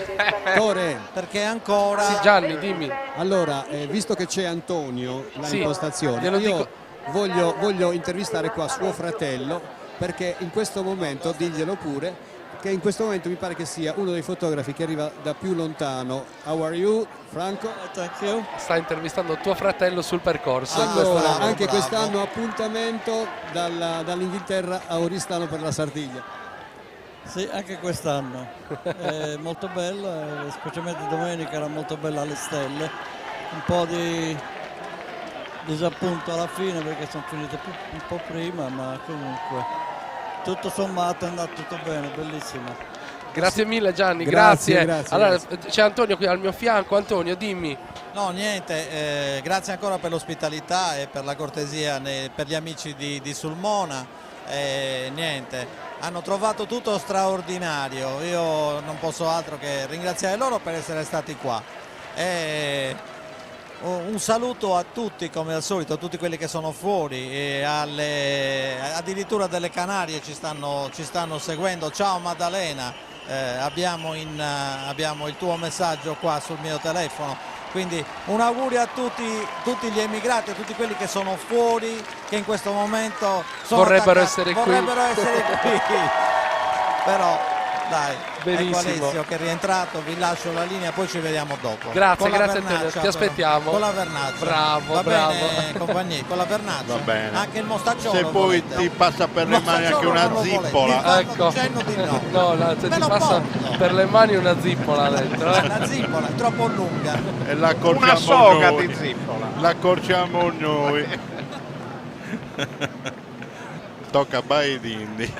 Tore, perché ancora. Sì, Gianni, dimmi. Allora, visto che c'è Antonio, la Sì, impostazione, glielo io dico. voglio intervistare qua suo fratello, perché in questo momento, diglielo pure, che in questo momento mi pare che sia uno dei fotografi che arriva da più lontano. How are you, Franco? Thank you. Sta intervistando tuo fratello sul percorso. Allora, anche quest'anno appuntamento dall'Inghilterra a Oristano per la Sardiglia. Sì, anche quest'anno. È molto bello, specialmente domenica era molto bella alle stelle. Un po' di disappunto alla fine perché sono finite un po' prima, ma comunque tutto sommato è andato tutto bene, bellissimo. Grazie mille Gianni, grazie. Allora c'è Antonio qui al mio fianco. Antonio, dimmi. No, niente, grazie ancora per l'ospitalità e per la cortesia per gli amici di Sulmona. Niente, hanno trovato tutto straordinario, io non posso altro che ringraziare loro per essere stati qua. Un saluto a tutti, come al solito, a tutti quelli che sono fuori, e addirittura delle Canarie ci stanno seguendo. Ciao Maddalena, abbiamo il tuo messaggio qua sul mio telefono, quindi un augurio a tutti gli emigrati, a tutti quelli che sono fuori, che in questo momento vorrebbero essere qui. Però Dai, Benissimo. ecco Alessio che è rientrato, vi lascio la linea, poi ci vediamo dopo. Grazie, Con la grazie vernaccia, Antonio, ti aspettiamo. Con la vernaccia. Bravo, Va bravo. bene, compagni, con la vernaccia. Va bene. Anche il mostacciolo. Se poi volete? ti passa per le mani anche una zippola. Ecco. Se Me ti lo passa porto. per le mani una zippola dentro. Una zippola è troppo lunga. E l'accorciamo Una soga noi. di zippola. L'accorciamo noi. Tocca a Baidindi.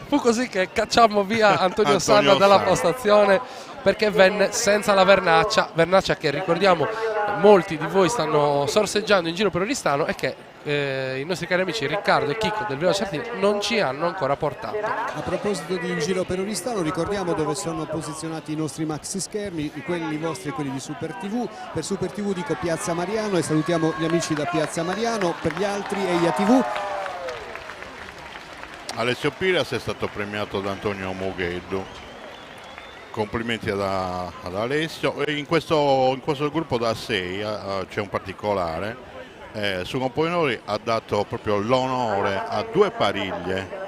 Fu così che cacciammo via Antonio Sanna dalla Sanna. postazione, perché venne senza la vernaccia che ricordiamo molti di voi stanno sorseggiando in giro per Oristano e che i nostri cari amici Riccardo e Chicco del Veloce Artini non ci hanno ancora portato. A proposito di In Giro per Oristano, ricordiamo dove sono posizionati i nostri maxi schermi, quelli vostri e quelli di Super TV. Per Super TV dico Piazza Mariano e salutiamo gli amici da Piazza Mariano, per gli altri Eia TV. Alessio Piras è stato premiato da Antonio Mogheddu. Complimenti ad Alessio. E in questo gruppo da 6 c'è un particolare. Su Componenori ha dato proprio l'onore a 2 pariglie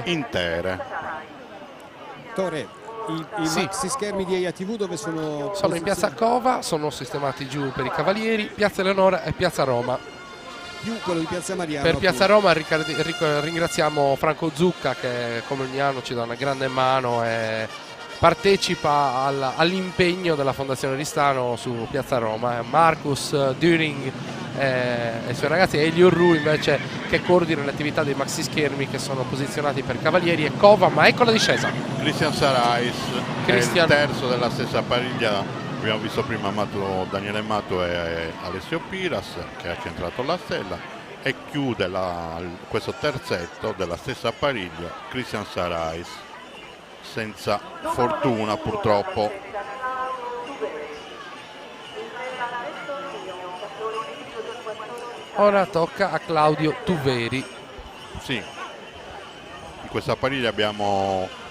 intere. Tore, i Sì. maxi schermi di Eia TV dove sono? Sono in Piazza Cova, sono sistemati giù per i Cavalieri, Piazza Eleonora e Piazza Roma. Più quello di Piazza Mariano. Per Piazza Roma ringraziamo Franco Zucca che come ogni anno ci dà una grande mano e partecipa all'impegno della Fondazione Oristano su Piazza Roma. Marcus Düring e i suoi ragazzi, e Elio Ru invece che coordina le attività dei maxi schermi che sono posizionati per Cavalieri e Cova. Ma ecco la discesa. Christian Sarais è il terzo della stessa pariglia. Abbiamo visto prima Daniele Mato e Alessio Piras che ha centrato la stella, e chiude questo terzetto della stessa pariglia Christian Sarais, senza fortuna purtroppo. Ora tocca a Claudio Tuveri. Sì, in questa pariglia abbiamo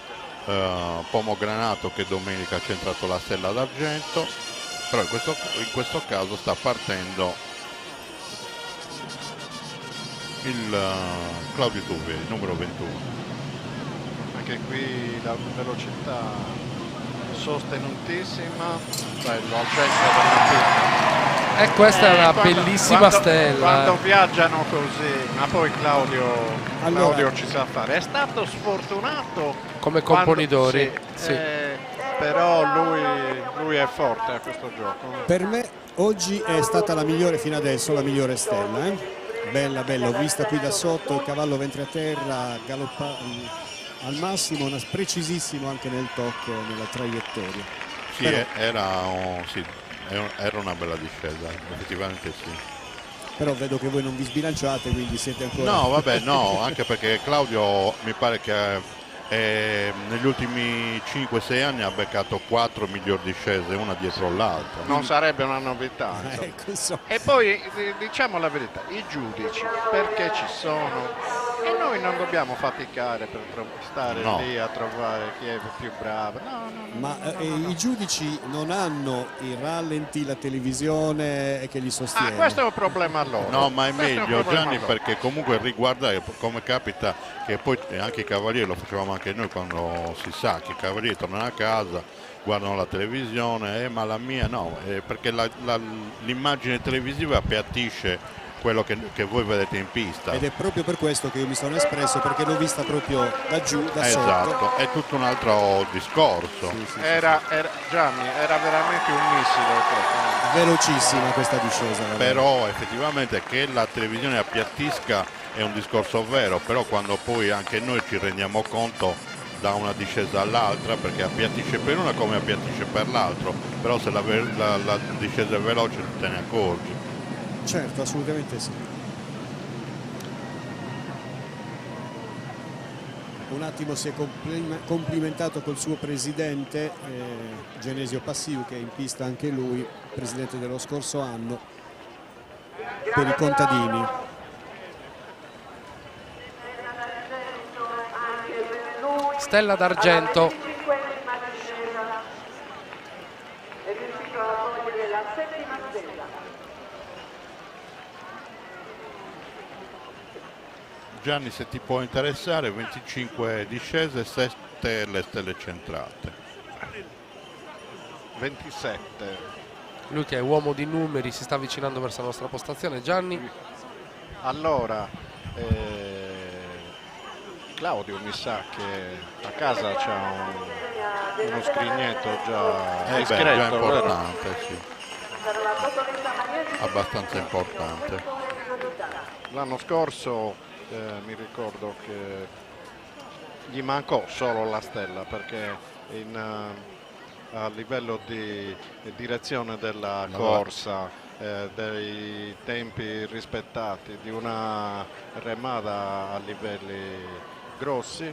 Pomogranato che domenica ha centrato la stella d'argento, però in questo caso sta partendo il Claudio Tuveri, numero 21. Anche qui la velocità sostenutissima, bello al centro della pista. E questa è una bellissima stella. Quando viaggiano così, ma poi Claudio ci sa fare. È stato sfortunato come Componidori, sì. Però lui è forte a questo gioco. Per me oggi è stata la migliore fino adesso, la migliore stella. Bella, bella, ho vista qui da sotto, il cavallo ventre a terra, galoppa al massimo, precisissimo anche nel tocco, nella traiettoria. Sì, però, era una bella discesa, effettivamente sì. Però vedo che voi non vi sbilanciate, quindi siete ancora... No, vabbè, no, anche perché Claudio mi pare che negli ultimi 5-6 anni ha beccato 4 migliori discese, una dietro l'altra. Non sarebbe una novità. E poi diciamo la verità, i giudici perché ci sono e noi non dobbiamo faticare per stare lì a trovare chi è più bravo. Ma i giudici non hanno i rallenti, la televisione che li sostiene. Questo è un problema loro. No, ma è meglio, Gianni, perché comunque riguarda, come capita che poi anche i Cavalieri, lo facevamo anche noi quando si sa che i Cavalieri tornano a casa, guardano la televisione, ma la mia no, perché l'immagine televisiva appiattisce quello che voi vedete in pista. Ed è proprio per questo che io mi sono espresso, perché l'ho vista proprio da giù, da sotto. Esatto, è tutto un altro discorso. Sì. Era Gianni, era veramente un missile. Velocissima questa discesa. Però effettivamente che la televisione appiattisca è un discorso vero, però quando poi anche noi ci rendiamo conto da una discesa all'altra, perché appiattisce per una come appiattisce per l'altro, però se la discesa è veloce te ne accorgi. Certo, assolutamente sì. Un attimo si è complimentato col suo presidente Genesio Passiu, che è in pista anche lui, presidente dello scorso anno, per i contadini. Stella d'argento. Gianni, se ti può interessare, 25 discese, 7 le stelle centrate. 27. Lui che è uomo di numeri si sta avvicinando verso la nostra postazione. Gianni? Allora, Claudio mi sa che a casa c'ha uno scrignetto già discreto, già importante, sì. Abbastanza importante. L'anno scorso mi ricordo che gli mancò solo la stella, perché a livello di direzione della corsa, dei tempi rispettati, di una remata a livelli grossi,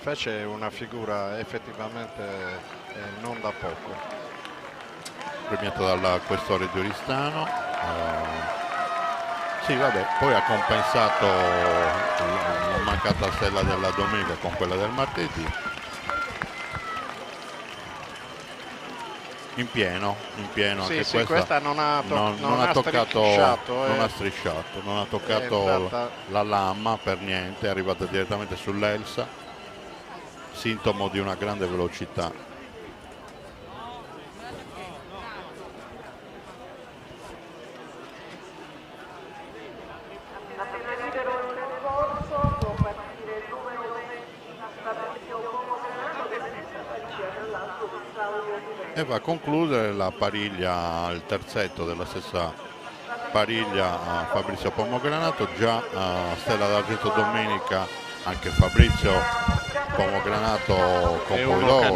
fece una figura effettivamente non da poco. Premiato dal questore di Oristano. Sì, vabbè, poi ha compensato la mancata stella della domenica con quella del martedì. In pieno sì, anche sì, questa non ha toccato, non ha strisciato, non ha toccato la lama per niente, è arrivata direttamente sull'Elsa, sintomo di una grande velocità. E va a concludere la pariglia, il terzetto della stessa pariglia a Fabrizio Pomogranato, già a stella d'argento domenica anche Fabrizio Pomogranato con poi d'oro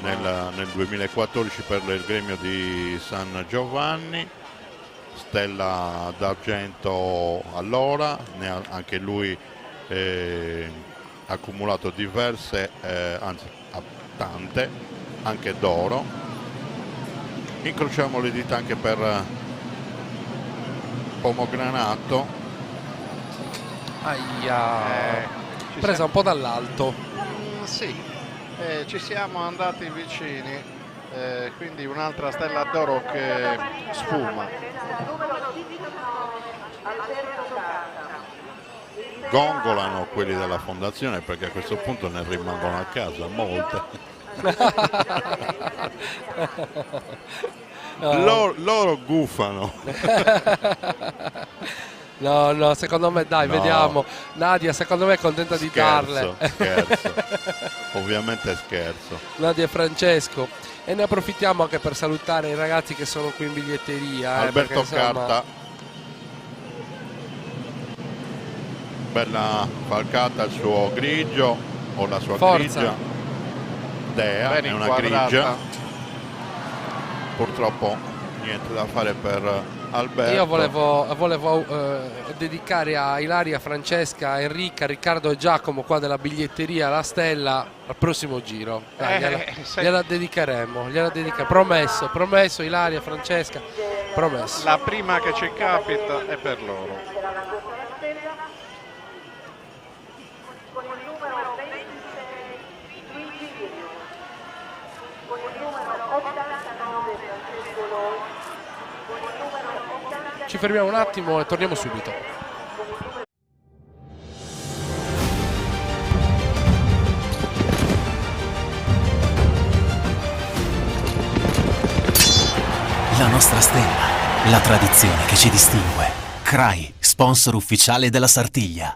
nel 2014 per il gremio di San Giovanni, stella d'argento allora, anche lui ha accumulato diverse, anzi tante, anche d'oro. Incrociamo le dita anche per Pomogranato. Presa un po' dall'alto. Sì, ci siamo andati vicini, quindi un'altra stella d'oro che sfuma. Gongolano quelli della fondazione, perché a questo punto ne rimangono a casa molte. Loro gufano. No, secondo me dai, no. Vediamo. Nadia secondo me è contenta di darle. Scherzo. Ovviamente scherzo. Nadia e Francesco. E ne approfittiamo anche per salutare i ragazzi che sono qui in biglietteria. Alberto perché, insomma... Carta. Bella falcata il suo grigio o la sua grigia. Dea ben è una inquadrata. grigia, purtroppo niente da fare per Alberto. Io volevo dedicare a Ilaria, Francesca, Enrica, Riccardo e Giacomo qua della biglietteria La Stella al prossimo giro. Gliela dedicheremo, promesso Ilaria, Francesca, promesso. La prima che ci capita è per loro. Ci fermiamo un attimo e torniamo subito. La nostra stella, la tradizione che ci distingue. CRAI, sponsor ufficiale della Sartiglia.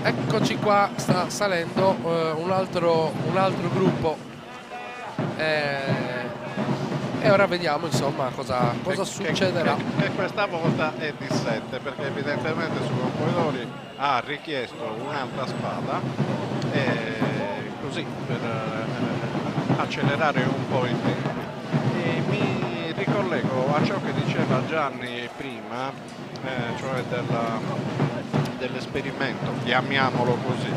Eccoci qua, sta salendo un altro gruppo E ora vediamo insomma cosa succederà. Che questa volta è di 7, perché evidentemente su Campoidori ha richiesto un'altra spada, così per accelerare un po' il tempo. E mi ricollego a ciò che diceva Gianni prima, cioè dell'esperimento, chiamiamolo così,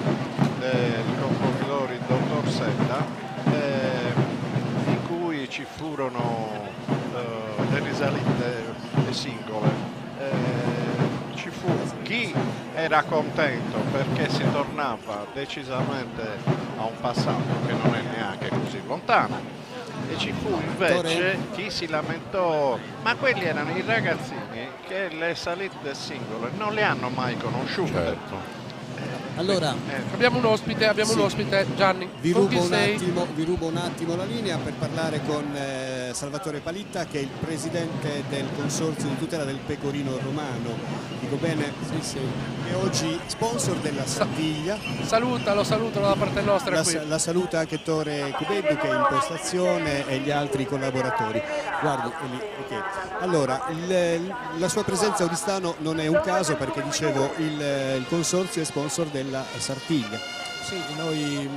del Campoidori Dottor Sedda, in cui ci furono le risalite singole. Ci fu chi era contento perché si tornava decisamente a un passato che non è neanche così lontano, e ci fu invece chi si lamentò, ma quelli erano i ragazzini che le salite singole non le hanno mai conosciute. Certo. Allora, abbiamo un ospite, Gianni. Vi rubo un attimo la linea per parlare con Salvatore Palitta, che è il presidente del Consorzio di tutela del pecorino romano. Dico bene? Sì. Che oggi sponsor della Sardiglia. Salutalo da parte nostra. La saluta anche Ettore Cubeddu, che è in postazione, e gli altri collaboratori. Guardi, okay. Allora, la sua presenza a Oristano non è un caso, perché dicevo il Consorzio è sponsor della Sartiglia. Sì, noi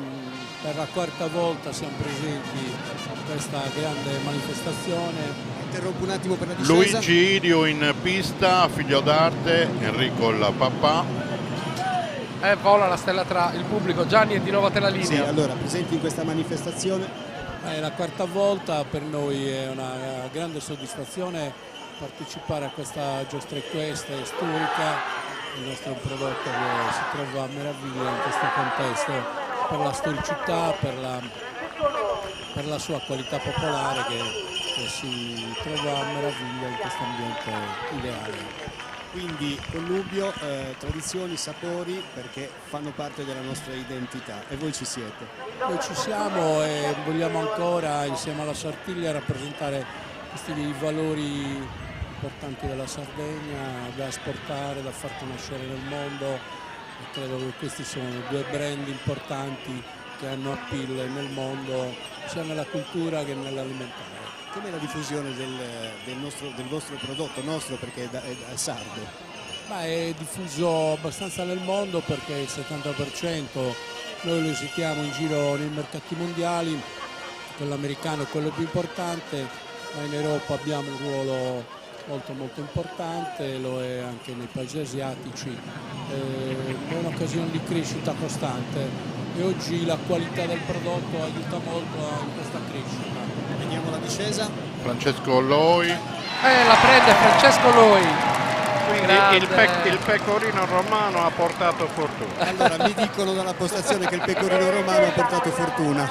per la quarta volta siamo presenti in questa grande manifestazione. Interrompo un attimo per la discesa. Luigi Irio in pista, figlio d'arte, Enrico il papà. Vola la stella tra il pubblico. Gianni, è di nuovo a te la linea. Sì, allora, presenti in questa manifestazione. È la quarta volta, per noi è una grande soddisfazione partecipare a questa giostra equestre storica. Il nostro prodotto che si trova a meraviglia in questo contesto per la storicità, per la sua qualità popolare che si trova a meraviglia in questo ambiente ideale. Quindi connubio, tradizioni, sapori, perché fanno parte della nostra identità, e voi ci siete. Noi ci siamo e vogliamo ancora, insieme alla Sartiglia, rappresentare questi valori importanti della Sardegna da esportare, da far conoscere nel mondo, e credo che questi sono due brand importanti che hanno appeal nel mondo, sia nella cultura che nell'alimentare. Com'è la diffusione del vostro prodotto, perché è sardo? È diffuso abbastanza nel mondo, perché il 70% noi lo usiamo in giro nei mercati mondiali, quello americano è quello più importante, ma in Europa abbiamo un ruolo molto importante, lo è anche nei paesi asiatici, è un'occasione di crescita costante e oggi la qualità del prodotto aiuta molto in questa crescita. Vediamo la discesa. Francesco Loi. La prende Francesco Loi. Quindi il pecorino romano ha portato fortuna. Allora, mi dicono dalla postazione che il pecorino romano ha portato fortuna.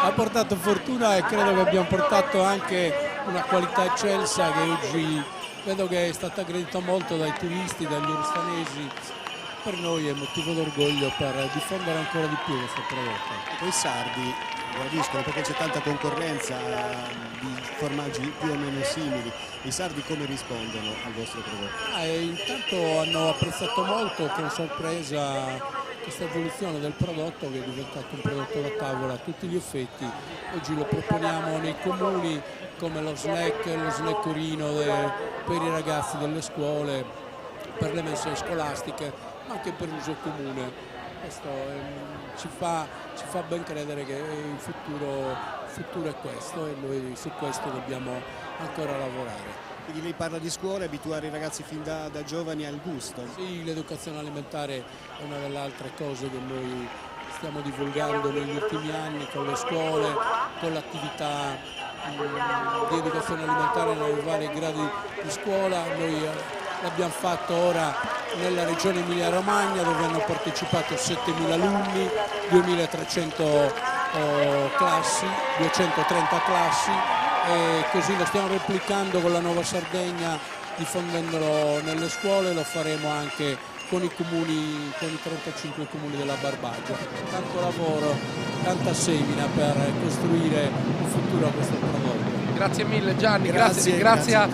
Ha portato fortuna, e credo che abbiamo portato anche una qualità eccelsa che oggi vedo che è stata aggredita molto dai turisti, dagli oristanesi. Per noi è motivo d'orgoglio per diffondere ancora di più questo prodotto. E poi i sardi gradiscono, perché c'è tanta concorrenza di formaggi più o meno simili. I sardi come rispondono al vostro prodotto? Intanto hanno apprezzato molto, con sorpresa, questa evoluzione del prodotto, che è diventato un prodotto da tavola a tutti gli effetti. Oggi lo proponiamo nei comuni come lo snackerino per i ragazzi delle scuole, per le mense scolastiche, ma anche per uso comune. Questo ci fa ben credere che il futuro è questo, e noi su questo dobbiamo ancora lavorare. Quindi lei parla di scuole, abituare i ragazzi fin da giovani al gusto. Sì, l'educazione alimentare è una delle altre cose che noi stiamo divulgando negli ultimi anni con le scuole, con l'attività di educazione alimentare nei vari gradi di scuola. Noi l'abbiamo fatto ora nella regione Emilia Romagna, dove hanno partecipato 7.000 alunni, 2.300 classi, 230 classi, e così lo stiamo replicando con la Nuova Sardegna, diffondendolo nelle scuole. Lo faremo anche con i comuni, con i 35 comuni della Barbagia. Tanto lavoro, tanta semina per costruire un futuro a questo prodotto. Grazie mille Gianni, grazie a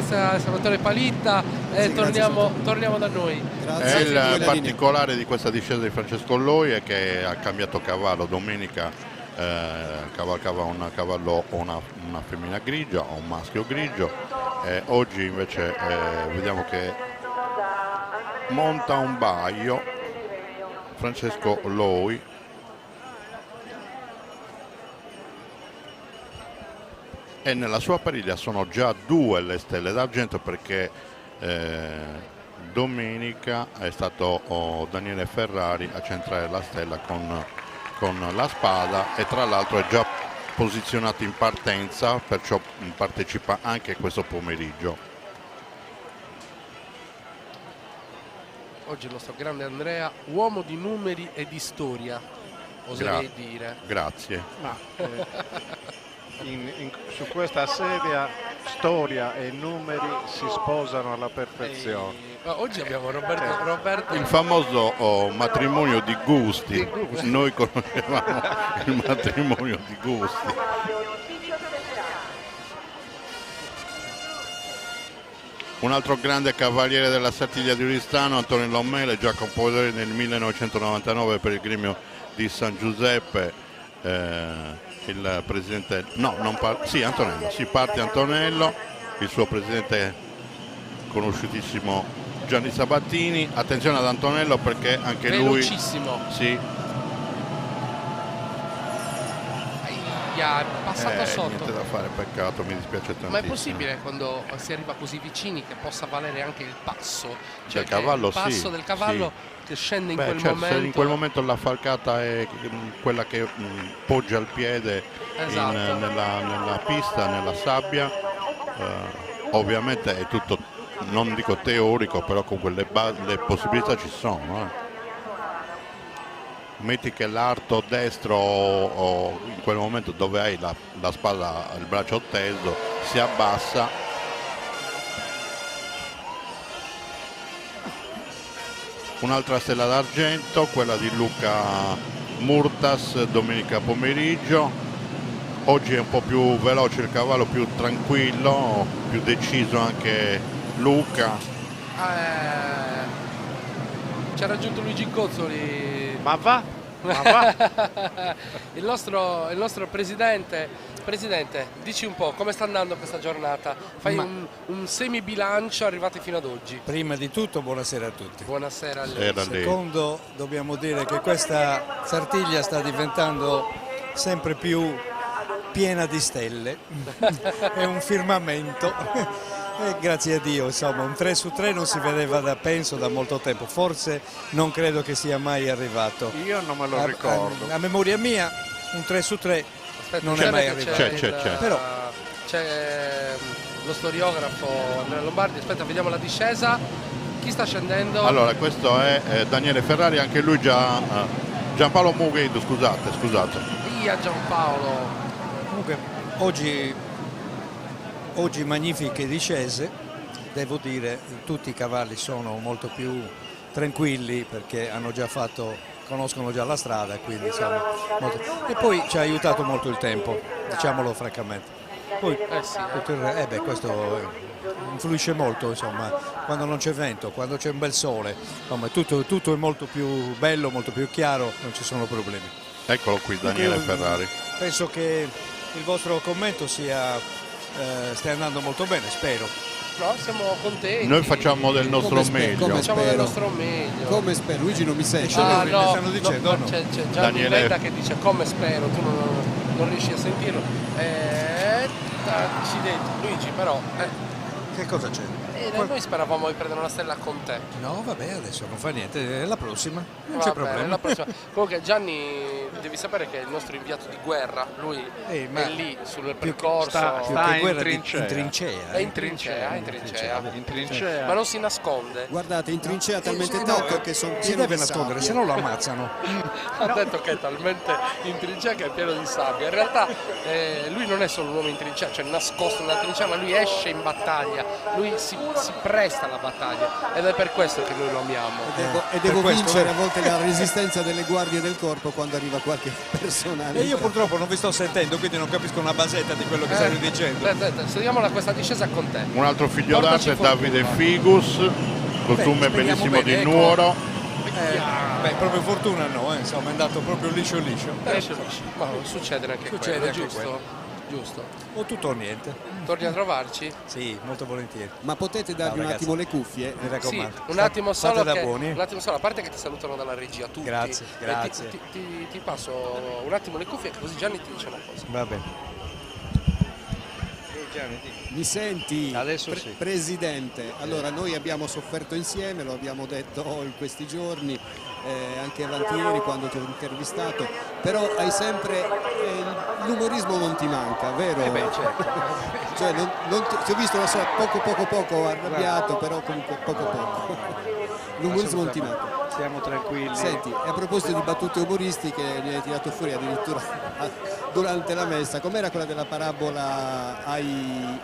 Salvatore Palitta, torniamo da noi. Il particolare di questa discesa di Francesco Loi è che ha cambiato cavallo domenica cavalcava un cavallo o una femmina grigia o un maschio grigio. Oggi invece vediamo che monta un baio Francesco Loi, e nella sua pariglia sono già 2 le stelle d'argento, perché domenica è stato Daniele Ferrari a centrare la stella con la spada, e tra l'altro è già posizionato in partenza, perciò partecipa anche questo pomeriggio. Oggi il nostro grande Andrea, uomo di numeri e di storia, oserei dire. Grazie. Su questa sedia storia e numeri si sposano alla perfezione. Oggi abbiamo Roberto. Il famoso matrimonio di gusti. Noi conoscevamo il matrimonio di gusti. Un altro grande cavaliere della Sartiglia di Oristano, Antonello Mele, già compositore nel 1999 per il gremio di San Giuseppe. Il presidente, Antonello, parte Antonello, il suo presidente conosciutissimo Gianni Sabattini. Attenzione ad Antonello, perché anche velocissimo. Lui sì, è passato sotto. Niente da fare, peccato, mi dispiace tantissimo. Ma è possibile, quando si arriva così vicini, che possa valere anche il passo? Cioè del cavallo, il passo del cavallo, sì, che scende in quel momento. Se in quel momento la falcata è quella che poggia il piede, esatto, nella pista, nella sabbia, ovviamente è tutto, non dico teorico, però comunque le possibilità ci sono. Metti che l'arto destro o in quel momento dove hai la spalla, il braccio teso, si abbassa, un'altra stella d'argento, quella di Luca Murtas, domenica pomeriggio. Oggi è un po' più veloce il cavallo, più tranquillo, più deciso anche Luca. Ci ha raggiunto Luigi Cozzoli. Ma va? il nostro presidente, dici un po' come sta andando questa giornata? Fai un semi-bilancio arrivati fino ad oggi. Prima di tutto buonasera a tutti. Buonasera a lei. Secondo, dobbiamo dire che questa Sartiglia sta diventando sempre più piena di stelle. È un firmamento. Grazie a Dio, insomma, un 3 su 3 non si vedeva da molto tempo, forse non credo che sia mai arrivato. Io non me lo ricordo. A memoria mia, un 3 su 3 non è mai arrivato. C'è. Però c'è lo storiografo Andrea Lombardi. Aspetta, vediamo la discesa. Chi sta scendendo? Allora, questo è Daniele Ferrari, anche lui Giampaolo Mughedo, scusate. Via Giampaolo. Comunque oggi magnifiche discese, devo dire, tutti i cavalli sono molto più tranquilli perché conoscono già la strada, quindi insomma, e poi ci ha aiutato molto il tempo, diciamolo francamente. Poi questo influisce molto, insomma, quando non c'è vento, quando c'è un bel sole, insomma, tutto è molto più bello, molto più chiaro, non ci sono problemi. Eccolo qui Daniele Ferrari. Penso che il vostro commento stia andando molto bene, spero. No, siamo contenti. Noi facciamo del nostro meglio. Come spero? Luigi non mi sente. Stanno dicendo, no? C'è Gianni Betta che dice come spero, tu non riesci a sentirlo. Accidenti, Luigi, però. Che cosa c'è? Noi speravamo di prendere una stella con te. No, vabbè, adesso non fa niente, la prossima, non c'è problema. La prossima. Comunque Gianni, devi sapere che è il nostro inviato di guerra, lui è lì sul percorso. Sta in trincea. Ma non si nasconde. Guardate, in trincea talmente tanto che sono pieno deve di nascondere, sabbia. se no lo ammazzano. Ha detto che è talmente in trincea che è pieno di sabbia. In realtà lui non è solo un uomo in trincea, cioè nascosto nella trincea, ma lui esce in battaglia, lui si presta alla battaglia, ed è per questo che noi lo amiamo. E devo vincere a volte la resistenza delle guardie del corpo quando arriva qualche personale. E io purtroppo non vi sto sentendo, quindi non capisco una basetta di quello che stai dicendo. Seguiamo questa discesa con te. Un altro figlio d'arte, Davide Figus, costume benissimo di Nuoro. Proprio fortuna no, insomma è andato proprio liscio. Ma succede anche quello, giusto? Giusto. O tutto o niente. Torni a trovarci? Sì, molto volentieri. Ma potete darmi un attimo le cuffie? Mi raccomando. Sì, un attimo solo, a parte che ti salutano dalla regia tutti. Grazie. Ti passo un attimo le cuffie così Gianni ti dice una cosa. Va bene. Mi senti? Adesso sì. Presidente, allora noi abbiamo sofferto insieme, lo abbiamo detto in questi giorni, anche avanti ieri quando ti ho intervistato, però hai sempre, l'umorismo non ti manca, vero? Certo. Cioè, ti ho visto poco arrabbiato, però comunque poco. L'umorismo non ti manca. Siamo tranquilli. Senti, a proposito di battute umoristiche, ne hai tirato fuori addirittura durante la messa. Com'era quella della parabola ai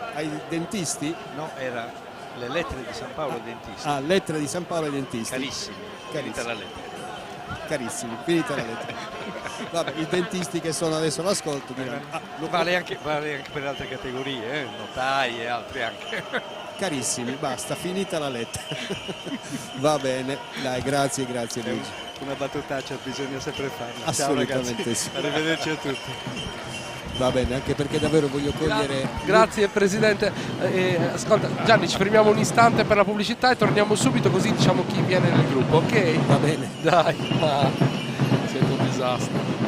dentisti? No, era le lettere di San Paolo ai dentisti. Ah, lettere di San Paolo ai dentisti. Carissimi. Finita la lettera. Carissimi, finita la lettera. Vabbè, i dentisti che sono adesso all'ascolto diranno. Vale anche per altre categorie, notai e altri anche. Carissimi, basta, finita la lettera. Va bene, dai, grazie Luigi. Una battutaccia bisogna sempre farla. Assolutamente. Ciao ragazzi. Sì. Arrivederci a tutti. Va bene, anche perché davvero voglio cogliere... Grazie Presidente. Ascolta Gianni, ci fermiamo un istante per la pubblicità e torniamo subito, così diciamo chi viene nel gruppo, ok? Va bene. Dai, siete un disastro.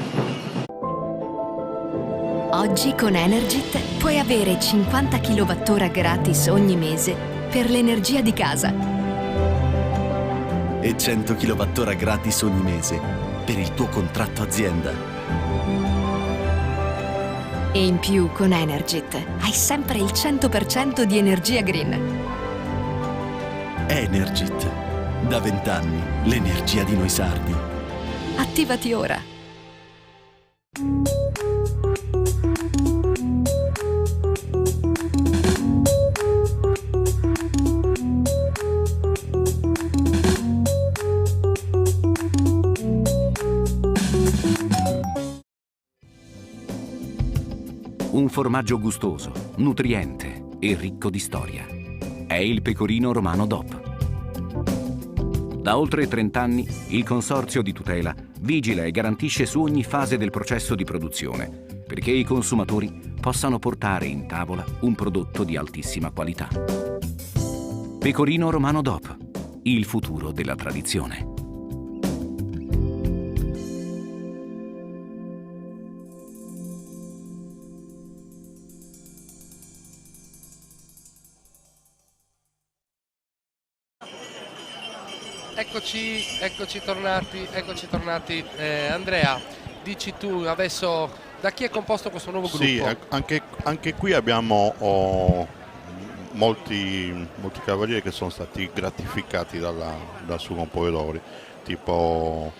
Oggi con Energit puoi avere 50 kWh gratis ogni mese per l'energia di casa. E 100 kWh gratis ogni mese per il tuo contratto azienda. E in più con Energit hai sempre il 100% di energia green. Energit. Da 20 anni l'energia di noi sardi. Attivati ora. Un formaggio gustoso, nutriente e ricco di storia. È il Pecorino Romano DOP. Da oltre 30 anni il Consorzio di Tutela vigila e garantisce su ogni fase del processo di produzione perché i consumatori possano portare in tavola un prodotto di altissima qualità. Pecorino Romano DOP, il futuro della tradizione. Eccoci tornati. Andrea, dici tu adesso da chi è composto questo nuovo gruppo? Sì, anche qui abbiamo molti cavalieri che sono stati gratificati dal suo compovedore, tipo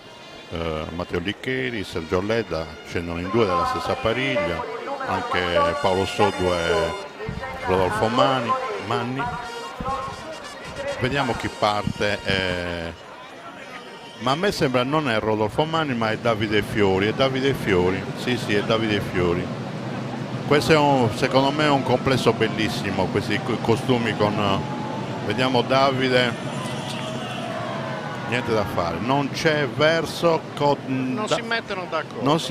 Matteo Liccheri, Sergio Ledda, scendono in due della stessa pariglia, anche Paolo Soddu e Rodolfo Manni. Vediamo chi parte, ma a me sembra non è Rodolfo Manni ma è Davide Fiori, sì è Davide Fiori. Questo secondo me è un complesso bellissimo, questi costumi vediamo Davide, niente da fare, non c'è verso, non si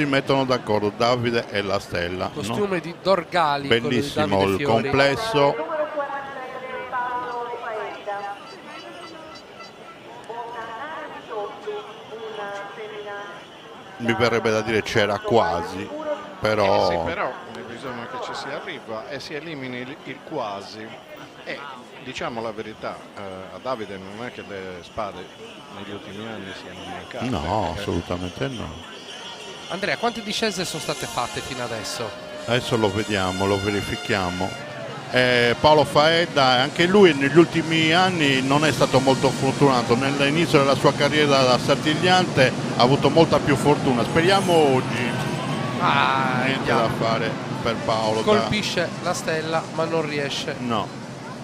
mettono d'accordo. Davide e la stella. Costume di Dorgali, bellissimo il complesso. Mi verrebbe da dire c'era quasi, però... Sì, però bisogna che ci si arriva e si elimini il quasi. E diciamo la verità, a Davide non è che le spade negli ultimi anni siano mancate. No, assolutamente no. Andrea, quante discese sono state fatte fino adesso? Adesso lo vediamo, lo verifichiamo. Paolo Faedda, anche lui negli ultimi anni non è stato molto fortunato, nell'inizio della sua carriera da sartigliante ha avuto molta più fortuna, speriamo oggi. Niente da fare per Paolo. Colpisce la stella ma non riesce. No,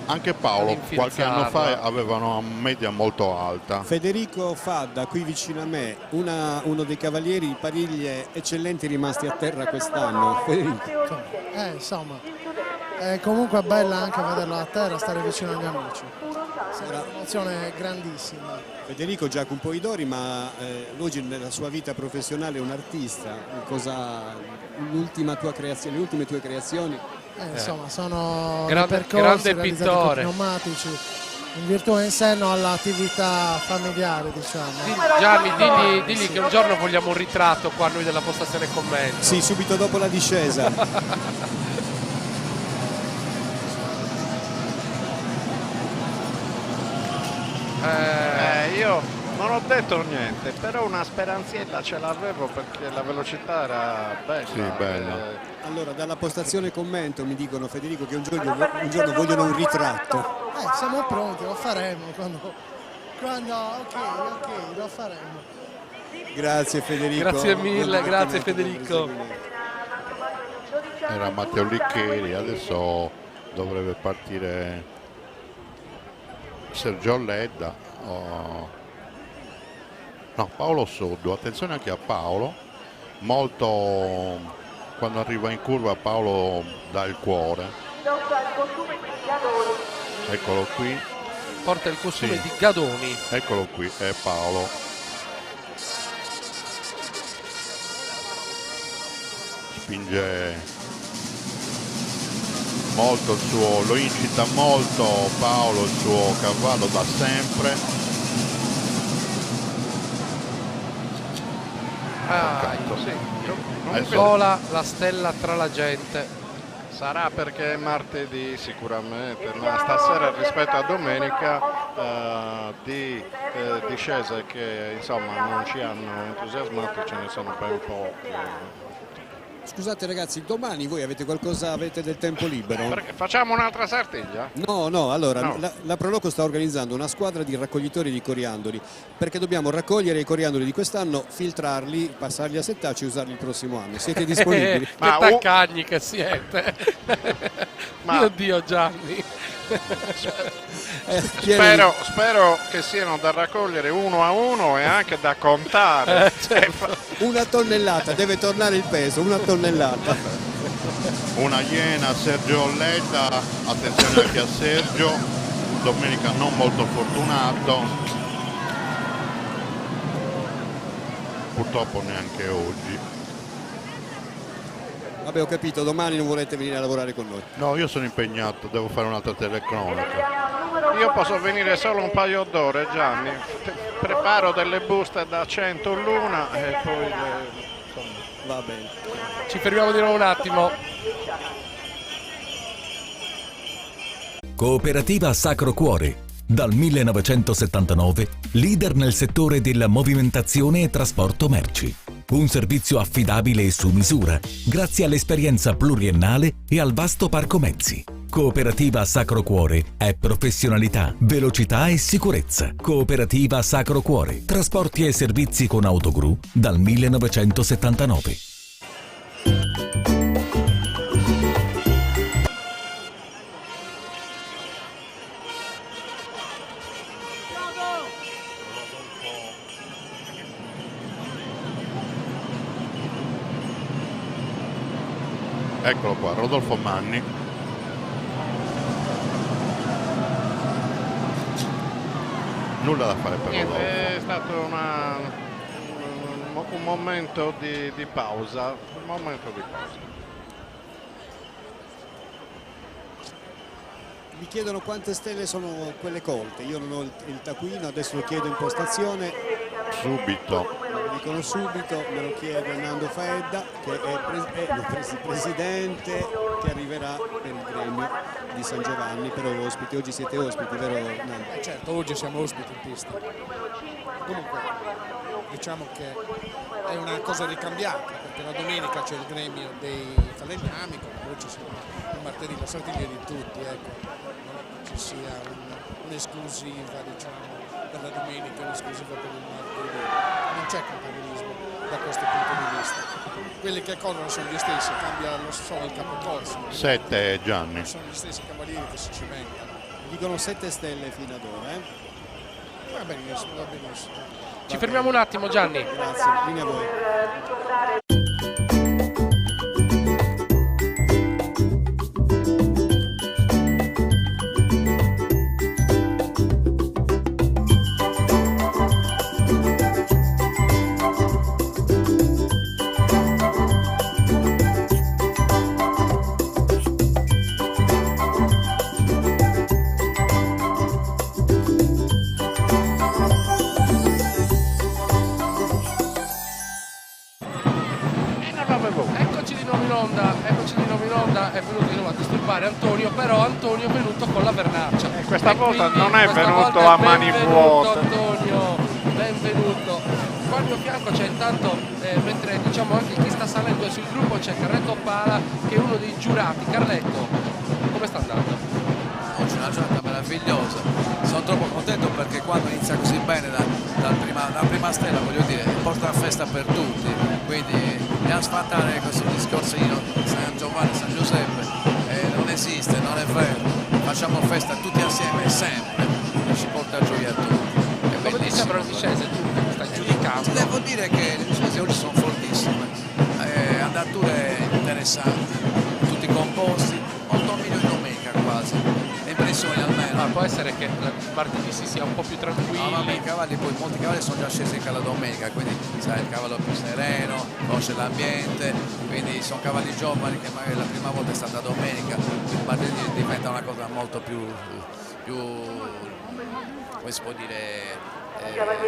anche Paolo qualche anno fa aveva una media molto alta. Federico Fadda, qui vicino a me, uno dei cavalieri di pariglie eccellenti rimasti a terra quest'anno. Federico. Insomma, è comunque bella anche vederlo a terra, stare vicino agli amici. un'emozione grandissima. Federico gioca un po' i dori, ma oggi nella sua vita professionale è un artista. Cosa l'ultima tua creazione, le ultime tue creazioni? Insomma, sono grande realizzati pittore. con pneumatici, in virtù e in seno all'attività familiare, diciamo. Gianni, digli che un giorno vogliamo un ritratto qua noi della postazione commento. Sì, subito dopo la discesa. Io non ho detto niente, però una speranziella ce l'avevo perché la velocità era bella. Sì, bella. Allora, dalla postazione commento mi dicono, Federico, che un giorno vogliono un ritratto. Siamo pronti, lo faremo quando ok, lo faremo. Grazie Federico. Grazie mille, grazie Federico. Era Matteo Liccheri, adesso dovrebbe partire Sergio Ledda. No, Paolo Soddo, attenzione anche a Paolo, molto, quando arriva in curva Paolo dà il cuore. Eccolo qui, porta il costume di Gadoni. Eccolo qui, è Paolo. Spinge molto il suo, lo incita molto Paolo, il suo cavallo da sempre. Vola la stella tra la gente. Sarà perché è martedì sicuramente, ma stasera rispetto a domenica di discese che insomma non ci hanno entusiasmato, ce ne sono ben poche. Scusate ragazzi, domani voi avete del tempo libero? Perché facciamo un'altra Sartiglia? No, allora la Proloco sta organizzando una squadra di raccoglitori di coriandoli, perché dobbiamo raccogliere i coriandoli di quest'anno, filtrarli, passarli a settacci e usarli il prossimo anno. Siete disponibili? Che taccagni che siete! Mio Dio Gianni! Spero che siano da raccogliere uno a uno e anche da contare. Una tonnellata, deve tornare il peso, una tonnellata. Una iena, Sergio Ledda, attenzione anche a Sergio, domenica non molto fortunato, purtroppo neanche oggi. Vabbè, ho capito, domani non volete venire a lavorare con noi? No, io sono impegnato, devo fare un'altra telecronaca. Io posso venire solo un paio d'ore, Gianni. Preparo delle buste da 100 l'una e poi insomma. Va bene. Ci fermiamo di nuovo un attimo. Cooperativa Sacro Cuore. Dal 1979, leader nel settore della movimentazione e trasporto merci. Un servizio affidabile e su misura, grazie all'esperienza pluriennale e al vasto parco mezzi. Cooperativa Sacro Cuore è professionalità, velocità e sicurezza. Cooperativa Sacro Cuore. Trasporti e servizi con autogru dal 1979. Eccolo qua, Rodolfo Manni. Nulla da fare per Rodolfo. È stato un momento di pausa. Mi chiedono quante stelle sono quelle colte. Io non ho il taccuino, adesso lo chiedo in postazione. Subito. Lo dicono subito, me lo chiede Nando Faedda, che è il presidente che arriverà per il gremio di San Giovanni, però ospiti. Oggi siete ospiti, vero Nando? Certo, oggi siamo ospiti in pista. Comunque diciamo che è una cosa ricambiata, perché la domenica c'è il gremio dei falegnami, poi ci sono il martedì la Sartiglia di tutti, ecco. Ci sia un'esclusiva, diciamo, per la domenica, un'esclusiva per il martedì. Non c'è campanilismo da questo punto di vista. Quelli che corrono sono gli stessi, cambia solo il capocorso. 7 Gianni. Sono gli stessi cavalieri che si cimentano. Dicono 7 stelle fino ad ora, Va benissimo, va benissimo. Ci fermiamo un attimo Gianni. Grazie, linea a voi. è venuto a disturbare Antonio, però Antonio è venuto con la vernaccia. Questa volta non è questa venuto volta a mani vuote. Antonio, benvenuto. Qua al mio fianco c'è intanto, mentre diciamo anche chi sta salendo sul gruppo, c'è Carletto Pala che è uno dei giurati. Carletto, come sta andando? Oggi è una giornata meravigliosa, sono troppo contento perché quando inizia così bene dalla prima stella, voglio dire, porta a festa per tutti, quindi andiamo a sfatare questo discorsino San Giovanni, San Giuseppe, non esiste, non è vero, facciamo festa tutti assieme sempre e ci porta gioia a tutti. Come ti sembrano discese tu che stai giudicando? Devo dire che le discese oggi sono fortissime, andature interessanti, tutti composti, molto meglio di domenica quasi, le impressioni almeno. Ma può essere che il martedì si sia un po' più tranquilli. No, vabbè, i cavalli, poi molti cavalli sono già scesi anche la domenica, quindi sai, il cavallo più sereno, conosce l'ambiente, quindi sono cavalli giovani che magari la prima volta è stata domenica, il martedì diventa una cosa molto più come si può dire,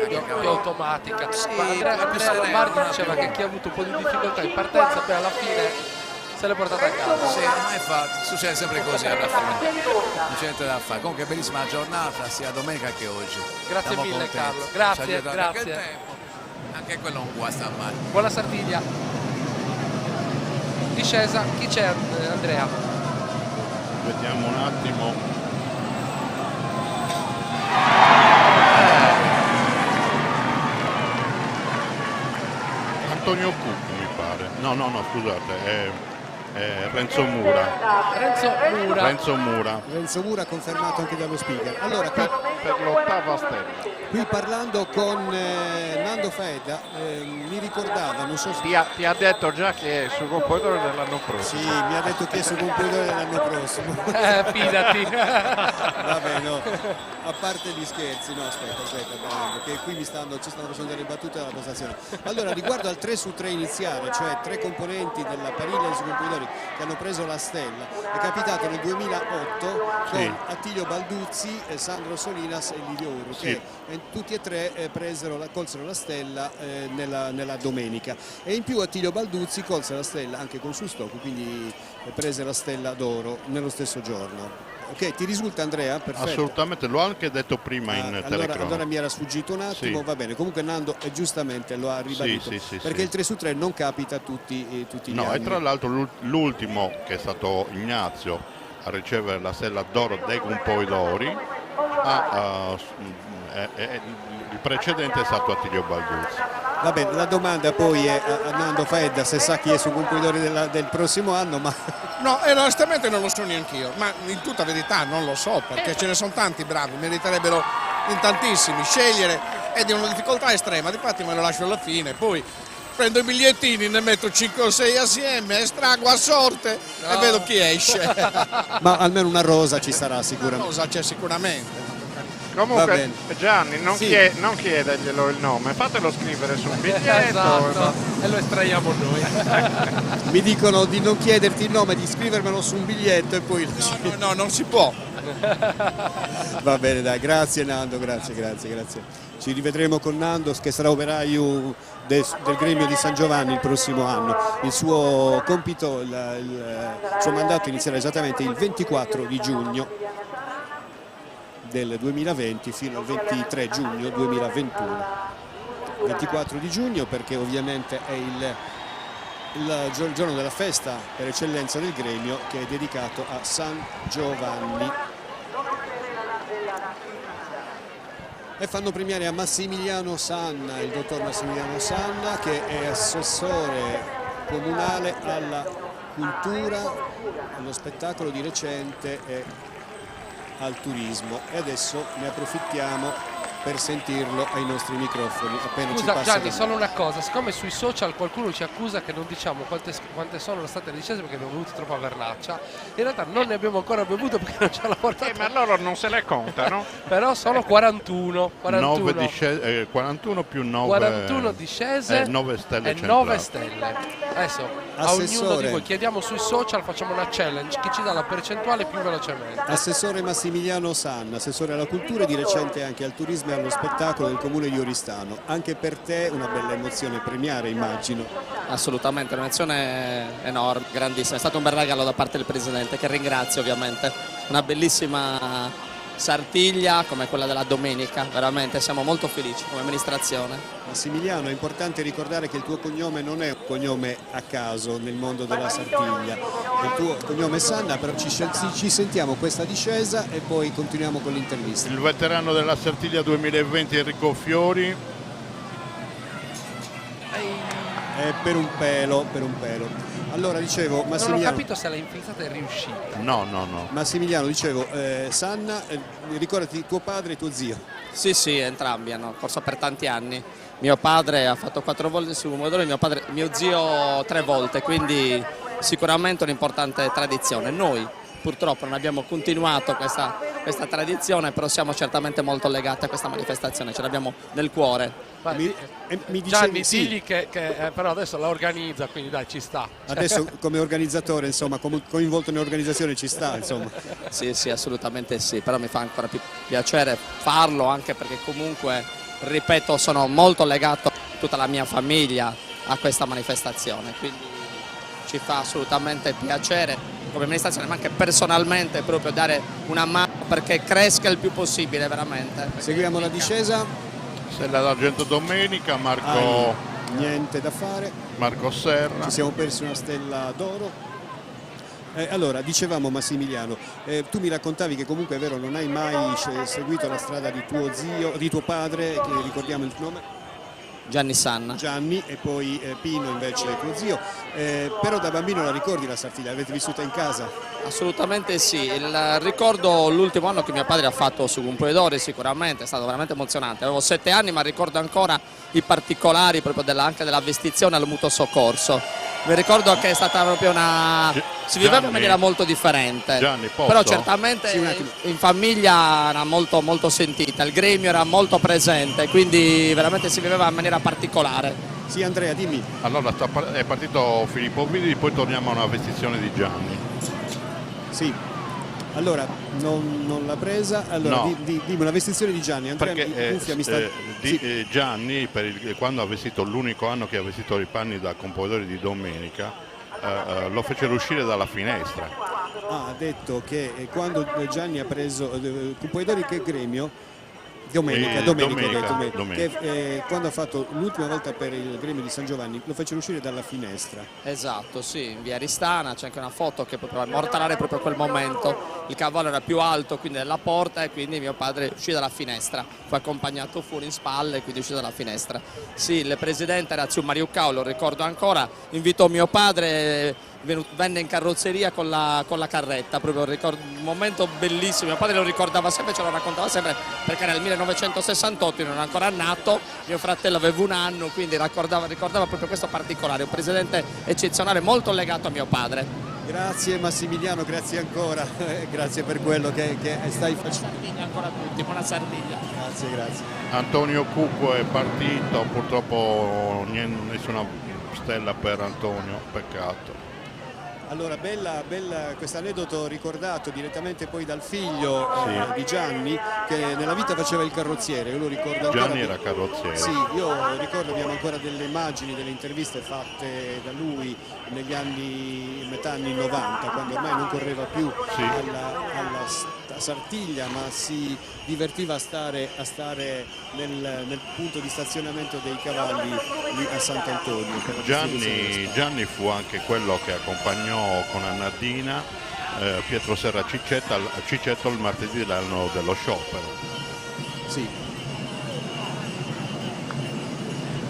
più automatica. Sì, Andrea Lombardi diceva che chi ha avuto un po' di difficoltà in partenza poi alla fine se l'è portata a casa. Sì, ma infatti succede sempre così alla fine, non c'è niente da fare. Comunque bellissima giornata sia domenica che oggi. Grazie Siamo mille contenti. Carlo, grazie, Anche grazie. il tempo, anche quello non guasta mai. Buona Sardegna. Discesa, chi c'è Andrea? Vediamo un attimo. Antonio Cucco mi pare. No, scusate, è Renzo Mura. Renzo Mura confermato anche dallo speaker. Allora, qui, Per l'8ª stella. qui parlando con Nando Faedda mi ricordava, non so se... Ti ha detto già che è il suo componitore dell'anno prossimo. Sì, mi ha detto che è il suo componitore dell'anno prossimo. Fidati. Vabbè, no. A parte gli scherzi, no, aspetta, perché qui ci stanno facendo delle battute dalla postazione. Allora, riguardo al 3 su 3 iniziale, cioè 3 componenti della pariglia dei suoi componenti che hanno preso la stella, è capitato nel 2008 con Attilio Balduzzi, Sandro Solinas e Livio Uru, che tutti e tre colsero la stella nella domenica, e in più Attilio Balduzzi colse la stella anche con Sustocco, quindi prese la stella d'oro nello stesso giorno. Ok, ti risulta Andrea? Perfetto. Assolutamente, l'ho anche detto prima in telecronaca. Allora mi era sfuggito un attimo, va bene. Comunque Nando giustamente lo ha ribadito, perché il 3 su 3 non capita tutti gli anni. E tra l'altro l'ultimo, che è stato Ignazio a ricevere la stella d'oro dei Campoidori, il precedente è stato Attilio Balduzzi. Va bene, la domanda poi è a Nando Faedda se sa chi è il suo componitore del prossimo anno, ma... No, onestamente non lo so neanch'io, ma in tutta verità non lo so, perché ce ne sono tanti bravi, meriterebbero in tantissimi. Scegliere è di una difficoltà estrema, difatti me lo lascio alla fine, poi prendo i bigliettini, ne metto 5 o 6 assieme, estrago a sorte e vedo chi esce. Ma almeno una rosa ci sarà sicuramente. Una rosa c'è sicuramente. Comunque Gianni, non chiederglielo il nome, fatelo scrivere su un biglietto. Esatto. E lo estraiamo noi. Mi dicono di non chiederti il nome, di scrivermelo su un biglietto e poi... No, non si può. Va bene, dai, grazie Nando, grazie. Ci rivedremo con Nando, che sarà operaio del gremio di San Giovanni il prossimo anno. Il suo compito, il suo mandato inizierà esattamente il 24 di giugno del 2020 fino al 23 giugno 2021. 24 di giugno perché ovviamente è il giorno della festa per eccellenza del gremio, che è dedicato a San Giovanni. E fanno premiare a Massimiliano Sanna, il dottor Massimiliano Sanna, che è assessore comunale alla cultura, allo spettacolo di recente e al turismo, e adesso ne approfittiamo per sentirlo ai nostri microfoni appena ci Scusa passa. Gianni, solo una cosa, siccome sui social qualcuno ci accusa che non diciamo quante sono state le discese perché abbiamo bevuto troppa vernaccia, in realtà non ne abbiamo ancora bevuto perché non ce l'ha portata. Ma loro non se le contano. Però sono 41 41 più 9 41 discese 9 stelle e 9 stelle. Adesso a ognuno di voi chiediamo sui social, facciamo una challenge, chi ci dà la percentuale più velocemente. Assessore Massimiliano Sanna, assessore alla cultura e di recente anche al turismo e allo spettacolo del comune di Oristano. Anche per te una bella emozione premiare, immagino. Assolutamente, un'emozione enorme, grandissima. È stato un bel regalo da parte del Presidente, che ringrazio ovviamente. Una bellissima Sartiglia come quella della domenica, veramente siamo molto felici come amministrazione. Massimiliano, è importante ricordare che il tuo cognome non è un cognome a caso nel mondo della Sartiglia, il tuo cognome è Sanna, però ci sentiamo questa discesa e poi continuiamo con l'intervista. Il veterano della Sartiglia 2020 Enrico Fiori. Per un pelo. Allora dicevo, Massimiliano... Non ho capito se la infilzata è riuscita. No. Massimiliano, dicevo, Sanna, ricordati tuo padre e tuo zio. Sì, entrambi hanno corso per tanti anni. Mio padre ha fatto 4 volte su Pomodoro e mio zio 3 volte, quindi sicuramente un'importante tradizione. Noi purtroppo non abbiamo continuato questa tradizione, però siamo certamente molto legati a questa manifestazione, ce l'abbiamo nel cuore. Gianni, digli che però adesso la organizza, quindi dai, ci sta. Adesso come organizzatore, insomma, coinvolto nell'organizzazione ci sta, insomma. Sì, assolutamente sì, però mi fa ancora più piacere farlo, anche perché comunque, ripeto, sono molto legato a tutta la mia famiglia a questa manifestazione, quindi ci fa assolutamente piacere come amministrazione, ma anche personalmente proprio dare una mano perché cresca il più possibile, veramente. Seguiamo la discesa. Stella d'argento domenica, Marco... niente da fare. Marco Serra. Ci siamo persi una stella d'oro. Allora, dicevamo Massimiliano, tu mi raccontavi che comunque è vero, non hai mai seguito la strada di tuo zio, di tuo padre, che ricordiamo il nome? Gianni Sanna. Gianni, e poi Pino invece tuo zio, però da bambino la ricordi la Sartiglia? L'avete vissuta in casa? Assolutamente sì, ricordo l'ultimo anno che mio padre ha fatto su Pomodoro, sicuramente è stato veramente emozionante. Avevo 7 anni, ma ricordo ancora i particolari proprio anche della vestizione al mutuo soccorso. Mi ricordo che è stata proprio si viveva in maniera molto differente. Gianni, però certamente in famiglia era molto, molto sentita, il gremio era molto presente, quindi veramente si viveva in maniera particolare. Sì, Andrea, dimmi. Allora è partito Filippo Vidi, poi torniamo a una vestizione di Gianni. Sì. Allora, non l'ha presa, allora no. Dimmi una vestizione di Gianni, Andrea mi sta... Gianni, quando ha vestito, l'unico anno che ha vestito i panni da compositore di domenica, lo fecero uscire dalla finestra. Ha detto che quando Gianni ha preso compositore che gremio? Domenica. Che, quando ha fatto l'ultima volta per il gremio di San Giovanni lo fecero uscire dalla finestra. Esatto, sì, in via Aristana c'è anche una foto che poteva immortalare proprio quel momento. Il cavallo era più alto quindi della porta e quindi mio padre uscì dalla finestra, fu accompagnato fuori in spalle e quindi uscì dalla finestra. Sì, il presidente era zio Mariuccao, lo ricordo ancora, invitò mio padre, venne in carrozzeria con la carretta, proprio un momento bellissimo. Mio padre lo ricordava sempre, ce lo raccontava sempre, perché era il 1968, io non ero ancora nato, mio fratello aveva 1 anno, quindi ricordava proprio questo particolare, un presidente eccezionale, molto legato a mio padre. Grazie Massimiliano, grazie ancora, grazie per quello che stai facendo. Ancora a tutti, buona Sardiglia. Grazie. Antonio Cucco è partito, purtroppo nessuna stella per Antonio, peccato. Allora, bella questo aneddoto ricordato direttamente poi dal figlio di Gianni, che nella vita faceva il carrozziere, io lo ricordo ancora. Gianni era carrozziere. Sì, io ricordo, abbiamo ancora delle immagini, delle interviste fatte da lui negli anni, metà anni 90, quando ormai non correva più alla Sartiglia, ma si divertiva a stare nel punto di stazionamento dei cavalli lì a Sant'Antonio. Gianni fu anche quello che accompagnò con Annadina Pietro Serra Cicetto il martedì dell'anno dello sciopero. Sì.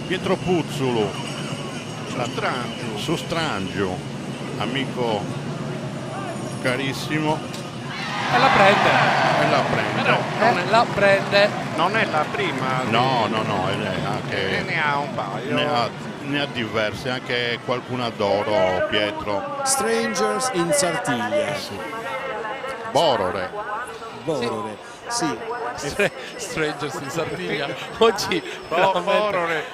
Pietro Puzzulu su Strangio, amico carissimo. E la prende. Non è la prima. No, anche ne ha un paio. Ne ha diverse, anche qualcuna d'oro, Pietro. Strangers in Sartiglia. Sì. Borore. Sì. Strangers in Sardiglia. Oggi Borore.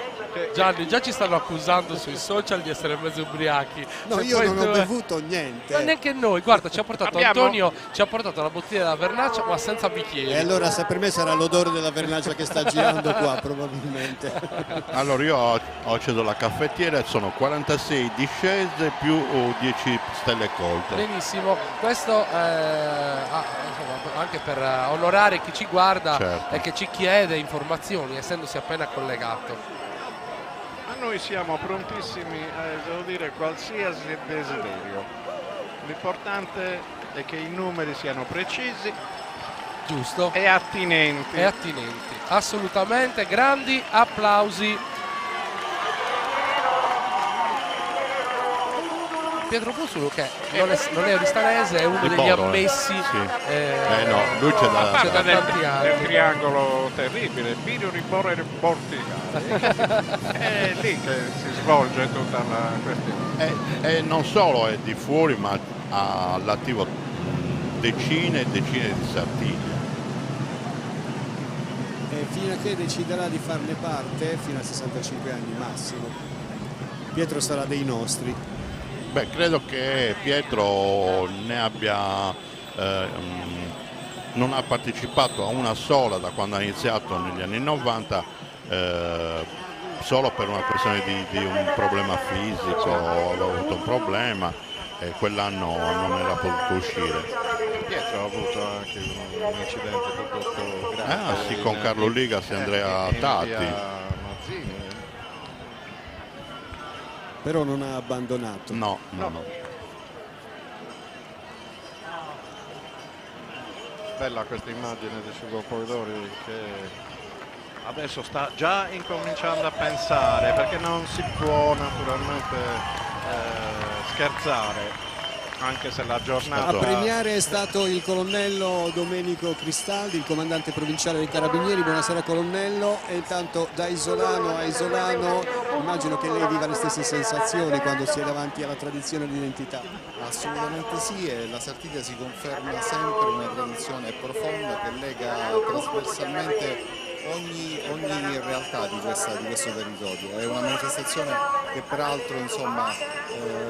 Gianni, già ci stanno accusando sui social di essere mezzo ubriachi. No, Se io poi non ho tu- bevuto niente. Ma neanche noi, guarda, ci ha portato Abbiamo- Antonio, ci ha portato una bottiglia della vernaccia, ma senza bicchieri. E allora per me sarà l'odore della vernaccia che sta girando qua, probabilmente. Allora io ho acceso la caffettiera e sono 46 discese più 10 stelle colte. Benissimo, questo insomma, anche per onorare chi ci guarda Certo. e che ci chiede informazioni, essendosi appena collegato. Ma noi siamo prontissimi a esaudire qualsiasi desiderio. L'importante è che i numeri siano precisi, giusto, e attinenti. E attinenti, assolutamente, grandi applausi. Pietro Puzzolo, che non è oristanese, è uno Di degli Boro, ammessi. sì. No, lui c'è da da tanti del anni. triangolo terribile, Pirio Ribore e Porticale. È lì che si svolge tutta la questione. E non solo è di fuori, ma ha all'attivo decine e decine di sartiglie. E fino a che deciderà di farne parte, fino a 65 anni massimo, Pietro sarà dei nostri. Beh, credo che Pietro ne abbia non ha partecipato a una sola da quando ha iniziato negli anni 90, solo per una questione di un problema fisico, aveva avuto un problema e quell'anno non era potuto uscire. Pietro ha avuto anche un incidente piuttosto grave. Sì, con Carlo Ligas e Andrea Tatti. Però non ha abbandonato. No. Bella questa immagine di Sugo Polidori che adesso sta già incominciando a pensare, perché non si può naturalmente scherzare, anche se la giornata... A premiare è stato il colonnello Domenico Cristaldi, il comandante provinciale dei Carabinieri. Buonasera colonnello. E intanto da isolano a isolano immagino che lei viva le stesse sensazioni quando si è davanti alla tradizione e all'identità. Assolutamente sì, e la Sartiglia si conferma sempre una tradizione profonda che lega trasversalmente ogni realtà di questo territorio. È una manifestazione che peraltro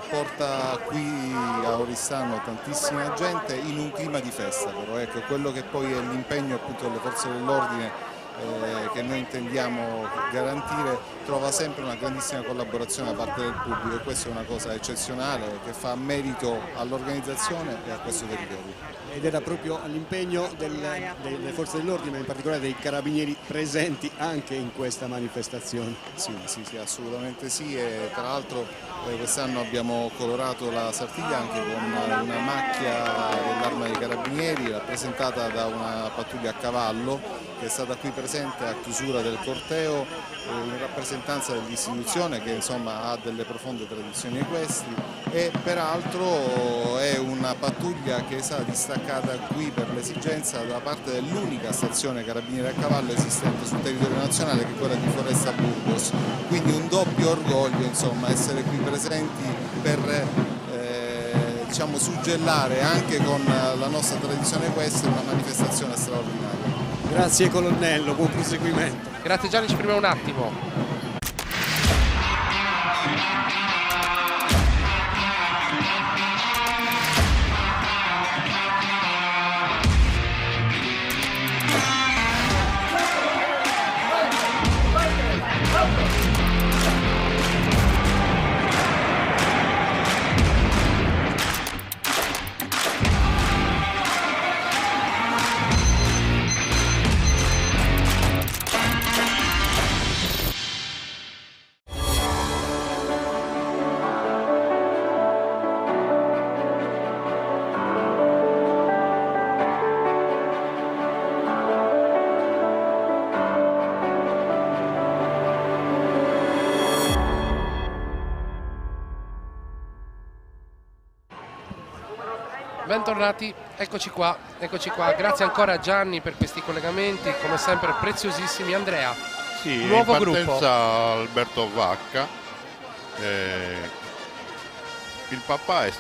porta qui a Oristano tantissima gente in un clima di festa, però ecco, quello che poi è l'impegno appunto delle forze dell'ordine che noi intendiamo garantire trova sempre una grandissima collaborazione da parte del pubblico, e questa è una cosa eccezionale che fa merito all'organizzazione e a questo territorio. Ed era proprio all'impegno delle forze dell'ordine, in particolare dei carabinieri presenti anche in questa manifestazione. Sì, assolutamente sì, e tra l'altro quest'anno abbiamo colorato la Sartiglia anche con una macchia dell'Arma dei Carabinieri rappresentata da una pattuglia a cavallo che è stata qui presente a chiusura del corteo in rappresentanza dell'istituzione che ha delle profonde tradizioni equestri, e peraltro è una pattuglia che è stata distaccata qui per l'esigenza da parte dell'unica stazione carabinieri a cavallo esistente sul territorio nazionale, che è quella di Foresta Burgos, quindi un doppio orgoglio essere qui presenti per suggellare anche con la nostra tradizione equestre una manifestazione straordinaria. Grazie colonnello, buon proseguimento. Grazie Gianni, ci fermiamo un attimo. Bentornati, eccoci qua, grazie ancora a Gianni per questi collegamenti, come sempre preziosissimi. Andrea, sì, nuovo in gruppo. partenza Alberto Vacca, il papà è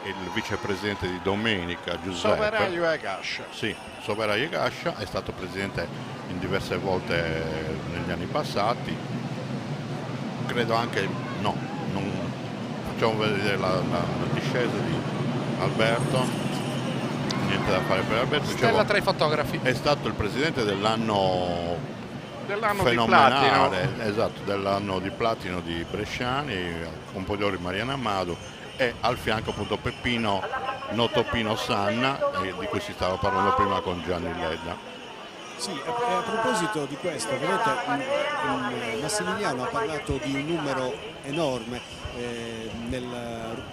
il vicepresidente di Domenica, Giuseppe. Soveraio e Gascia. Sì, Soveraio e Gascia, è stato presidente in diverse volte negli anni passati. credo anche, no, facciamo vedere la discesa di Alberto, niente da fare per Alberto. Stella tra i fotografi. È stato il presidente dell'anno fenomenale, di platino. Esatto, dell'anno di platino di Bresciani, Campogliori Mariana Amado, e al fianco appunto Peppino Notopino Sanna, di cui si stava parlando prima con Gianni Ledda. Sì, a proposito di questo, vedete, Massimiliano ha parlato di un numero enorme nel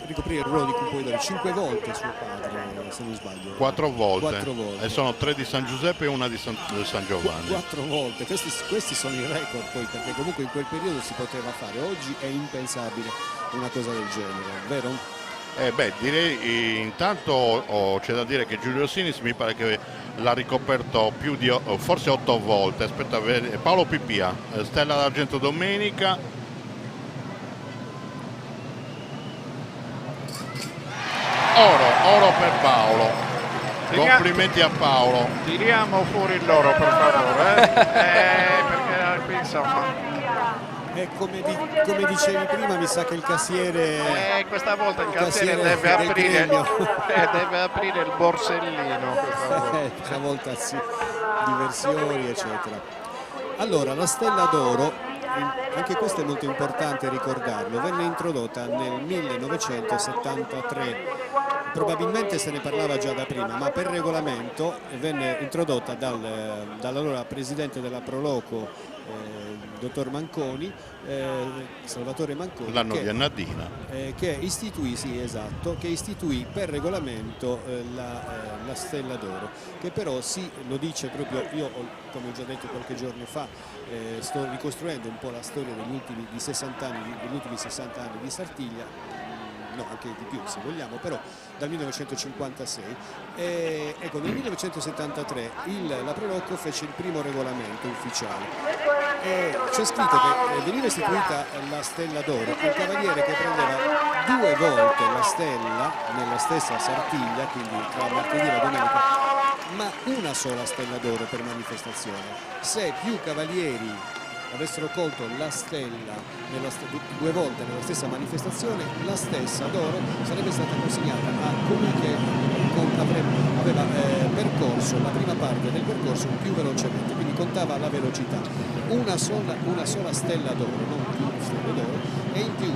ricoprire il ruolo di Campogliori, 5 volte suo padre, se non sbaglio. 4 volte. 4 volte. E sono 3 di San Giuseppe e una di San Giovanni. 4 volte, questi sono i record poi, perché comunque in quel periodo si poteva fare, oggi è impensabile una cosa del genere, vero? Direi intanto c'è da dire che Giulio Sinis mi pare che l'ha ricoperto più di forse 8 volte. Aspetta a vedere. Paolo Pipia, Stella d'Argento domenica. Oro per Paolo. Complimenti a Paolo. Tiriamo fuori l'oro per favore, perché qui insomma. Come dicevi prima, mi sa che il cassiere questa volta il cassiere deve aprire il borsellino questa volta sì, diversioni eccetera. Allora, la Stella d'Oro, anche questo è molto importante ricordarlo, venne introdotta nel 1973. Probabilmente se ne parlava già da prima, ma per regolamento venne introdotta dall'allora presidente della Proloco, dottor Manconi, Salvatore Manconi, l'anno di Annadina, che istituì per regolamento la Stella d'Oro, che però lo dice proprio, io come ho già detto qualche giorno fa, sto ricostruendo un po' la storia degli ultimi 60 anni di Sartiglia, no, anche di più se vogliamo, però dal 1956. Ecco, nel 1973 la Proloco fece il primo regolamento ufficiale e c'è scritto che veniva istituita la Stella d'Oro al cavaliere che prendeva 2 volte la stella nella stessa Sartiglia, quindi tra martedì e la domenica, ma una sola Stella d'Oro per manifestazione. Se più cavalieri avessero colto la stella 2 volte nella stessa manifestazione, la stessa d'oro sarebbe stata consegnata a colui che aveva percorso la prima parte del percorso più velocemente, quindi contava la velocità. Una sola stella d'oro, non più stelle d'oro, e in più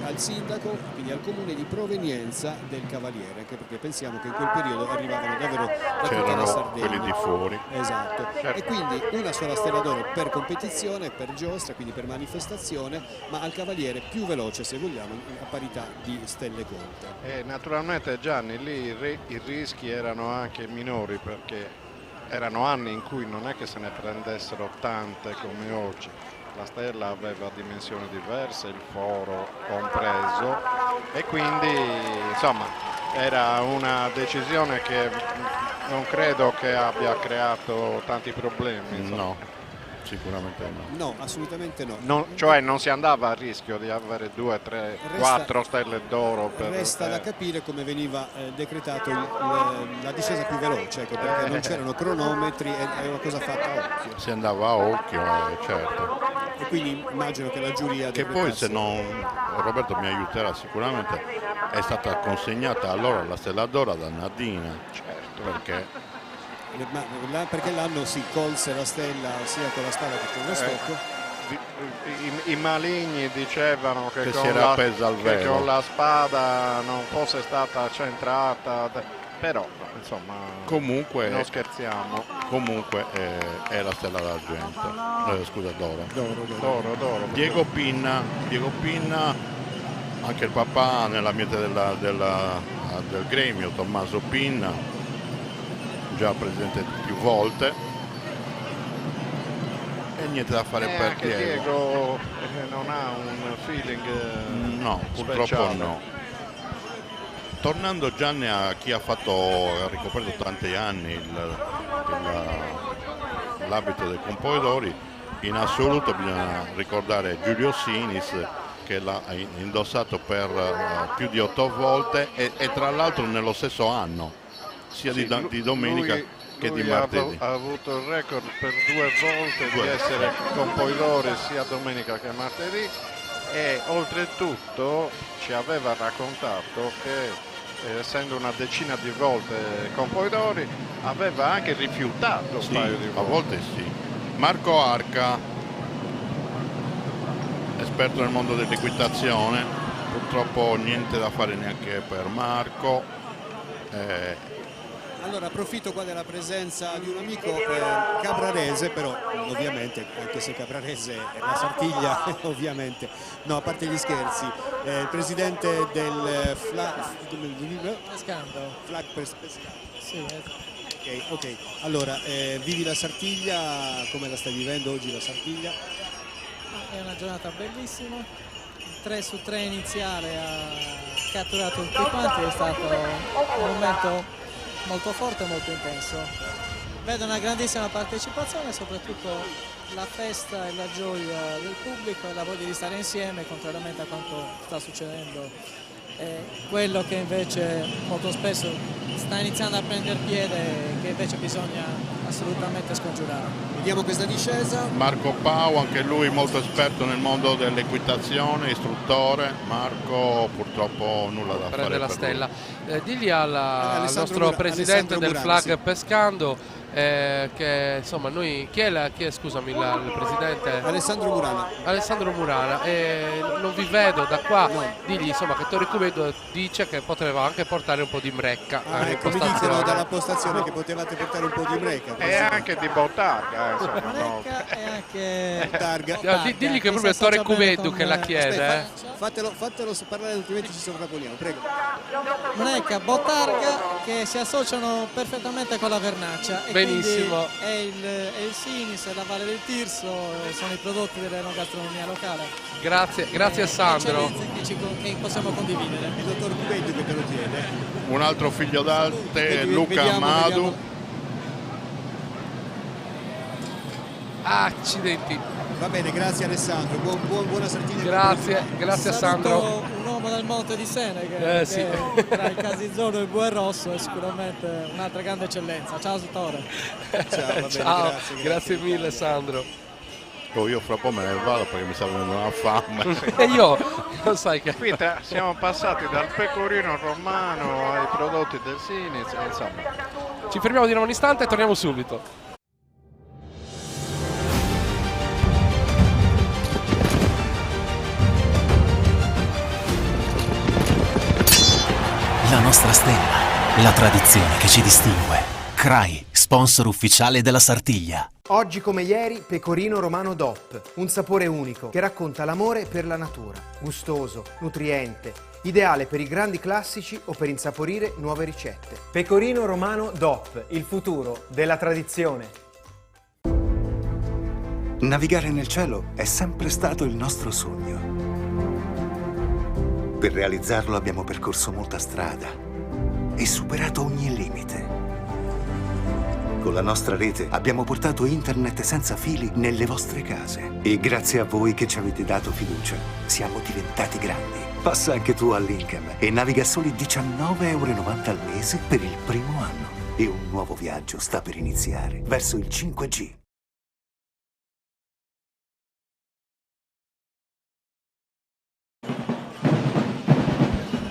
al sindaco, quindi al comune di provenienza del cavaliere, anche perché pensiamo che in quel periodo arrivavano davvero da tutta la Sardegna. Quelli di fuori. Esatto. Certo. E quindi una sola stella d'oro per competizione, per giostra, quindi per manifestazione, ma al cavaliere più veloce, se vogliamo, a parità di stelle colte. Naturalmente, Gianni, lì i rischi erano anche minori, perché erano anni in cui non è che se ne prendessero tante come oggi. La stella aveva dimensioni diverse, il foro compreso, e quindi insomma era una decisione che non credo che abbia creato tanti problemi. Insomma. No, sicuramente no. No, assolutamente no. Cioè non si andava a rischio di avere 2, 3, 4 stelle d'oro. Resta da capire come veniva decretato la discesa più veloce, ecco, perché non c'erano cronometri, è una cosa fatta a occhio. Si andava a occhio, certo. E quindi immagino che la giuria che poi, se non Roberto mi aiuterà sicuramente, è stata consegnata allora la Stella d'Oro ad Annadina, certo, perché l'anno si colse la stella sia con la spada che con lo stocco. I maligni dicevano che si era appesa al velo, che con la spada non fosse stata centrata, però insomma comunque non scherziamo. Comunque è la Stella d'Argento, scusa, d'oro. Diego Pinna, anche il papà nell'ambiente del gremio, Tommaso Pinna, già presidente più volte, e niente da fare per Diego non ha un feeling no, purtroppo speciale. No. Tornando, Gianni, a chi ha ricoperto tanti anni l'abito dei Campogliori, in assoluto bisogna ricordare Giulio Sinis, che l'ha indossato per più di 8 volte e tra l'altro nello stesso anno, sia di domenica. che di Lui martedì. ha avuto il record per 2 volte di essere compoitore sia domenica che martedì, e oltretutto ci aveva raccontato che essendo una decina di volte compoitori aveva anche rifiutato un paio di volte. A volte sì. Marco Arca, esperto nel mondo dell'equitazione, purtroppo niente da fare neanche per Marco. Allora approfitto qua della presenza di un amico cabrarese, però ovviamente, anche se cabrarese è la Sartiglia, ovviamente, no, a parte gli scherzi, il presidente del Flag Pescando. Sì, ok, allora vivi la Sartiglia, come la stai vivendo oggi la Sartiglia? è una giornata bellissima, 3 su 3 iniziale ha catturato tutti quanti, è stato un momento molto forte e molto intenso. Vedo una grandissima partecipazione, soprattutto la festa e la gioia del pubblico e la voglia di stare insieme, contrariamente a quanto sta succedendo. Quello che invece molto spesso sta iniziando a prendere piede, che invece bisogna assolutamente scongiurare. Vediamo questa discesa. Marco Pau, anche lui molto esperto nel mondo dell'equitazione, istruttore. Marco purtroppo nulla da fare. Prende la per stella. Digli al nostro presidente del Flag Pescando che insomma noi chi è scusami il presidente? Alessandro Murana. Alessandro Murana, non vi vedo da qua, digli insomma che Tori Cubedo dice che poteva anche portare un po' di mrecca. Ecco, mi dicono dalla postazione che potevate portare un po' di mrecca. E anche di Botarga, insomma, no? E anche Botarga. Digli che proprio è Tori Cubedo che la chiede. Fatelo parlare, altrimenti ci sovrapponiamo, prego. Mrecca, Botarga, che si associano perfettamente con la vernaccia. E benissimo. È il Sinis e la Valle del Tirso, sono i prodotti dell'enogastronomia locale. Grazie Sandro. Che possiamo condividere. Il dottor Cubedo che te lo chiede. Un altro figlio d'arte, Luca Amadu. Accidenti. Va bene, grazie Alessandro, buona Sartiglia. Grazie Sandro. Un uomo del Monte di Sene che sì. Tra il Casizzone e il Bue Rosso è sicuramente un'altra grande eccellenza. Ciao Dottore. Ciao, va bene, ciao, grazie mille Sandro. Io fra poco me ne vado perché mi sta venendo una fame. E io lo sai che qui siamo passati dal pecorino romano ai prodotti del Sinis, insomma. Ci fermiamo di nuovo un istante e torniamo subito. La nostra stella, la tradizione che ci distingue. CRAI, sponsor ufficiale della Sartiglia. Oggi come ieri, pecorino romano DOP, un sapore unico che racconta l'amore per la natura. Gustoso, nutriente, ideale per i grandi classici o per insaporire nuove ricette. Pecorino romano DOP, il futuro della tradizione. Navigare nel cielo è sempre stato il nostro sogno. Per realizzarlo abbiamo percorso molta strada e superato ogni limite. Con la nostra rete abbiamo portato internet senza fili nelle vostre case. E grazie a voi che ci avete dato fiducia, siamo diventati grandi. Passa anche tu all'Incam e naviga soli €19,90 al mese per il primo anno. E un nuovo viaggio sta per iniziare verso il 5G.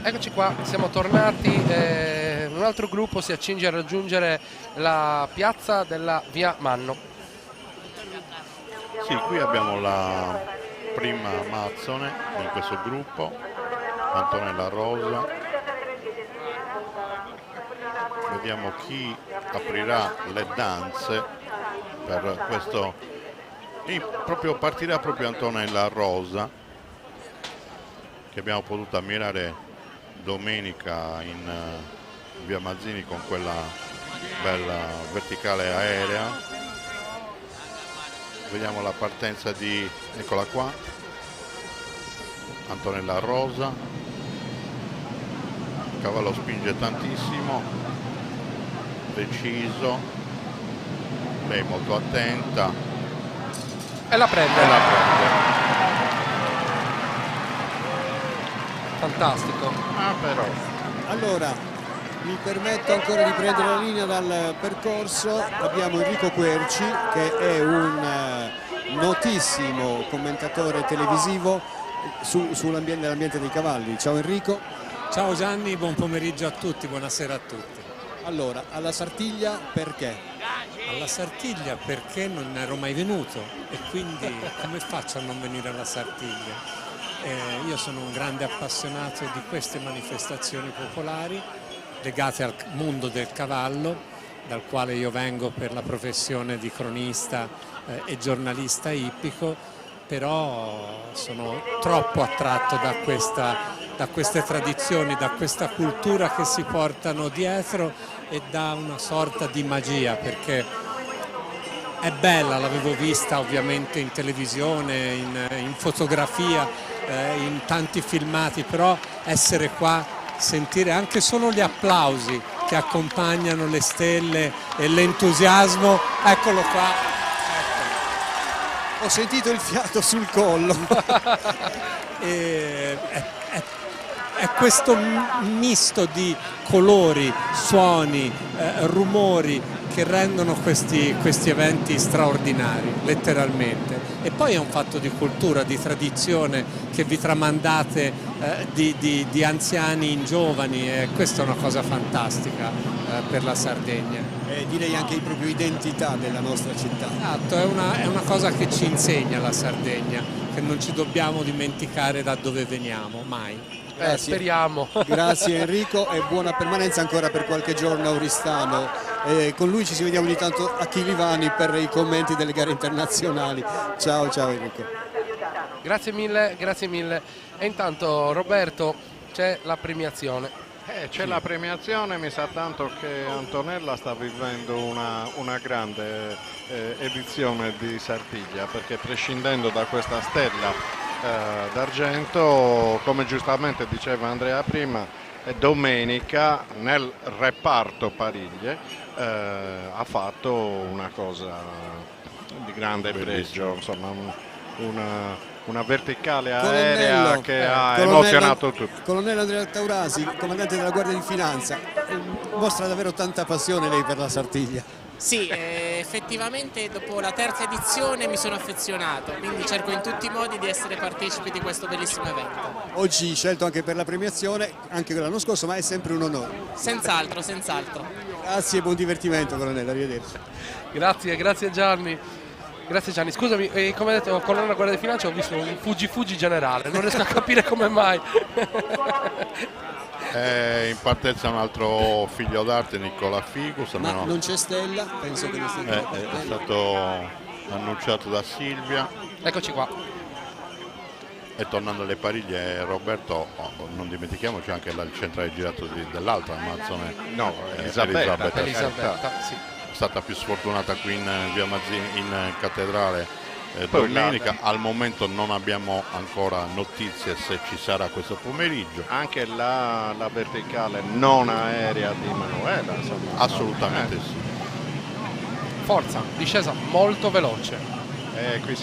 Eccoci qua, siamo tornati, un altro gruppo si accinge a raggiungere la piazza della Via Manno. Sì, qui abbiamo la prima Mazzone in questo gruppo, Antonella Rosa. Vediamo chi aprirà le danze per questo. Partirà proprio Antonella Rosa, che abbiamo potuto ammirare domenica in Via Mazzini con quella bella verticale aerea. Vediamo la partenza di, eccola qua, Antonella Rosa. Il cavallo spinge tantissimo, deciso, lei molto attenta e la prende. Fantastico. Però. Allora, Mi permetto ancora di prendere la linea dal percorso. Abbiamo Enrico Querci, che è un notissimo commentatore televisivo nell'ambiente dei cavalli. Ciao Enrico. Ciao Gianni, buon pomeriggio a tutti, buonasera a tutti. Allora, alla Sartiglia perché? Alla Sartiglia perché non ero mai venuto e quindi come faccio a non venire alla Sartiglia? Io sono un grande appassionato di queste manifestazioni popolari legate al mondo del cavallo, dal quale io vengo per la professione di cronista e giornalista ippico, però sono troppo attratto da queste tradizioni, da questa cultura che si portano dietro e da una sorta di magia, perché è bella, l'avevo vista ovviamente in televisione, in fotografia, in tanti filmati, però essere qua, sentire anche solo gli applausi che accompagnano le stelle e l'entusiasmo, eccolo qua. Ho sentito il fiato sul collo. È questo misto di colori, suoni, rumori che rendono questi eventi straordinari, letteralmente. E poi è un fatto di cultura, di tradizione che vi tramandate di anziani in giovani, e questa è una cosa fantastica per la Sardegna. Direi anche proprio identità della nostra città. Esatto, è una cosa che ci insegna la Sardegna, che non ci dobbiamo dimenticare da dove veniamo, mai. Speriamo. Grazie Enrico e buona permanenza ancora per qualche giorno a Oristano. Con lui ci si vediamo ogni tanto a Chilivani per i commenti delle gare internazionali. Ciao Enrico. Grazie mille. E intanto Roberto, c'è la premiazione. C'è la premiazione, mi sa tanto che Antonella sta vivendo una grande edizione di Sartiglia, perché prescindendo da questa stella d'argento, come giustamente diceva Andrea prima, domenica nel reparto Pariglie ha fatto una cosa di grande pregio, insomma una verticale aerea che ha emozionato tutti. Colonnello Andrea Taurasi, comandante della Guardia di Finanza, mostra davvero tanta passione lei per la Sartiglia. Sì, effettivamente dopo la terza edizione mi sono affezionato, quindi cerco in tutti i modi di essere partecipe di questo bellissimo evento. Oggi scelto anche per la premiazione, anche l'anno scorso, ma è sempre un onore. Senz'altro. Grazie e buon divertimento, colonnello, arrivederci. Grazie Gianni. Grazie Gianni, scusami, come ha detto colonnello della Guardia di Finanza, ho visto un fuggi generale, non riesco a capire come mai. In partenza un altro figlio d'arte, Nicola Figus. Ma non c'è Stella, penso che è stato annunciato da Silvia. Eccoci qua. E tornando alle Pariglie, Roberto, non dimentichiamoci anche il centrale girato dell'altra Amazzone. No, Elisabetta, sì. È stata più sfortunata qui in via Mazzini, in cattedrale. Domenica al momento non abbiamo ancora notizie se ci sarà questo pomeriggio. Anche la verticale non aerea di Manuela, insomma. Assolutamente sì. Forza, discesa molto veloce. Qui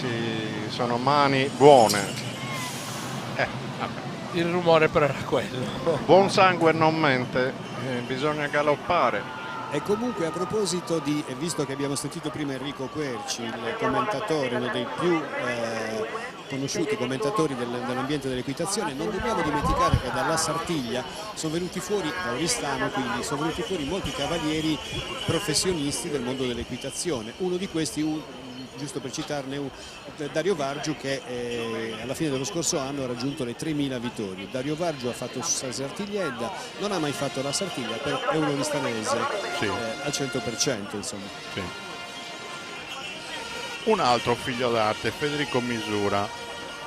sono mani buone. Il rumore però era quello. Buon sangue non mente, bisogna galoppare. E comunque, a proposito di, visto che abbiamo sentito prima Enrico Querci, il commentatore, uno dei più conosciuti commentatori dell'ambiente dell'equitazione, non dobbiamo dimenticare che dalla Sartiglia sono venuti fuori, da Oristano quindi, sono venuti fuori molti cavalieri professionisti del mondo dell'equitazione. Uno di questi, giusto per citarne, Dario Vargiu, che alla fine dello scorso anno ha raggiunto le 3.000 vittorie. Dario Vargiu ha fatto Sartigliedda, non ha mai fatto la Sartiglia, però è un oristanese al 100%, insomma. Sì. Un altro figlio d'arte, Federico Misura,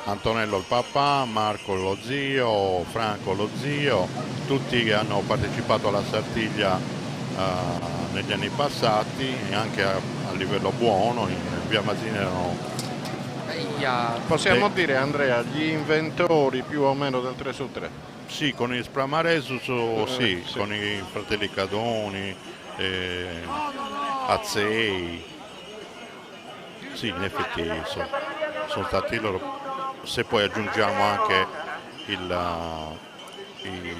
Antonello il papà, Marco lo zio, Franco lo zio, tutti che hanno partecipato alla Sartiglia negli anni passati, e anche a livello buono. In via Mazzini erano... Possiamo dire, Andrea, gli inventori più o meno del 3/3? Sì, con il Spramaresus, sì, con i fratelli Cadoni, Azzei. Sì, in effetti sono stati loro. Se poi aggiungiamo anche i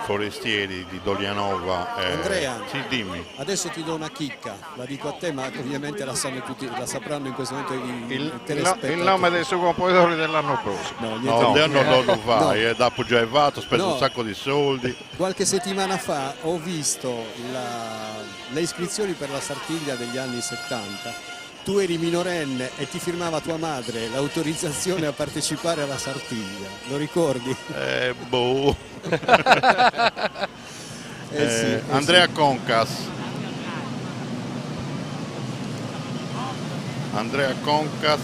forestieri di Dolianova. Andrea, sì, dimmi. Adesso ti do una chicca, la dico a te, ma ovviamente la sanno tutti, la sapranno in questo momento i telespettatori. Il nome dei suoi compositori dell'anno prossimo. Non lo fai, dopo già è fatto, ho speso un sacco di soldi. Qualche settimana fa ho visto le iscrizioni per la Sartiglia degli anni 70. Tu eri minorenne e ti firmava tua madre l'autorizzazione a partecipare alla Sartiglia, lo ricordi? Boh. Sì, Andrea sì. Concas. Andrea Concas.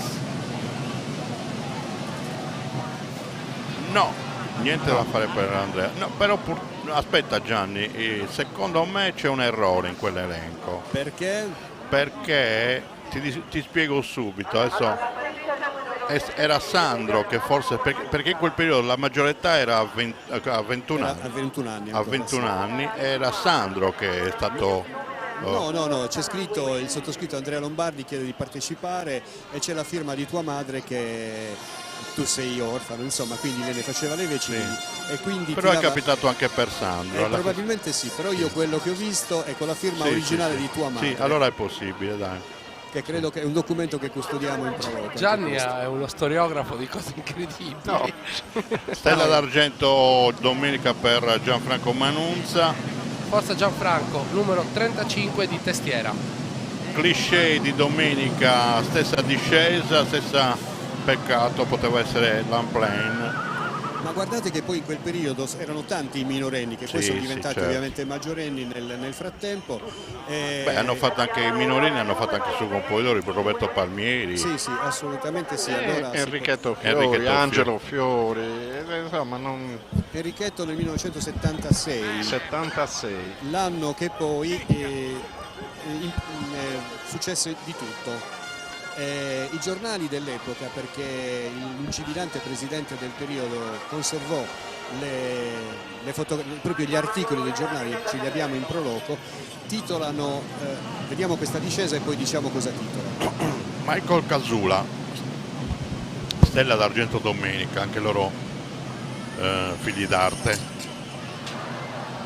No, niente da fare per Andrea. No, però aspetta Gianni, secondo me c'è un errore in quell'elenco. Perché? Perché ti spiego subito. Adesso era Sandro che forse perché in quel periodo la maggiore età era a 21 anni. A 21 anni. A 21 anni era Sandro che è stato. No, c'è scritto, il sottoscritto Andrea Lombardi chiede di partecipare e c'è la firma di tua madre che tu sei orfano, insomma, quindi lei ne faceva le veci. Sì. E quindi però è capitato anche per Sandro. Probabilmente sì, però io quello che ho visto è con la firma originale di tua madre. Sì, allora è possibile, dai. Che credo che è un documento che custodiamo in prologo. Gianni è uno storiografo di cose incredibili. No. Stella d'argento domenica per Gianfranco Manunza. Forza Gianfranco, numero 35 di Testiera. Cliché di domenica, stessa discesa, stessa peccato, poteva essere Lamplain. Ma guardate che poi in quel periodo erano tanti i minorenni che poi sono diventati certo. ovviamente maggiorenni nel frattempo. Hanno fatto anche i minorenni, hanno fatto anche su compositori, Roberto Palmieri. Sì, assolutamente sì. Allora, Enrichetto Fiori, Angelo Fiori, insomma Enrichetto nel 1976. 76. L'anno che poi successe di tutto. I giornali dell'epoca, perché l'incibilante presidente del periodo conservò proprio gli articoli dei giornali, ce li abbiamo in proloco, titolano, vediamo questa discesa e poi diciamo cosa titola. Michael Casula, Stella d'argento domenica, anche loro figli d'arte.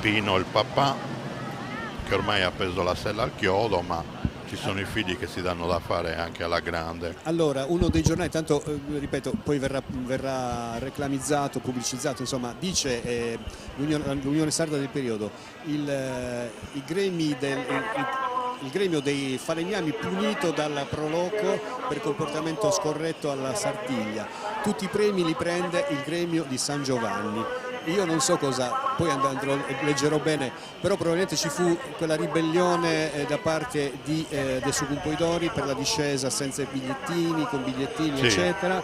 Pino il papà, che ormai ha preso la sella al chiodo, ma ci sono i figli che si danno da fare anche alla grande. Allora, uno dei giornali, tanto ripeto, poi verrà reclamizzato, pubblicizzato, insomma, dice l'Unione Sarda del periodo, il gremio dei falegnami punito dalla Proloco per comportamento scorretto alla Sartiglia. Tutti i premi li prende il gremio di San Giovanni. Io non so cosa, poi leggerò bene, però probabilmente ci fu quella ribellione da parte dei Sucumpoidori per la discesa senza i bigliettini, con bigliettini eccetera,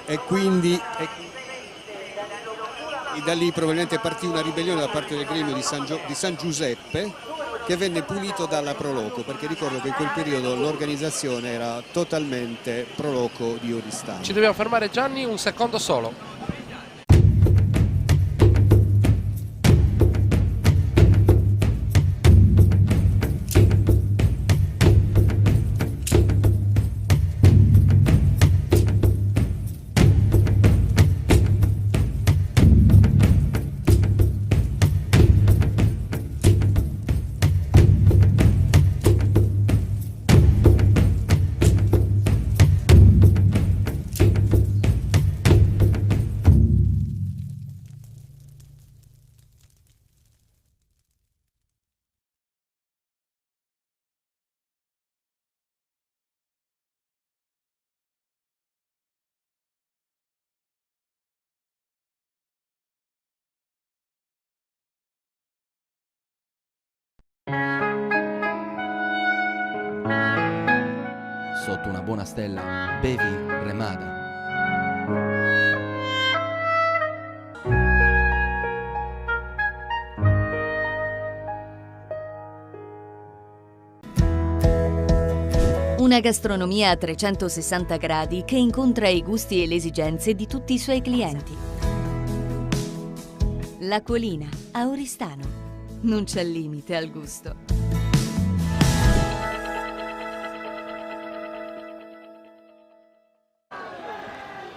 e quindi da lì probabilmente partì una ribellione da parte del gremio di San Giuseppe, che venne punito dalla Proloco, perché ricordo che in quel periodo l'organizzazione era totalmente Proloco di Oristano. Ci dobbiamo fermare Gianni un secondo solo. Sotto una buona stella bevi Remada. Una gastronomia a 360 gradi che incontra i gusti e le esigenze di tutti i suoi clienti. La Colina, a Oristano. Non c'è limite al gusto.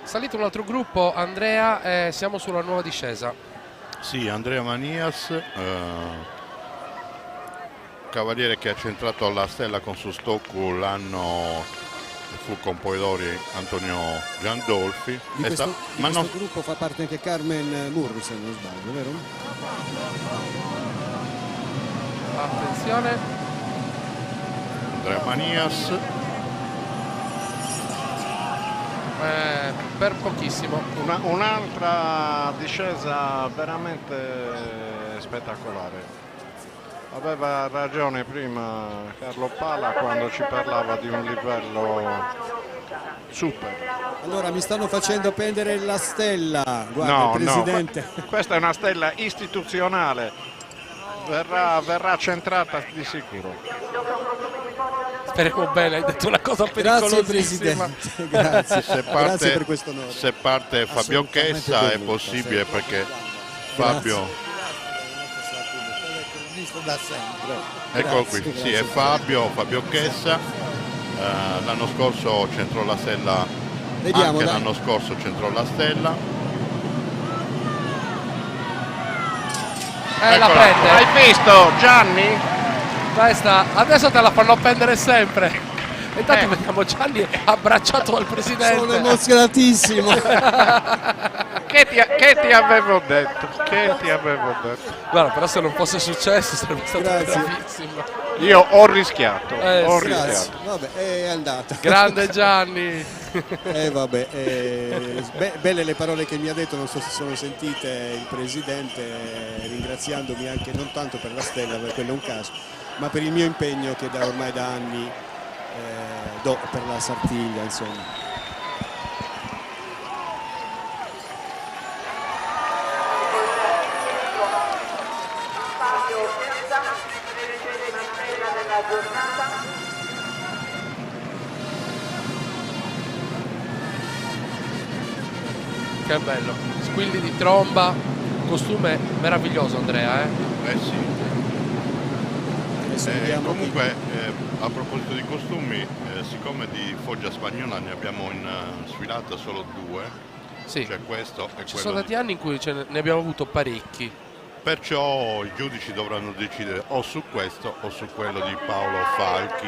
Salito un altro gruppo, Andrea, siamo sulla nuova discesa. Sì, Andrea Manias, cavaliere che ha centrato alla stella con su Stocco l'anno fu con Poedori Antonio Giandolfi. Di questo gruppo fa parte anche Carmen Murru, se non sbaglio, vero? Attenzione. Andrea Manias. Per pochissimo. Un'altra discesa veramente spettacolare. Aveva ragione prima Carlo Pala quando ci parlava di un livello super. Allora mi stanno facendo pendere la stella, guarda, il presidente. No, questa è una stella istituzionale, verrà centrata di sicuro. Speriamo bene, hai detto una cosa Grazie pericolosissima. Presidente, grazie. Grazie per questo onore. Se parte Fabio Chessa è possibile perché Fabio... Da sempre. Eccolo qui, sì, è Fabio Chessa, l'anno scorso centrò la stella, Vediamo, anche l'anno scorso centrò la stella. La prende. Hai visto Gianni? Questa adesso te la fanno pendere sempre. Intanto vediamo Gianni abbracciato al presidente. Sono emozionatissimo. Che ti avevo detto? Che ti avevo detto? Guarda, però se non fosse successo sarebbe stato bravissimo. Io ho rischiato. Rischiato. Vabbè, è andata. Grande Gianni. Vabbè, belle le parole che mi ha detto, non so se sono sentite il presidente, ringraziandomi anche non tanto per la stella, perché quello è un caso, ma per il mio impegno che ormai da anni do per la Sartiglia, insomma. Che bello, squilli di tromba, costume meraviglioso Andrea, sì. Comunque a proposito di costumi, siccome di Foggia Spagnola ne abbiamo in sfilata solo 2, sì. Cioè questo e ci sono stati anni in cui ne abbiamo avuto parecchi. Perciò i giudici dovranno decidere o su questo o su quello di Paolo Falchi.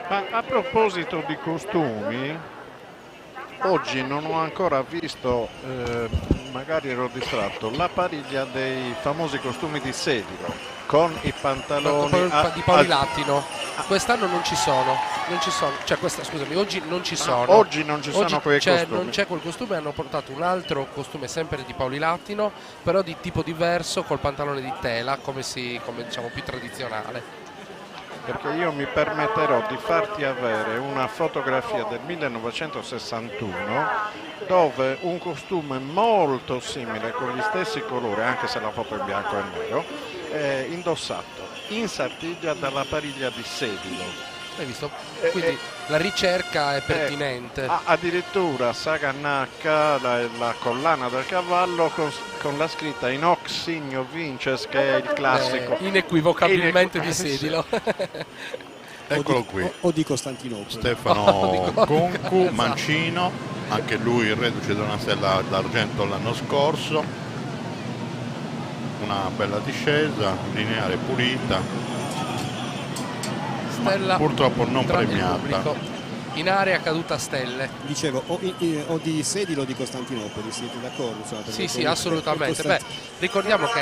Ma a proposito di costumi, oggi non ho ancora visto, magari ero distratto, la pariglia dei famosi costumi di Sedilo con i pantaloni di Paolilattino. Quest'anno non ci sono, cioè scusami, oggi non ci sono. Oggi non ci sono quei costumi. Non c'è quel costume, hanno portato un altro costume sempre di Paolilattino, però di tipo diverso, col pantalone di tela, come diciamo più tradizionale. Perché io mi permetterò di farti avere una fotografia del 1961 dove un costume molto simile con gli stessi colori, anche se la foto è in bianco e nero, è indossato in Sartiglia dalla pariglia di Sedilo. Hai visto? Quindi la ricerca è pertinente. Addirittura Sagannacca, la collana del cavallo con la scritta Inox Signo Vinces, che è il classico. Inequivocabilmente di Sedilo. Eccolo qui. O di Costantinopoli. Stefano Concu, Mancino, anche lui reduce da una stella d'argento l'anno scorso. Una bella discesa, lineare pulita. Stella purtroppo non premiata. In area caduta a stelle. Dicevo, o di Sedilo o di Costantinopoli, siete d'accordo? Sì, assolutamente. Ricordiamo che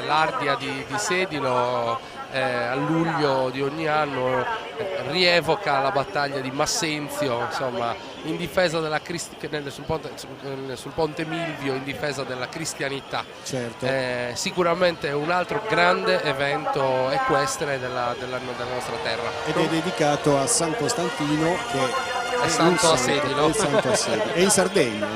l'Ardia di Sedilo a luglio di ogni anno rievoca la battaglia di Massenzio, insomma, in difesa della sul ponte Milvio, in difesa della cristianità. Certo. Sicuramente un altro grande evento equestre della nostra terra. Ed è dedicato a San Costantino, che è santo a Sedilo. È in Sardegna.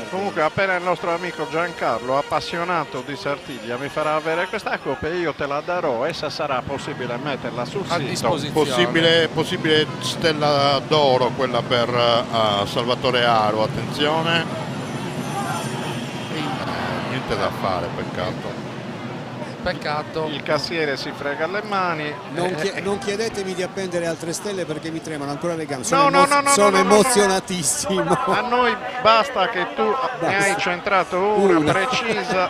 Comunque appena il nostro amico Giancarlo, appassionato di Sartiglia, mi farà avere questa copia, io te la darò, essa sarà possibile metterla sul sito. Possibile stella d'oro, quella per Salvatore Aro, attenzione. Niente da fare, peccato. Peccato. Il cassiere si frega le mani. Non chiedetemi di appendere altre stelle perché mi tremano ancora le gambe. No, Sono emozionatissimo. A noi basta che tu ne hai centrato una precisa.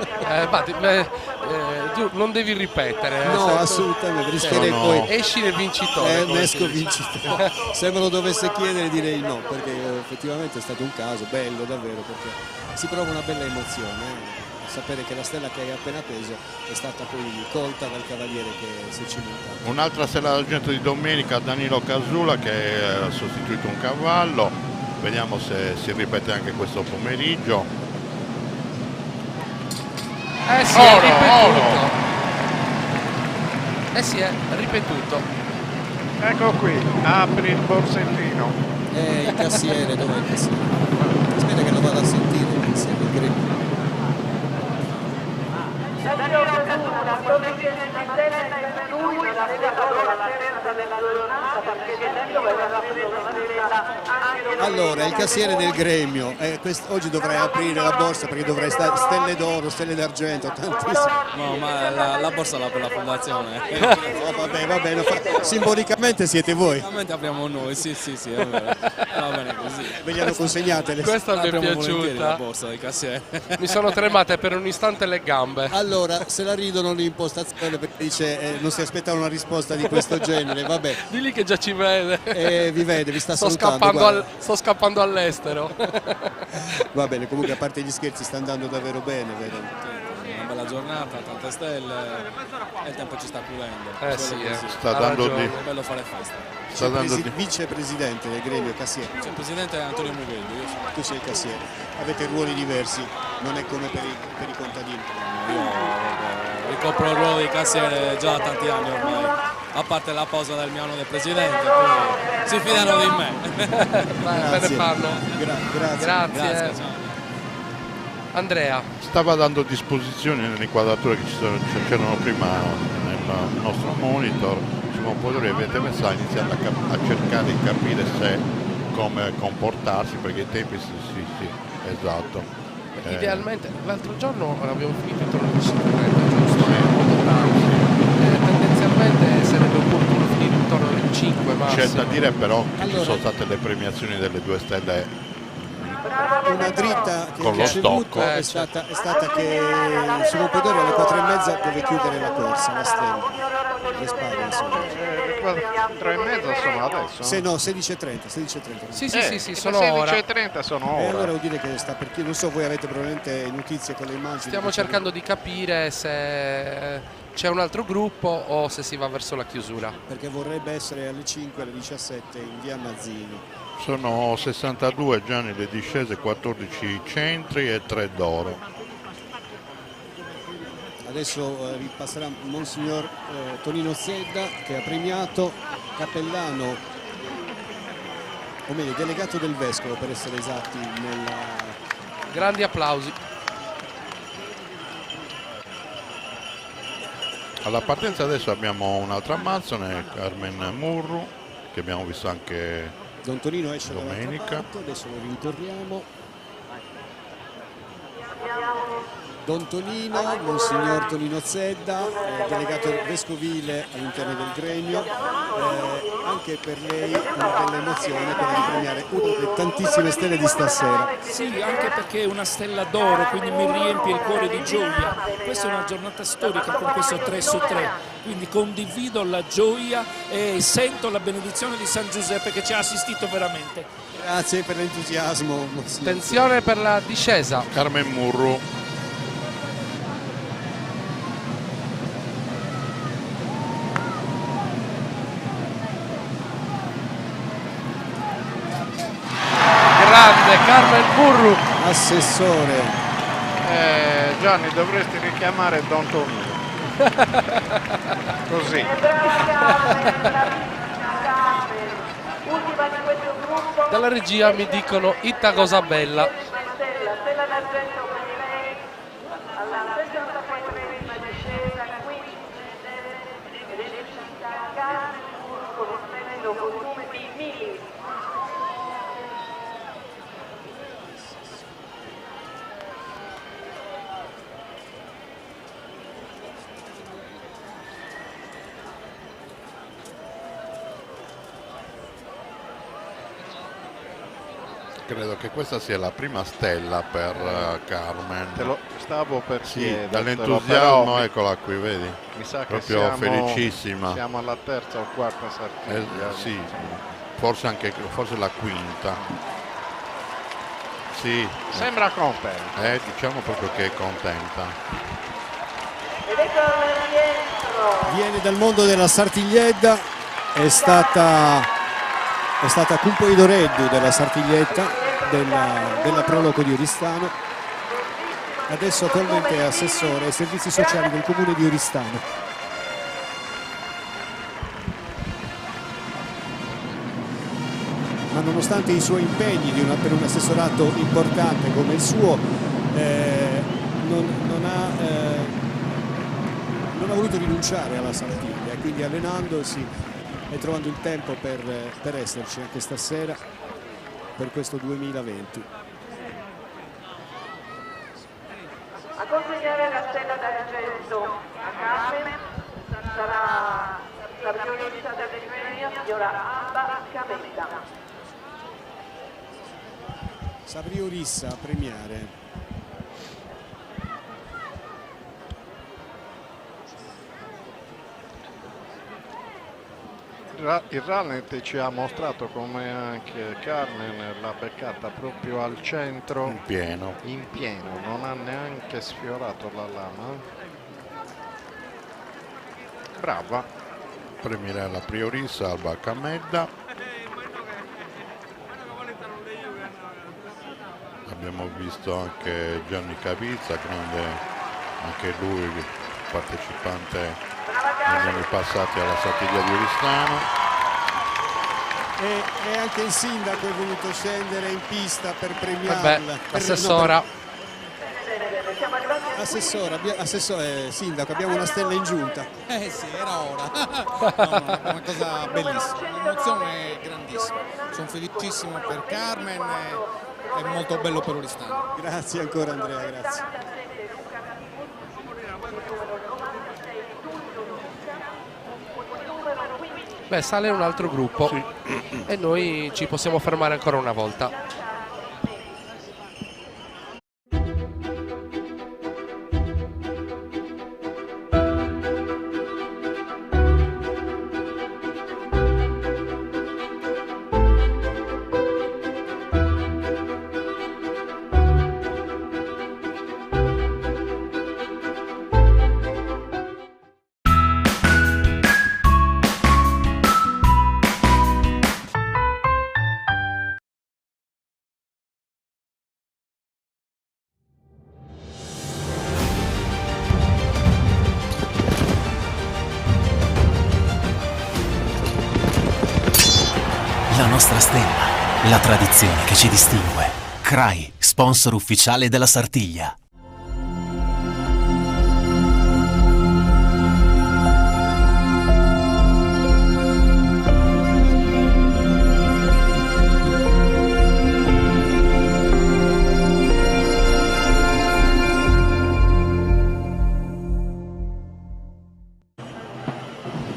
Tu non devi ripetere. No, assolutamente, rischierei poi. Esci nel vincitore. Ne esco vincitore. Se me lo dovesse chiedere direi no, perché effettivamente è stato un caso bello davvero, perché si prova una bella emozione. Sapere che la stella che hai appena preso è stata poi colta dal cavaliere che si è cimentato. Un'altra stella d'argento di domenica, Danilo Casula, che ha sostituito un cavallo. Vediamo se si ripete anche questo pomeriggio. Sì, è ripetuto. Sì, è ripetuto. Ecco qui, apri il borsettino. Il cassiere, dov'è il cassiere? Aspetta che lo vado a sentire insieme al greco. Allora, il cassiere del gremio, oggi dovrei aprire la borsa perché dovrei stare stelle d'oro, stelle d'argento, tantissime. No, ma la borsa la per la fondazione. Oh, vabbè, simbolicamente siete voi. Simbolicamente apriamo noi, sì, va bene. Va bene così. Ve le hanno consegnate le Questa mi è piaciuta. La borsa del cassiere. Mi sono tremate per un istante le gambe. Allora, se la ridono l'impostazione perché dice non si aspetta una risposta di questo genere, vabbè. Di lì che già ci vede. Vi vede, vi sta salutando. Sto scappando all'estero. Va bene, comunque a parte gli scherzi sta andando davvero bene, vedo. Una bella giornata, tante stelle e il tempo ci sta pulendo. Sta dando di... È bello fare festa. Vicepresidente del gremio cassiere. Il presidente è Antonio Mugelli, io sono. Tu sei il cassiere. Avete ruoli diversi, non è come per i contadini. Io ricopro il ruolo di cassiere già da tanti anni ormai, a parte la pausa del mio anno del presidente, quindi si fidano di me. Bene fanno. Grazie. Andrea. Stava dando disposizioni nell'inquadratura che c'erano prima nel nostro monitor. Simone Podori avete messo iniziando a cercare di capire come comportarsi, perché i tempi sì, esatto. Idealmente l'altro giorno abbiamo finito intorno alle 5:30, giusto? Molto tardi. Tendenzialmente sarebbe opportuno finire intorno alle 5, ma c'è da dire però che ci sono state le premiazioni delle 2 stelle. Una dritta che con lo stocco è stata che Simone Podori alle 4:30 deve chiudere la corsa, la stella. Le spalle, insomma. Le 4:30 sono adesso? Se no, 16:30. Sì, sono ora. 16:30 sono ora. E allora vuol dire che sta per chiudere. Non so, voi avete probabilmente notizie con le immagini. Stiamo cercando di capire se c'è un altro gruppo o se si va verso la chiusura. Perché vorrebbe essere alle 5, alle 17 in via Mazzini. Sono 62 Gianni le discese, 14 centri e 3 d'oro. Adesso ripasserà Monsignor Tonino Zedda che ha premiato cappellano, o meglio delegato del Vescovo per essere esatti. Grandi applausi. Alla partenza adesso abbiamo un'altra Amazzone, Carmen Murru, che abbiamo visto anche Don Tonino esce domenica. Adesso lo rincorriamo. Don Tonino, Monsignor Tonino Zedda, delegato vescovile all'interno del gremio, anche per lei una bella emozione quella di premiare una delle tantissime stelle di stasera. Sì, anche perché è una stella d'oro, quindi mi riempie il cuore di gioia. Questa è una giornata storica con questo 3 su 3, quindi condivido la gioia e sento la benedizione di San Giuseppe che ci ha assistito veramente. Grazie per l'entusiasmo. Attenzione per la discesa. Carmen Murru. Grande Carmen Murru, assessore. Gianni, dovresti richiamare Don Tonino. Così. Dalla regia mi dicono Itta cosa bella. Credo che questa sia la prima stella per Carmen. Te lo stavo per chiedere. Dall'entusiasmo, però eccola qui, vedi? Mi sa che proprio felicissima. Siamo alla terza o quarta Sartiglia. Sì, forse la quinta. Sì. Sembra contenta. Diciamo proprio che è contenta. Viene dal mondo della Sartiglietta, è stata Cumpoidoreddu della Sartiglietta della Proloco di Oristano, adesso attualmente è assessore ai servizi sociali del comune di Oristano. Ma nonostante i suoi impegni per un assessorato importante come il suo, non ha voluto rinunciare alla Sartiglia, quindi allenandosi e trovando il tempo per esserci anche stasera per questo 2020. A consegnare la stella d'argento a Carmen sarà la priorità del premio signora Amba Cametta. Sabrio Rissa a premiare. Il rallent ci ha mostrato come anche Carmen l'ha beccata proprio al centro. In pieno. Non ha neanche sfiorato la lama. Brava. Premierà la Priorissa Alba Camedda. Abbiamo visto anche Gianni Cavizza, grande anche lui partecipante negli anni passati alla Sartiglia di Oristano. E anche il sindaco è venuto scendere in pista per premiarla. Assessore, sindaco, abbiamo una stella in giunta. Sì, era ora. No, è una cosa bellissima, un'emozione grandissima. Sono felicissimo per Carmen, è molto bello per Oristano. Grazie ancora Andrea, grazie. Beh, sale un altro gruppo e noi ci possiamo fermare ancora una volta. La nostra stella, la tradizione che ci distingue. CRAI, sponsor ufficiale della Sartiglia.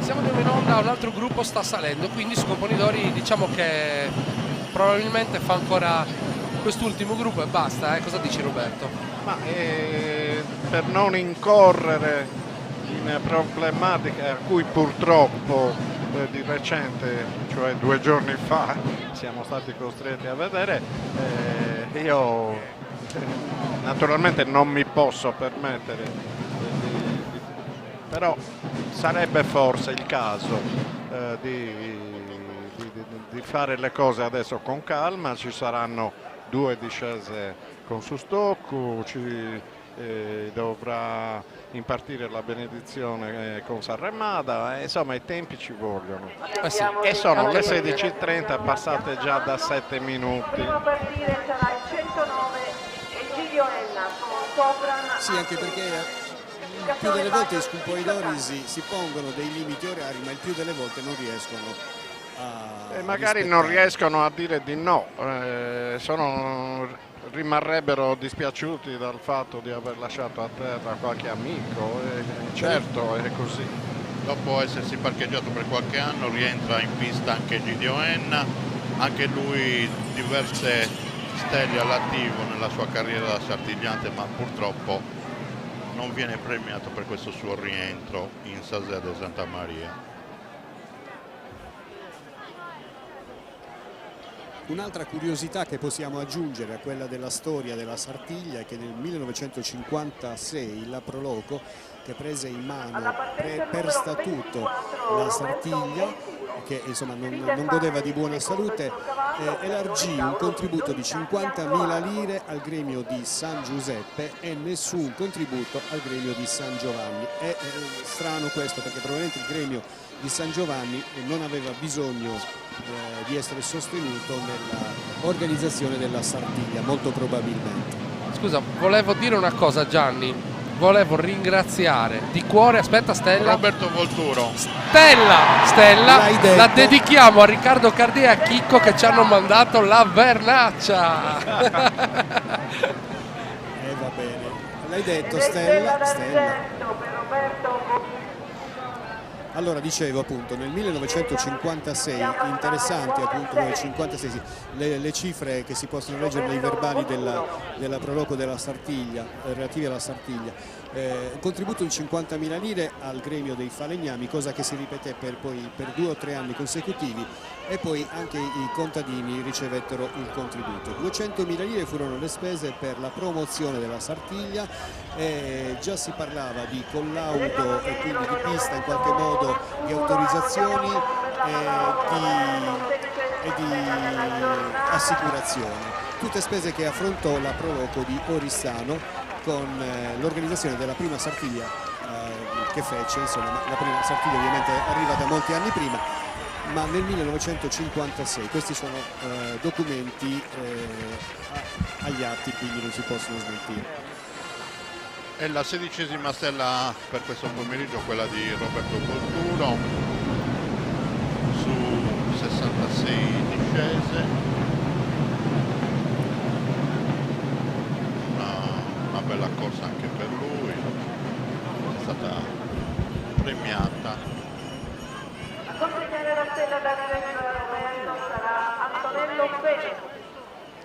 Siamo in onda, un altro gruppo sta salendo, quindi Scomponidori diciamo che probabilmente fa ancora quest'ultimo gruppo e basta. Cosa dici Roberto? Ma per non incorrere in problematiche a cui purtroppo di recente, cioè 2 giorni fa, siamo stati costretti a vedere, io naturalmente non mi posso permettere però sarebbe forse il caso di fare le cose adesso con calma. Ci saranno 2 discese con Sustoccu, dovrà impartire la benedizione con Sarremada, insomma i tempi ci vogliono. Sì. E sono le 16:30 passate già da 7 minuti. A partire sarà il 109 e Giglio Enna con Sopran. Sì, anche perché il più delle volte i Scumpoidori si pongono dei limiti orari, ma il più delle volte non riescono a magari non riescono a dire di no, rimarrebbero dispiaciuti dal fatto di aver lasciato a terra qualche amico, certo è così. Dopo essersi parcheggiato per qualche anno rientra in pista anche Giglio Enna, anche lui diverse Stelli all'attivo nella sua carriera da sartigliante, ma purtroppo non viene premiato per questo suo rientro in Saser de Santa Maria. Un'altra curiosità che possiamo aggiungere a quella della storia della Sartiglia è che nel 1956 la Proloco, che prese in mano per statuto la Sartiglia, che insomma non godeva di buona salute, elargì un contributo di 50.000 lire al gremio di San Giuseppe e nessun contributo al gremio di San Giovanni. È strano questo, perché probabilmente il gremio di San Giovanni non aveva bisogno di essere sostenuto nell'organizzazione della Sartiglia, molto probabilmente. Scusa, volevo dire una cosa, Gianni, volevo ringraziare di cuore, aspetta Stella, Roberto Volturo. Stella, la dedichiamo a Riccardo Cardè e a Chicco che ci hanno mandato la vernaccia. Va bene, l'hai detto Stella. Allora, dicevo appunto, nel 1956, interessante appunto nel 1956, le cifre che si possono leggere nei verbali della Proloco della Sartiglia, relativi alla Sartiglia, un contributo di 50.000 lire al gremio dei falegnami, cosa che si ripeté per 2 o 3 anni consecutivi, e poi anche i contadini ricevettero il contributo. 200.000 lire furono le spese per la promozione della Sartiglia, e già si parlava di collaudo e quindi di pista, in qualche modo di autorizzazioni e di assicurazioni, tutte spese che affrontò la Proloco di Oristano con l'organizzazione della prima Sartiglia che fece, insomma la prima Sartiglia ovviamente arriva da molti anni prima, ma nel 1956. Questi sono documenti agli atti, quindi non si possono smentire. È la 16ª stella per questo pomeriggio, quella di Roberto Volturo, su 66 discese. Una bella corsa anche per lui, è stata premiata. A consegnare la stella da Roberto sarà Antonello Feno.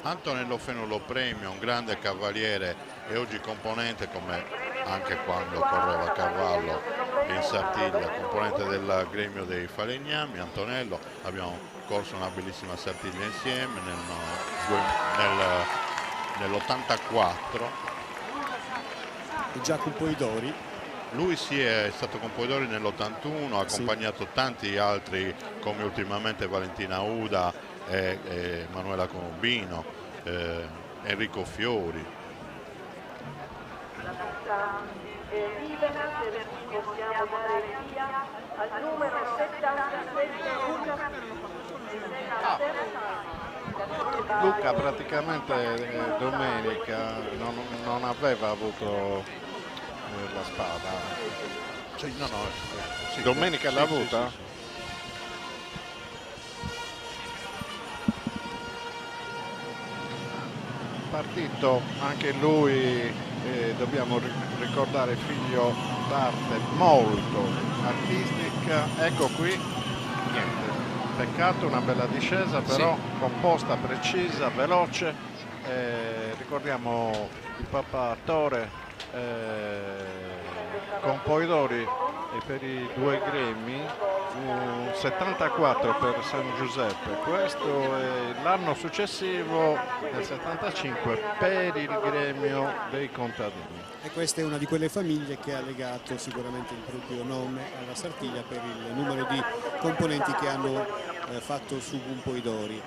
Antonello Fenulo Premio, un grande cavaliere e oggi componente, come anche quando correva a cavallo in Sartiglia, componente del gremio dei falegnami. Antonello, abbiamo corso una Sartiglia insieme nell'84. E già con Poidori. Lui sì, è stato con Poidori nell'81, ha accompagnato tanti altri come ultimamente Valentina Uda e Manuela Colombino, Enrico Fiori. La pista libera, per cui possiamo dare via al numero 77 Luca praticamente domenica non aveva avuto la spada. Sì, no, sì, domenica l'ha avuta? Sì. Partito anche lui, dobbiamo ricordare, figlio d'arte molto artistica. Ecco qui, niente, peccato, una bella discesa però sì, composta, precisa, veloce. Ricordiamo il papà attore con Poidori e per i 2 gremi, 74 per San Giuseppe, questo è l'anno successivo, nel 75, per il gremio dei contadini. E questa è una di quelle famiglie che ha legato sicuramente il proprio nome alla Sartiglia per il numero di componenti che hanno fatto su un Poidori.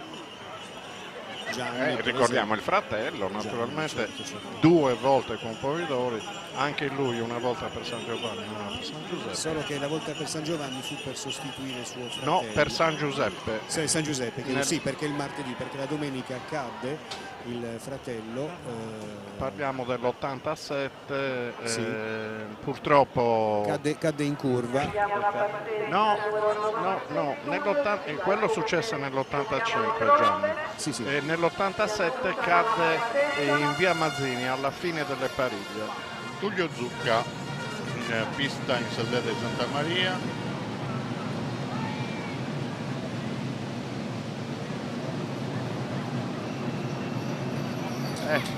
Gianni, ricordiamo il fratello, naturalmente, Gianni, certo. 2 volte con Poidori, anche lui una volta per San Giovanni, una per San Giuseppe. Solo che la volta per San Giovanni fu per sostituire suo fratello. No, per San Giuseppe. San Giuseppe, sì, perché il martedì, perché la domenica cadde il fratello. Parliamo dell'87, sì, purtroppo cadde in curva. No, quello successe nell'85, Gianni. Sì, sì. Nell'87 cadde in via Mazzini alla fine delle pariglie. Tullio Zucca in pista in Saser de Santa Maria.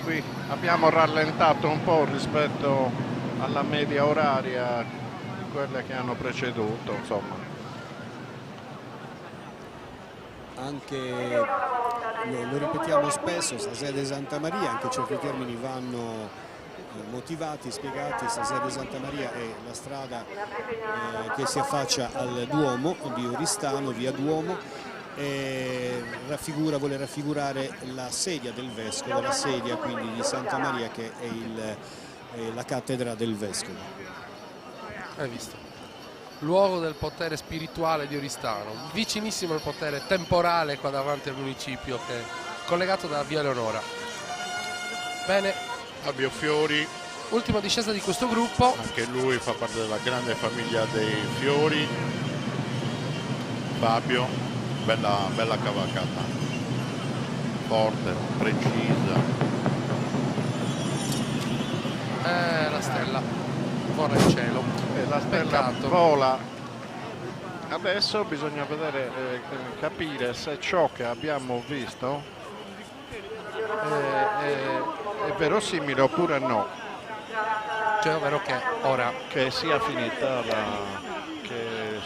Qui abbiamo rallentato un po' rispetto alla media oraria di quelle che hanno preceduto, insomma. Anche, lo ripetiamo spesso, Stasera de Santa Maria, anche certi termini vanno motivati, spiegati. Stasera de Santa Maria è la strada che si affaccia al Duomo di Oristano, via Duomo, e vuole raffigurare la sedia del Vescovo, la sedia quindi di Santa Maria, che è la cattedra del Vescovo. Hai visto? Luogo del potere spirituale di Oristano, vicinissimo al potere temporale qua davanti al municipio, che è collegato da via Leonora. Bene, Fabio Fiori, ultima discesa di questo gruppo, anche lui fa parte della grande famiglia dei Fiori. Fabio, bella cavalcata, forte, precisa. La stella vorrà il cielo, la stella vola. Adesso bisogna vedere, capire se ciò che abbiamo visto è verosimile oppure no. Cioè, ovvero che ora che sia finita che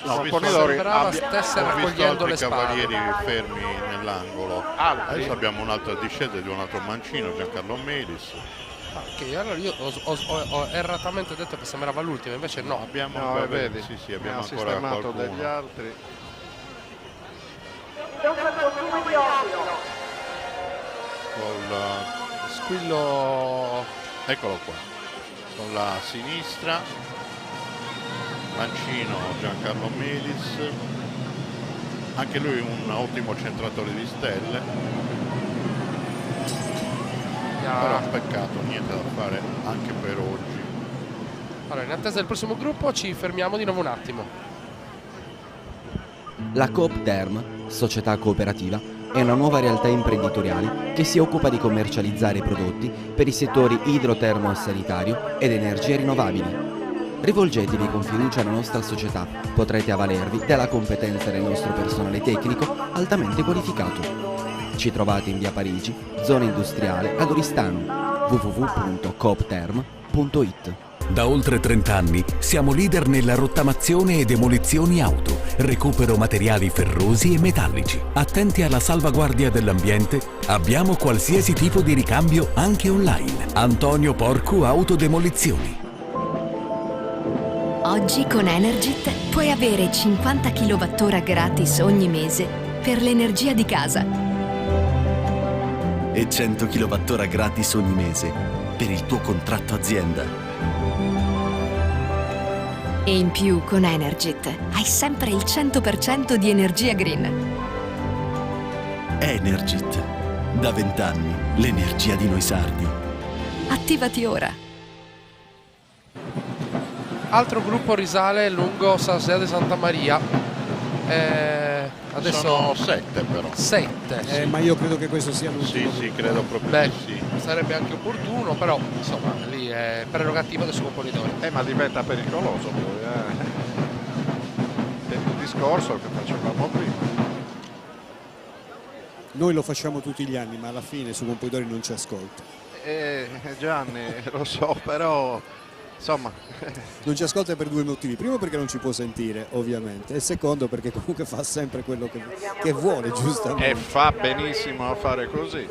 stesse raccogliendo le spade. Cavalieri fermi nell'angolo. Adesso abbiamo un'altra discesa di un altro mancino, Giancarlo Melis. Ok, allora io ho erratamente detto che sembrava l'ultima, invece no. Abbiamo abbiamo ancora qualcuno degli altri. Col squillo, eccolo qua, con la sinistra, mancino Giancarlo Melis, anche lui un ottimo centratore di stelle. Però peccato, niente da fare anche per oggi. Allora, in attesa del prossimo gruppo ci fermiamo di nuovo un attimo. La Coop Term, società cooperativa, è una nuova realtà imprenditoriale che si occupa di commercializzare prodotti per i settori idrotermo e sanitario ed energie rinnovabili. Rivolgetevi con fiducia alla nostra società, potrete avvalervi della competenza del nostro personale tecnico altamente qualificato. Ci trovate in via Parigi, zona industriale ad Oristano, www.coopterm.it. Da oltre 30 anni siamo leader nella rottamazione e demolizioni auto, recupero materiali ferrosi e metallici. Attenti alla salvaguardia dell'ambiente, abbiamo qualsiasi tipo di ricambio anche online. Antonio Porcu Autodemolizioni. Oggi con Energit puoi avere 50 kWh gratis ogni mese per l'energia di casa. E 100 kWh gratis ogni mese per il tuo contratto azienda. E in più con Energit hai sempre il 100% di energia green. Energit, da 20 anni l'energia di noi sardi. Attivati ora. Altro gruppo risale lungo San José de Santa Maria. Adesso sono 7 però. 7. Ma io credo che questo sia l'ultimo. Sì, credo proprio sì. Sarebbe anche opportuno, però insomma lì è prerogativa del suo componitore. Ma diventa pericoloso poi, per il discorso che facevamo prima. Noi lo facciamo tutti gli anni, ma alla fine il suo componitore non ci ascolta. Gianni, lo so, però insomma non ci ascolta per due motivi: primo perché non ci può sentire ovviamente, e secondo perché comunque fa sempre quello che vuole, giustamente, e fa benissimo a fare così.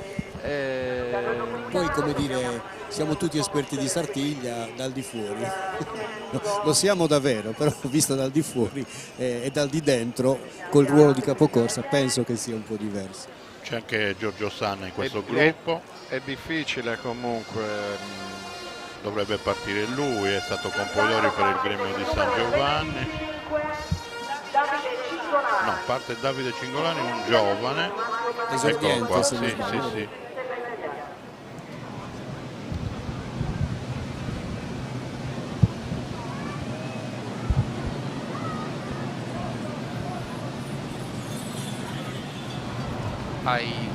Poi, come dire, siamo tutti esperti di Sartiglia dal di fuori. Lo siamo davvero, però visto dal di fuori e dal di dentro col ruolo di capocorsa penso che sia un po' diverso. C'è anche Giorgio Sanna in questo gruppo. È difficile comunque. Dovrebbe partire lui, è stato componitore per il gremio di San Giovanni. No, parte Davide Cingolani, un giovane. Esordiente, qua. se Sì.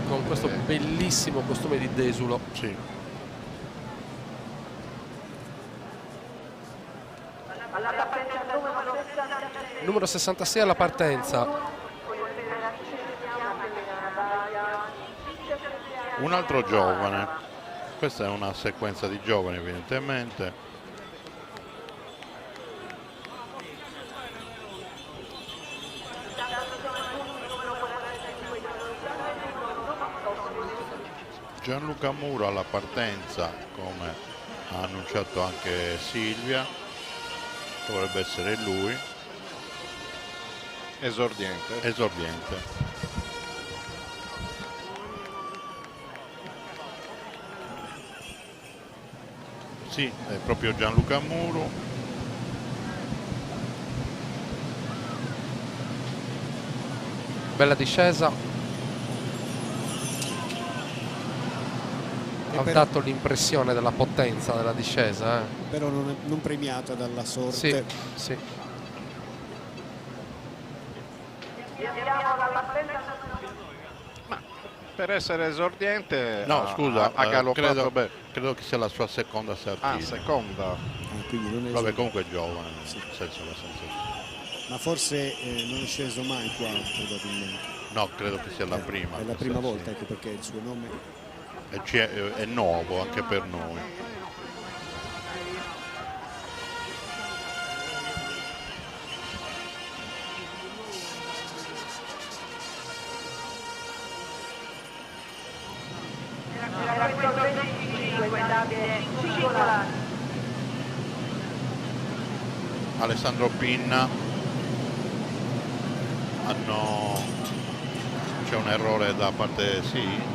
Con questo bellissimo costume di Desulo. Sì. Numero 66 alla partenza. Un altro giovane. Questa è una sequenza di giovani evidentemente. Gianluca Muro alla partenza, come ha annunciato anche Silvia, dovrebbe essere lui. Esordiente. Sì, è proprio Gianluca Muro. Bella discesa. Ha dato l'impressione della potenza della discesa. Però non premiata dalla sorte. Sì. Ma per essere esordiente scusa, ha galoppato bene. Credo che sia la sua seconda sartina. Seconda. Quindi non è vabbè, comunque è giovane, ma forse non è sceso mai qua, probabilmente. No, credo che sia la prima. È la prima volta, ecco perché il suo nome è nuovo anche per noi. Alessandro Pinna, c'è un errore da parte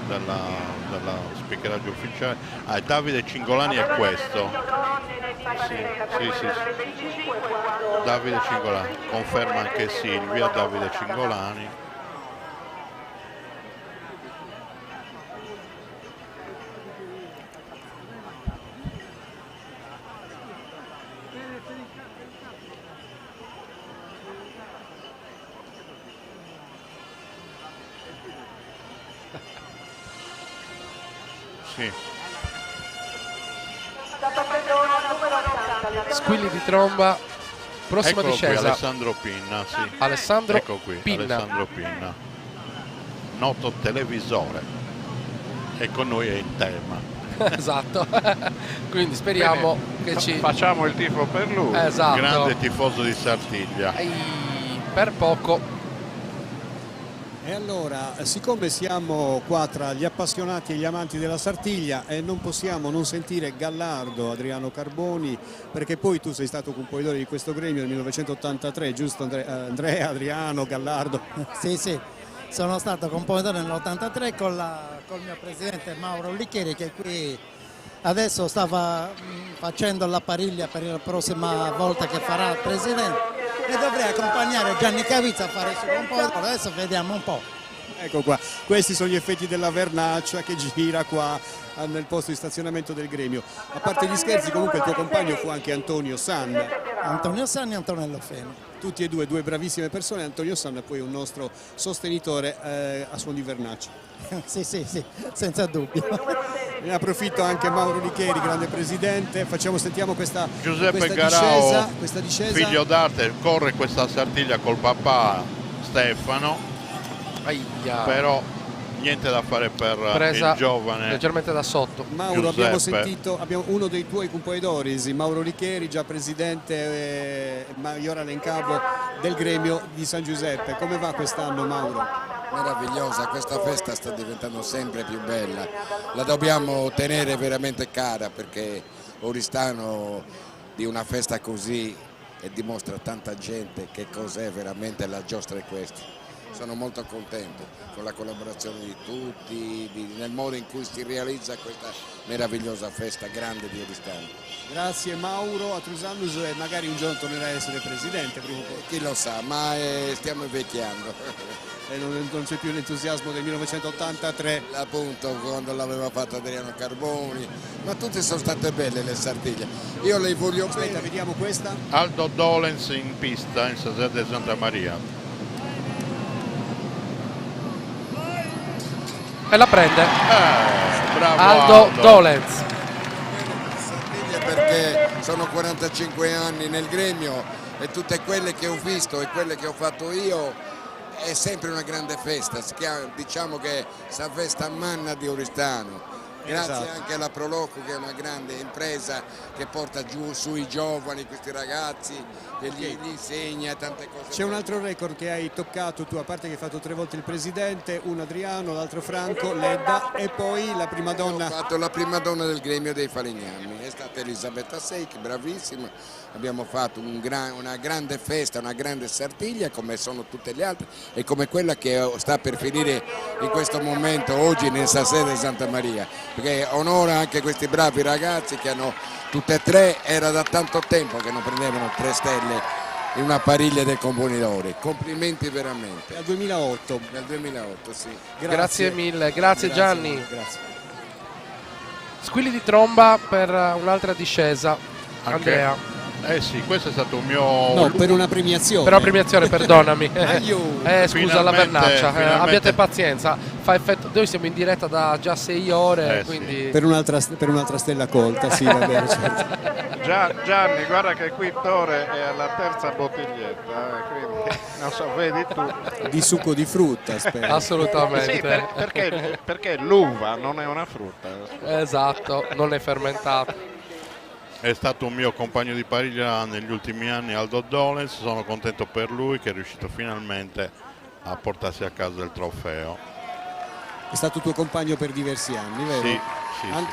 della speakeraggio ufficiale. Davide Cingolani è questo. Sì. Davide Cingolani, conferma anche Silvia, Davide Cingolani. Sì. Squilli di tromba, prossima Eccolo discesa. Qui, Alessandro Pinna, sì. Alessandro ecco qui, Pinna. Alessandro Pinna, noto televisore, e con noi è in tema. Esatto. Quindi speriamo che ci facciamo il tifo per lui. Esatto. Grande tifoso di Sartiglia. Per poco. E allora, siccome siamo qua tra gli appassionati e gli amanti della Sartiglia, non possiamo non sentire Gallardo, Adriano Carboni, perché poi tu sei stato componitore di questo gremio nel 1983, giusto Andrea, Adriano, Gallardo? Sì, sono stato componitore nell'83 col mio presidente Mauro Licheri, che qui adesso stava facendo la pariglia per la prossima volta che farà il presidente, e dovrei accompagnare Gianni Cavizza a fare il suo componitore. Adesso vediamo un po'. Ecco qua, questi sono gli effetti della vernaccia che gira qua nel posto di stazionamento del gremio. A parte gli scherzi, comunque il tuo compagno fu anche Antonio Sanna. Antonio Sanna e Antonello Feno. Tutti e due bravissime persone. Antonio Sanna poi un nostro sostenitore a suon di vernaccia. Sì, senza dubbio. Ne approfitto anche Mauro Licheri, grande presidente. Sentiamo questa Garao, discesa. Figlio d'arte, corre questa Sartiglia col papà Stefano. Però niente da fare per il giovane, leggermente da sotto. Mauro, abbiamo sentito uno dei tuoi componitore, Mauro Licheri, già presidente maiorale in capo del gremio di San Giuseppe. Come va quest'anno, Mauro? Meravigliosa, questa festa sta diventando sempre più bella, la dobbiamo tenere veramente cara, perché Oristano di una festa così e dimostra a tanta gente che cos'è veramente la giostra equestre. Sono molto contento con la collaborazione di tutti, nel modo in cui si realizza questa meravigliosa festa grande di Oristano. Grazie Mauro, a Trusannus, e magari un giorno tornerai a essere presidente prima o poi. Chi lo sa, ma stiamo invecchiando. E non c'è più l'entusiasmo del 1983. Appunto, quando l'aveva fatto Adriano Carboni, ma tutte sono state belle le Sartiglie. Io le voglio bene. Aspetta, vediamo questa. Aldo Dolens in pista in Sasette Santa Maria. E la prende bravo Aldo Dolens. Perché sono 45 anni nel gremio e tutte quelle che ho visto e quelle che ho fatto io è sempre una grande festa. Diciamo che sa festa manna di Oristano, Grazie Esatto. anche alla Proloco, che è una grande impresa che porta giù sui giovani, questi ragazzi, che gli insegna tante cose. C'è un altro record che hai toccato tu, a parte che hai fatto 3 volte il presidente, uno Adriano, l'altro Franco, Ledda, e poi la prima donna. Ho fatto la prima donna del gremio dei falegnami, è stata Elisabetta Secchi, bravissima. Abbiamo fatto una grande festa, una grande Sartiglia, come sono tutte le altre, e come quella che sta per finire in questo momento oggi nel Sasede Santa Maria, perché onora anche questi bravi ragazzi che hanno tutte e 3, era da tanto tempo che non prendevano 3 stelle in una pariglia del Componitore. Complimenti veramente. Dal 2008. Dal 2008, sì. Grazie mille, grazie Gianni. Grazie. Squilli di tromba per un'altra discesa. Andrea. Sì, questo è stato un mio... No, per una premiazione. Per una premiazione, perdonami. Scusa Finalmente- la vernaccia, finalmente- abbiate pazienza. Fa effetto. Noi siamo in diretta da già 6 ore, quindi... Per un'altra stella colta, sì, va bene, certo. Gianni, guarda che qui Tore è alla terza bottiglietta, quindi non so, vedi tu. Di succo di frutta, spero. Assolutamente. Sì, perché l'uva non è una frutta. Esatto, non è fermentato. È stato un mio compagno di pariglia negli ultimi anni, Aldo Doles, sono contento per lui che è riuscito finalmente a portarsi a casa il trofeo. È stato tuo compagno per diversi anni, vero? Sì,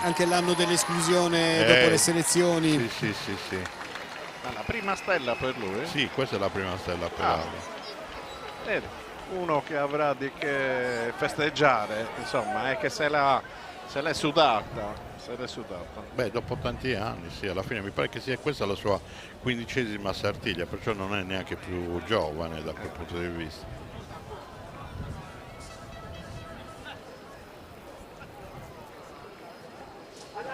Anche l'anno dell'esclusione dopo le selezioni. Sì. Ma la prima stella per lui? Sì, questa è la prima stella per Aldo. Uno che avrà di che festeggiare, insomma, è che se l'è sudata. Beh, dopo tanti anni, sì, alla fine mi pare che sia questa la sua 15ª Sartiglia, perciò non è neanche più giovane da quel punto di vista.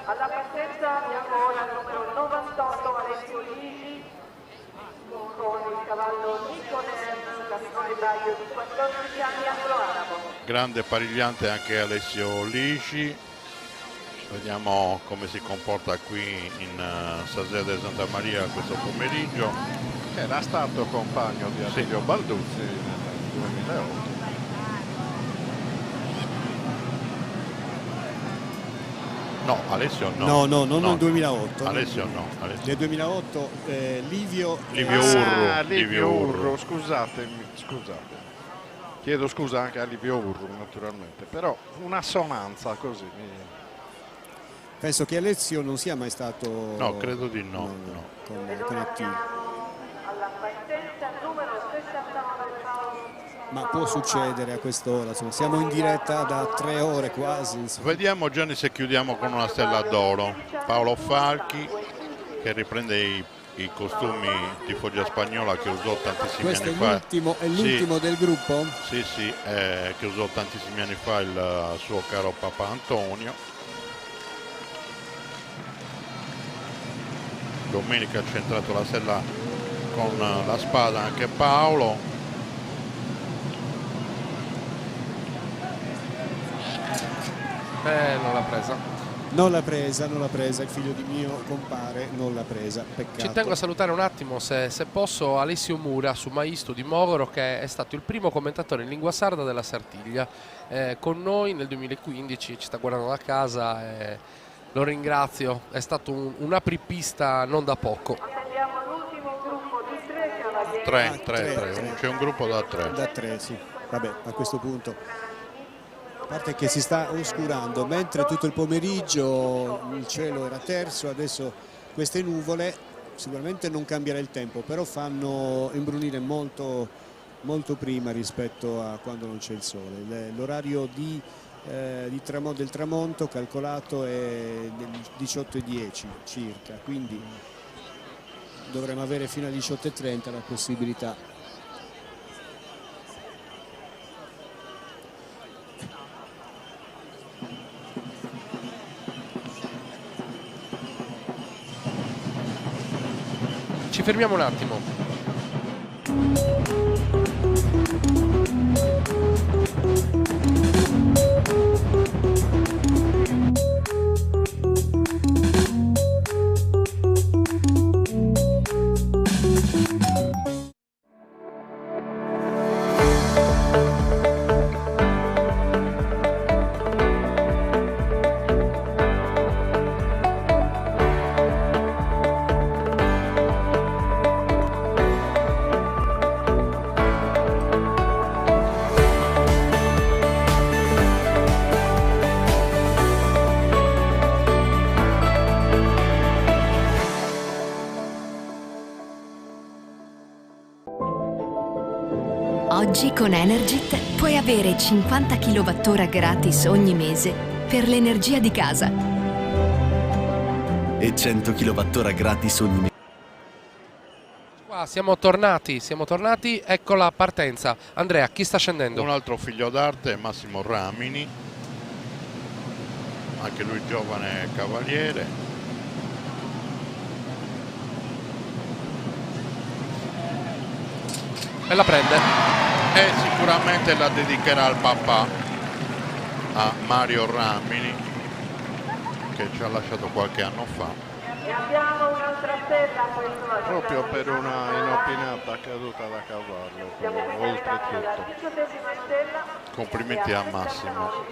Alla partenza abbiamo la numero 98 Alessio Lisi con il cavallo Niconem, categoria di 14 anni anglo-arabo. Grande parigliante anche Alessio Lisi. Vediamo come si comporta qui in Sasede Santa Maria questo pomeriggio. Era stato compagno di Attilio Balduzzi nel 2008. No, Alessio no. No, non nel 2008. Alessio no. Nel 2008 Livio Urru, scusate. Chiedo scusa anche a Livio Urru, naturalmente, però un'assonanza così. Penso che Alessio non sia mai stato... No, credo di no. Con Attilio. Alla partenza numero 69 Ma può succedere a quest'ora, insomma, siamo in diretta da 3 ore quasi. Insomma. Vediamo Gianni se chiudiamo con una stella d'oro. Paolo Falchi che riprende i costumi di Foggia Spagnola che usò tantissimi Questo anni fa. È l'ultimo del gruppo? Sì, che usò tantissimi anni fa il suo caro Papa Antonio. Domenica ha centrato la stella con la spada anche Paolo. Non l'ha presa. Non l'ha presa, il figlio di mio compare non l'ha presa, peccato. Ci tengo a salutare un attimo, se posso, Alessio Mura su Maisto di Mogoro, che è stato il primo commentatore in lingua sarda della Sartiglia. Con noi nel 2015, ci sta guardando da casa e lo ringrazio, è stato un apripista non da poco. Abbiamo l'ultimo gruppo di 3 cavalieri. 3. C'è un gruppo da 3. Da 3, sì. Vabbè, a questo punto, a parte che si sta oscurando, mentre tutto il pomeriggio il cielo era terso, adesso queste nuvole sicuramente non cambierà il tempo, però fanno imbrunire molto prima rispetto a quando non c'è il sole. L'orario del tramonto calcolato è del 18:10 circa, quindi dovremo avere fino alle 18:30 la possibilità. Ci fermiamo un attimo. Oggi con Energit puoi avere 50 kWh gratis ogni mese per l'energia di casa. E 100 kWh gratis ogni mese. Siamo tornati, ecco la partenza. Andrea, chi sta scendendo? Un altro figlio d'arte, Massimo Ramini, anche lui giovane cavaliere. E la prende. E sicuramente la dedicherà al papà, a Mario Ramini, che ci ha lasciato qualche anno fa. Abbiamo un'altra stella a questo proprio per una inopinata caduta da cavallo, oltretutto. Complimenti a Massimo.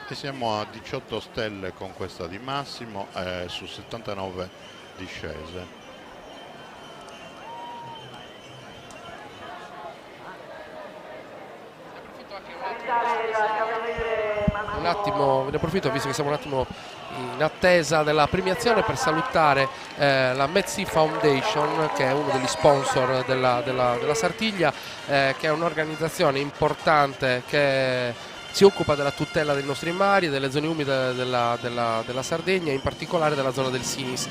E siamo a 18 stelle con questa di Massimo, su 79 discese. Un attimo, ne approfitto visto che siamo un attimo in attesa della premiazione per salutare la Metsi Foundation, che è uno degli sponsor della Sartiglia, che è un'organizzazione importante che si occupa della tutela dei nostri mari e delle zone umide della Sardegna, in particolare della zona del Sinis.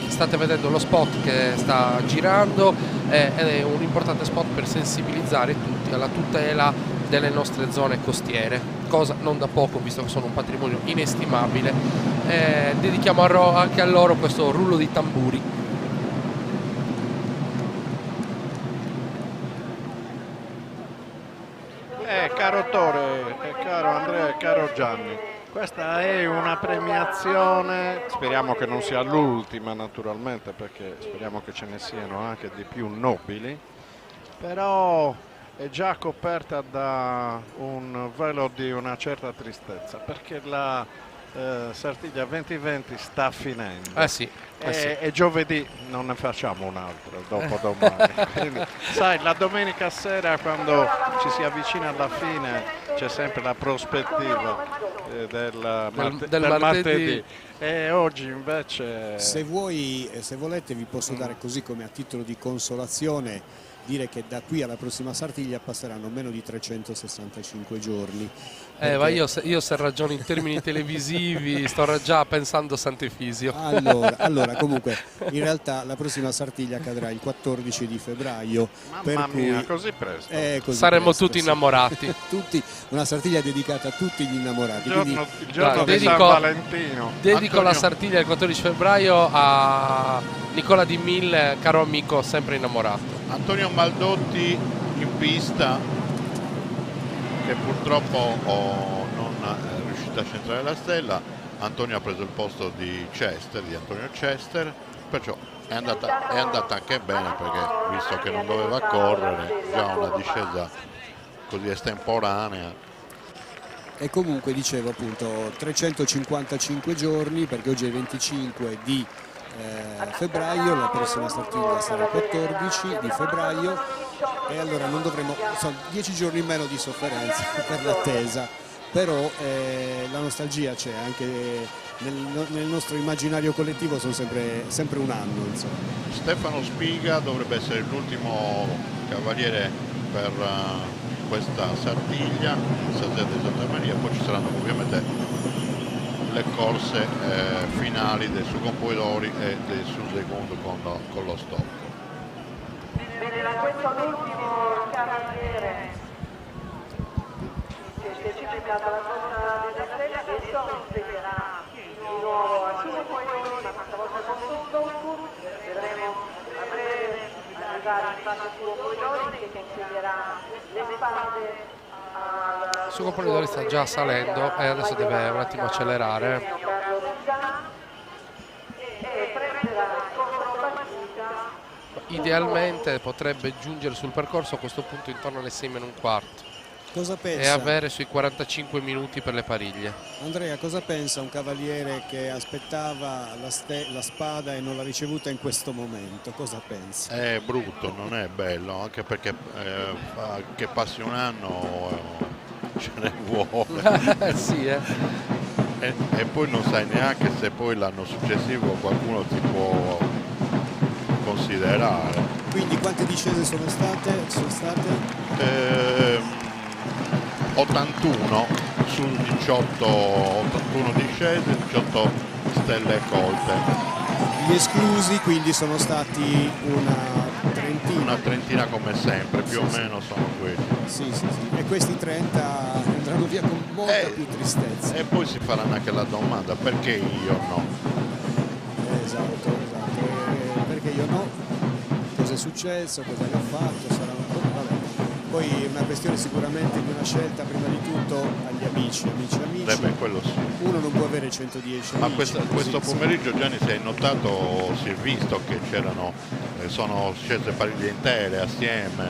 State vedendo lo spot che sta girando, ed è un importante spot per sensibilizzare tutti alla tutela delle nostre zone costiere, cosa non da poco visto che sono un patrimonio inestimabile. Dedichiamo anche a loro questo rullo di tamburi. Caro Tore, caro Andrea e caro Gianni, questa è una premiazione, speriamo che non sia l'ultima naturalmente, perché speriamo che ce ne siano anche di più nobili, però è già coperta da un velo di una certa tristezza, perché la Sartiglia 2020 sta finendo. Sì. E giovedì non ne facciamo un'altra, dopodomani. Quindi, sai, la domenica sera quando ci si avvicina alla fine c'è sempre la prospettiva del martedì. E oggi invece... Se volete vi posso dare così come a titolo di consolazione dire che da qui alla prossima Sartiglia passeranno meno di 365 giorni. Ma io se ragiono in termini televisivi sto già pensando a Sant'Efisio. Allora comunque in realtà la prossima Sartiglia cadrà il 14 di febbraio. Mamma mia, così presto? Saremo tutti innamorati. Una Sartiglia dedicata a tutti gli innamorati. Il giorno di San Valentino. Dedico la Sartiglia il 14 febbraio a Nicola Di Mille, caro amico sempre innamorato. Antonio Maldotti in pista, che purtroppo non è riuscito a centrare la stella. Antonio ha preso il posto di Antonio Chester, perciò è andata anche bene, perché visto che non doveva correre, già una discesa così estemporanea. E comunque dicevo appunto 355 giorni, perché oggi è il 25 di febbraio, la prossima Sartiglia sarà il 14 di febbraio, e allora non dovremo, sono 10 giorni in meno di sofferenza per l'attesa, però la nostalgia c'è anche nel nostro immaginario collettivo, sono sempre un anno, insomma. Stefano Spiga dovrebbe essere l'ultimo cavaliere per questa Sartiglia, Sartiglia di Santa Maria, poi ci saranno ovviamente le corse finali del suo Campoidori e del suo secondo con lo stop. Bene, da questo l'ultimo cavaliere che si è citato alla corsa della stella, adesso seguirà di nuovo a suo Campoidori, ma questa volta con lo stop. Vedremo a breve arrivare in fase suo Campoidori che insegnerà le spade. Il suo Campoidori sta già salendo e adesso deve un attimo accelerare. Idealmente potrebbe giungere sul percorso a questo punto intorno alle 6 meno un quarto. cosa pensa? E avere sui 45 minuti per le pariglie. Andrea, cosa pensa un cavaliere che aspettava la spada e non l'ha ricevuta in questo momento? Cosa pensa? È brutto, non è bello, anche perché che passi un anno ce ne vuole. Sì, e poi non sai neanche se poi l'anno successivo qualcuno ti può considerare. Quindi quante discese sono state? 81 su 18, 81 discese, 18 stelle colte. Gli esclusi quindi sono stati una trentina come sempre, più o meno sono quelli. Sì. E questi 30 andranno via con molta più tristezza. E poi si faranno anche la domanda, perché io no? Esatto. Perché io no? Cosa è successo? Cosa ne ho fatto? Sarà vabbè. Poi è una questione sicuramente di una scelta prima di tutto agli amici. Quello sì. Uno non può avere 110 amici. Ma questo pomeriggio, Gianni, se hai notato, si è visto che c'erano, sono scese pariglie intere assieme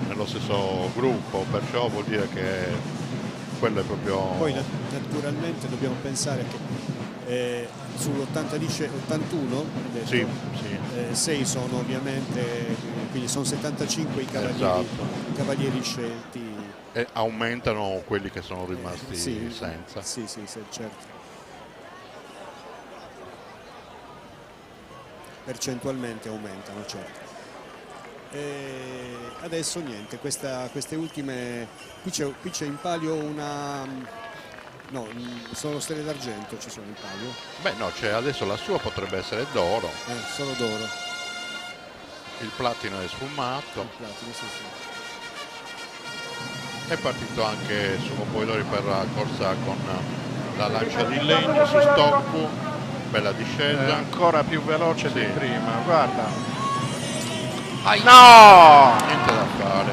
nello stesso gruppo, perciò vuol dire che quello è proprio... Poi naturalmente dobbiamo pensare che sull'81 sì. 6 sono ovviamente, quindi sono 75 i cavalieri, esatto. I cavalieri scelti. E aumentano quelli che sono rimasti senza. Sì, certo. Percentualmente aumentano, certo. E adesso niente, queste ultime, qui c'è in palio una, no, sono stelle d'argento, ci sono in palio. Beh no, adesso la sua potrebbe essere d'oro. Solo d'oro. Il platino è sfumato. Il platino, sì. È partito anche Sumo Polidori per la corsa con la lancia di legno su Stocco, bella discesa. È ancora più veloce di prima, guarda. No! Niente da fare.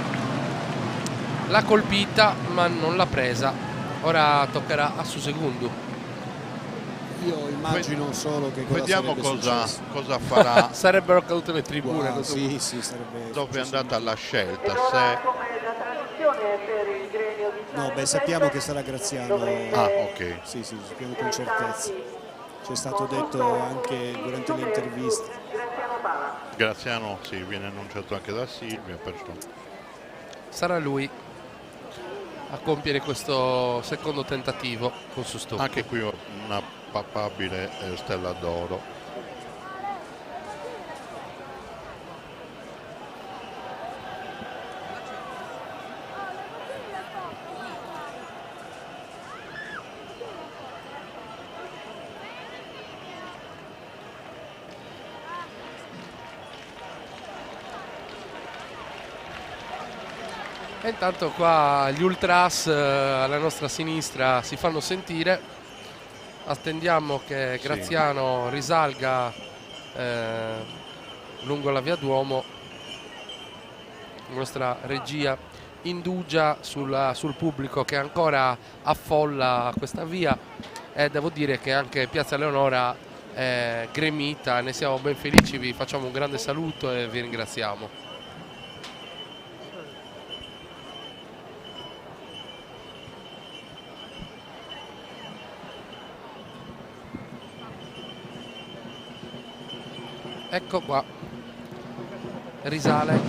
L'ha colpita ma non l'ha presa. Ora toccherà a Sussegundu. Io immagino solo che vediamo cosa farà. Sarebbero cadute le tribune. Wow, sì, sarebbe. Dove è andata la scelta? Se... No, sappiamo che sarà Graziano. Ok. Sì, sappiamo con certezza. C'è stato detto anche durante le interviste. Graziano viene annunciato anche da Silvia, perciò. Sarà lui a compiere questo secondo tentativo con Sustocco. Anche qui una papabile stella d'oro. E intanto qua gli ultras alla nostra sinistra si fanno sentire. Attendiamo che Graziano risalga lungo la via Duomo. La nostra regia indugia sul pubblico che ancora affolla questa via, e devo dire che anche Piazza Leonora è gremita, ne siamo ben felici, vi facciamo un grande saluto e vi ringraziamo. Ecco qua, risale,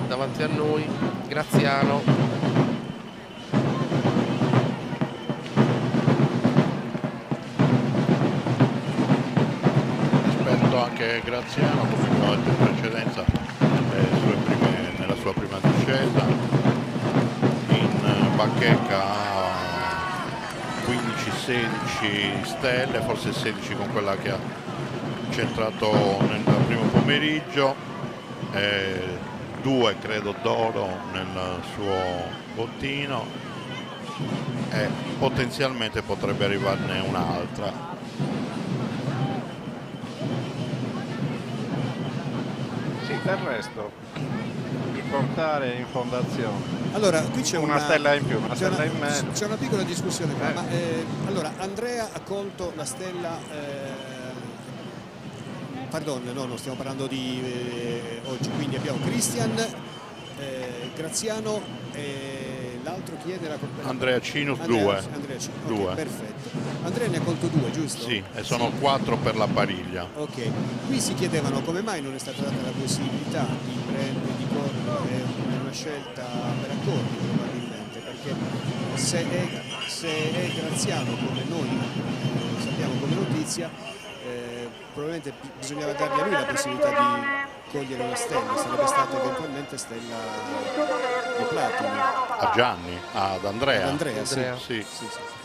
davanti a noi Graziano, Rispetto anche Graziano, come abbiamo detto in precedenza, nella sua prima discesa, in bacheca 15-16 stelle, forse 16 con quella che ha centrato nel primo pomeriggio, 2 credo d'oro nel suo bottino, e potenzialmente potrebbe arrivarne un'altra. Sì, del resto di portare in fondazione. Allora, qui c'è una stella in più, una stella in meno. C'è una piccola discussione qua, allora Andrea ha colto la stella pardon, no, non stiamo parlando di oggi, quindi abbiamo Christian, Graziano e l'altro chi è della Andrea Cinus 2. Andrea Cinus, okay, perfetto. Andrea ne ha colto 2, giusto? Sì, e sono 4 per la pariglia. Ok, qui si chiedevano come mai non è stata data la possibilità di prendere, di correre, è una scelta per accordi probabilmente, perché se è Graziano come noi sappiamo come notizia, probabilmente bisognava dargli a lui la possibilità di cogliere una stella, sarebbe stata eventualmente stella di platino. A Gianni, ad Andrea. Ad Andrea, sì.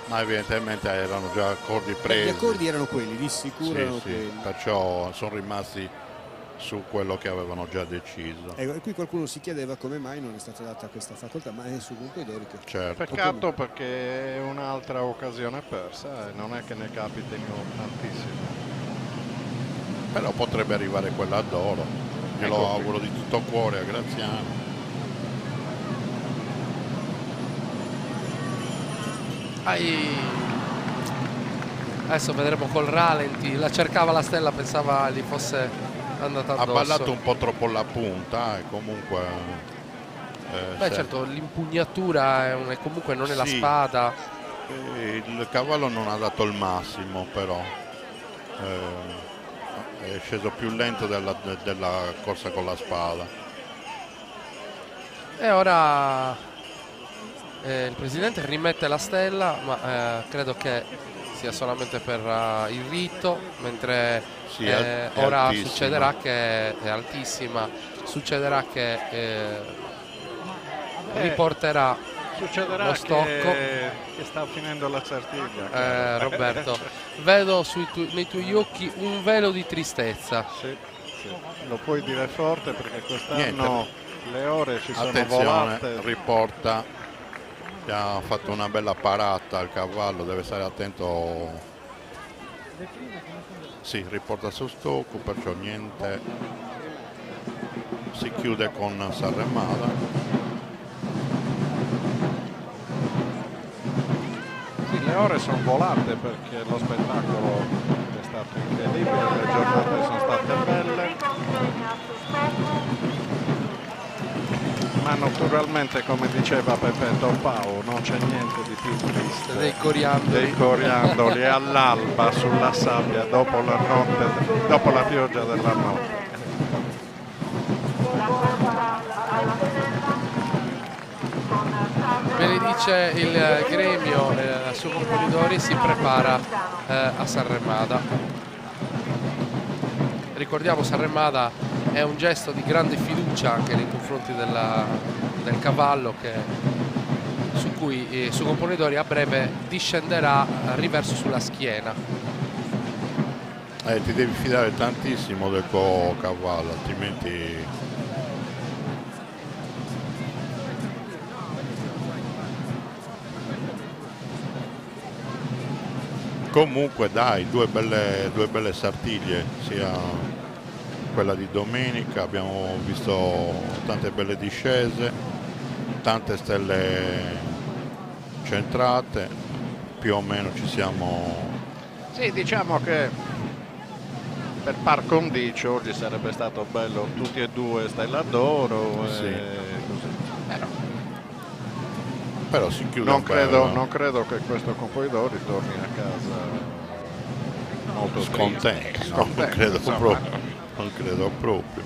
Ma evidentemente erano già accordi presi. Gli accordi erano quelli, di sicuro erano quelli. Perciò sono rimasti su quello che avevano già deciso. Ecco, e qui qualcuno si chiedeva come mai non è stata data questa facoltà, ma è su Pompidori che... Certo. Peccato perché è un'altra occasione persa e non è che ne capitino tantissime. Però potrebbe arrivare quella d'oro. Glielo auguro di tutto cuore a Graziano. Adesso vedremo col ralenti, la cercava la stella, pensava gli fosse andata addosso. Ha ballato un po' troppo la punta e comunque... certo, l'impugnatura è comunque non è la spada. Il cavallo non ha dato il massimo, però è sceso più lento della corsa con la spada. E ora il presidente rimette la stella, ma credo che sia solamente per il rito, mentre ora altissima. succederà che è altissima, succederà che riporterà lo stocco. Che sta finendo la Sartiglia. Roberto, vedo nei tuoi occhi un velo di tristezza. Sì. Lo puoi dire forte perché quest'anno le ore ci sono Attenzione, volate. riporta che ha fatto una bella parata al cavallo, deve stare attento. Sì, riporta su stocco, perciò niente, si chiude con Sarremada. Le ore sono volate perché lo spettacolo è stato incredibile, le giornate sono state belle, ma naturalmente, come diceva Pepe Topau, non c'è niente di più triste dei coriandoli all'alba sulla sabbia dopo la pioggia della notte. Benedice il gremio, su Pompidori si prepara a Sarremada. Ricordiamo, Sarremada è un gesto di grande fiducia anche nei confronti del cavallo, su cui su Pompidori a breve discenderà riverso sulla schiena. Ti devi fidare tantissimo del tuo cavallo, altrimenti... Comunque dai, due belle Sartiglie, sia quella di domenica, abbiamo visto tante belle discese, tante stelle centrate, più o meno ci siamo... Sì, diciamo che per par condicio oggi sarebbe stato bello tutti e due stella d'oro, così. Però si chiude non credo che questo Pompidori torni a casa molto scontento, no, non credo proprio.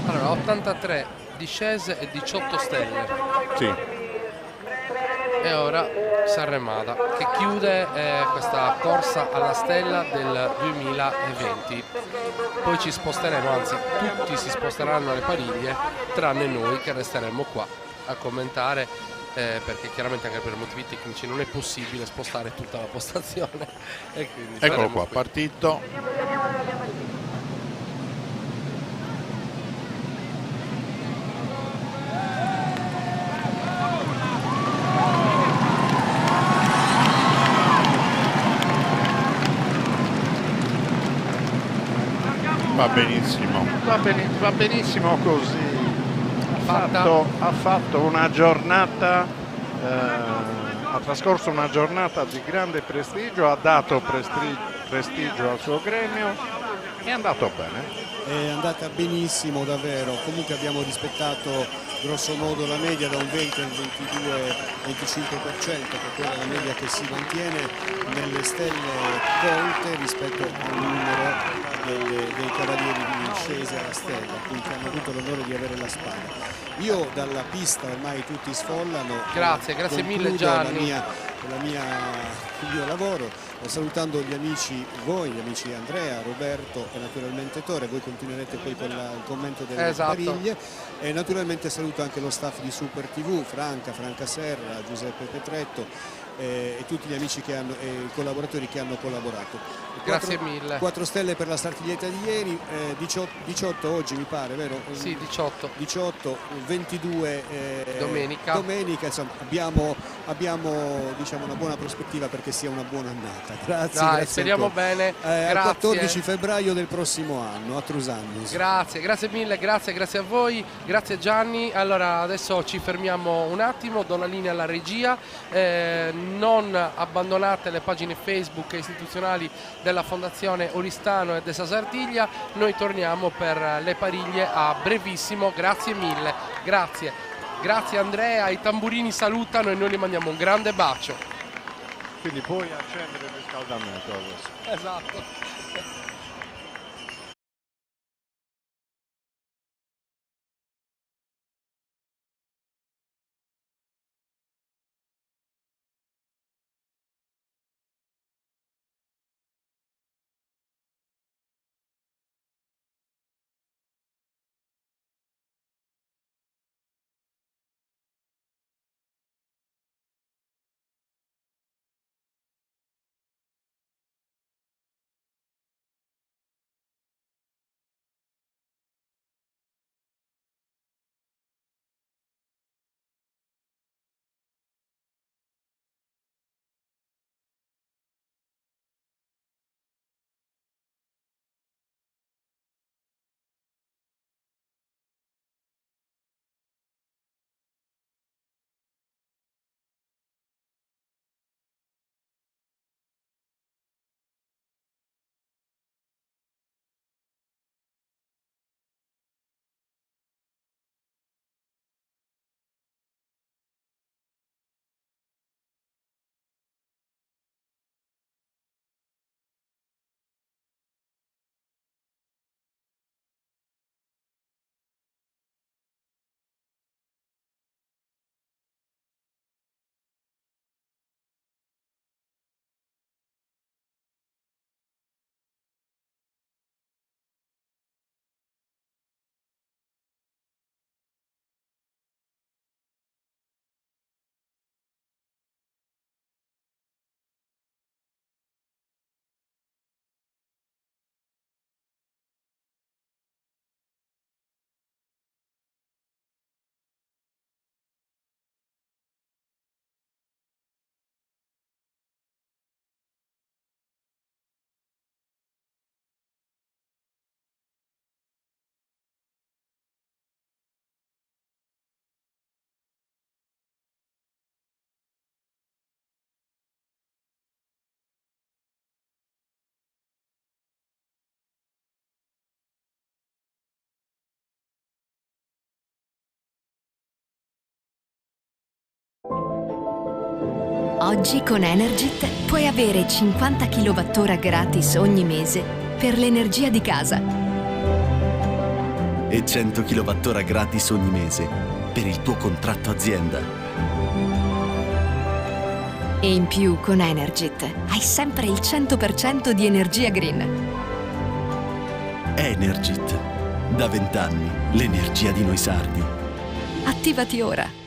Allora, 83 discese e 18 stelle. Sì. E ora Sarremada che chiude questa corsa alla stella del 2020. Poi ci sposteremo, anzi tutti si sposteranno alle pariglie tranne noi che resteremo qua a commentare, perché chiaramente anche per motivi tecnici non è possibile spostare tutta la postazione. E quindi eccolo qua, partito. Va benissimo così. ha fatto una giornata, ha trascorso una giornata di grande prestigio, ha dato prestigio al suo gremio, è andato bene. È andata benissimo davvero, comunque abbiamo rispettato grosso modo la media da un 20 al 22-25%, che è quella la media che si mantiene nelle stelle colte rispetto al numero dei cavalieri di scese alla stella, quindi hanno avuto l'onore di avere la spada. Io dalla pista ormai tutti sfollano. Grazie mille Gianni. Il mio lavoro, salutando gli amici, voi, gli amici Andrea, Roberto e naturalmente Tore. Voi continuerete poi con il commento delle pariglie, e naturalmente saluto anche lo staff di Super TV, Franca Serra, Giuseppe Petretto e tutti gli amici e i collaboratori che hanno collaborato. Grazie mille. 4 stelle per la Sartiglietta di ieri, 18 oggi mi pare, vero? Sì, 18, 22 domenica, insomma abbiamo diciamo una buona prospettiva perché sia una buona annata. Grazie. Speriamo bene. Al 14 febbraio del prossimo anno a Trusagnus. Grazie mille, grazie a voi, grazie Gianni. Allora adesso ci fermiamo un attimo, do la linea alla regia. Non abbandonate le pagine Facebook istituzionali della Fondazione Oristano e della Sartiglia. Noi torniamo per le pariglie a brevissimo. Grazie mille, grazie Andrea, i tamburini salutano e noi gli mandiamo un grande bacio. Quindi puoi accendere il riscaldamento adesso. Esatto. Oggi con Energit puoi avere 50 kWh gratis ogni mese per l'energia di casa. E 100 kWh gratis ogni mese per il tuo contratto azienda. E in più con Energit hai sempre il 100% di energia green. Energit. Da 20 anni l'energia di noi sardi. Attivati ora.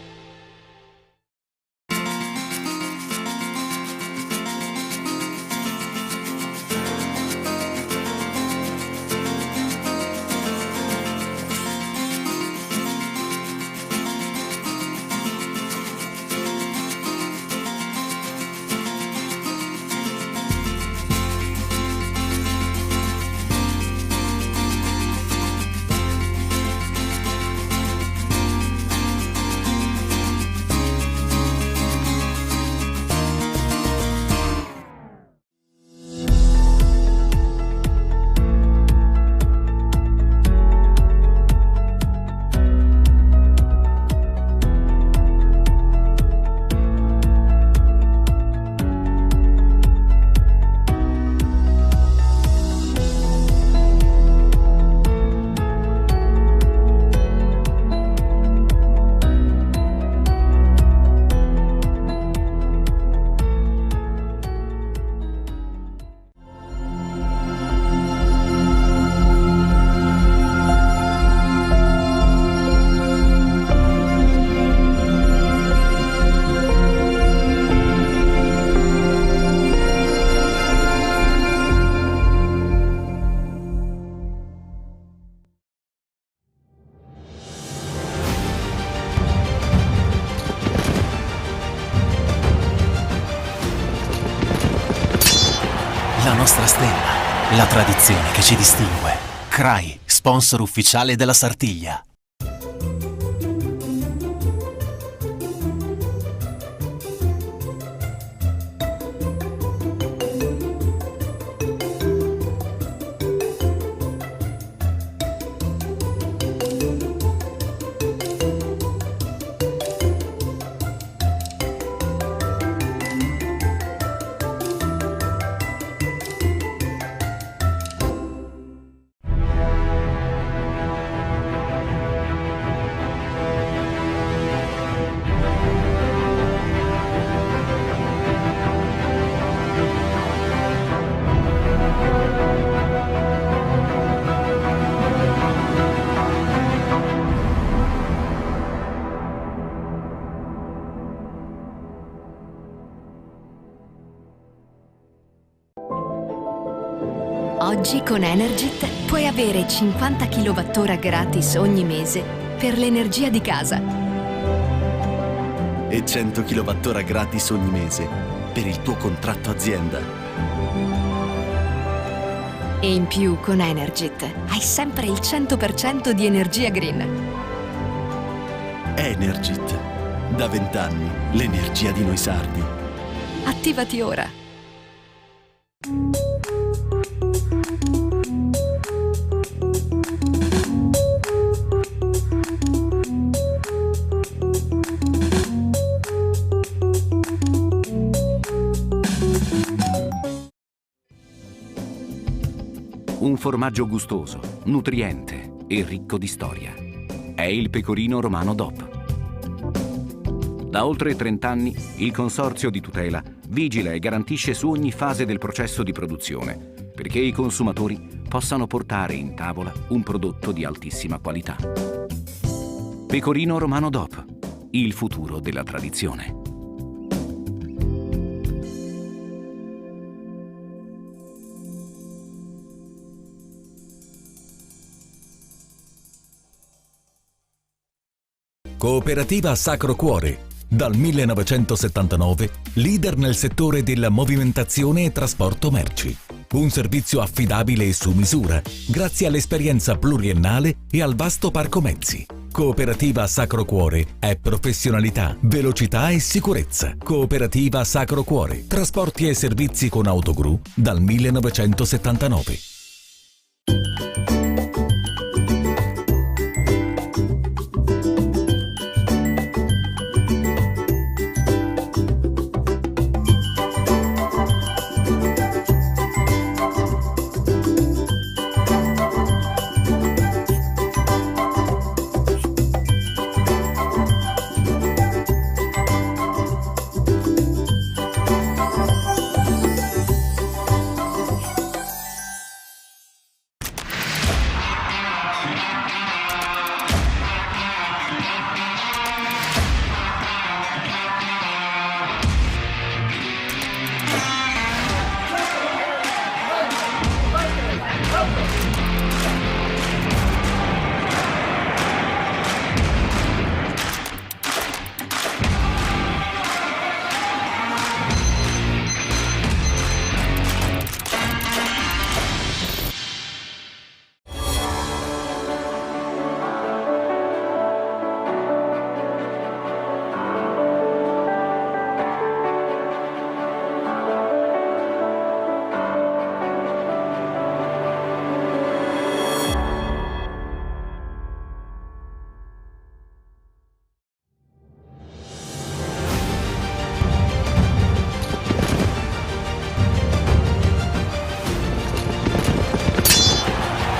nostra stella, la tradizione che ci distingue. CRAI, sponsor ufficiale della Sartiglia. Oggi con Energit puoi avere 50 kWh gratis ogni mese per l'energia di casa. E 100 kWh gratis ogni mese per il tuo contratto azienda. E in più con Energit hai sempre il 100% di energia green. Energit. Da 20 anni l'energia di noi sardi. Attivati ora. Un formaggio gustoso, nutriente e ricco di storia. È il Pecorino Romano DOP. Da oltre 30 anni il Consorzio di Tutela vigila e garantisce su ogni fase del processo di produzione perché i consumatori possano portare in tavola un prodotto di altissima qualità. Pecorino Romano DOP, il futuro della tradizione. Cooperativa Sacro Cuore. Dal 1979, leader nel settore della movimentazione e trasporto merci. Un servizio affidabile e su misura, grazie all'esperienza pluriennale e al vasto parco mezzi. Cooperativa Sacro Cuore è professionalità, velocità e sicurezza. Cooperativa Sacro Cuore. Trasporti e servizi con autogru dal 1979.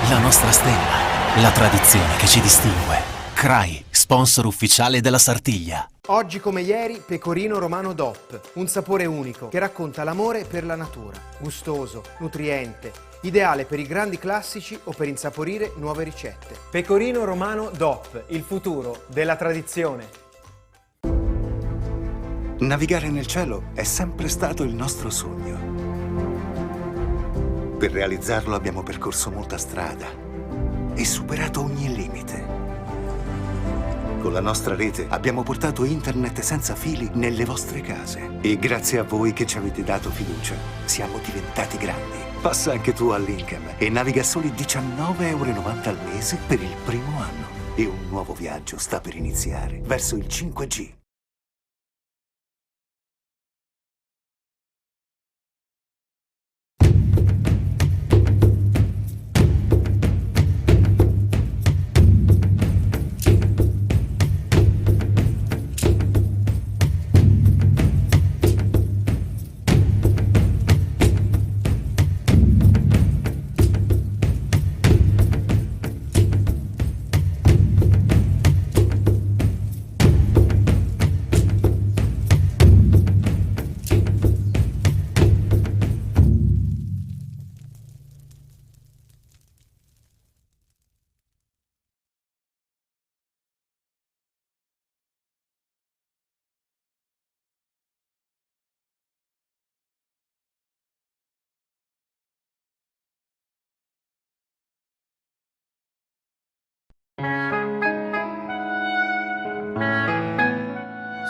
La nostra stella, la tradizione che ci distingue. CRAI, sponsor ufficiale della Sartiglia. Oggi come ieri, Pecorino Romano DOP, un sapore unico che racconta l'amore per la natura. Gustoso, nutriente, ideale per i grandi classici o per insaporire nuove ricette. Pecorino Romano DOP, il futuro della tradizione. Navigare nel cielo è sempre stato il nostro sogno. Per realizzarlo abbiamo percorso molta strada e superato ogni limite. Con la nostra rete abbiamo portato internet senza fili nelle vostre case. E grazie a voi che ci avete dato fiducia, siamo diventati grandi. Passa anche tu all'Incam e naviga soli €19,90 al mese per il primo anno. E un nuovo viaggio sta per iniziare verso il 5G.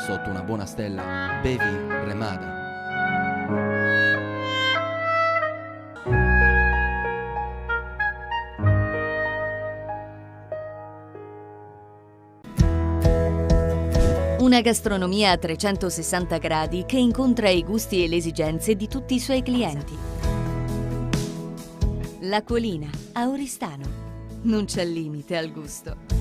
Sotto una buona stella, bevi Remada. Una gastronomia a 360 gradi che incontra i gusti e le esigenze di tutti i suoi clienti. L'Acquolina, a Oristano. Non c'è limite al gusto.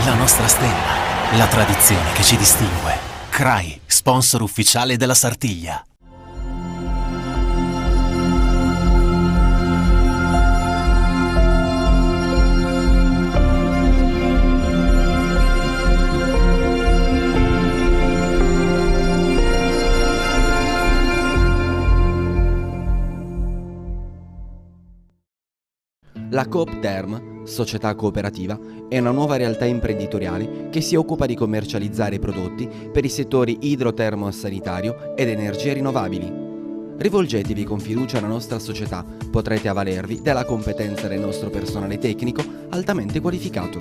La nostra stella, la tradizione che ci distingue. CRAI, sponsor ufficiale della Sartiglia. La Coop Term, società cooperativa, è una nuova realtà imprenditoriale che si occupa di commercializzare prodotti per i settori idrotermo-sanitario ed energie rinnovabili. Rivolgetevi con fiducia alla nostra società, potrete avvalervi della competenza del nostro personale tecnico altamente qualificato.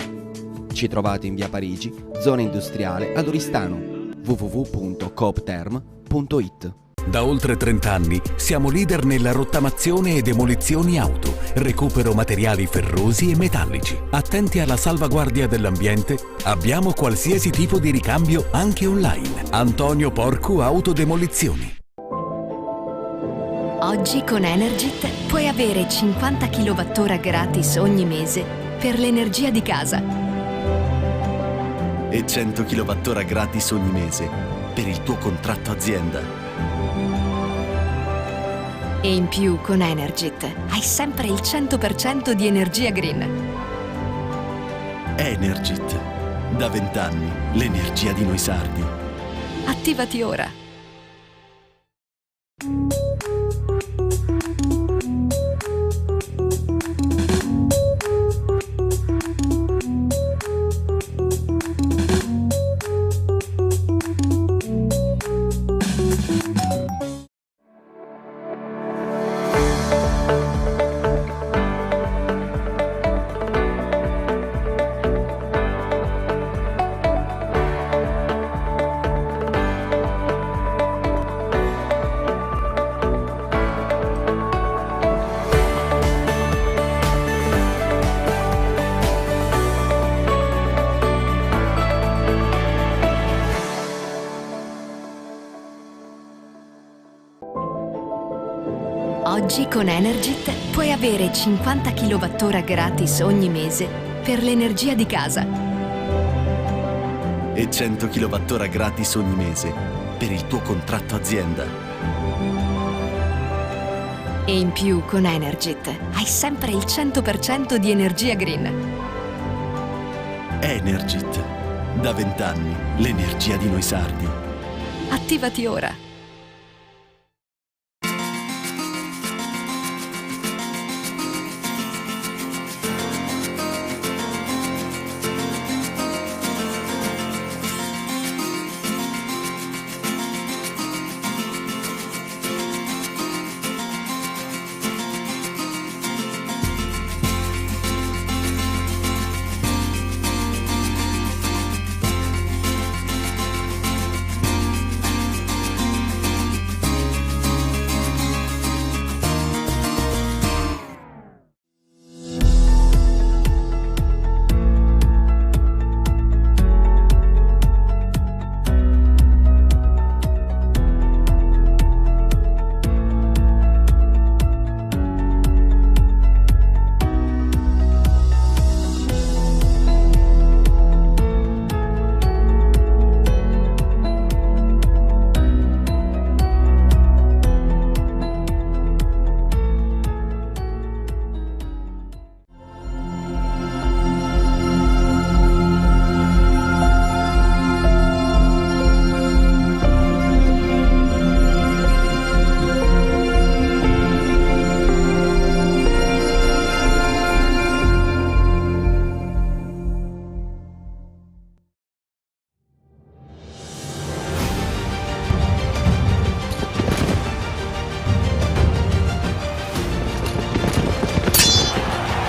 Ci trovate in via Parigi, zona industriale ad Oristano, www.coopterm.it. Da oltre 30 anni siamo leader nella rottamazione e demolizioni auto, recupero materiali ferrosi e metallici. Attenti alla salvaguardia dell'ambiente, abbiamo qualsiasi tipo di ricambio anche online. Antonio Porcu Autodemolizioni. Oggi con Energit puoi avere 50 kWh gratis ogni mese per l'energia di casa. E 100 kWh gratis ogni mese per il tuo contratto azienda. E in più con Energit hai sempre il 100% di energia green. Energit. Da 20 anni l'energia di noi sardi. Attivati ora. Oggi con Energit puoi avere 50 kWh gratis ogni mese per l'energia di casa. e 100 kWh gratis ogni mese per il tuo contratto azienda. E in più con Energit hai sempre il 100% di energia green. Energit. Da 20 anni l'energia di noi sardi. Attivati ora.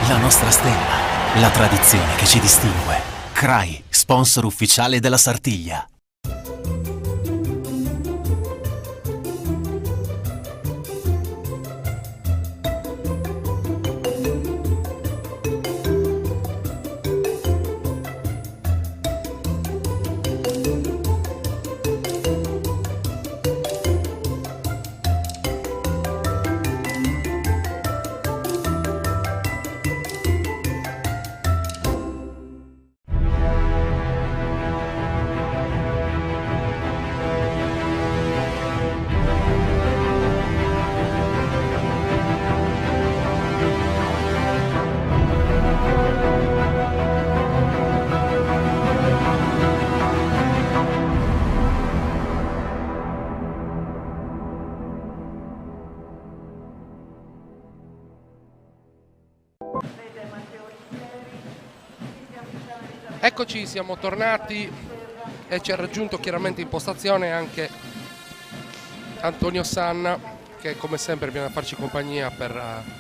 La nostra stella, la tradizione che ci distingue. CRAI, sponsor ufficiale della Sartiglia. Eccoci, siamo tornati e ci ha raggiunto chiaramente in postazione anche Antonio Sanna, che come sempre viene a farci compagnia per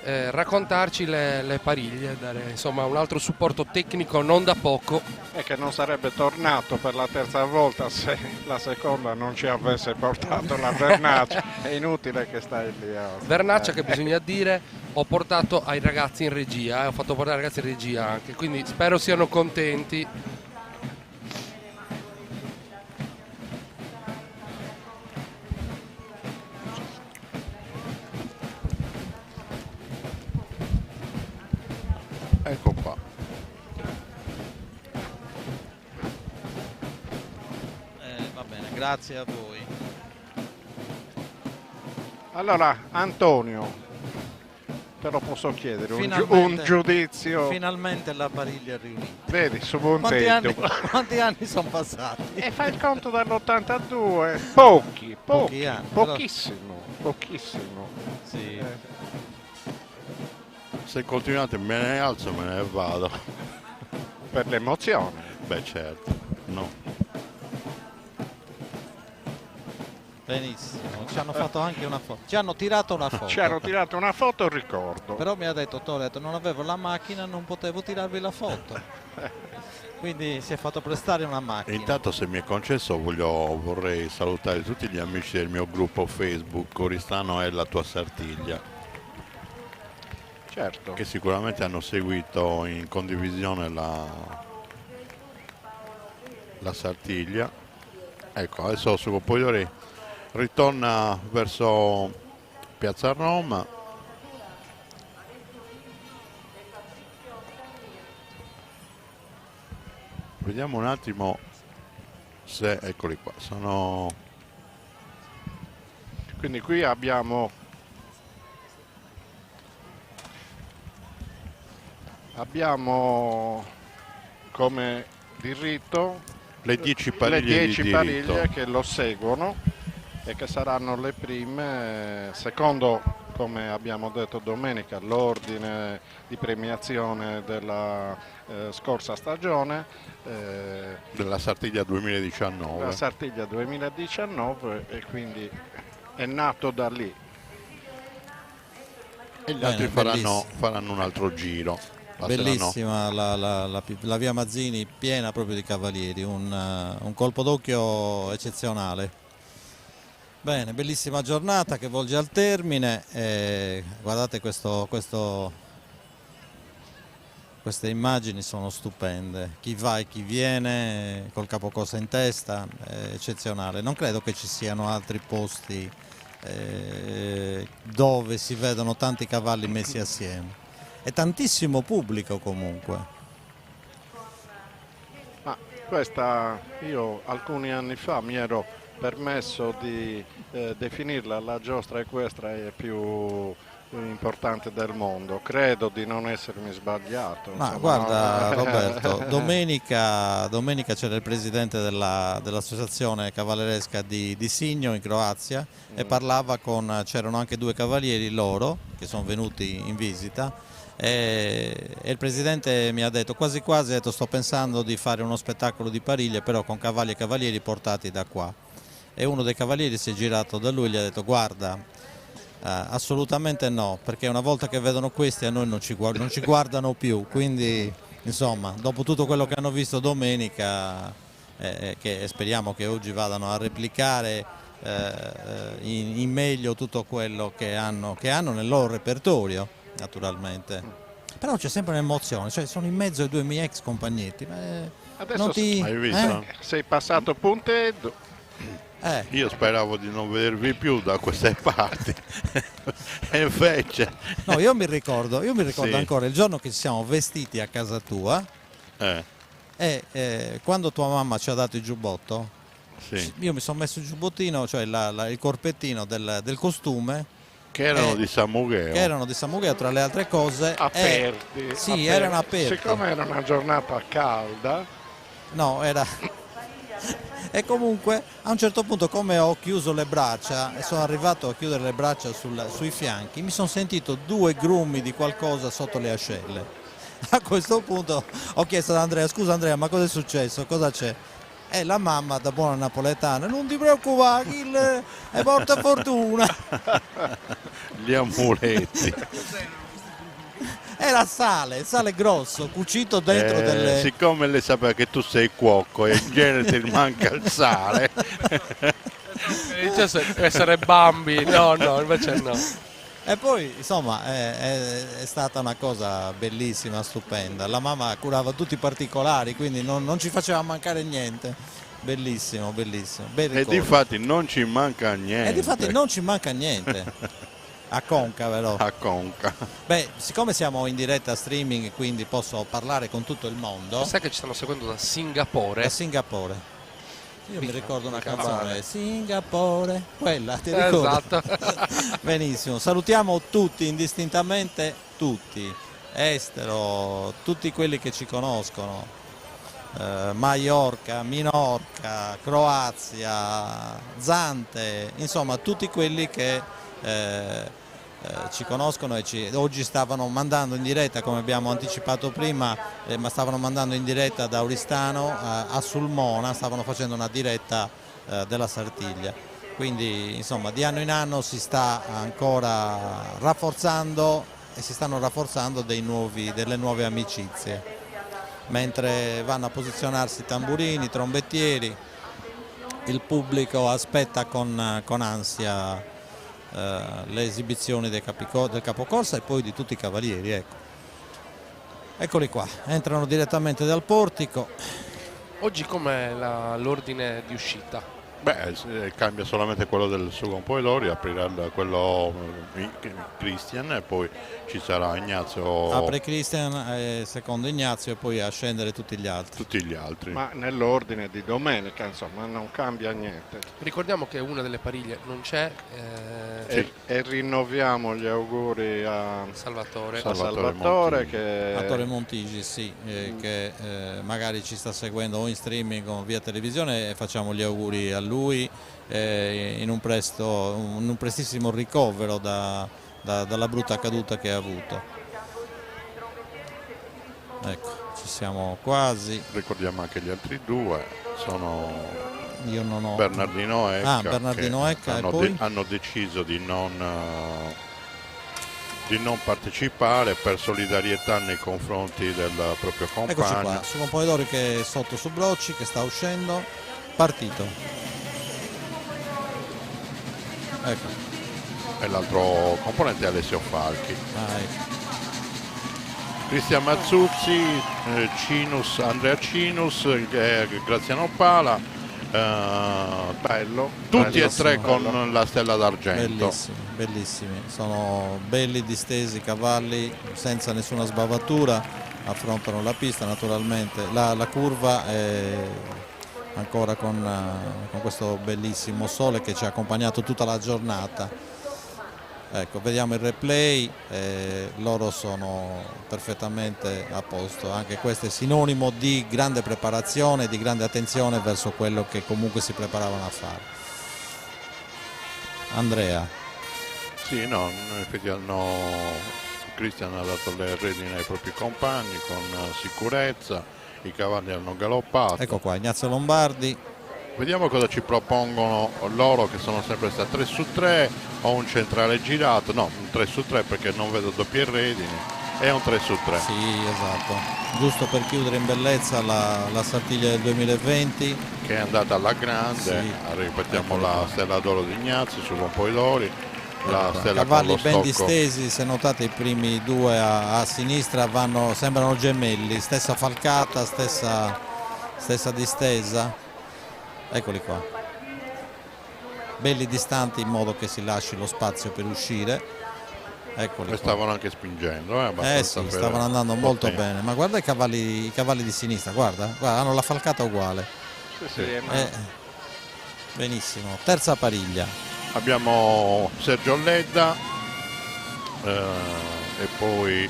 raccontarci le pariglie, dare insomma un altro supporto tecnico non da poco. E che non sarebbe tornato per la terza volta se la seconda non ci avesse portato la vernaccia. È inutile che stai lì. Vernaccia che bisogna dire ho portato ai ragazzi in regia, ho fatto portare ai ragazzi in regia anche, quindi spero siano contenti. Ecco qua. Va bene, grazie a voi. Allora, Antonio, te lo posso chiedere un giudizio? Finalmente la pariglia è riunita. Vedi, su Monteto. Quanti anni sono passati? E fai il conto dall'82? Pochi anni. Pochissimo, pochissimo. Sì. Se continuate me ne alzo e me ne vado. Per l'emozione? Beh certo, no. Benissimo, ci hanno fatto anche una foto. Ci hanno tirato una foto. Ci hanno tirato una foto, ricordo. Però mi ha detto, non avevo la macchina, non potevo tirarvi la foto. Quindi si è fatto prestare una macchina. Intanto, se mi è concesso, vorrei salutare tutti gli amici del mio gruppo Facebook Oristano è la tua Sartiglia. Certo. Che sicuramente hanno seguito in condivisione la Sartiglia. Ecco, adesso Sugopogliori ritorna verso Piazza Roma. Vediamo un attimo se, eccoli qua, sono... Quindi qui abbiamo come di rito le 10 pariglie che lo seguono e che saranno le prime, secondo, come abbiamo detto domenica, l'ordine di premiazione della scorsa stagione della Sartiglia 2019. La Sartiglia 2019, e quindi è nato da lì. E gli altri faranno un altro giro. Bellissima la via Mazzini, piena proprio di cavalieri, un colpo d'occhio eccezionale. Bene, bellissima giornata che volge al termine. Guardate queste immagini sono stupende, chi va e chi viene col capocosa in testa, è eccezionale. Non credo che ci siano altri posti dove si vedono tanti cavalli messi assieme. E tantissimo pubblico comunque. Ma questa, io alcuni anni fa mi ero permesso di definirla la giostra equestre più importante del mondo. Credo di non essermi sbagliato. Ma guarda Roberto, domenica c'era il presidente dell'associazione cavalleresca di Signo in Croazia e parlava c'erano anche 2 cavalieri loro che sono venuti in visita. E il presidente mi ha detto quasi sto pensando di fare uno spettacolo di pariglie però con cavalli e cavalieri portati da qua, e uno dei cavalieri si è girato da lui e gli ha detto guarda, assolutamente no, perché una volta che vedono questi a noi non ci guardano più, quindi insomma dopo tutto quello che hanno visto domenica, che speriamo che oggi vadano a replicare in meglio tutto quello che hanno nel loro repertorio, naturalmente. Però c'è sempre un'emozione, cioè sono in mezzo ai 2 miei ex compagnetti. Adesso hai visto? Sei passato punteggio. Io speravo di non vedervi più da queste parti. E invece no, io mi ricordo Sì. ancora il giorno che ci siamo vestiti a casa tua e quando tua mamma ci ha dato il giubbotto, sì. Io mi sono messo il giubbottino, cioè il corpettino del costume, che erano di Samugheo, tra le altre cose aperti. Sì, erano aperti. Siccome era una giornata calda, no, era e comunque a un certo punto, come ho chiuso le braccia e sono arrivato a chiudere le braccia sui fianchi, mi sono sentito 2 grumi di qualcosa sotto le ascelle. A questo punto ho chiesto ad Andrea: scusa Andrea, ma cosa è successo? Cosa c'è? E la mamma, da buona napoletana: non ti preoccupare, è porta fortuna. Gli amuletti. Era sale grosso, cucito dentro delle... Siccome lei sapeva che tu sei cuoco e in genere ti manca il sale. Essere Bambi, no, invece no. E poi insomma è stata una cosa bellissima, stupenda. La mamma curava tutti i particolari, quindi non ci faceva mancare niente. Bellissimo. E difatti non ci manca niente. A Conca però. A Conca. Beh, siccome siamo in diretta streaming, quindi posso parlare con tutto il mondo. Sai che ci stanno seguendo da Singapore? Io mi ricordo una canzone, Singapore, quella, ti ricordo? Esatto. Benissimo, salutiamo tutti, indistintamente tutti, estero, tutti quelli che ci conoscono, Maiorca, Minorca, Croazia, Zante, insomma tutti quelli che ci conoscono e oggi stavano mandando in diretta, come abbiamo anticipato prima, ma stavano mandando in diretta da Oristano a Sulmona, stavano facendo una diretta della Sartiglia, quindi insomma di anno in anno si sta ancora rafforzando e si stanno rafforzando delle nuove amicizie, mentre vanno a posizionarsi tamburini, trombettieri, il pubblico aspetta con ansia le esibizioni del capocorsa e poi di tutti i cavalieri, ecco. Eccoli qua, entrano direttamente dal portico. Oggi com'è l'ordine di uscita? Cambia solamente quello del suo Pompoidori, aprirà quello Christian e poi ci sarà Ignazio. Apre Christian, secondo Ignazio e poi a scendere tutti gli altri. Ma nell'ordine di domenica, insomma, non cambia niente. Ricordiamo che una delle pariglie non c'è. E rinnoviamo gli auguri a Salvatore che... a Torre Montigi, sì, che magari ci sta seguendo o in streaming o via televisione, e facciamo gli auguri a lui in un prestissimo ricovero dalla brutta caduta che ha avuto. Ecco, ci siamo quasi. Ricordiamo anche gli altri due, sono Io non ho... Bernardino Ecca, Bernardino Ecca hanno, e poi? hanno deciso di non partecipare per solidarietà nei confronti del proprio compagno. Eccoci qua, su Pompoidori che è sotto su Brocci, che sta uscendo, partito. Ecco. E l'altro componente è Alessio Falchi. Ecco. Cristian Mazzuzzi, Andrea Cinus, Graziano Pala, tutti e tre con la stella d'argento. Bellissimi, sono belli distesi, cavalli senza nessuna sbavatura, affrontano la pista naturalmente, la curva è ancora con questo bellissimo sole che ci ha accompagnato tutta la giornata. Ecco, vediamo il replay, loro sono perfettamente a posto, anche questo è sinonimo di grande preparazione, di grande attenzione verso quello che comunque si preparavano a fare. Andrea. Sì, no, effettivamente Cristian ha dato le redini ai propri compagni con sicurezza, i cavalli hanno galoppato. Ecco qua, Ignazio Lombardi. Vediamo cosa ci propongono loro, che sono sempre stati 3 su 3 o un centrale girato, no, un 3 su 3 perché non vedo doppie redini, è un 3 su 3. Sì, esatto, giusto per chiudere in bellezza la Sartiglia del 2020. Che è andata alla grande, sì. Ripetiamo la stella d'oro di Ignazio su Pompoidori, la stella cavalli con lo ben stocco. distesi, se notate i primi due a sinistra sembrano gemelli, stessa falcata, stessa distesa. Eccoli qua, belli distanti in modo che si lasci lo spazio per uscire. Eccoli e stavano anche spingendo, sì, stavano andando molto bene, ma guarda i cavalli di sinistra, guarda, hanno la falcata uguale. Sì. Benissimo, terza pariglia. Abbiamo Sergio Ledda e poi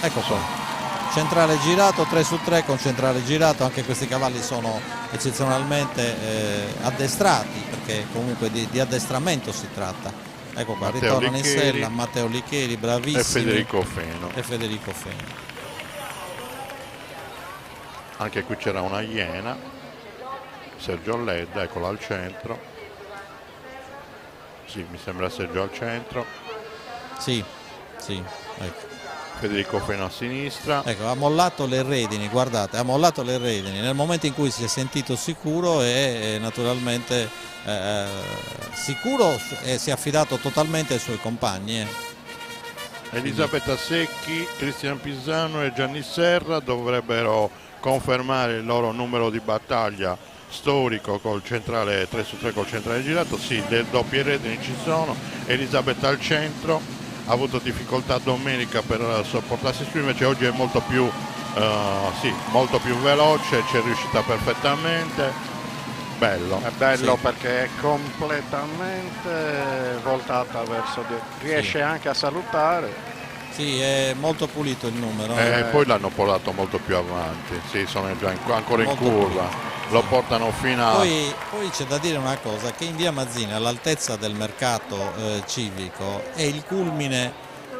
ecco qua. Centrale girato, 3 su 3 con centrale girato, anche questi cavalli sono eccezionalmente addestrati, perché comunque di addestramento si tratta. Ecco qua, ritornano in sella Matteo Licheri, bravissimo. E Federico Feno. Anche qui c'era una iena, Sergio Ledda, eccolo al centro. Sì, mi sembra Sergio al centro. Sì, ecco. Federico Feno a sinistra. Ecco, ha mollato le redini, guardate, ha mollato le redini nel momento in cui si è sentito sicuro e naturalmente sicuro e si è affidato totalmente ai suoi compagni. Elisabetta Secchi, Cristian Pisano e Gianni Serra dovrebbero confermare il loro numero di battaglia storico col centrale 3 su 3 col centrale girato. Sì, le doppie redini ci sono. Elisabetta al centro. Ha avuto difficoltà domenica per sopportarsi su, invece oggi è molto più veloce, ci è riuscita perfettamente. Bello. È bello perché è completamente voltata verso di... riesce anche a salutare. Sì, è molto pulito il numero. Poi l'hanno portato molto più avanti, sì, sono già ancora in curva. Lo portano fino a... Poi c'è da dire una cosa, che in via Mazzini, all'altezza del mercato civico, è il culmine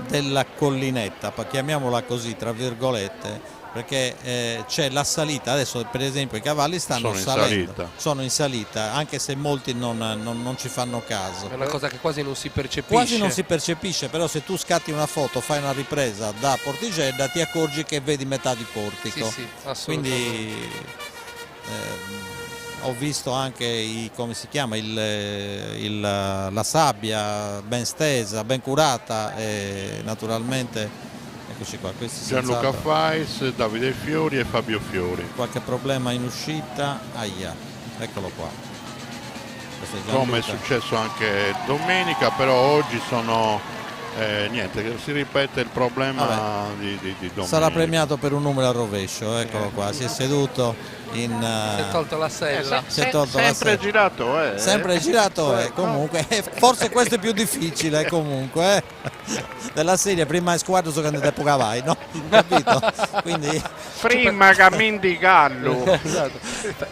della collinetta, chiamiamola così tra virgolette, perché c'è la salita. Adesso per esempio i cavalli stanno salendo, sono in salita, anche se molti non ci fanno caso. È una cosa che quasi non si percepisce. Quasi non si percepisce, però se tu scatti una foto, fai una ripresa da Portigedda, ti accorgi che vedi metà di portico. Sì, assolutamente. Quindi ho visto anche come si chiama, la sabbia ben stesa, ben curata, e naturalmente eccoci qua. Questi Gianluca senz'altro. Fais, Davide Fiori e Fabio Fiori. Qualche problema in uscita, aia, eccolo qua. Questo è Gianluca. Come è successo anche domenica, però oggi sono niente, si ripete il problema di domenica. Sarà premiato per un numero al rovescio, eccolo qua, si è seduto in... Si è tolto la sella. si è tolto la Sempre sella. girato, Sempre girato, comunque, forse questo è più difficile, comunque, della serie, prima è squadro su che tempo che vai, no? Capito? Quindi... Prima cammin di gallo. Esatto.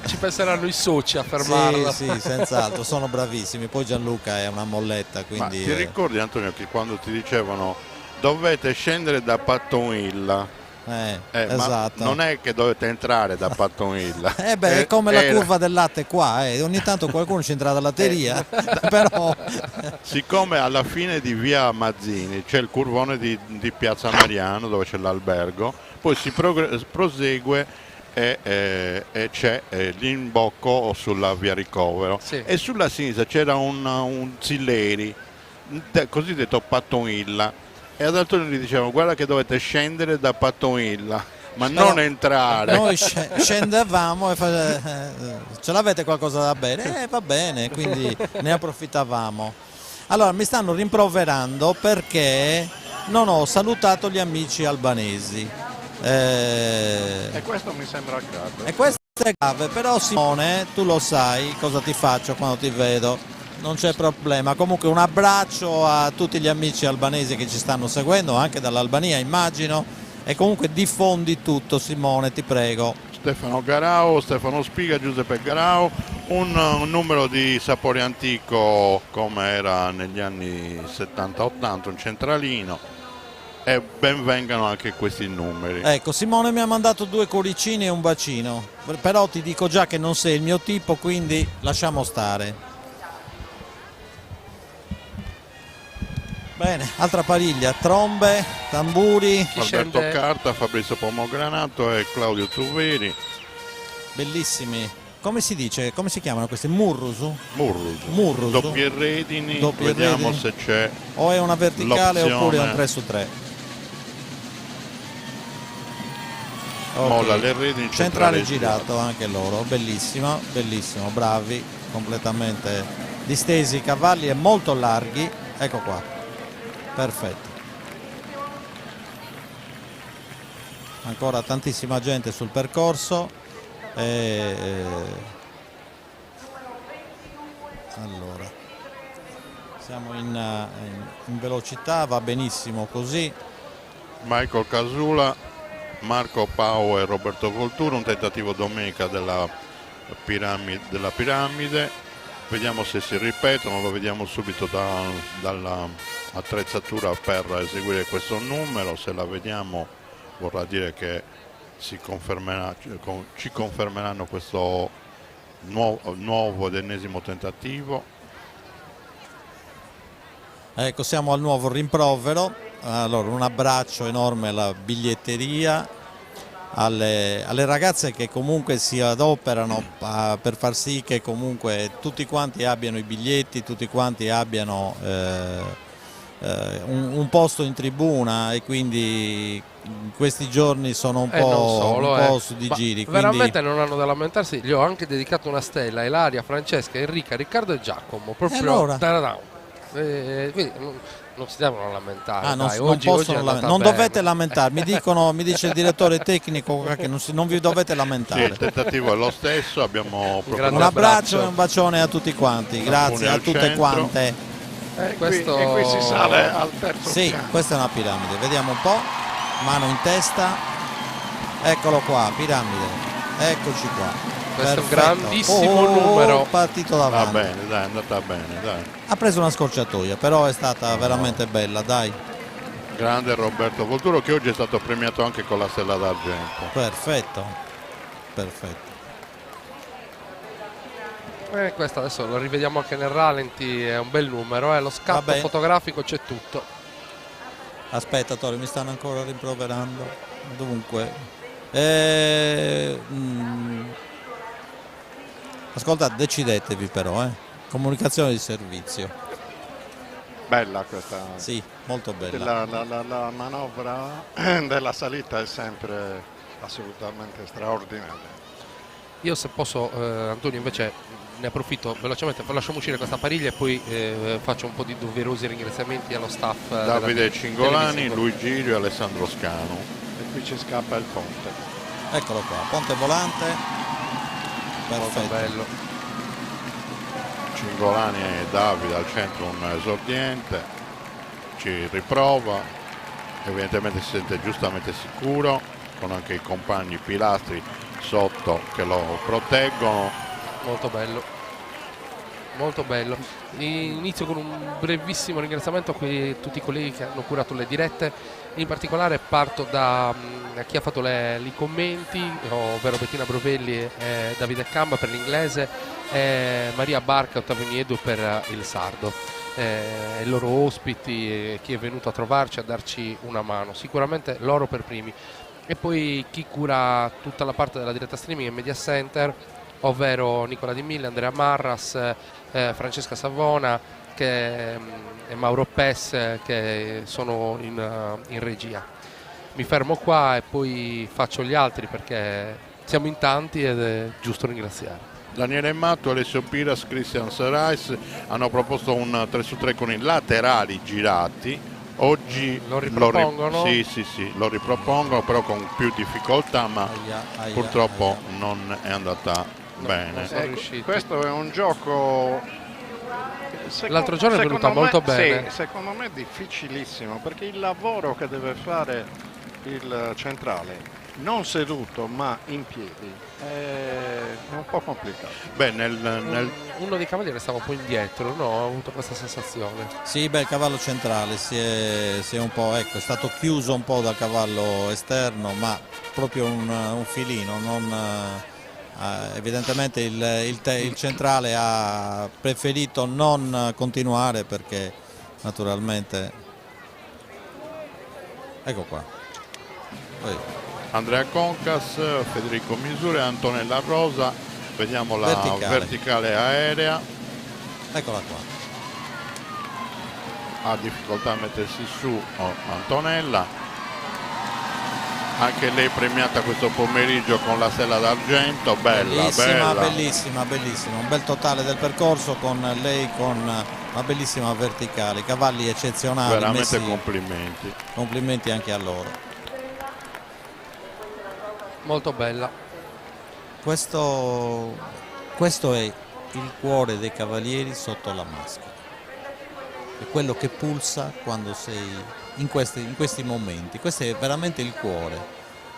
Ci penseranno i soci a fermarlo. Sì, senz'altro, sono bravissimi, poi Gianluca è una molletta, quindi... Ma ti ricordi, Antonio, che quando ti dicevano dovete scendere da Pattonilla? esatto. Ma non è che dovete entrare da Pattonilla. È come la curva del latte qua, ogni tanto qualcuno ci entra dalla latteria, però... Siccome alla fine di via Mazzini c'è il curvone di piazza Mariano dove c'è l'albergo, poi si prosegue e c'è l'imbocco sulla via Ricovero, e sulla sinistra c'era un Zilleri, cosiddetto Pattonilla, e ad Antonio gli dicevano guarda che dovete scendere da Pattonilla, ma non entrare. Noi scendevamo e ce l'avete qualcosa da bere? Va bene, quindi ne approfittavamo. Allora mi stanno rimproverando perché non ho salutato gli amici albanesi. E questo mi sembra grave. E questo è grave, però Simone, tu lo sai cosa ti faccio quando ti vedo. Non c'è problema, comunque un abbraccio a tutti gli amici albanesi che ci stanno seguendo, anche dall'Albania immagino, e comunque diffondi tutto, Simone, ti prego. Stefano Garau, Stefano Spiga, Giuseppe Garau, un numero di Sapore Antico come era negli anni 70-80, un centralino, e ben vengano anche questi numeri. Ecco, Simone mi ha mandato 2 cuoricini e un bacino, però ti dico già che non sei il mio tipo, quindi lasciamo stare. Bene, altra pariglia, trombe, tamburi. Alberto Carta, Fabrizio Pomogranato e Claudio Tuveri. Bellissimi. Come si dice? Come si chiamano questi? Murrusu? Murrusu. Doppie redini, vediamo se c'è. O è una verticale oppure un 3 su 3. Molla le redini, centrale girato anche loro, bellissimo, bellissimo, bravi, completamente distesi i cavalli e molto larghi. Ecco qua. Perfetto. Ancora tantissima gente sul percorso. Allora, siamo in velocità, va benissimo così. Michael Casula, Marco Pau e Roberto Colturo, un tentativo domenica della piramide. Vediamo se si ripetono, lo vediamo subito dalla attrezzatura per eseguire questo numero. Se la vediamo vorrà dire che ci confermeranno questo nuovo ed ennesimo tentativo. Ecco, siamo al nuovo rimprovero. Allora, un abbraccio enorme alla biglietteria, alle ragazze che comunque si adoperano per far sì che comunque tutti quanti abbiano i biglietti, tutti quanti abbiano un posto in tribuna, e quindi in questi giorni sono un po' su di giri. Veramente non hanno da lamentarsi, gli ho anche dedicato una stella, Ilaria, Francesca, Enrica, Riccardo e Giacomo, proprio allora? Quindi non si devono lamentare. Non dovete lamentare, mi dice il direttore tecnico che non vi dovete lamentare. Sì, il tentativo è lo stesso, abbiamo un abbraccio e un bacione a tutti quanti, grazie a tutte quante. E qui si sale al terzo piano. Questa è una piramide, vediamo un po', mano in testa, eccolo qua, piramide, eccoci qua. Questo è un grandissimo numero. Partito davanti. Va bene, dai, è andata bene, dai. Ha preso una scorciatoia, però è stata veramente bella, dai. Grande Roberto Colturo, che oggi è stato premiato anche con la stella d'argento. Perfetto, perfetto. Questo adesso lo rivediamo anche nel ralenti, è un bel numero, lo scatto fotografico c'è tutto. Aspetta Tori, mi stanno ancora rimproverando. Dunque, ascoltate, decidetevi però, comunicazione di servizio. Bella questa. Sì, molto bella. La manovra della salita è sempre assolutamente straordinaria. Io se posso, Antonio, invece ne approfitto velocemente, lasciamo uscire questa pariglia e poi faccio un po' di doverosi ringraziamenti allo staff. Davide Cingolani, Luigi e Alessandro Scanu. E qui ci scappa il ponte. Eccolo qua, ponte volante. Molto bello. Cingolani e Davide al centro, un esordiente, ci riprova, evidentemente si sente giustamente sicuro, con anche i compagni pilastri sotto che lo proteggono. Molto bello, molto bello. Inizio con un brevissimo ringraziamento a tutti i colleghi che hanno curato le dirette, in particolare parto da chi ha fatto i commenti, ovvero Bettina Brovelli e Davide Camba per l'inglese, e Maria Barca e Ottavio Niedu per il sardo, i loro ospiti, chi è venuto a trovarci a darci una mano, sicuramente loro per primi. E poi chi cura tutta la parte della diretta streaming è Media Center, ovvero Nicola Di Mille, Andrea Marras, Francesca Savona e Mauro Pes, che sono in regia. Mi fermo qua e poi faccio gli altri perché siamo in tanti ed è giusto ringraziare. Daniele Matto, Alessio Piras, Christian Serais hanno proposto un 3-su-3 con i laterali girati. Oggi lo ripropongono? Sì, lo ripropongono, però con più difficoltà, ma purtroppo non è andata bene. Questo è un gioco l'altro giorno è venuta molto bene. Sì, secondo me è difficilissimo, perché il lavoro che deve fare il centrale non seduto ma in piedi è un po' complicato. Beh, uno dei cavalieri stava un po' indietro, no? Ho avuto questa sensazione. Sì, il cavallo centrale si è un po', ecco, è stato chiuso un po' dal cavallo esterno, ma proprio un filino, evidentemente il centrale ha preferito non continuare perché naturalmente, ecco qua. Poi. Andrea Concas, Federico Misure, Antonella Rosa, vediamo la verticale aerea. Eccola qua. Ha difficoltà a mettersi su Antonella, anche lei premiata questo pomeriggio con la stella d'argento, bella. Bellissima, un bel totale del percorso con lei con una bellissima verticale, cavalli eccezionali. Veramente complimenti. Complimenti anche a loro. Molto bella. Questo è il cuore dei cavalieri sotto la maschera, è quello che pulsa quando sei in questi momenti. Questo è veramente il cuore,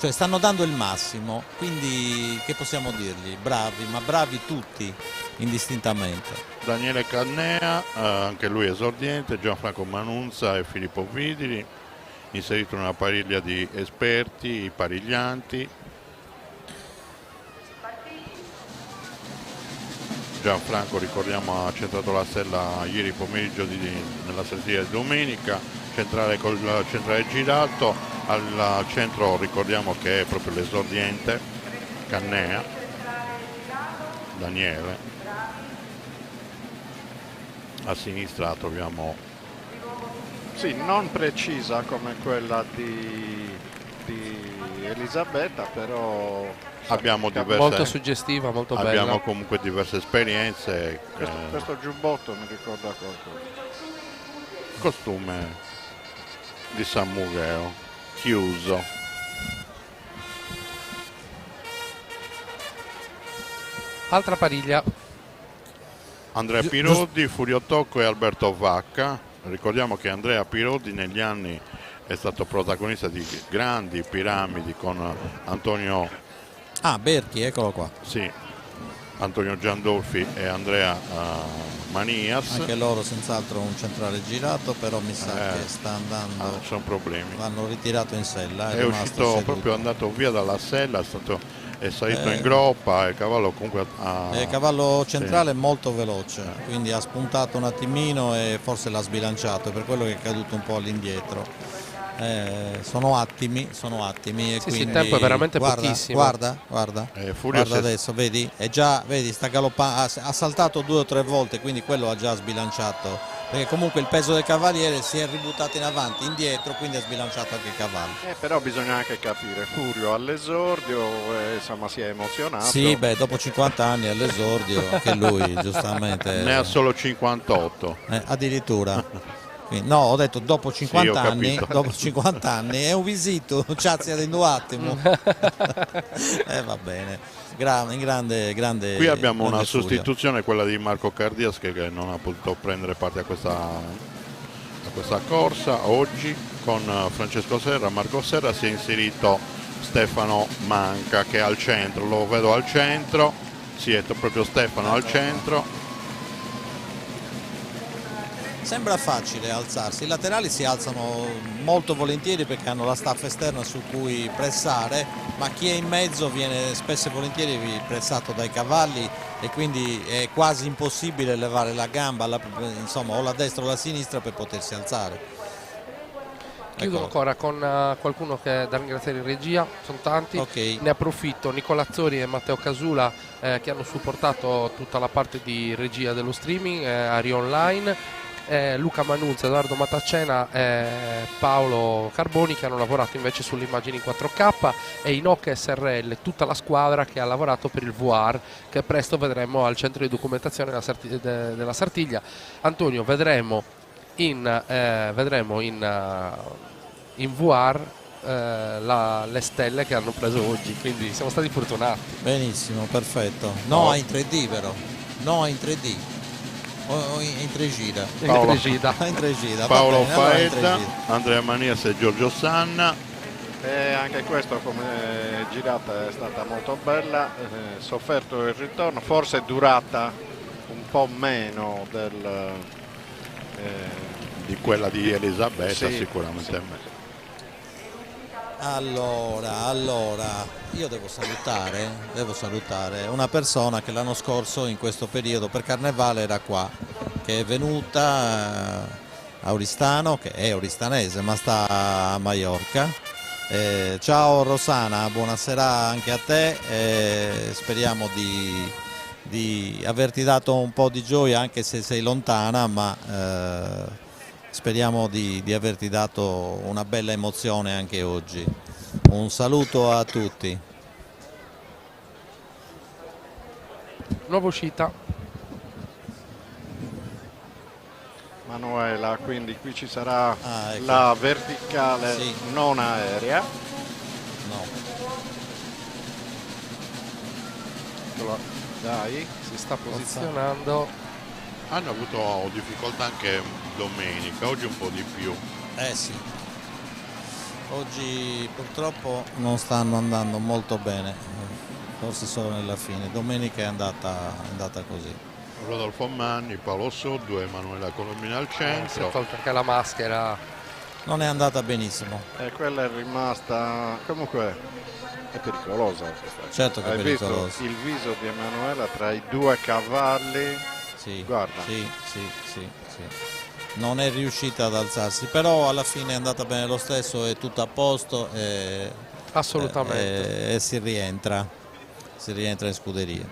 cioè stanno dando il massimo, quindi che possiamo dirgli? Bravi, ma bravi tutti indistintamente. Daniele Cannea, anche lui esordiente, Gianfranco Manunza e Filippo Vidili, inserito in una pariglia di esperti, i pariglianti. Gianfranco, ricordiamo, ha centrato la stella ieri pomeriggio nella serie di domenica, centrale col centrale girato, al centro ricordiamo che è proprio l'esordiente Cannea, Daniele, a sinistra troviamo sì, non precisa come quella di Elisabetta, però abbiamo diverse, molto suggestiva, molto bella. Abbiamo comunque diverse esperienze. Questo giubbotto mi ricorda qualcosa. Costume di San Mugheo, chiuso. Altra pariglia. Andrea Piroldi, Furio Tocco e Alberto Vacca. Ricordiamo che Andrea Piroldi negli anni è stato protagonista di grandi piramidi con Antonio Berchi, eccolo qua. Sì, Antonio Giandolfi e Andrea Manias. Anche loro senz'altro un centrale girato, però mi sa che sta andando. Sono problemi. L'hanno ritirato in sella. È uscito proprio, andato via dalla sella, è salito in groppa, il cavallo comunque il cavallo centrale è molto veloce, quindi ha spuntato un attimino e forse l'ha sbilanciato, per quello che è caduto un po' all'indietro. Sono attimi e sì, quindi il tempo è veramente pochissimo. Guarda adesso, vedi, sta galoppando, ha saltato 2 o 3 volte, quindi quello ha già sbilanciato perché comunque il peso del cavaliere si è ributtato in avanti, indietro, quindi ha sbilanciato anche il cavallo. Però bisogna anche capire, Furio all'esordio, insomma si è emozionato. Sì, beh, dopo 50 anni all'esordio, anche lui giustamente. Ne ha solo 58. Addirittura. No, ho detto dopo 50 sì, anni, dopo 50 anni è un visito, ciazia di un attimo. Va bene. Grande. Qui abbiamo una furia. sostituzione, quella di Marco Cardias, che non ha potuto prendere parte a questa corsa oggi con Francesco Serra. Marco Serra, si è inserito Stefano Manca che è al centro, lo vedo al centro, sì, è proprio Stefano al centro. Sembra facile alzarsi, i laterali si alzano molto volentieri perché hanno la staffa esterna su cui pressare, ma chi è in mezzo viene spesso e volentieri pressato dai cavalli e quindi è quasi impossibile levare la gamba, insomma, o la destra o la sinistra per potersi alzare. Chiudo ancora con qualcuno che da ringraziare in regia, sono tanti, ne approfitto, Nicola Azzori e Matteo Casula che hanno supportato tutta la parte di regia dello streaming, Ari Online. Luca Manunza, Edoardo Matacena e Paolo Carboni che hanno lavorato invece sulle immagini in 4K, e Inoc SRL, tutta la squadra che ha lavorato per il VR che presto vedremo al centro di documentazione della Sartiglia. Antonio, vedremo in VR le stelle che hanno preso oggi, quindi siamo stati fortunati. Benissimo, perfetto. No, in 3D però, no in 3D. In Tregida. Paolo Faetta, Andrea Manias e Giorgio Sanna. Anche questo come girata è stata molto bella, sofferto il ritorno, forse è durata un po' meno di quella di Elisabetta, sì, sicuramente. Sì. Allora, io devo salutare una persona che l'anno scorso in questo periodo per Carnevale era qua, che è venuta a Oristano, che è oristanese ma sta a Maiorca. Ciao Rosana, buonasera anche a te, speriamo di averti dato un po' di gioia anche se sei lontana, ma speriamo di averti dato una bella emozione anche oggi. Un saluto a tutti. Nuova uscita. Manuela, quindi qui ci sarà la verticale, sì, non aerea. No. Dai, si sta posizionando. Hanno avuto difficoltà anche domenica, oggi un po' di più. Sì. Oggi purtroppo non stanno andando molto bene, forse solo nella fine. Domenica è andata così. Rodolfo Manni, Paolo Soddu e Emanuela Colombina al centro. Si è tolta anche la maschera. Non è andata benissimo. E quella è rimasta, comunque è pericolosa. Certo che è pericolosa. Visto il viso di Emanuela tra i due cavalli? Sì, guarda. Sì. Non è riuscita ad alzarsi, però alla fine è andata bene lo stesso, è tutto a posto assolutamente. E si rientra in scuderia.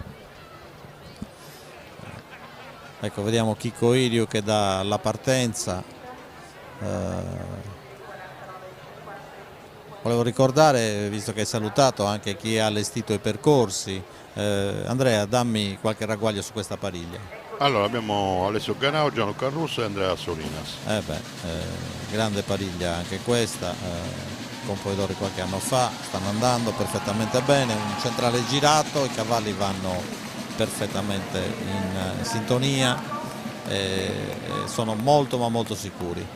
Ecco, vediamo Chico Irio che dà la partenza. Volevo ricordare, visto che hai salutato anche chi ha allestito i percorsi, Andrea, dammi qualche ragguaglio su questa pariglia. Allora abbiamo Alessio Ganao, Gianluca Russo e Andrea Solinas. Grande pariglia anche questa, con Poidori qualche anno fa, stanno andando perfettamente bene, un centrale girato, i cavalli vanno perfettamente in sintonia, sono molto ma molto sicuri,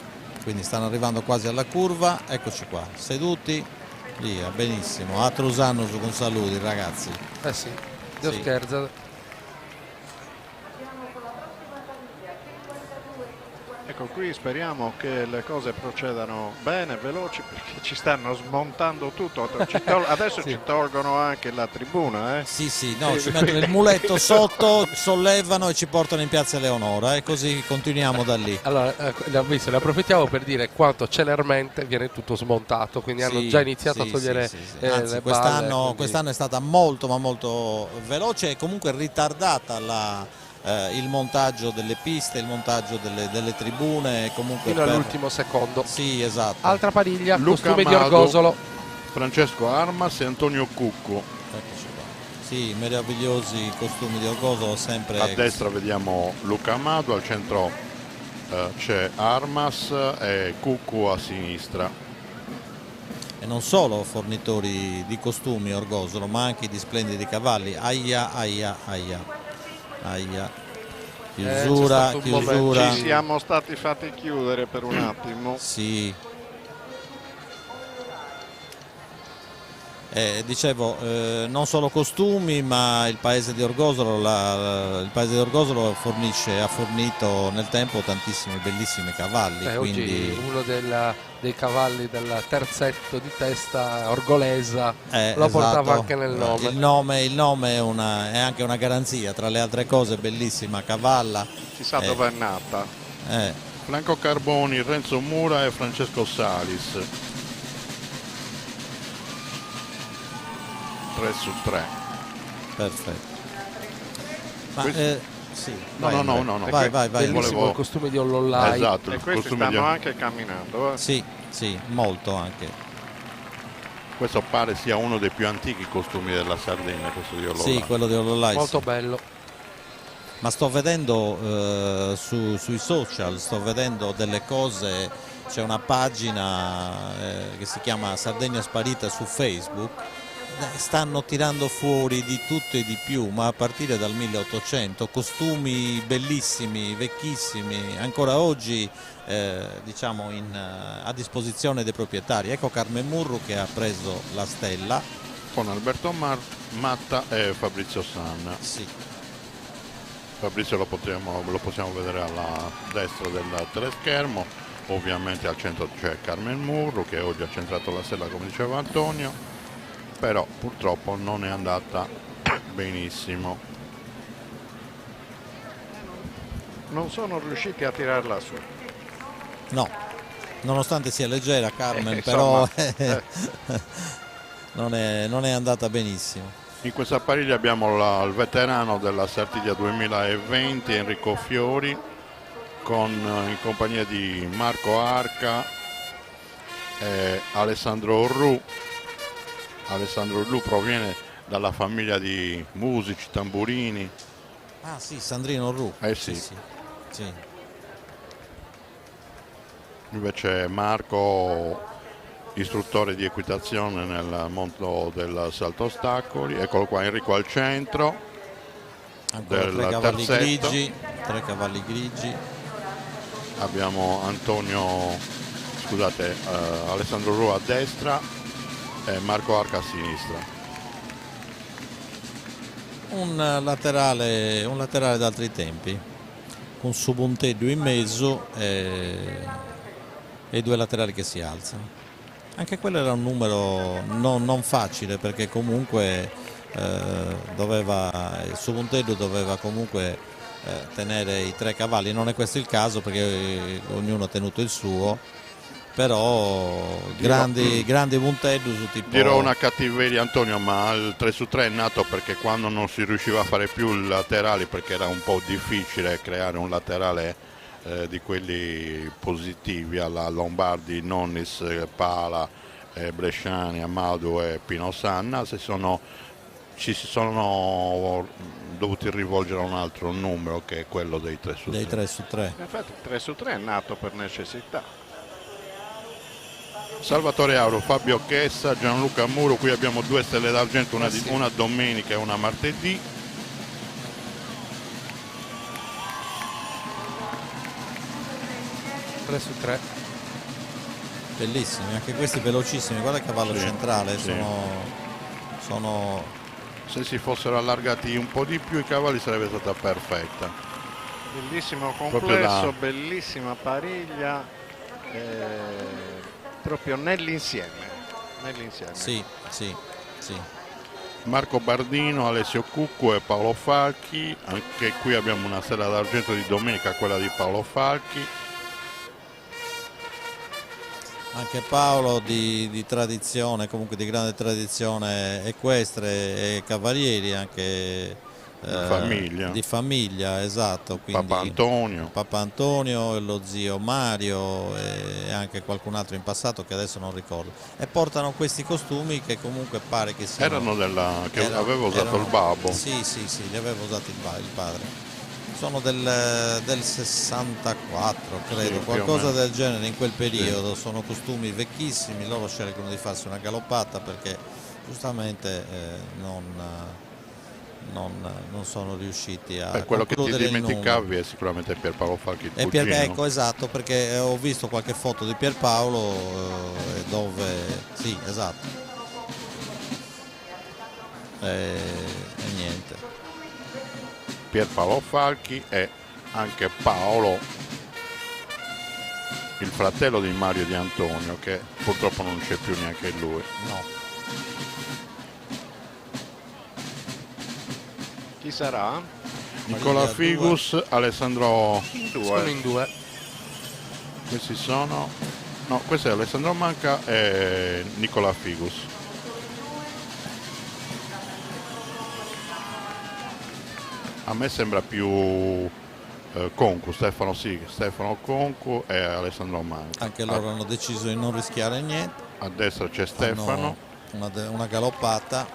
quindi stanno arrivando quasi alla curva, eccoci qua, seduti, via, benissimo, a Trusannus con saluti ragazzi. Sì, Dio scherza. Ecco, qui speriamo che le cose procedano bene, veloci, perché ci stanno smontando tutto. Adesso ci tolgono anche la tribuna. Sì, no, ci mettono il muletto sotto, sollevano e ci portano in piazza Leonora e così continuiamo da lì. Allora, ne approfittiamo per dire quanto celermente viene tutto smontato, quindi hanno già iniziato a togliere Anzi, le quest'anno quindi... è stata molto ma molto veloce e comunque ritardata il montaggio delle piste, il montaggio delle tribune, comunque fino all'ultimo secondo. Sì, esatto. Altra pariglia, Luca costume di Amado, Orgosolo. Francesco Armas e Antonio Cuccu. Eccoci qua. Sì, meravigliosi costumi di Orgosolo, sempre. A destra vediamo Luca Amado, al centro c'è Armas e Cuccu a sinistra. E non solo fornitori di costumi Orgosolo, ma anche di splendidi cavalli. Aia, aia, aia, aia. Chiusura, chiusura. Ci siamo stati fatti chiudere per un attimo. Sì. Dicevo, non solo costumi, ma il paese di Orgosolo, il paese di Orgosolo ha fornito nel tempo tantissimi bellissimi cavalli. Quindi... Oggi uno dei cavalli del terzetto di testa orgolesa lo portava anche nel nome. Il nome è anche una garanzia, tra le altre cose, bellissima cavalla. Si sa dove è nata. Franco Carboni, Renzo Mura e Francesco Salis. 3 su 3. Perfetto. Ma, sì, no. Vai. Bellissimo il costume di Ollollai. Esatto, e questi stanno anche camminando. Sì, molto anche. Questo pare sia uno dei più antichi costumi della Sardegna, questo di Ollollai. Sì, quello di Ollollai. Molto bello. Ma sto vedendo sui social, sto vedendo delle cose, c'è una pagina che si chiama Sardegna Sparita su Facebook. Stanno tirando fuori di tutto e di più, ma a partire dal 1800, costumi bellissimi, vecchissimi, ancora oggi diciamo a disposizione dei proprietari. Ecco Carmen Murru che ha preso la stella con Alberto Matta e Fabrizio Sanna. Sì. Fabrizio lo possiamo vedere alla destra del teleschermo, ovviamente al centro c'è Carmen Murru che oggi ha centrato la stella come diceva Antonio. Però purtroppo non è andata benissimo. Non sono riusciti a tirarla su. No, nonostante sia leggera Carmen, però non è andata benissimo. In questa pariglia abbiamo il veterano della Sartiglia 2020, Enrico Fiori, in compagnia di Marco Arca e Alessandro Orru. Alessandro Orru proviene dalla famiglia di musici, tamburini. Ah sì, Sandrino Orru. Sì. Sì. Invece Marco, istruttore di equitazione nel mondo del salto ostacoli. Eccolo qua, Enrico al centro. Ancora del 3 cavalli terzetto. grigi. 3 cavalli grigi. Abbiamo Alessandro Orru a destra e Marco Arca a sinistra. Un laterale d'altri tempi, con Subuntedo in mezzo e 2 laterali che si alzano. Anche quello era un numero non facile, perché comunque Subuntedo doveva comunque tenere i 3 cavalli. Non è questo il caso, perché ognuno ha tenuto il suo. Però grandi puntetti su tipo... Dirò una cattiveria Antonio, ma il 3 su 3 è nato perché quando non si riusciva a fare più i laterali, perché era un po' difficile creare un laterale di quelli positivi alla Lombardi, Nonnis, Pala, Bresciani, Amado e Pino Sanna, ci si sono dovuti rivolgere a un altro numero che è quello dei 3 su 3. Dei 3 su 3. Infatti il 3 su 3 è nato per necessità. Salvatore Auro, Fabio Chessa, Gianluca Muro. Qui abbiamo 2 stelle d'argento, una domenica e una martedì. Tre su 3. Bellissimi, anche questi velocissimi. Guarda il cavallo centrale, sì. sono... Se si fossero allargati un po' di più i cavalli sarebbe stata perfetta. Bellissimo complesso, bellissima pariglia. Proprio nell'insieme. Sì. Marco Bardino, Alessio Cuccu e Paolo Falchi. Anche qui abbiamo una stella d'argento di domenica, quella di Paolo Falchi. Anche Paolo di tradizione, comunque di grande tradizione equestre e cavalieri, anche di famiglia, esatto, quindi Papa Antonio e lo zio Mario e anche qualcun altro in passato che adesso non ricordo, e portano questi costumi che comunque pare che siano aveva usato il babbo. Sì, li aveva usati il padre. Sono del 64 credo, Sì, qualcosa del genere in quel periodo. Sì. Sono costumi vecchissimi, loro scelgono di farsi una galoppata perché giustamente non sono riusciti a quello che ti concludere dimenticavi è sicuramente Pierpaolo Falchi, ecco, esatto, perché ho visto qualche foto di Pierpaolo dove sì, esatto, e niente. Pierpaolo Falchi e anche Paolo, il fratello di Mario Di Antonio, che purtroppo non c'è più neanche lui. No. Chi sarà? Nicola Figus, Alessandro Sono in due. Questi sono... No, questo è Alessandro Manca e Nicola Figus. A me sembra più Concu, Stefano Concu e Alessandro Manca. Anche loro hanno deciso di non rischiare niente. A destra c'è Stefano. Una galoppata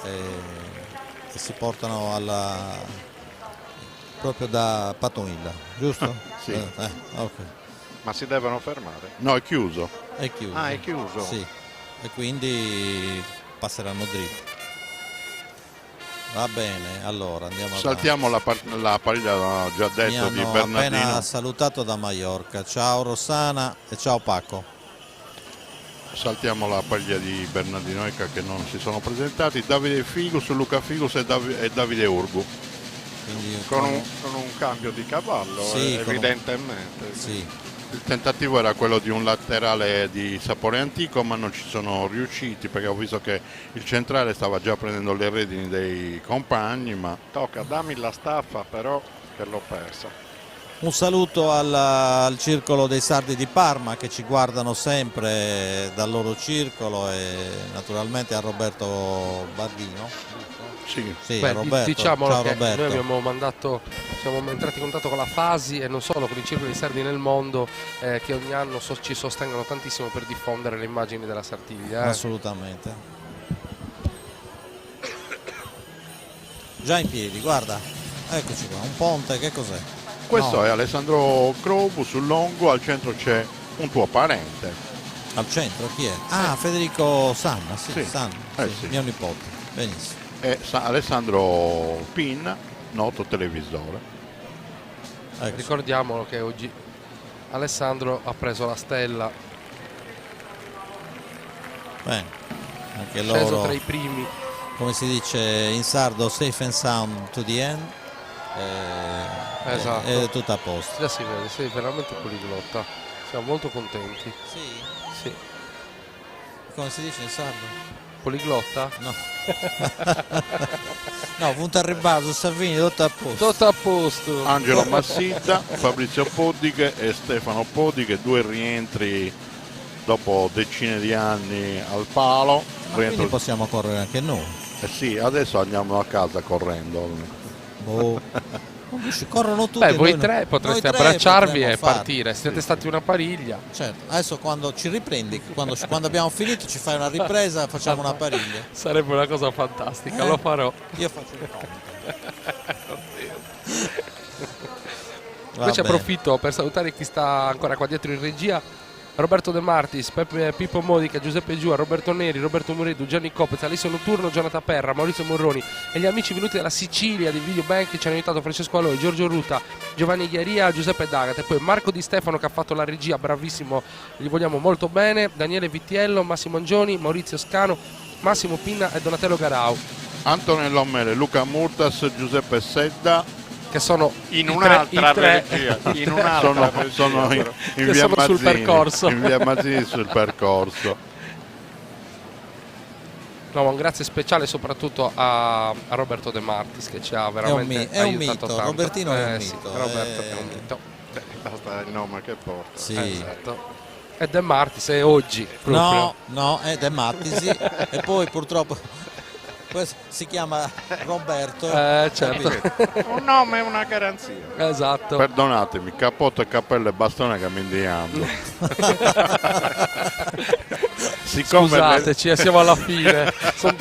e si portano proprio da Patonilla, giusto? Sì. Okay. Ma si devono fermare? No, è chiuso. È chiuso. Ah, è chiuso? Sì. E quindi passeranno dritti. Va bene, allora andiamo Saltiamo la pariglia già detto di Bernardino. Appena salutato da Maiorca. Ciao Rossana e ciao Paco. Saltiamo la pariglia di Bernardino Ecca che non si sono presentati. Davide Figus, Luca Figus e Davide Urgu. Quindi, con un cambio di cavallo, sì, evidentemente. Sì. Il tentativo era quello di un laterale di sapore antico, ma non ci sono riusciti perché ho visto che il centrale stava già prendendo le redini dei compagni. Ma tocca, dammi la staffa però che l'ho persa. Un saluto al circolo dei sardi di Parma che ci guardano sempre dal loro circolo e naturalmente a Roberto Bardino. Sì, beh, Roberto. Diciamo ciao che Roberto. noi siamo entrati in contatto con la Fasi e non solo con i circoli di sardi nel mondo che ogni anno ci sostengono tantissimo per diffondere le immagini della Sartiglia. Assolutamente. Già in piedi, guarda, eccoci qua, un ponte, che cos'è? Questo è Alessandro Crobu sul Longo, al centro c'è un tuo parente. Al centro chi è? Ah, Federico Sanna, Sanna, sì. mio nipote, benissimo. E Alessandro Pin, noto televisore. Ecco. Ricordiamolo che oggi Alessandro ha preso la stella. Bene, anche sceso loro tra i primi. Come si dice in sardo, safe and sound to the end. Esatto. È tutto a posto. Già si vede, sei veramente poliglotta. Siamo molto contenti. Sì? Sì. Come si dice in sardo? Poliglotta? No. No, punta al ribasso, Savini, tutto a posto. Tutto a posto. Angelo Massidda, Fabrizio Podighe e Stefano Podighe, due rientri dopo decine di anni al palo. Quindi possiamo correre anche noi. Sì, adesso andiamo a casa correndo. Corrono tutti. Beh, voi tre potreste abbracciarvi e farlo. partire. Siete stati una pariglia. Certo, adesso quando ci riprendi, quando abbiamo finito ci fai una ripresa, facciamo una pariglia. Sarebbe una cosa fantastica, lo farò. Io faccio il commento. Invece approfitto per salutare chi sta ancora qua dietro in regia. Roberto De Martis, Pippo Modica, Giuseppe Giua, Roberto Neri, Roberto Mureddu, Gianni Coppez, Alessio Notturno, Gianata Perra, Maurizio Morroni e gli amici venuti dalla Sicilia di Videobank che ci hanno aiutato, Francesco Aloi, Giorgio Ruta, Giovanni Chiaria, Giuseppe D'Agata e poi Marco Di Stefano che ha fatto la regia, bravissimo, gli vogliamo molto bene, Daniele Vittiello, Massimo Angioni, Maurizio Scano, Massimo Pinna e Donatello Garau. Antonello Mele, Luca Murtas, Giuseppe Sedda, che sono in un'altra regia, sono in via Mazzini, sul percorso. In via Mazzini sul percorso. No, un grazie speciale soprattutto a Roberto De Martis che ci ha veramente è un aiutato mito, tanto. Robertino è un sì, mito. Roberto è un mito. Basta il nome che porta. Sì. Esatto. E De Martis è oggi proprio. No, è De Martis e poi purtroppo Questo si chiama Roberto. Certo. Un nome e una garanzia. Esatto. Perdonatemi, cappotto, cappello e bastone che mi indiando. Scusateci, siamo alla fine.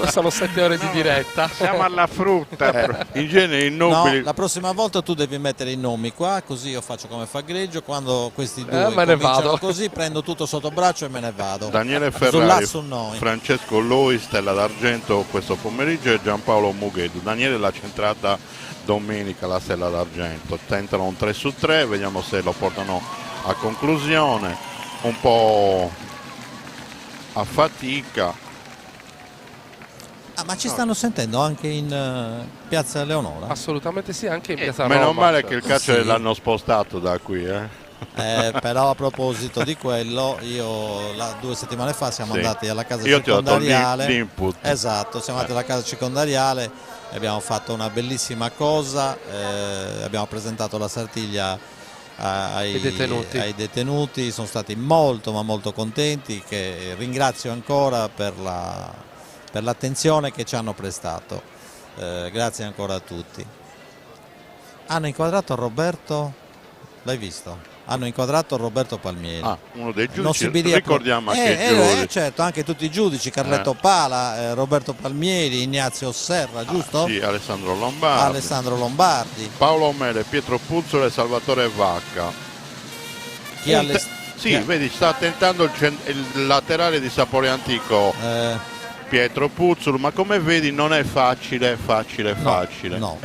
Sono 7 ore di diretta. Siamo alla frutta. In genere i nobili. No, la prossima volta tu devi mettere i nomi qua, così io faccio come fa Greggio. Quando questi due me ne cominciano vado. così, prendo tutto sotto braccio e me ne vado. Daniele Sulla Ferrari, su noi. Francesco Loi, Stella d'Argento questo pomeriggio e Giampaolo Mughedo. Daniele l'ha centrata domenica la Stella d'Argento. Tentano un 3-3, vediamo se lo portano a conclusione. Un po' a fatica. Ma ci stanno sentendo anche in Piazza Leonora? Assolutamente sì, anche in Piazza Meno Roma. male che il carcere Sì. l'hanno spostato da qui, Però a proposito di quello, io 2 settimane fa siamo Sì. andati alla casa Io ti ho dato circondariale. l'input. Esatto, siamo andati alla casa circondariale e abbiamo fatto una bellissima cosa, abbiamo presentato la Sartiglia ai detenuti, sono stati molto ma molto contenti, che ringrazio ancora per l'attenzione che ci hanno prestato. Grazie ancora a tutti. Hanno inquadrato Roberto, l'hai visto? Hanno inquadrato Roberto Palmieri. Uno dei giudici, Non si bidia ricordiamo anche i giudici. certo, anche tutti i giudici, Carletto Pala, Roberto Palmieri, Ignazio Serra, giusto? Sì, Alessandro Lombardi. Alessandro Lombardi. Paolo Mele, Pietro Puzzolo e Salvatore Vacca. Sì, vedi, sta tentando il laterale di Sapore Antico. Pietro Puzzolo, ma come vedi non è facile. No.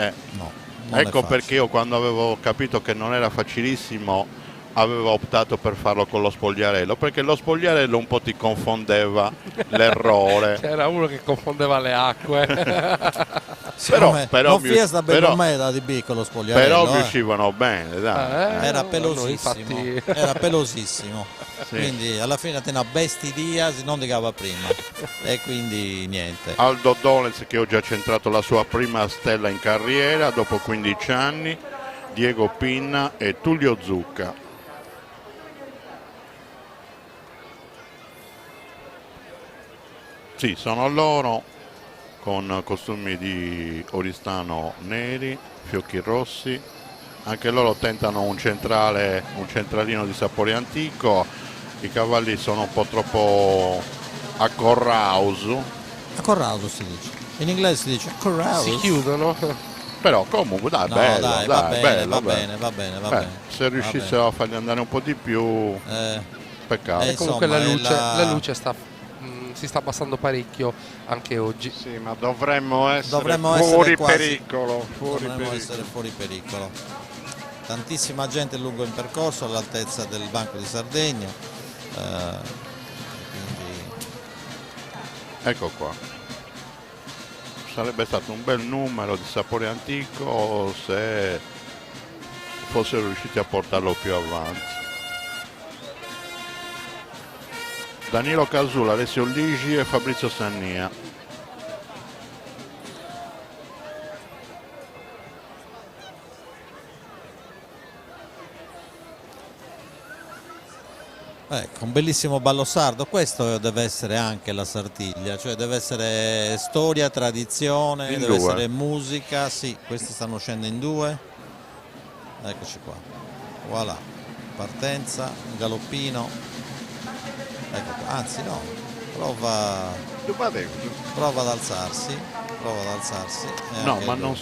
Ecco perché io quando avevo capito che non era facilissimo avevo optato per farlo con lo spogliarello, perché lo spogliarello un po' ti confondeva l'errore. C'era uno che confondeva le acque. però non fiesta Bellomeda di piccolo spogliarello. Però riuscivano bene, dai. Era pelosissimo. Infatti... Era pelosissimo. Sì. Quindi alla fine te ne besti Diaz, non digava prima. E quindi niente. Aldo Donez che oggi ha centrato la sua prima stella in carriera dopo 15 anni, Diego Pinna e Tullio Zucca. Sì, sono loro con costumi di Oristano neri, fiocchi rossi. Anche loro tentano un centralino di Sapore Antico. I cavalli sono un po' troppo a corrauso. A corrauso si dice. In inglese si dice corrauso. Si chiudono. Però comunque dai, No, bello, dai, va bene. Se riuscissero a fargli andare un po' di più, peccato. Comunque la luce si sta abbassando parecchio anche oggi. Sì, ma dovremmo essere fuori pericolo. Tantissima gente lungo il percorso all'altezza del Banco di Sardegna. Quindi... Ecco qua. Sarebbe stato un bel numero di Sapore Antico se fossero riusciti a portarlo più avanti. Danilo Casula, Alessio Ligi e Fabrizio Sannia. Ecco, un bellissimo ballo sardo, questo deve essere anche la Sartiglia, cioè deve essere storia, tradizione, deve essere musica, sì, questi stanno uscendo in 2, eccoci qua, voilà, partenza, galoppino, ecco qua, anzi no, prova ad alzarsi, No, ma non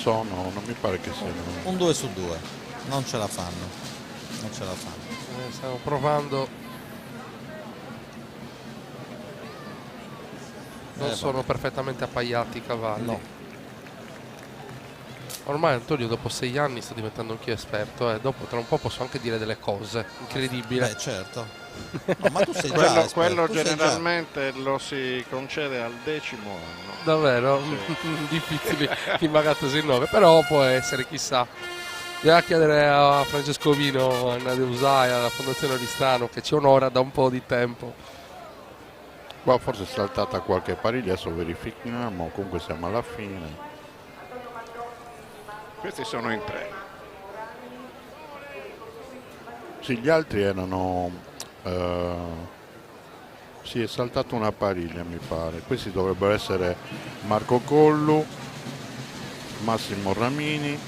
mi pare che siano. Un 2 su 2, non ce la fanno. Stiamo provando. Non sono perfettamente appaiati i cavalli. No. Ormai Antonio dopo 6 anni sto diventando anch'io esperto e dopo tra un po' posso anche dire delle cose. Incredibile. Beh, certo. No, ma tu sei già quello generalmente lo si concede al 10° anno. Davvero? Sì. Difficili chi magari si 9, però può essere, chissà. Bisogna chiedere a Francesco Vino, a Nadia Usai, alla Fondazione Oristano che ci onora da un po' di tempo. Qua forse è saltata qualche pariglia, adesso verifichiamo, comunque siamo alla fine. Questi sono in 3. Sì, gli altri erano Sì, è saltata una pariglia mi pare. Questi dovrebbero essere Marco Collu, Massimo Ramini,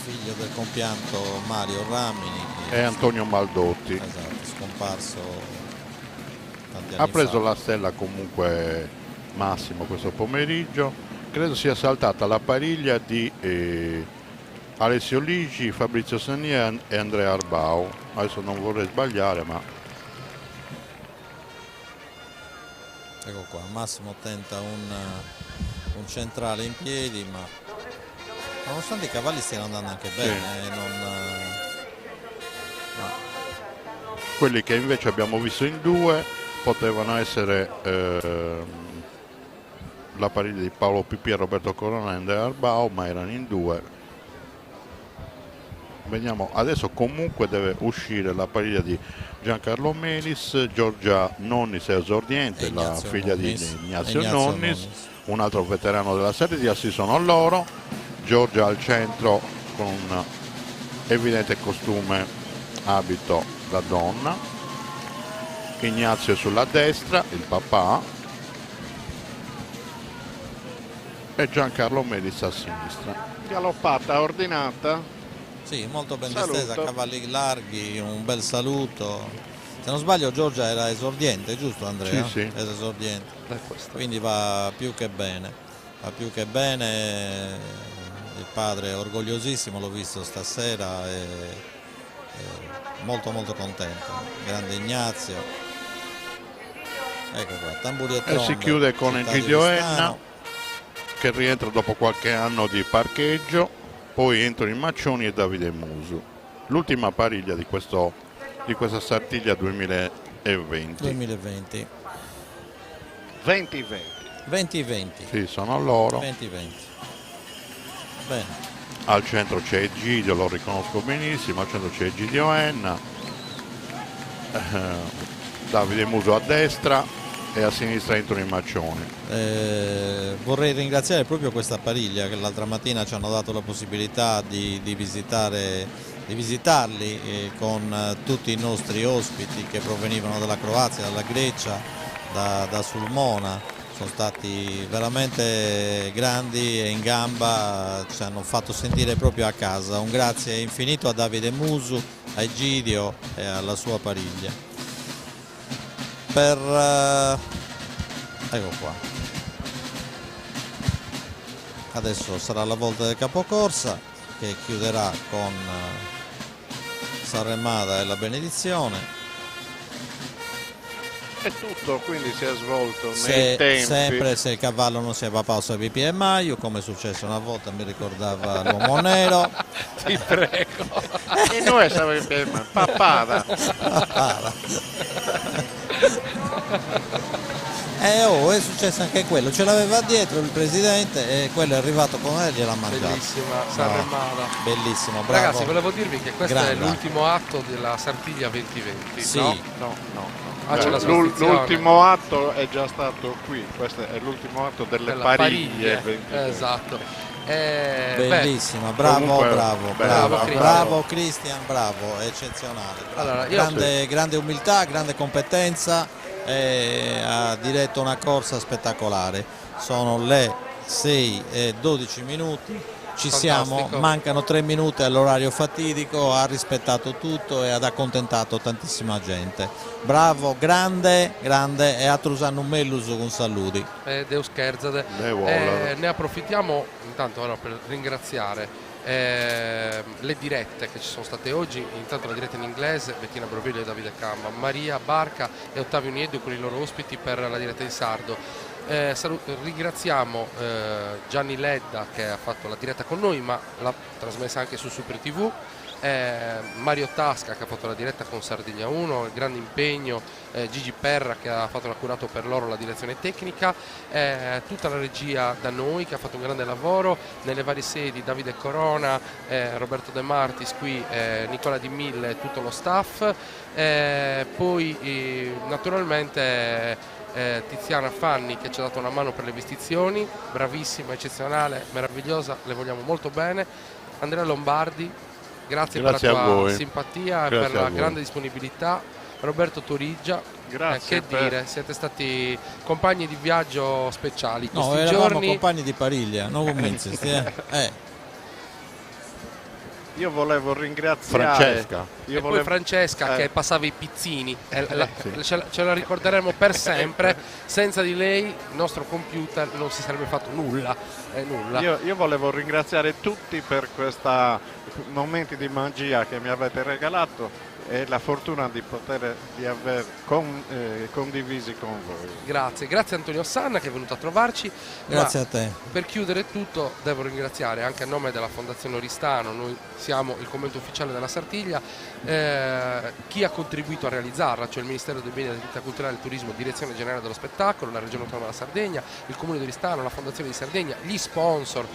figlio del compianto Mario Ramini e Antonio Maldotti. Esatto, scomparso tanti anni Ha preso fa. la stella comunque Massimo questo pomeriggio. Credo sia saltata la pariglia di Alessio Ligi, Fabrizio Sania e Andrea Arbao. Adesso non vorrei sbagliare, ma Ecco qua, Massimo tenta un centrale in piedi, ma nonostante i cavalli stiano andando anche bene, quelli che invece abbiamo visto in due potevano essere la pariglia di Paolo Pipì e Roberto Corona e Andrea Arbao, ma erano in due. Vediamo, adesso comunque deve uscire la pariglia di Giancarlo Melis, Giorgia Nonnis è esordiente, la figlia di Ignazio Nonnis, un altro veterano della Serie D, sono loro. Giorgia al centro con un evidente costume, abito da donna, Ignazio è sulla destra, il papà, e Giancarlo Melis a sinistra. Galoppata ordinata. Sì, molto ben distesa, cavalli larghi, un bel saluto. Se non sbaglio Giorgia era esordiente, giusto Andrea? Sì, sì. Era esordiente. Quindi va più che bene. Va più che bene. Il padre è orgogliosissimo, l'ho visto stasera, è molto molto contento. Grande Ignazio. Ecco qua, tamburi e trombe. E si chiude con Città di Egidio Oristano. Enna, che rientra dopo qualche anno di parcheggio. Poi entrano i Maccioni e Davide Musu. L'ultima pariglia di questa Sartiglia 2020. 2020. 20-20. Sì, sono loro. 20-20. Bene. Al centro c'è Egidio, lo riconosco benissimo, al centro c'è Egidio Enna, Davide Muso a destra e a sinistra entrano i Maccioni. Vorrei ringraziare proprio questa pariglia che l'altra mattina ci hanno dato la possibilità di visitarli con tutti i nostri ospiti che provenivano dalla Croazia, dalla Grecia, da Sulmona. Sono stati veramente grandi e in gamba, ci hanno fatto sentire proprio a casa. Un grazie infinito a Davide Musu, a Egidio e alla sua pariglia. Ecco qua. Adesso sarà la volta del capocorsa che chiuderà con Sarremada e la benedizione. È tutto, quindi si è svolto nei tempi. Sempre se il cavallo non si va pausa Pipì e Maio, come è successo una volta, mi ricordava l'uomo nero. Ti prego. E noi sappiamo, pappara. È successo anche quello, ce l'aveva dietro il presidente e quello è arrivato con lei e gliel'ha mangiato. Bellissima, Sarremada. Bellissimo, bravo. Ragazzi, volevo dirvi che questo Grande. è l'ultimo atto della Sartiglia 2020. Sì. No. Ah, c'è la sostituzione. L'ultimo atto è già stato qui, questo è l'ultimo atto delle pariglie. Esatto. Bellissima, Comunque, bravo Cristian, bravo, eccezionale. Bravo. Allora, grande umiltà, grande competenza, ha diretto una corsa spettacolare. Sono le 6:12, ci siamo, mancano 3 minuti all'orario fatidico, ha rispettato tutto e ha accontentato tantissima gente. Bravo, grande e a Trusano Mellus un saluti. Deus scherzade. Ne approfittiamo intanto ora per ringraziare le dirette che ci sono state oggi, intanto la diretta in inglese, Bettina Brovillo e Davide Camba, Maria Barca e Ottavio Nieddu con i loro ospiti per la diretta in sardo. Ringraziamo Gianni Ledda che ha fatto la diretta con noi ma l'ha trasmessa anche su Super TV, Mario Tasca che ha fatto la diretta con Sardigna 1, il grande impegno, Gigi Perra che ha fatto l'accurato per loro la direzione tecnica, tutta la regia da noi che ha fatto un grande lavoro nelle varie sedi, Davide Corona, Roberto De Martis qui, Nicola Di Mille e tutto lo staff, poi naturalmente Tiziana Fanni che ci ha dato una mano per le vestizioni, bravissima, eccezionale, meravigliosa, le vogliamo molto bene, Andrea Lombardi Grazie a per la tua voi. simpatia e Grazie per a la voi. grande disponibilità. Roberto Toriggia, Grazie che dire, siete stati compagni di viaggio speciali No, questi eravamo giorni. compagni di Pariglia, non convincerti, Io volevo ringraziare Francesca. Poi Francesca che passava i pizzini, ce la ricorderemo per sempre. Senza di lei il nostro computer non si sarebbe fatto nulla. Io volevo ringraziare tutti per questi momenti di magia che mi avete regalato e la fortuna di aver condivisi con voi. Grazie Antonio Sanna che è venuto a trovarci. Grazie a te. Per chiudere tutto devo ringraziare anche a nome della Fondazione Oristano, noi siamo il commento ufficiale della Sartiglia, chi ha contribuito a realizzarla, cioè il Ministero dei Beni e delle Attività Culturali e del Turismo, Direzione Generale dello Spettacolo, la Regione Autonoma della Sardegna, il Comune di Oristano, la Fondazione di Sardegna, gli sponsor.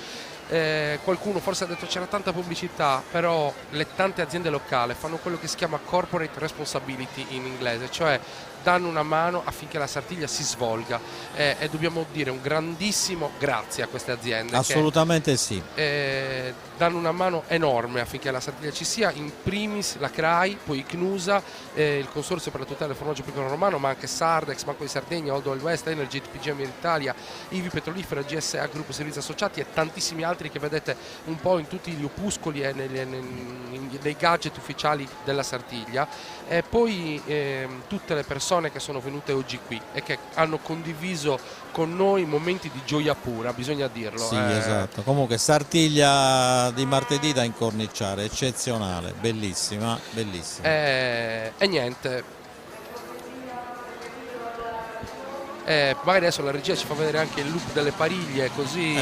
Qualcuno forse ha detto c'era tanta pubblicità, però le tante aziende locali fanno quello che si chiama corporate responsibility in inglese, cioè danno una mano affinché la Sartiglia si svolga e dobbiamo dire un grandissimo grazie a queste aziende. Assolutamente sì. Danno una mano enorme affinché la Sartiglia ci sia, in primis la CRAI, poi il CNUSA, il Consorzio per la tutela del formaggio pecorino romano, ma anche Sardex, Banco di Sardegna, Old Oil West, Energy, PGM Italia, Ivi Petrolifera, GSA, Gruppo Servizi Associati e tantissimi altri che vedete un po' in tutti gli opuscoli e nei gadget ufficiali della Sartiglia, e poi tutte le persone che sono venute oggi qui e che hanno condiviso con noi momenti di gioia pura, bisogna dirlo. Sì, esatto. Comunque Sartiglia di martedì da incorniciare, eccezionale, bellissima, bellissima. E niente. Magari adesso la regia ci fa vedere anche il loop delle pariglie, così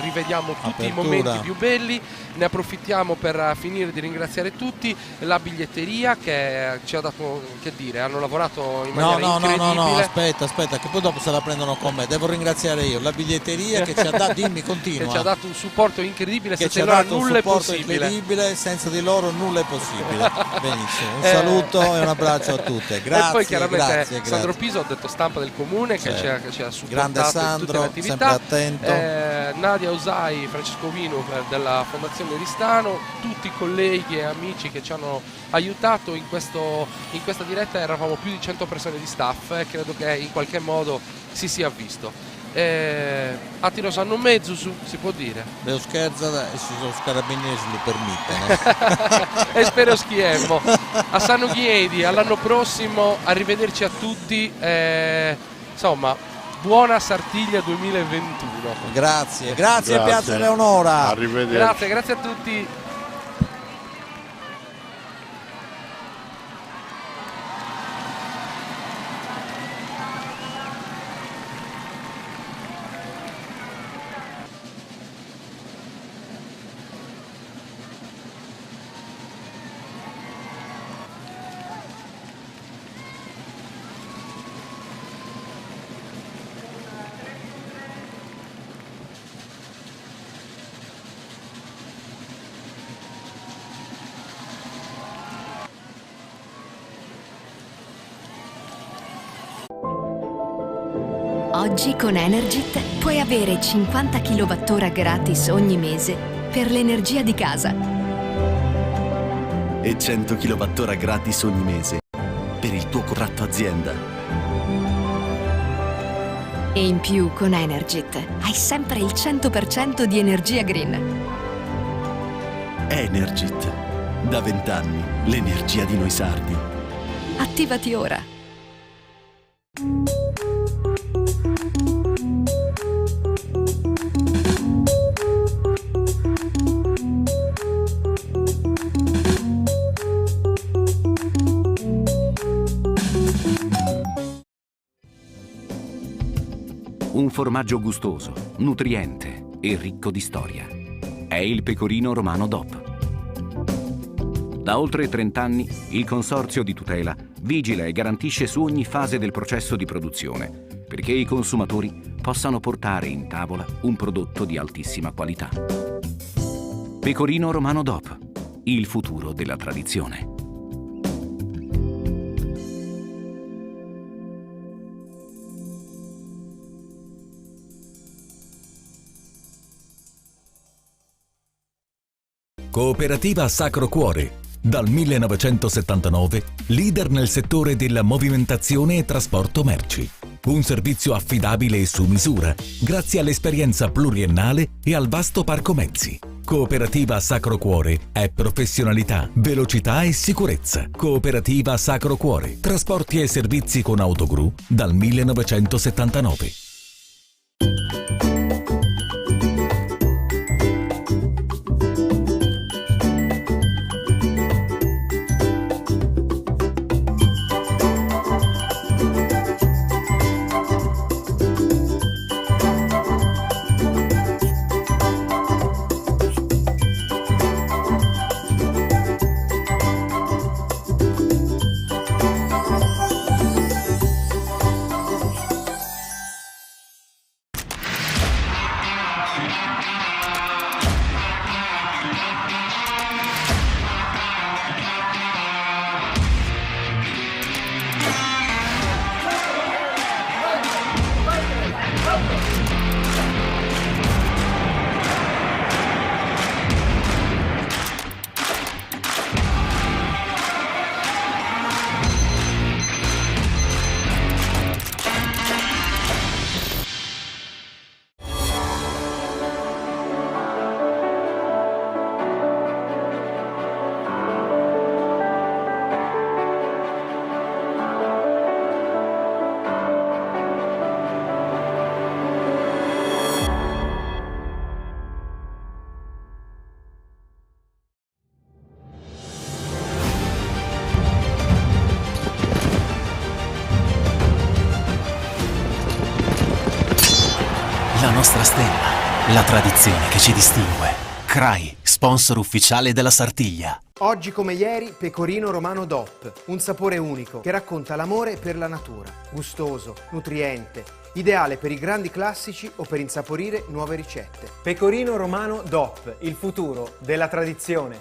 rivediamo tutti i momenti più belli. Ne approfittiamo per finire di ringraziare tutti, la biglietteria che ci ha dato, che dire, hanno lavorato in maniera incredibile. No, aspetta, che poi dopo se la prendono con me. Devo ringraziare io la biglietteria che ci ha dato, dimmi, continua. Che ci ha dato un supporto incredibile, che senza di loro nulla è possibile. Senza di loro nulla è possibile. Benissimo, un saluto e un abbraccio a tutte. Grazie. E poi chiaramente grazie. Sandro Piso, ha detto stampa del comune, che ci ha supportato grande Sandro, in tutte le attività. sempre attento. Nadia Usai, Francesco Vino della Fondazione Oristano, tutti i colleghi e amici che ci hanno aiutato in questa diretta. Eravamo più di 100 persone di staff e credo che in qualche modo si sia visto. A tiro sanno mezzo su, si può dire. Devo scherzare e sono carabinieri se lo permettono. E spero schiemmo. A Sano Ghiedi, all'anno prossimo, arrivederci a tutti. Insomma, buona Sartiglia 2021. Grazie Piazza Leonora. Arrivederci. Grazie a tutti. Oggi con Energit puoi avere 50 kWh gratis ogni mese per l'energia di casa. E 100 kWh gratis ogni mese per il tuo contratto azienda. E in più con Energit hai sempre il 100% di energia green. Energit, da 20 anni, l'energia di noi sardi. Attivati ora. Un formaggio gustoso, nutriente e ricco di storia. È il Pecorino Romano DOP. Da oltre 30 anni il Consorzio di tutela vigila e garantisce su ogni fase del processo di produzione perché i consumatori possano portare in tavola un prodotto di altissima qualità. Pecorino Romano DOP, il futuro della tradizione. Cooperativa Sacro Cuore. Dal 1979, leader nel settore della movimentazione e trasporto merci. Un servizio affidabile e su misura, grazie all'esperienza pluriennale e al vasto parco mezzi. Cooperativa Sacro Cuore è professionalità, velocità e sicurezza. Cooperativa Sacro Cuore. Trasporti e servizi con autogru dal 1979. La nostra stella, la tradizione che ci distingue. CRAI, sponsor ufficiale della Sartiglia. Oggi come ieri, Pecorino Romano DOP, un sapore unico che racconta l'amore per la natura. Gustoso, nutriente, ideale per i grandi classici o per insaporire nuove ricette. Pecorino Romano DOP, il futuro della tradizione.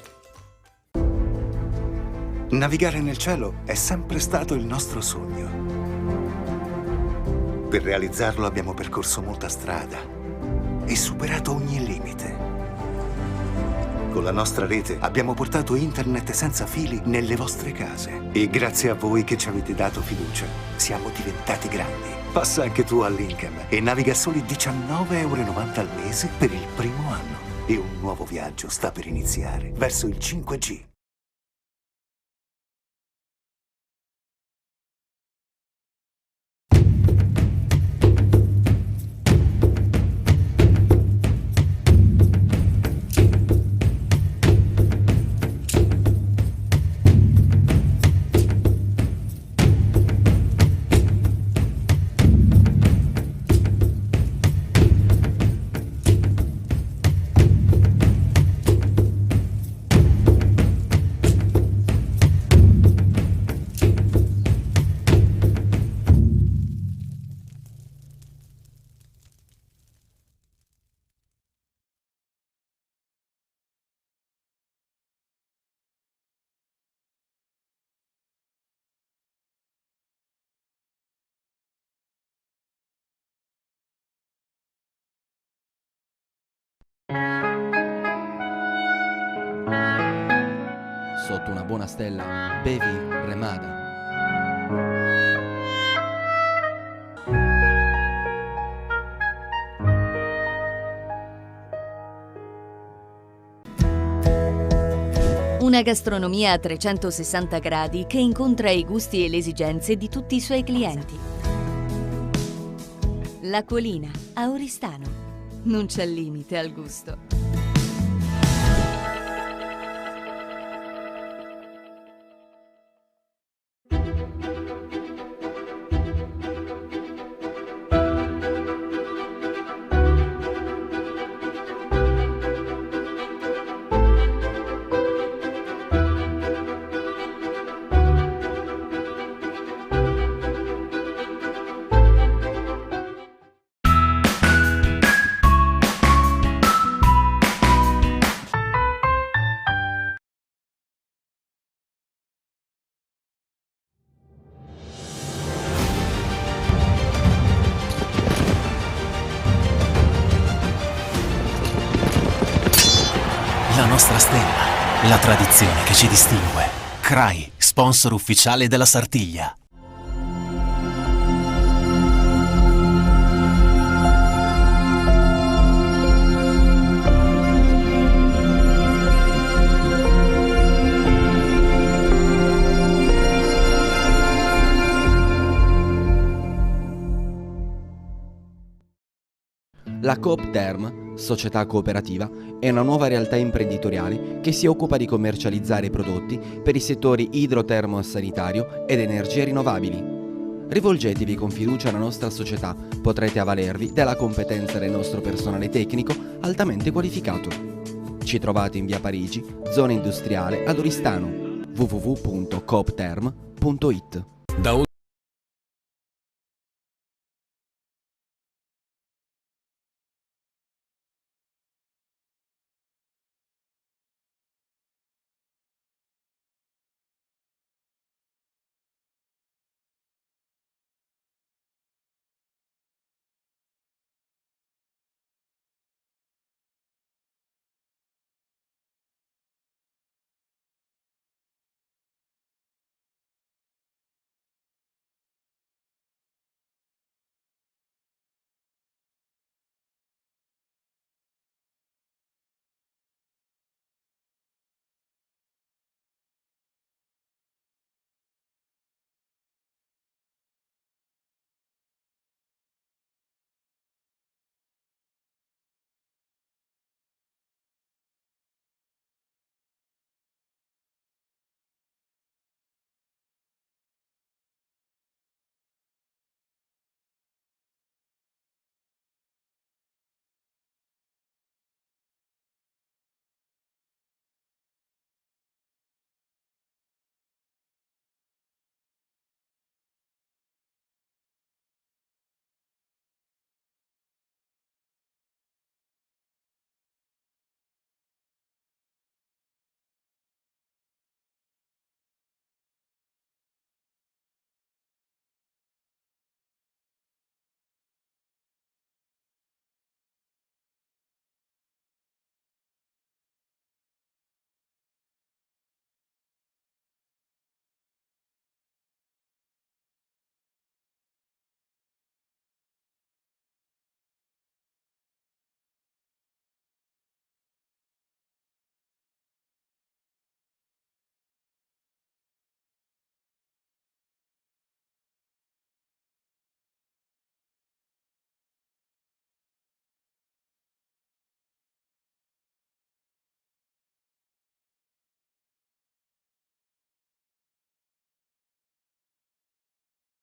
Navigare nel cielo è sempre stato il nostro sogno. Per realizzarlo abbiamo percorso molta strada e superato ogni limite. Con la nostra rete abbiamo portato internet senza fili nelle vostre case. E grazie a voi che ci avete dato fiducia, siamo diventati grandi. Passa anche tu all'Incam e naviga a soli €19,90 al mese per il primo anno. E un nuovo viaggio sta per iniziare verso il 5G. Sotto una buona stella, bevi Remada. Una gastronomia a 360 gradi che incontra i gusti e le esigenze di tutti i suoi clienti. La Colina, a Oristano. Non c'è limite al gusto. la tradizione che ci distingue. CRAI, sponsor ufficiale della Sartiglia. La Coop Term, società cooperativa, è una nuova realtà imprenditoriale che si occupa di commercializzare prodotti per i settori idrotermo-sanitario ed energie rinnovabili. Rivolgetevi con fiducia alla nostra società, potrete avvalervi della competenza del nostro personale tecnico altamente qualificato. Ci trovate in via Parigi, zona industriale ad Oristano, www.coopterm.it.